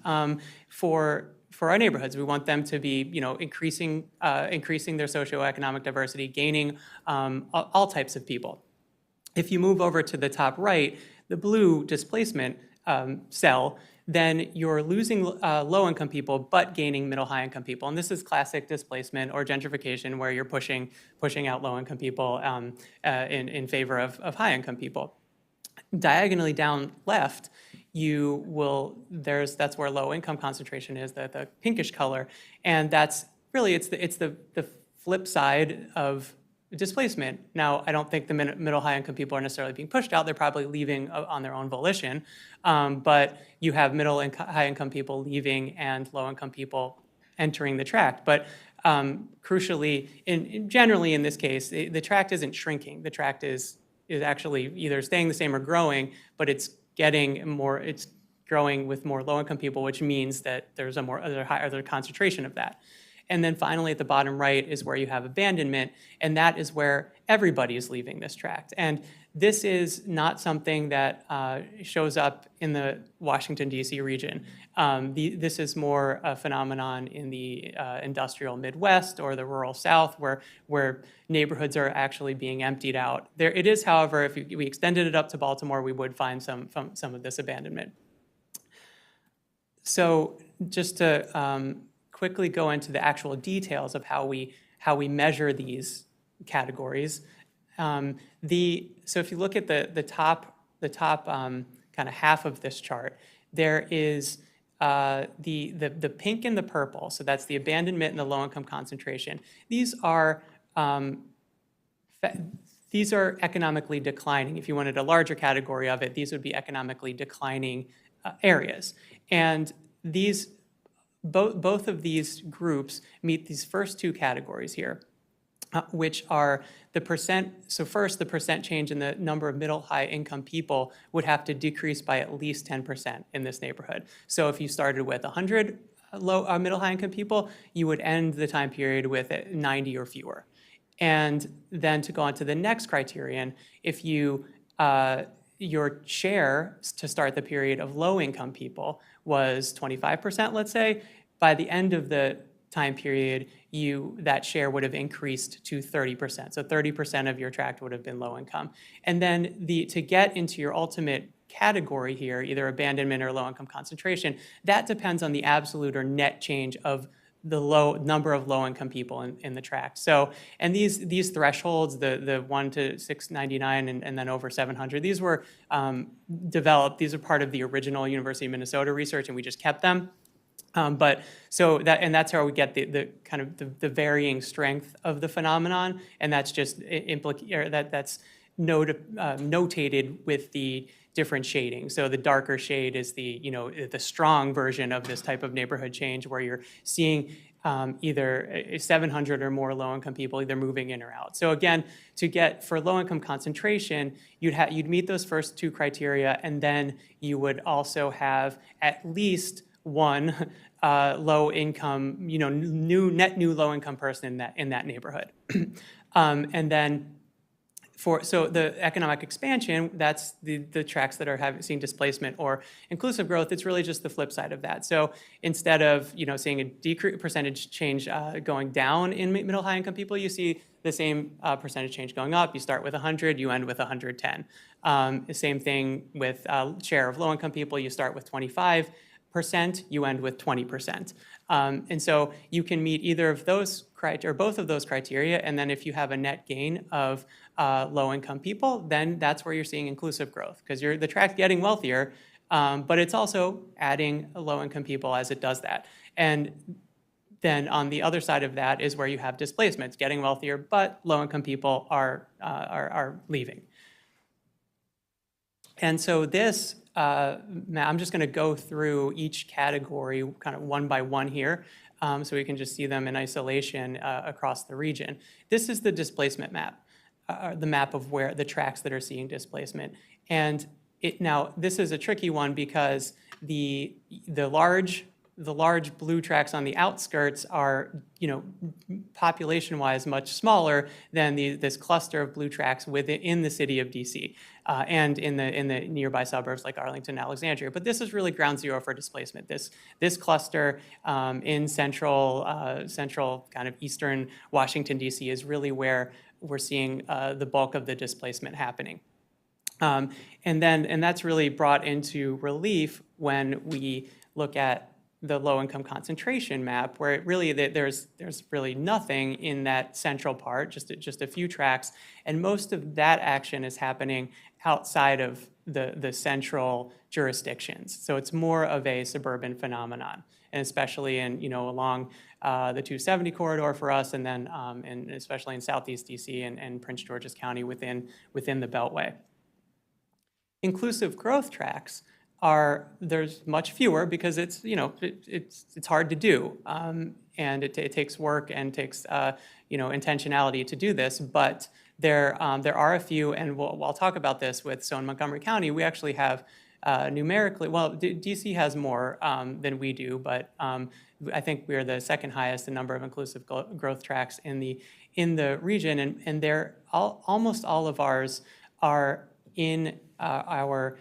for our neighborhoods. We want them to be increasing their socioeconomic diversity, gaining all types of people. If you move over to the top right, the blue displacement cell, then you're losing low-income people but gaining middle-high income people. And this is classic displacement or gentrification, where you're pushing out low-income people in favor of high-income people. Diagonally down left, that's where low-income concentration is, the pinkish color, and that's really it's the flip side of displacement. Now, I don't think the middle-high income people are necessarily being pushed out. They're probably leaving on their own volition. But you have middle and high income people leaving and low-income people entering the tract. But crucially, generally in this case, the tract isn't shrinking. The tract is actually either staying the same or growing, but it's growing with more low-income people, which means that there's a higher concentration of that. And then finally, at the bottom right is where you have abandonment, and that is where everybody is leaving this tract. And this is not something that shows up in the Washington, D.C. region. This is more a phenomenon in the industrial Midwest or the rural South, where neighborhoods are actually being emptied out. There it is, however, if we extended it up to Baltimore, we would find some of this abandonment. So just to quickly go into the actual details of how we measure these categories. So if you look at the top kind of half of this chart, there is the pink and the purple. So that's the abandonment and the low-income concentration. These are economically declining. If you wanted a larger category of it, these would be economically declining areas. And both of these groups meet these first two categories here, which are the percent. So first, the percent change in the number of middle-high income people would have to decrease by at least 10% in this neighborhood. So if you started with 100 middle-high income people, you would end the time period with 90 or fewer. And then to go on to the next criterion, if your share to start the period of low-income people was 25%, let's say, by the end of the time period, that share would have increased to 30%. So 30% of your tract would have been low income. And then to get into your ultimate category here, either abandonment or low income concentration, that depends on the absolute or net change of the number of low income people in the tract. So, and these thresholds, the 1 to 699 and then over 700, these were developed. These are part of the original University of Minnesota research, and we just kept them. That's how we get the kind of the varying strength of the phenomenon, and that's just that's notated with the different shading. So the darker shade is the strong version of this type of neighborhood change, where you're seeing either 700 or more low-income people either moving in or out. So again, for low-income concentration, you'd meet those first two criteria, and then you would also have at least one low-income, net new low-income person in that neighborhood. And then so the economic expansion, that's the tracts that are seeing displacement or inclusive growth. It's really just the flip side of that. So instead of seeing a percentage change going down in middle high income people, you see the same percentage change going up. You start with 100, you end with 110. Same thing with share of low income people. You start with 25%, you end with 20%. And so you can meet either of those criteria or both of those criteria, and then if you have a net gain of low-income people, then that's where you're seeing inclusive growth, because the tract's getting wealthier, but it's also adding low-income people as it does that. And then on the other side of that is where you have displacements, getting wealthier, but low-income people are leaving. And so this, I'm just going to go through each category kind of one by one here, so we can just see them in isolation across the region. This is the displacement map, the map of where the tracts that are seeing displacement. And now this is a tricky one because the large blue tracts on the outskirts are, population-wise much smaller than this cluster of blue tracts within the city of DC and in the nearby suburbs like Arlington and Alexandria. But this is really ground zero for displacement. This cluster in central kind of eastern Washington, DC is really where we're seeing the bulk of the displacement happening. And that's really brought into relief when we look at the low-income concentration map, where it really there's really nothing in that central part, just a few tracts, and most of that action is happening outside of the central jurisdictions. So it's more of a suburban phenomenon, and especially along the 270 corridor for us, and then and especially in Southeast DC and Prince George's County within the Beltway. Inclusive growth tracts there's much fewer because it's hard to do, and it takes work and takes intentionality to do this. But there are a few, and I'll talk about this with. So in Montgomery County, we actually have numerically, well, DC has more than we do, but I think we are the second highest in number of inclusive growth tracts in the region, and almost all of ours are in our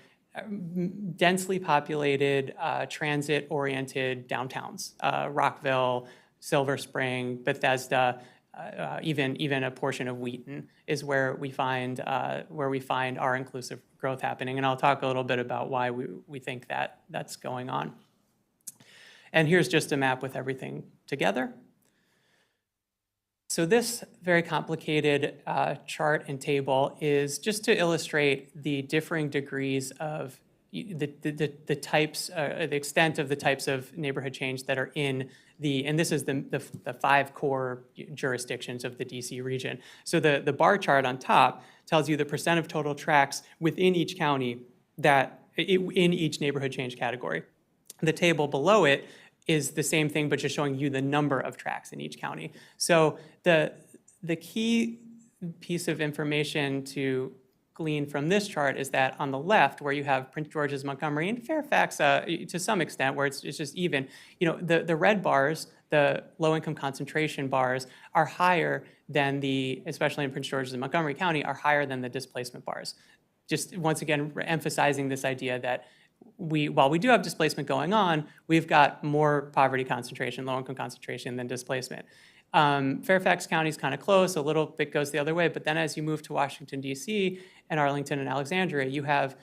densely populated, transit-oriented downtowns, Rockville, Silver Spring, Bethesda, even a portion of Wheaton is where we find our inclusive growth happening. And I'll talk a little bit about why we think that's going on. And here's just a map with everything together. So this very complicated chart and table is just to illustrate the differing degrees of the types, the extent of the types of neighborhood change that are in and this is the 5 core jurisdictions of the DC region. So the bar chart on top tells you the percent of total tracts within each county in each neighborhood change category. The table below it is the same thing, but just showing you the number of tracts in each county. So the key piece of information to glean from this chart is that on the left, where you have Prince George's, Montgomery, and Fairfax to some extent, where it's just even, the red bars, the low-income concentration bars, are higher than especially in Prince George's and Montgomery County, are higher than the displacement bars. Just once again, emphasizing this idea that while we do have displacement going on, we've got more poverty concentration, low-income concentration than displacement. Fairfax County is kind of close, a little bit goes the other way, but then as you move to Washington, D.C., and Arlington and Alexandria, you have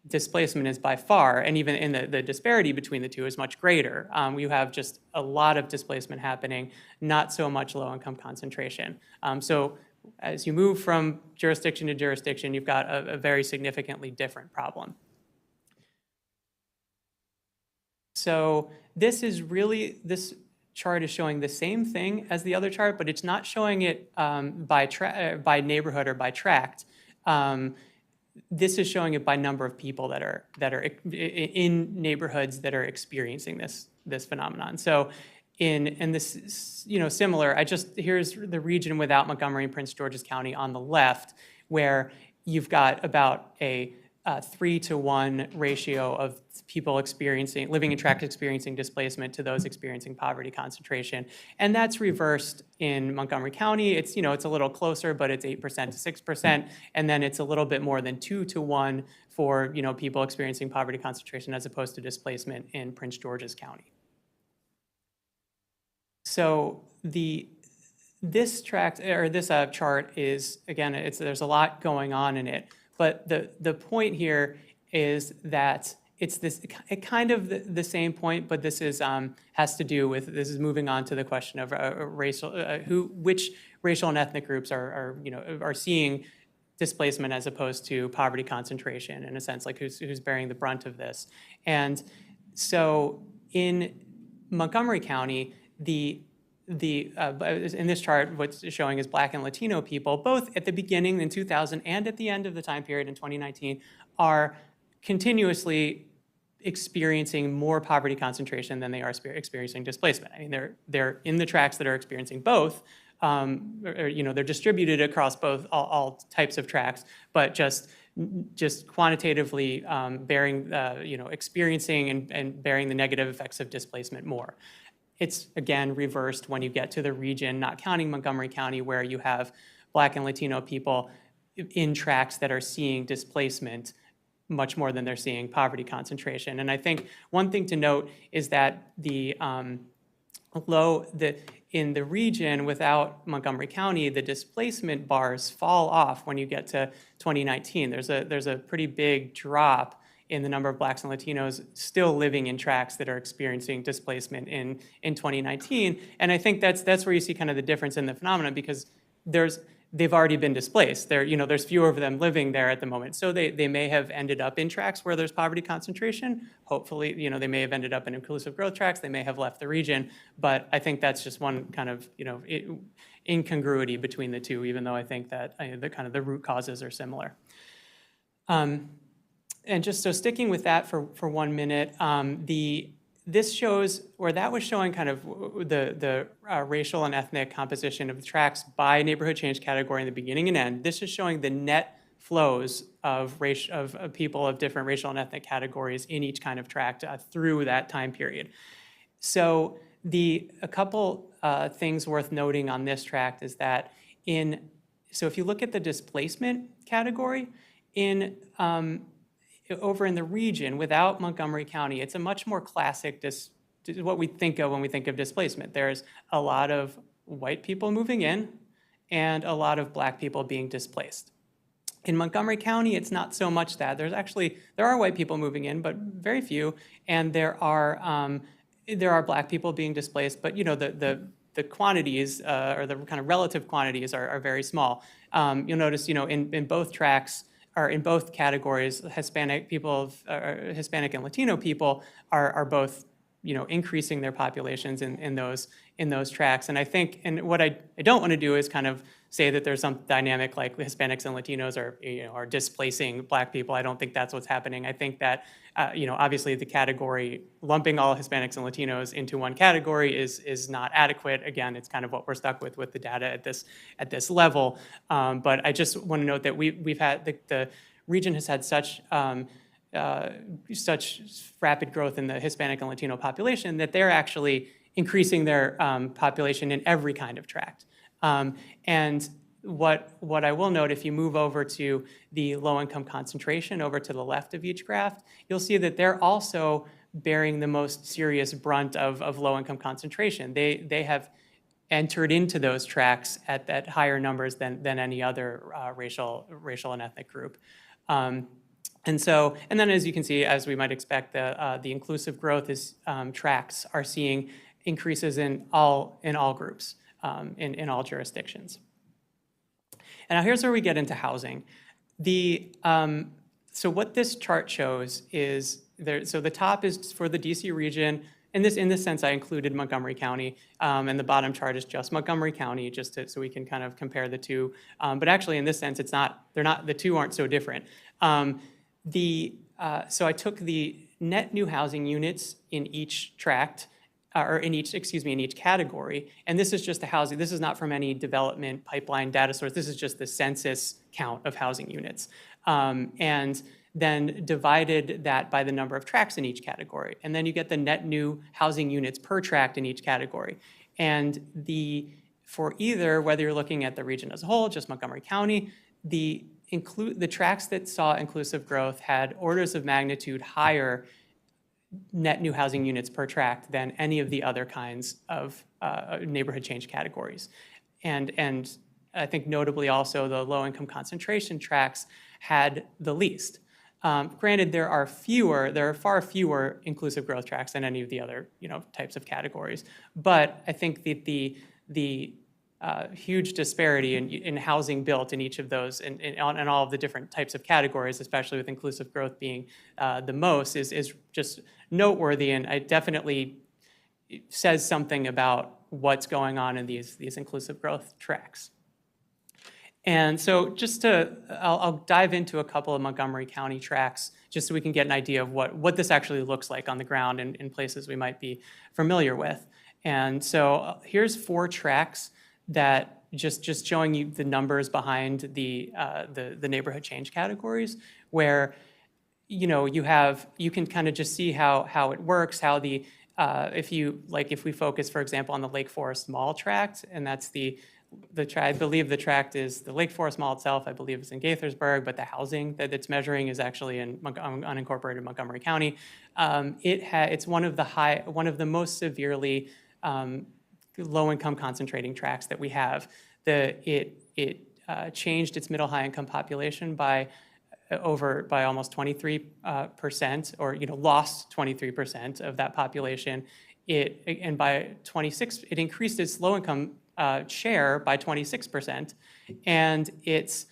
displacement is by far, and even in the disparity between the two is much greater. You have just a lot of displacement happening, not so much low-income concentration. So as you move from jurisdiction to jurisdiction, you've got a very significantly different problem. So this chart is showing the same thing as the other chart, but it's not showing it by neighborhood or by tract. This is showing it by number of people that are in neighborhoods that are experiencing this phenomenon. So and this is, similar. Here's the region without Montgomery and Prince George's County on the left, where you've got about a 3-to-1 ratio of people living in tracts experiencing displacement to those experiencing poverty concentration. And that's reversed in Montgomery County. It's a little closer, but it's 8% to 6%. And then it's a little bit more than 2-to-1 for, people experiencing poverty concentration as opposed to displacement in Prince George's County. So this chart is, again, there's a lot going on in it. But the point here is that it's kind of the same point, but this is has to do with, this is moving on to the question of which racial and ethnic groups are seeing displacement as opposed to poverty concentration, in a sense, like who's bearing the brunt of this. And so in Montgomery County, in this chart, what's showing is Black and Latino people, both at the beginning in 2000 and at the end of the time period in 2019, are continuously experiencing more poverty concentration than they are experiencing displacement. I mean, they're in the tracts that are experiencing both. They're distributed across both all types of tracts, but just quantitatively experiencing and bearing the negative effects of displacement more. It's, again, reversed when you get to the region, not counting Montgomery County, where you have Black and Latino people in tracts that are seeing displacement much more than they're seeing poverty concentration. And I think one thing to note is that in the region without Montgomery County, the displacement bars fall off when you get to 2019. There's a pretty big drop in the number of Blacks and Latinos still living in tracts that are experiencing displacement in 2019. And I think that's where you see kind of the difference in the phenomenon, because they've already been displaced. There's fewer of them living there at the moment. So they may have ended up in tracts where there's poverty concentration. Hopefully, they may have ended up in inclusive growth tracts. They may have left the region. But I think that's just one kind of, incongruity between the two, even though I think that the root causes are similar. And just so sticking with that for 1 minute, this shows, or that was showing kind of the racial and ethnic composition of the tracts by neighborhood change category in the beginning and end. This is showing the net flows of people of different racial and ethnic categories in each kind of tract through that time period. So a couple things worth noting on this tract is that so if you look at the displacement category, over in the region without Montgomery County, it's a much more classic what we think of when we think of displacement. There's a lot of white people moving in and a lot of Black people being displaced. In Montgomery County, it's not so much that. There are white people moving in, but very few, and there are Black people being displaced, but the quantities or the kind of relative quantities are very small. You'll notice, in both tracts, or in both categories, Hispanic and Latino people are both, increasing their populations in those tracts. And I think, and what I don't want to do is kind of say that there's some dynamic like Hispanics and Latinos are displacing Black people. I don't think that's what's happening. I think that, obviously the category, lumping all Hispanics and Latinos into one category is not adequate. Again, it's kind of what we're stuck with the data at this level. But I just want to note that we've had, the region has had such rapid growth in the Hispanic and Latino population that they're actually increasing their population in every kind of tract. And what I will note, if you move over to the low-income concentration over to the left of each graph, you'll see that they're also bearing the most serious brunt of low-income concentration. They have entered into those tracts at higher numbers than any other racial and ethnic group. And then as you can see, as we might expect, the inclusive growth tracts are seeing increases in all groups, in all jurisdictions. And now here's where we get into housing. So what this chart shows is so the top is for the DC region. In this sense, I included Montgomery County, and the bottom chart is just Montgomery County, so we can kind of compare the two. But actually, in this sense, the two aren't so different. So I took the net new housing units in each tract or in each category. And this is just the housing. This is not from any development pipeline data source. This is just the census count of housing units. And then divided that by the number of tracts in each category. And then you get the net new housing units per tract in each category. And for either, whether you're looking at the region as a whole, just Montgomery County, the tracts that saw inclusive growth had orders of magnitude higher net new housing units per tract than any of the other kinds of neighborhood change categories. And I think notably also the low-income concentration tracts had the least. Granted, there are far fewer inclusive growth tracts than any of the other types of categories. But I think that the huge disparity in housing built in each of those and all of the different types of categories, especially with inclusive growth being the most, is just noteworthy, and it definitely says something about what's going on in these inclusive growth tracts. And so I'll dive into a couple of Montgomery County tracts just so we can get an idea of what this actually looks like on the ground in places we might be familiar with. And so here's 4 tracts that just showing you the numbers behind the neighborhood change categories, where you can kind of just see how it works, how if we focus, for example, on the Lake Forest Mall tract, and that's I believe the tract is the Lake Forest Mall itself, I believe it's in Gaithersburg, but the housing that it's measuring is actually in unincorporated Montgomery County. It's one of the most severely low-income concentrating tracts that we have. It changed its middle-high income population by almost 23%, or lost 23% of that population. And by 26, it increased its low-income share by 26%, and it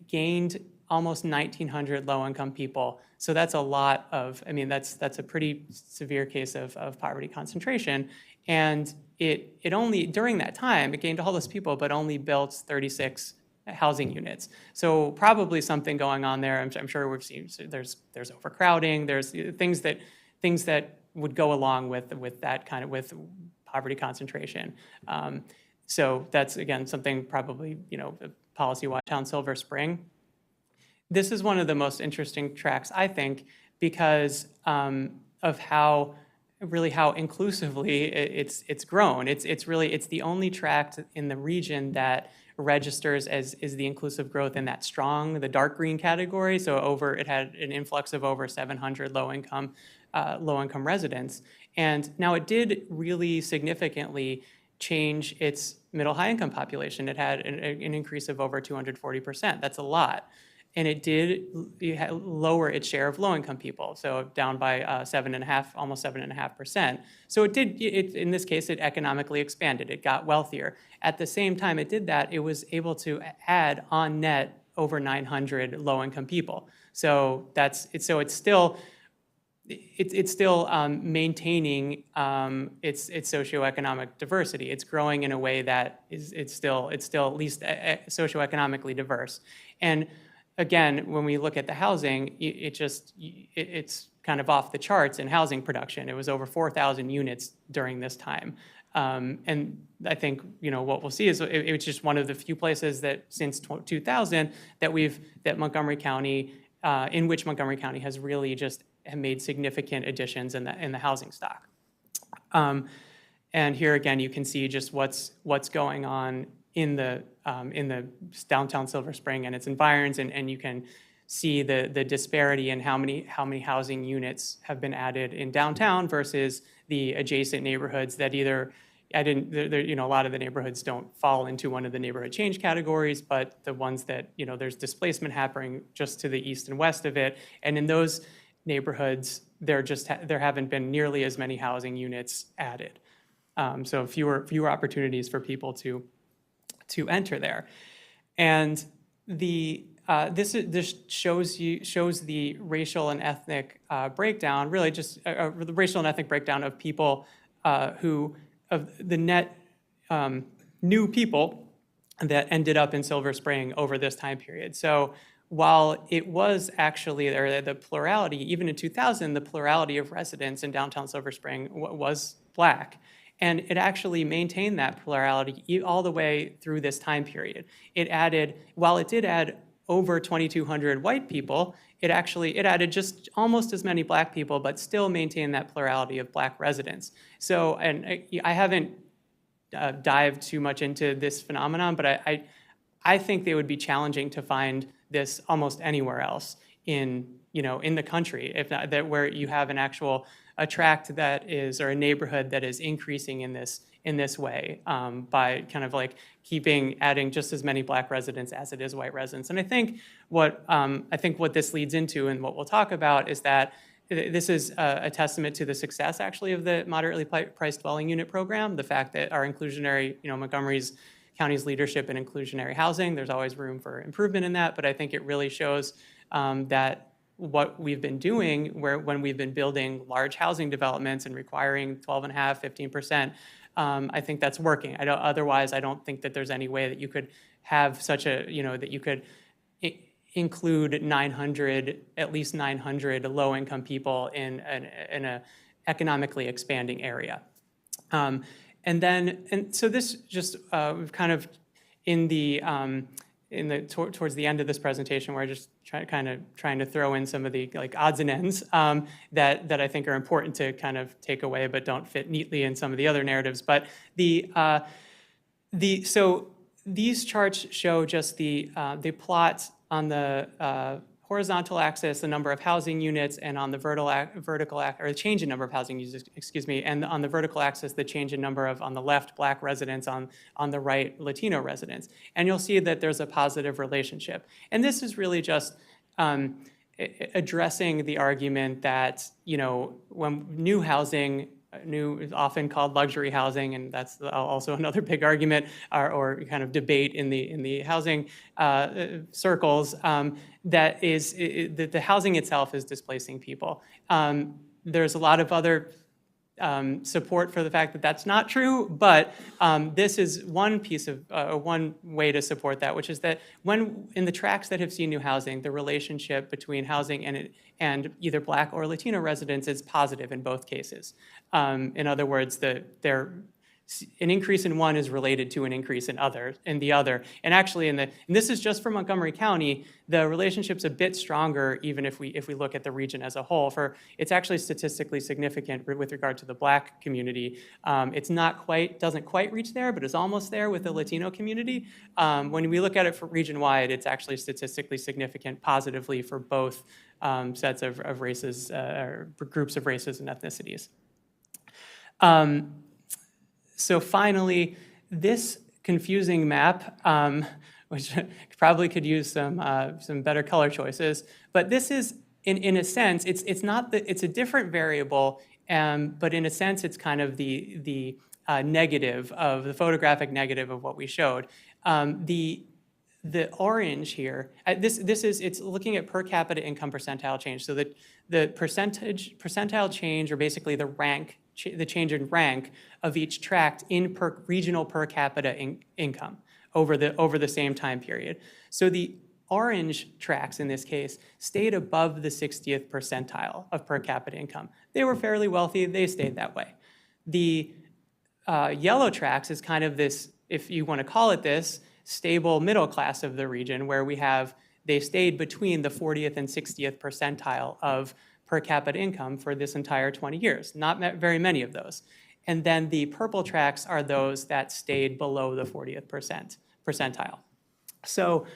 gained almost 1,900 low-income people. So that's a lot of, that's a pretty severe case of poverty concentration. And it only, during that time, it gained all those people, but only built 36 housing units. So probably something going on there. I'm sure we've seen, so there's overcrowding, there's things that would go along with that kind of, with poverty concentration. So that's, again, something probably, policy-wise. Town Silver Spring. This is one of the most interesting tracts, I think, because of how inclusively it's grown. It's the only tract in the region that registers as the inclusive growth in that strong, the dark green category. So it had an influx of over 700 low-income residents. And now it did really significantly change its middle-high income population. It had an increase of over 240%. That's a lot. And it did lower its share of low-income people, so down by almost 7.5%. So in this case, it economically expanded. It got wealthier. At the same time it did that, it was able to add on net over 900 low-income people. So it's still maintaining its socioeconomic diversity. It's growing in a way that it's still at least socioeconomically diverse. And again, when we look at the housing, it's kind of off the charts in housing production. It was over 4,000 units during this time. And I think, what we'll see is it's just one of the few places that since 2000 that Montgomery County, in which Montgomery County has really just made significant additions in the housing stock. And here again, you can see just what's going on in the downtown Silver Spring and its environs, and you can see the disparity in how many housing units have been added in downtown versus the adjacent neighborhoods that a lot of the neighborhoods don't fall into one of the neighborhood change categories, but the ones that, there's displacement happening just to the east and west of it. And in those neighborhoods, there haven't been nearly as many housing units added. So fewer opportunities for people to enter there. And this shows the racial and ethnic breakdown, really just the racial and ethnic breakdown of people of the net new people that ended up in Silver Spring over this time period. So while it was actually, or the plurality, even in 2000, the plurality of residents in downtown Silver Spring was Black. And it actually maintained that plurality all the way through this time period. It added, while it did add over 2,200 white people, it added just almost as many Black people, but still maintained that plurality of Black residents. So, and I haven't dived too much into this phenomenon, but I think they would be challenging to find this almost anywhere else in the country, if not that, where you have a tract that is, or a neighborhood that is increasing in this way, by kind of like adding just as many Black residents as it is white residents. And I think what this leads into, and what we'll talk about, is that this is a testament to the success, actually, of the moderately priced dwelling unit program. The fact that our inclusionary, Montgomery's county's leadership in inclusionary housing, there's always room for improvement in that, but I think it really shows that what we've been doing, when we've been building large housing developments and requiring 12.5%, 15%, I think that's working. Otherwise, I don't think that there's any way that you could have such a, that you could include at least 900 low-income people in a economically expanding area. And so this just, we've kind of towards the end of this presentation, we're just trying to throw in some of the odds and ends that I think are important to kind of take away, but don't fit neatly in some of the other narratives. But so these charts show just the plots on the horizontal axis, the number of housing units, and on the vertical or the change in number of housing units, excuse me, and on the vertical axis, the change in number of, on the left, Black residents, on the right, Latino residents. And you'll see that there's a positive relationship. And this is really just addressing the argument that, when new housing, often called luxury housing, and that's also another big argument or kind of debate in the housing circles, that the housing itself is displacing people. There's a lot of other support for the fact that that's not true, but this is one piece of one way to support that, which is that when in the tracts that have seen new housing, the relationship between housing and either Black or Latino residents is positive in both cases. In other words, an increase in one is related to an increase in the other. And actually, and this is just for Montgomery County, the relationship's a bit stronger even if we look at the region as a whole. It's actually statistically significant with regard to the Black community. It's doesn't quite reach there, but it's almost there with the Latino community. When we look at it for region-wide, it's actually statistically significant positively for both sets of races, or groups of races and ethnicities. So finally, this confusing map, which probably could use some better color choices, but this is, in a sense, it's a different variable, but in a sense, it's kind of the negative of the photographic negative of what we showed. The orange here, it's looking at per capita income percentile change. So the percentile change, or basically the change in rank of each tract in regional per capita income over the same time period. So the orange tracts in this case stayed above the 60th percentile of per capita income. They were fairly wealthy, they stayed that way. The yellow tracts is kind of this, if you want to call it this, stable middle class of the region, where they stayed between the 40th and 60th percentile of per capita income for this entire 20 years. Not very many of those. And then the purple tracts are those that stayed below the 40th percentile. So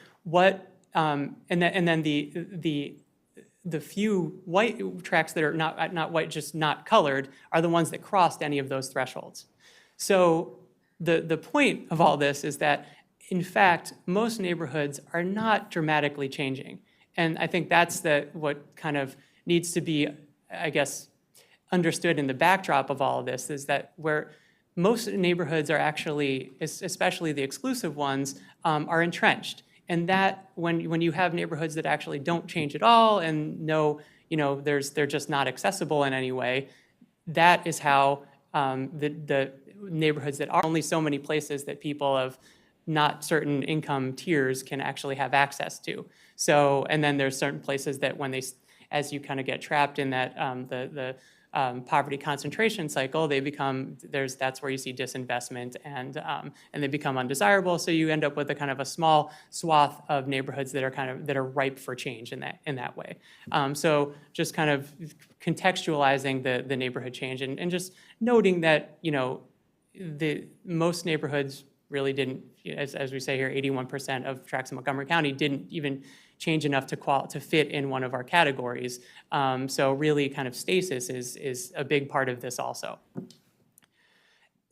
and then the few white tracts that are not white, just not colored, are the ones that crossed any of those thresholds. So the point of all this is that, in fact, most neighborhoods are not dramatically changing. And I think that's what kind of needs to be, I guess, understood in the backdrop of all of this, is that where most neighborhoods are actually, especially the exclusive ones, are entrenched. And that when you have neighborhoods that actually don't change at all and they're just not accessible in any way, that is how the neighborhoods that are only so many places that people of not certain income tiers can actually have access to. So, and then there's certain places that when as you kind of get trapped in that, poverty concentration cycle, they become, that's where you see disinvestment and they become undesirable. So you end up with a kind of a small swath of neighborhoods that are ripe for change in that way. So just kind of contextualizing the neighborhood change and just noting that, most neighborhoods really didn't, as we say here, 81% of tracts in Montgomery County didn't even change enough to fit in one of our categories. So really kind of stasis is a big part of this also.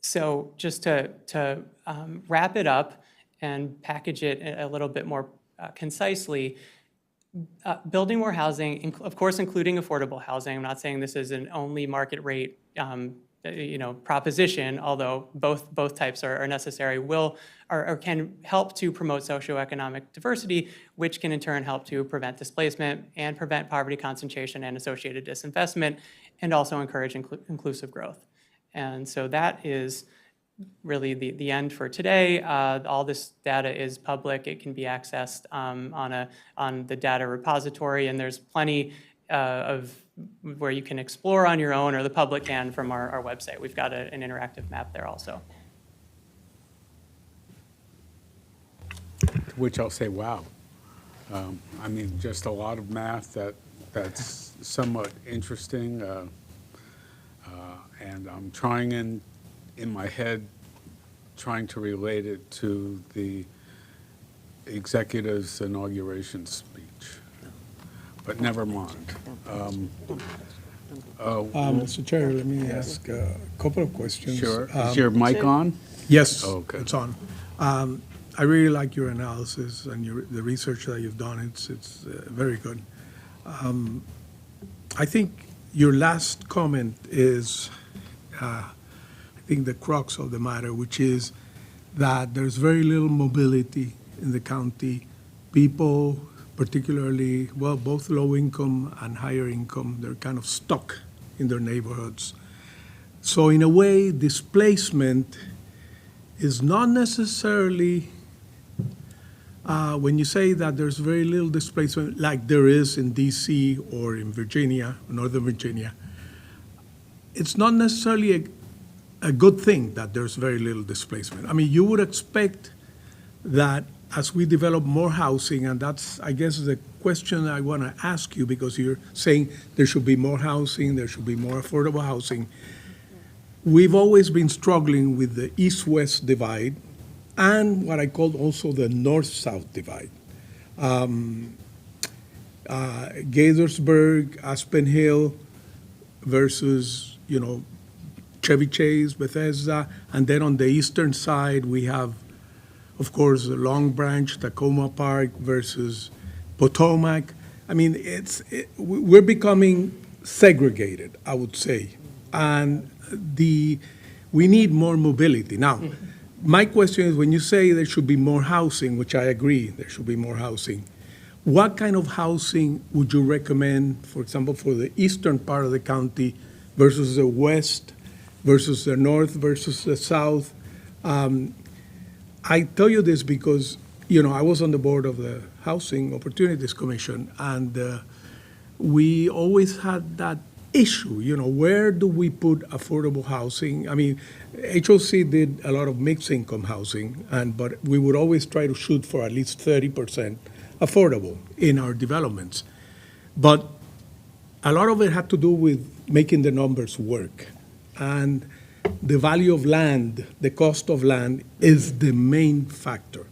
So just to wrap it up and package it a little bit more concisely, building more housing, of course, including affordable housing. I'm not saying this is an only market rate proposition, although both types are necessary, or can help to promote socioeconomic diversity, which can in turn help to prevent displacement and prevent poverty concentration and associated disinvestment, and also encourage inclusive growth. And so that is really the end for today. All this data is public. It can be accessed on the data repository, and there's plenty of where you can explore on your own, or the public can from our website. We've got an interactive map there also.
To which I'll say, wow. I mean, just a lot of math that's somewhat interesting. And I'm trying in my head, trying to relate it to the executive's inauguration speech. But never mind.
Mr. Chair, let me ask a couple of questions.
Sure. Is your mic on?
Yes,
Okay.
it's on. I really like your analysis and the research that you've done. It's very good. I think your last comment is, I think, the crux of the matter, which is that there's very little mobility in the county. People, particularly, well, both low income and higher income, they're kind of stuck in their neighborhoods. So in a way, displacement is not necessarily, when you say that there's very little displacement, like there is in DC or in Virginia, Northern Virginia, it's not necessarily a good thing that there's very little displacement. I mean, you would expect that as we develop more housing, and that's, I guess, the question I want to ask you, because you're saying there should be more housing, there should be more affordable housing. We've always been struggling with the east-west divide and what I call also the north-south divide. Gaithersburg, Aspen Hill versus, Chevy Chase, Bethesda, and then on the eastern side, we have, of course, the Long Branch, Tacoma Park versus Potomac. I mean, we're becoming segregated, I would say, and we need more mobility. Now, my question is, when you say there should be more housing, which I agree, there should be more housing, what kind of housing would you recommend, for example, for the eastern part of the county versus the west, versus the north, versus the south? I tell you this because, I was on the board of the Housing Opportunities Commission, and we always had that issue, where do we put affordable housing? I mean, HOC did a lot of mixed income housing, but we would always try to shoot for at least 30% affordable in our developments. But a lot of it had to do with making the numbers work. And the value of land, the cost of land is the main factor.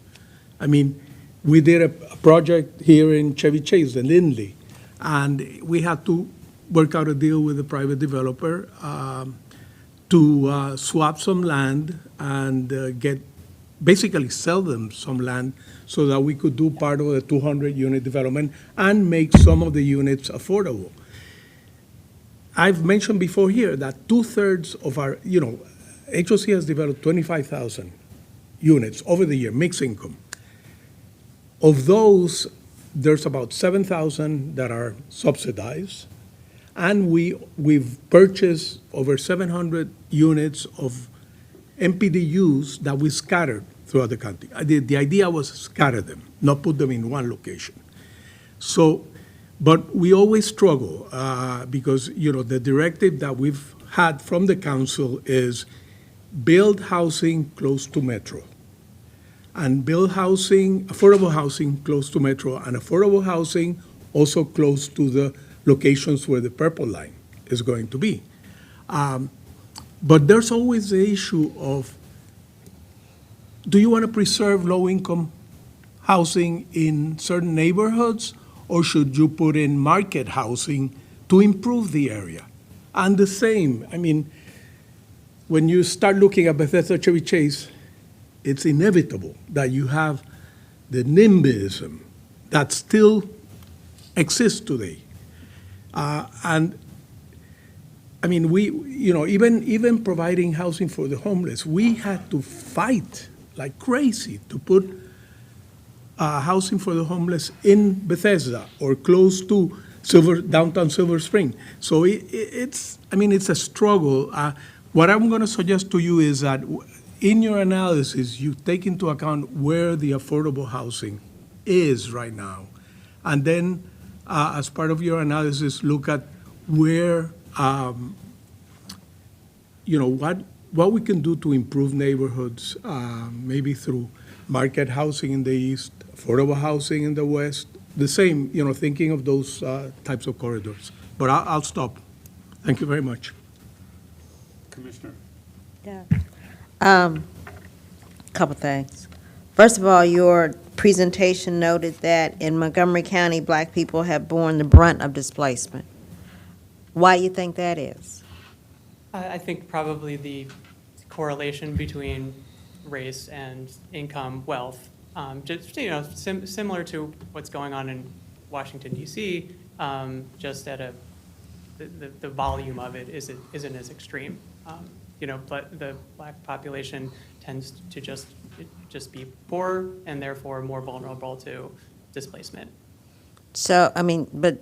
I mean, we did a project here in Chevy Chase, the Lindley, and we had to work out a deal with a private developer to swap some land and basically sell them some land so that we could do part of the 200-unit development and make some of the units affordable. I've mentioned before here that 2/3 of our, HOC has developed 25,000 units over the year, mixed income. Of those, there's about 7,000 that are subsidized, and we've purchased over 700 units of MPDUs that we scattered throughout the county. The idea was scatter them, not put them in one location. So, but we always struggle because, the directive that we've had from the council is build housing close to Metro and build housing, affordable housing close to Metro and affordable housing also close to the locations where the purple line is going to be. But there's always the issue of, do you want to preserve low-income housing in certain neighborhoods, or should you put in market housing to improve the area? And the same, when you start looking at Bethesda Chevy Chase, it's inevitable that you have the NIMBYism that still exists today. We, even providing housing for the homeless, we had to fight like crazy to put housing for the homeless in Bethesda or close to downtown Silver Spring. So it's a struggle. What I'm going to suggest to you is that in your analysis, you take into account where the affordable housing is right now. And then as part of your analysis, look at where, what we can do to improve neighborhoods, maybe through market housing in the east, affordable housing in the west, the same, thinking of those types of corridors. But I'll stop. Thank you very much.
Commissioner.
Yeah. Couple things. First of all, your presentation noted that in Montgomery County, Black people have borne the brunt of displacement. Why do you think that is?
I think probably the correlation between race and income, wealth, just, similar to what's going on in Washington, D.C., just at the volume of it isn't as extreme. But the Black population tends to just be poor and therefore more vulnerable to displacement.
So, but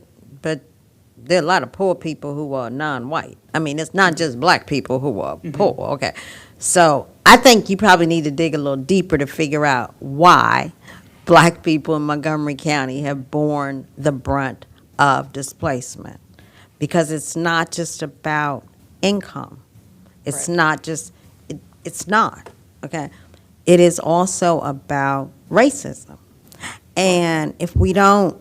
there are a lot of poor people who are non-white. It's not just Black people who are poor, okay? So I think you probably need to dig a little deeper to figure out why Black people in Montgomery County have borne the brunt of displacement. Because it's not just about income. It's not just, it's not, okay? It is also about racism. And if we don't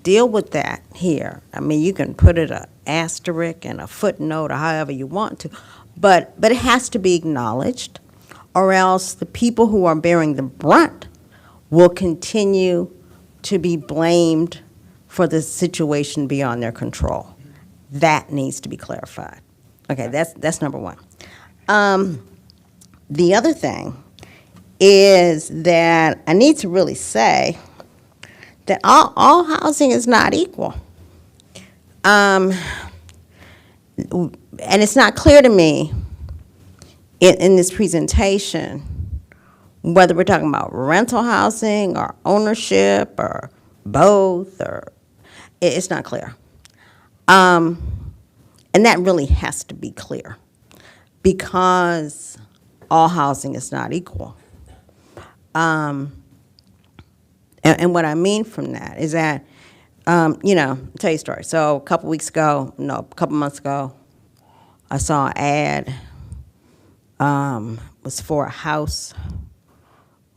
deal with that here, you can put it an asterisk and a footnote or however you want to, but it has to be acknowledged, or else the people who are bearing the brunt will continue to be blamed for the situation beyond their control. That needs to be clarified. Okay, that's number one. The other thing is that I need to really say that all housing is not equal. And it's not clear to me in this presentation whether we're talking about rental housing or ownership or both, or it's not clear. And that really has to be clear, because all housing is not equal. And what I mean from that is that, I'll tell you a story. So a couple months ago, I saw an ad, was for a house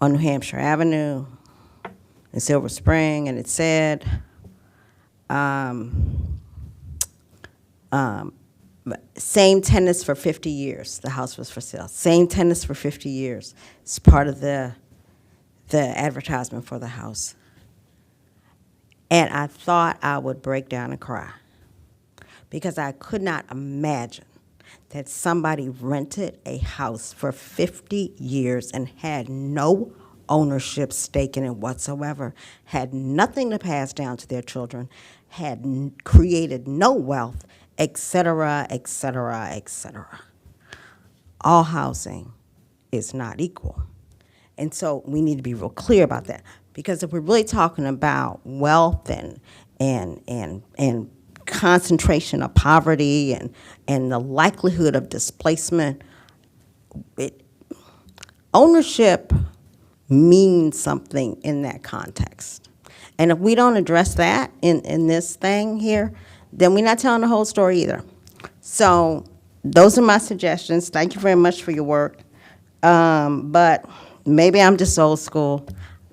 on New Hampshire Avenue in Silver Spring, and it said, same tenants for 50 years. The house was for sale. Same tenants for 50 years. It's part of the advertisement for the house. And I thought I would break down and cry, because I could not imagine that somebody rented a house for 50 years and had no ownership stake in it whatsoever, had nothing to pass down to their children, had created no wealth, et cetera, et cetera, et cetera. All housing is not equal. And so we need to be real clear about that, because if we're really talking about wealth and concentration of poverty and the likelihood of displacement, ownership means something in that context. And if we don't address that in this thing here, then we're not telling the whole story either. So those are my suggestions. Thank you very much for your work. But maybe I'm just old school.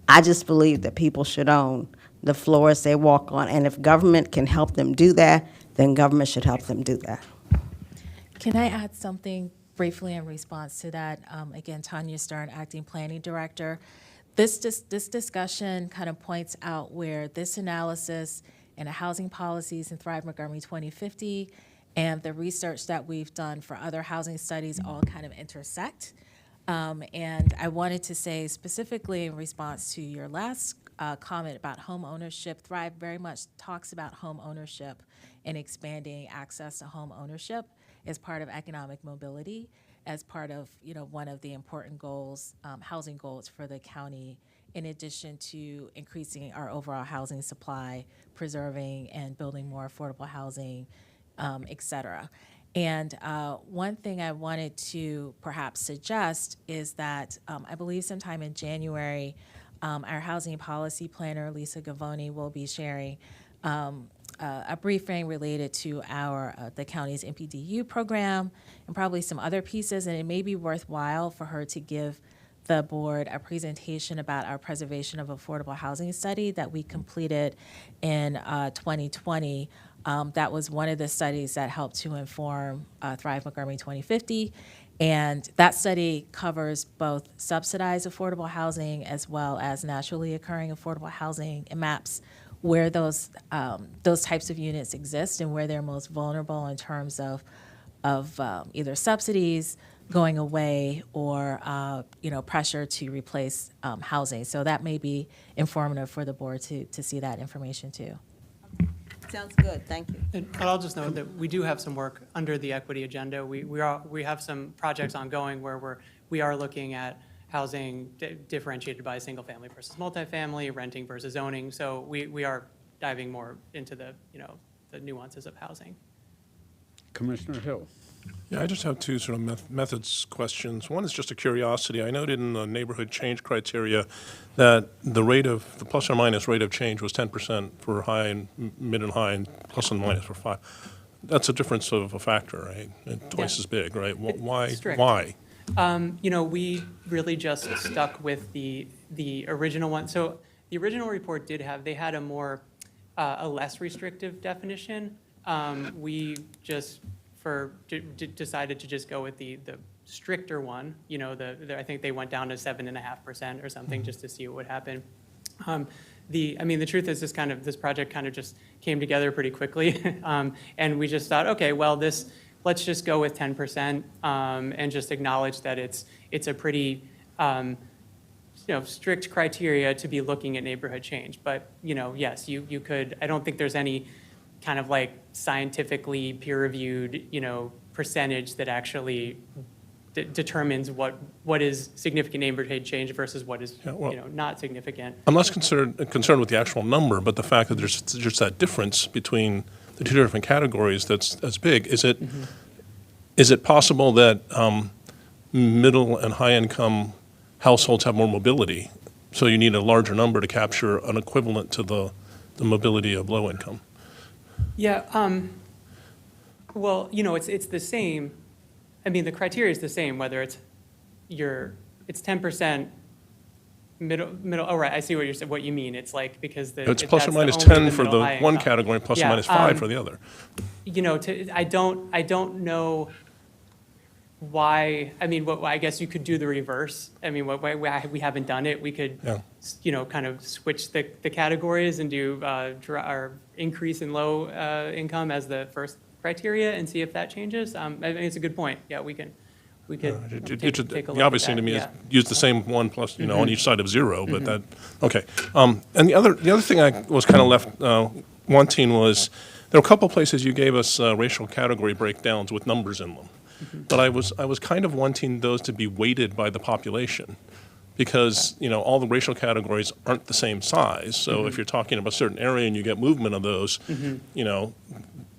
I just believe that people should own the floors they walk on. And if government can help them do that, then government should help them do that.
Can I add something briefly in response to that? Again, Tanya Stern, Acting Planning Director. This discussion kind of points out where this analysis and the housing policies in Thrive Montgomery 2050 and the research that we've done for other housing studies all kind of intersect. And I wanted to say specifically in response to your last comment about home ownership, Thrive very much talks about home ownership and expanding access to home ownership as part of economic mobility, as part of one of the important goals, housing goals for the county, in addition to increasing our overall housing supply, preserving and building more affordable housing, et cetera. And one thing I wanted to perhaps suggest is that I believe sometime in January, our housing policy planner, Lisa Gavoni, will be sharing a briefing related to the county's MPDU program and probably some other pieces. And it may be worthwhile for her to give the board a presentation about our preservation of affordable housing study that we completed in 2020. That was one of the studies that helped to inform Thrive Montgomery 2050. And that study covers both subsidized affordable housing as well as naturally occurring affordable housing, and maps where those types of units exist and where they're most vulnerable in terms of either subsidies going away or pressure to replace housing. So that may be informative for the board to see that information too.
Sounds good, thank you.
But I'll just note that we do have some work under the equity agenda. We have some projects ongoing where we are looking at housing differentiated by single family versus multifamily, renting versus owning. So we are diving more into the nuances of housing.
Commissioner Hill.
Yeah, I just have two sort of methods questions. One is just a curiosity. I noted in the neighborhood change criteria that the plus or minus rate of change was 10% for high and mid and high, and plus and minus for 5. That's a difference of a factor, right? And twice as big, right? Why?
Strict.
Why?
We really just stuck with the original one. So the original report they had a less restrictive definition. We just decided to just go with the stricter one. I think they went down to 7.5% or something just to see what would happen. The truth is this project kind of just came together pretty quickly, and we just thought, okay, well, let's just go with 10% and just acknowledge that it's a pretty strict criteria to be looking at neighborhood change. But yes, you could. I don't think there's any kind of like scientifically peer-reviewed percentage that actually determines what is significant neighborhood change versus what is not significant.
I'm less concerned with the actual number, but the fact that there's just that difference between the two different categories that's big. Is it possible that middle and high income households have more mobility, so you need a larger number to capture an equivalent to the mobility of low income?
Yeah. Well, it's the same. The criteria is the same whether it's 10% middle. Oh, right. I see what you mean. It's like because
it's plus or minus 10 for the one category, plus or minus 5 for the other.
I don't know why. I guess you could do the reverse. Why we haven't done it. We could, kind of switch the categories and do our increase in low income as the first criteria and see if that changes. I think it's a good point. Yeah, we could take a look
the obvious thing to me is use the same one plus, on each side of 0, but that, okay. And the other thing I was kind of left wanting was, there were a couple places you gave us racial category breakdowns with numbers in them. But I was kind of wanting those to be weighted by the population, because all the racial categories aren't the same size. So if you're talking about a certain area and you get movement of those,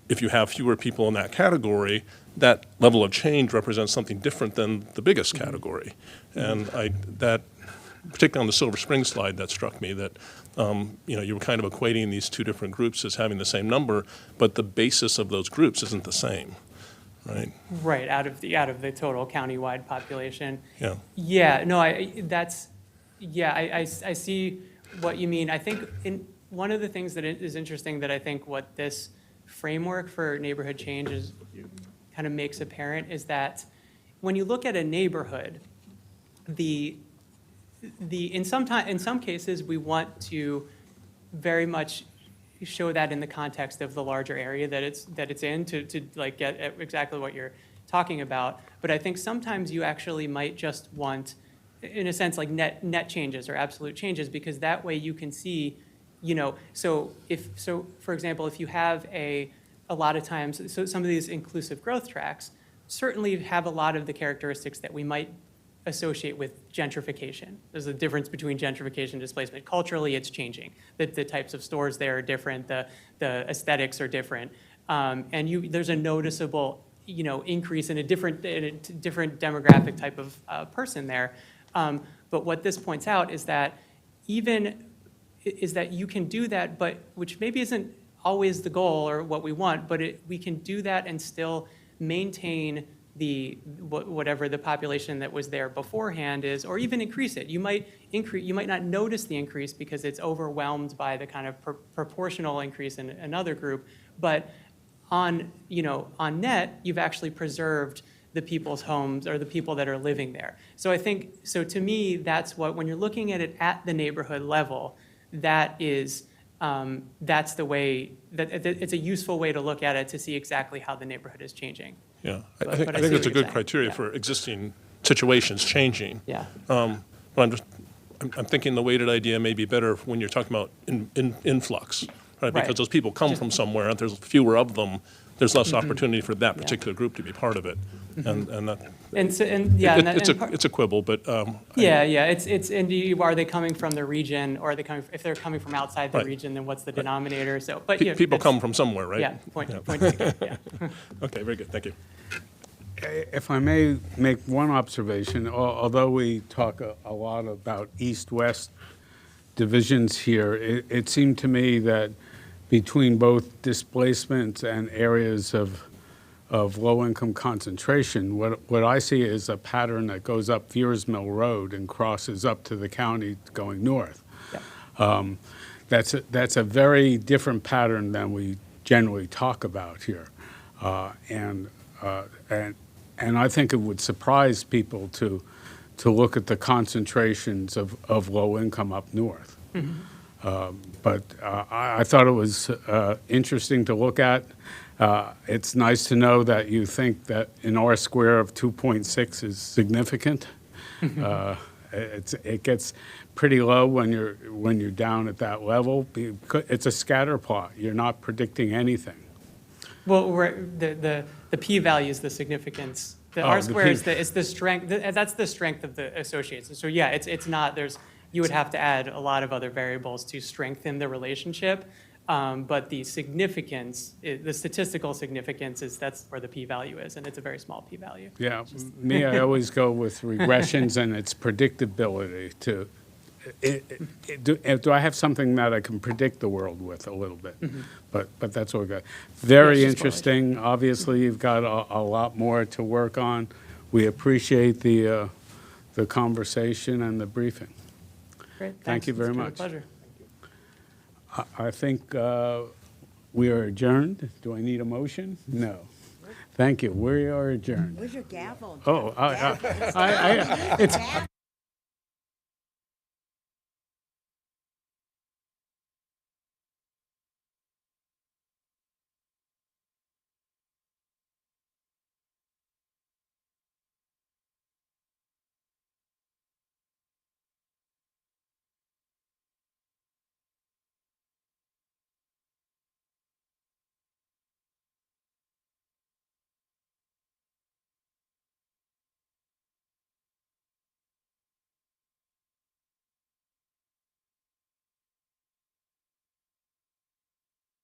if you have fewer people in that category, that level of change represents something different than the biggest category. And particularly on the Silver Spring slide, that struck me that, you were kind of equating these two different groups as having the same number, but the basis of those groups isn't the same, right?
Right, out of the total countywide population.
Yeah.
Yeah, no, I see what you mean. I think one of the things that is interesting that I think what this framework for neighborhood change is kind of makes apparent is that when you look at a neighborhood, in some cases we want to very much show that in the context of the larger area that it's in to like get at exactly what you're talking about. But I think sometimes you actually might just want, in a sense, like net changes or absolute changes, because that way you can see, so for example, if you have a lot of times, so some of these inclusive growth tracks certainly have a lot of the characteristics that we might associate with gentrification. There's a difference between gentrification and displacement. Culturally, it's changing. The types of stores there are different. The aesthetics are different. And there's a noticeable, increase in a different demographic type of person there. But what this points out is that you can do that, but which maybe isn't always the goal or what we want, but we can do that and still maintain whatever the population that was there beforehand is, or even increase it. You might not notice the increase because it's overwhelmed by the kind of proportional increase in another group, but on net, you've actually preserved the people's homes or the people that are living there. So I think, to me, that's when you're looking at it at the neighborhood level, that's the way, that it's a useful way to look at it to see exactly how the neighborhood is changing.
Yeah, I think it's a good criteria for existing situations changing.
Yeah.
But I'm thinking the weighted idea may be better when you're talking about influx, right? Because those people come from somewhere, and there's fewer of them, there's less opportunity for that particular group to be part of it. It's a quibble, but
are they coming from the region, or if they're coming from outside the region, then what's the denominator? So, but
people come from somewhere, right?
Yeah. Point taken. Yeah.
Okay, very good. Thank you.
If I may make one observation, although we talk a lot about east-west divisions here, it seemed to me that between both displacements and areas of low-income concentration, what I see is a pattern that goes up Fears Mill Road and crosses up to the county going north. Yeah. That's a very different pattern than we generally talk about here. And I think it would surprise people to look at the concentrations of low income up north. Mm-hmm. But I thought it was interesting to look at. It's nice to know that you think that an R square of 2.6 is significant. It gets pretty low when you're down at that level. It's a scatter plot. You're not predicting anything.
Well, the p-value is the significance. The R square is the strength. That's the strength of the associates. So yeah, it's not. You would have to add a lot of other variables to strengthen the relationship. But the significance, the statistical significance that's where the p-value is, and it's a very small p-value.
Yeah, I always go with regressions and its predictability. Do I have something that I can predict the world with a little bit? Mm-hmm. But that's what we got. Very interesting. Obviously, you've got a lot more to work on. We appreciate the conversation and the briefing.
Great.
Thank you very much.
It's been a pleasure.
I think we are adjourned. Do I need a motion? No. Thank you. We are adjourned.
Where's your gavel?
Oh, it's.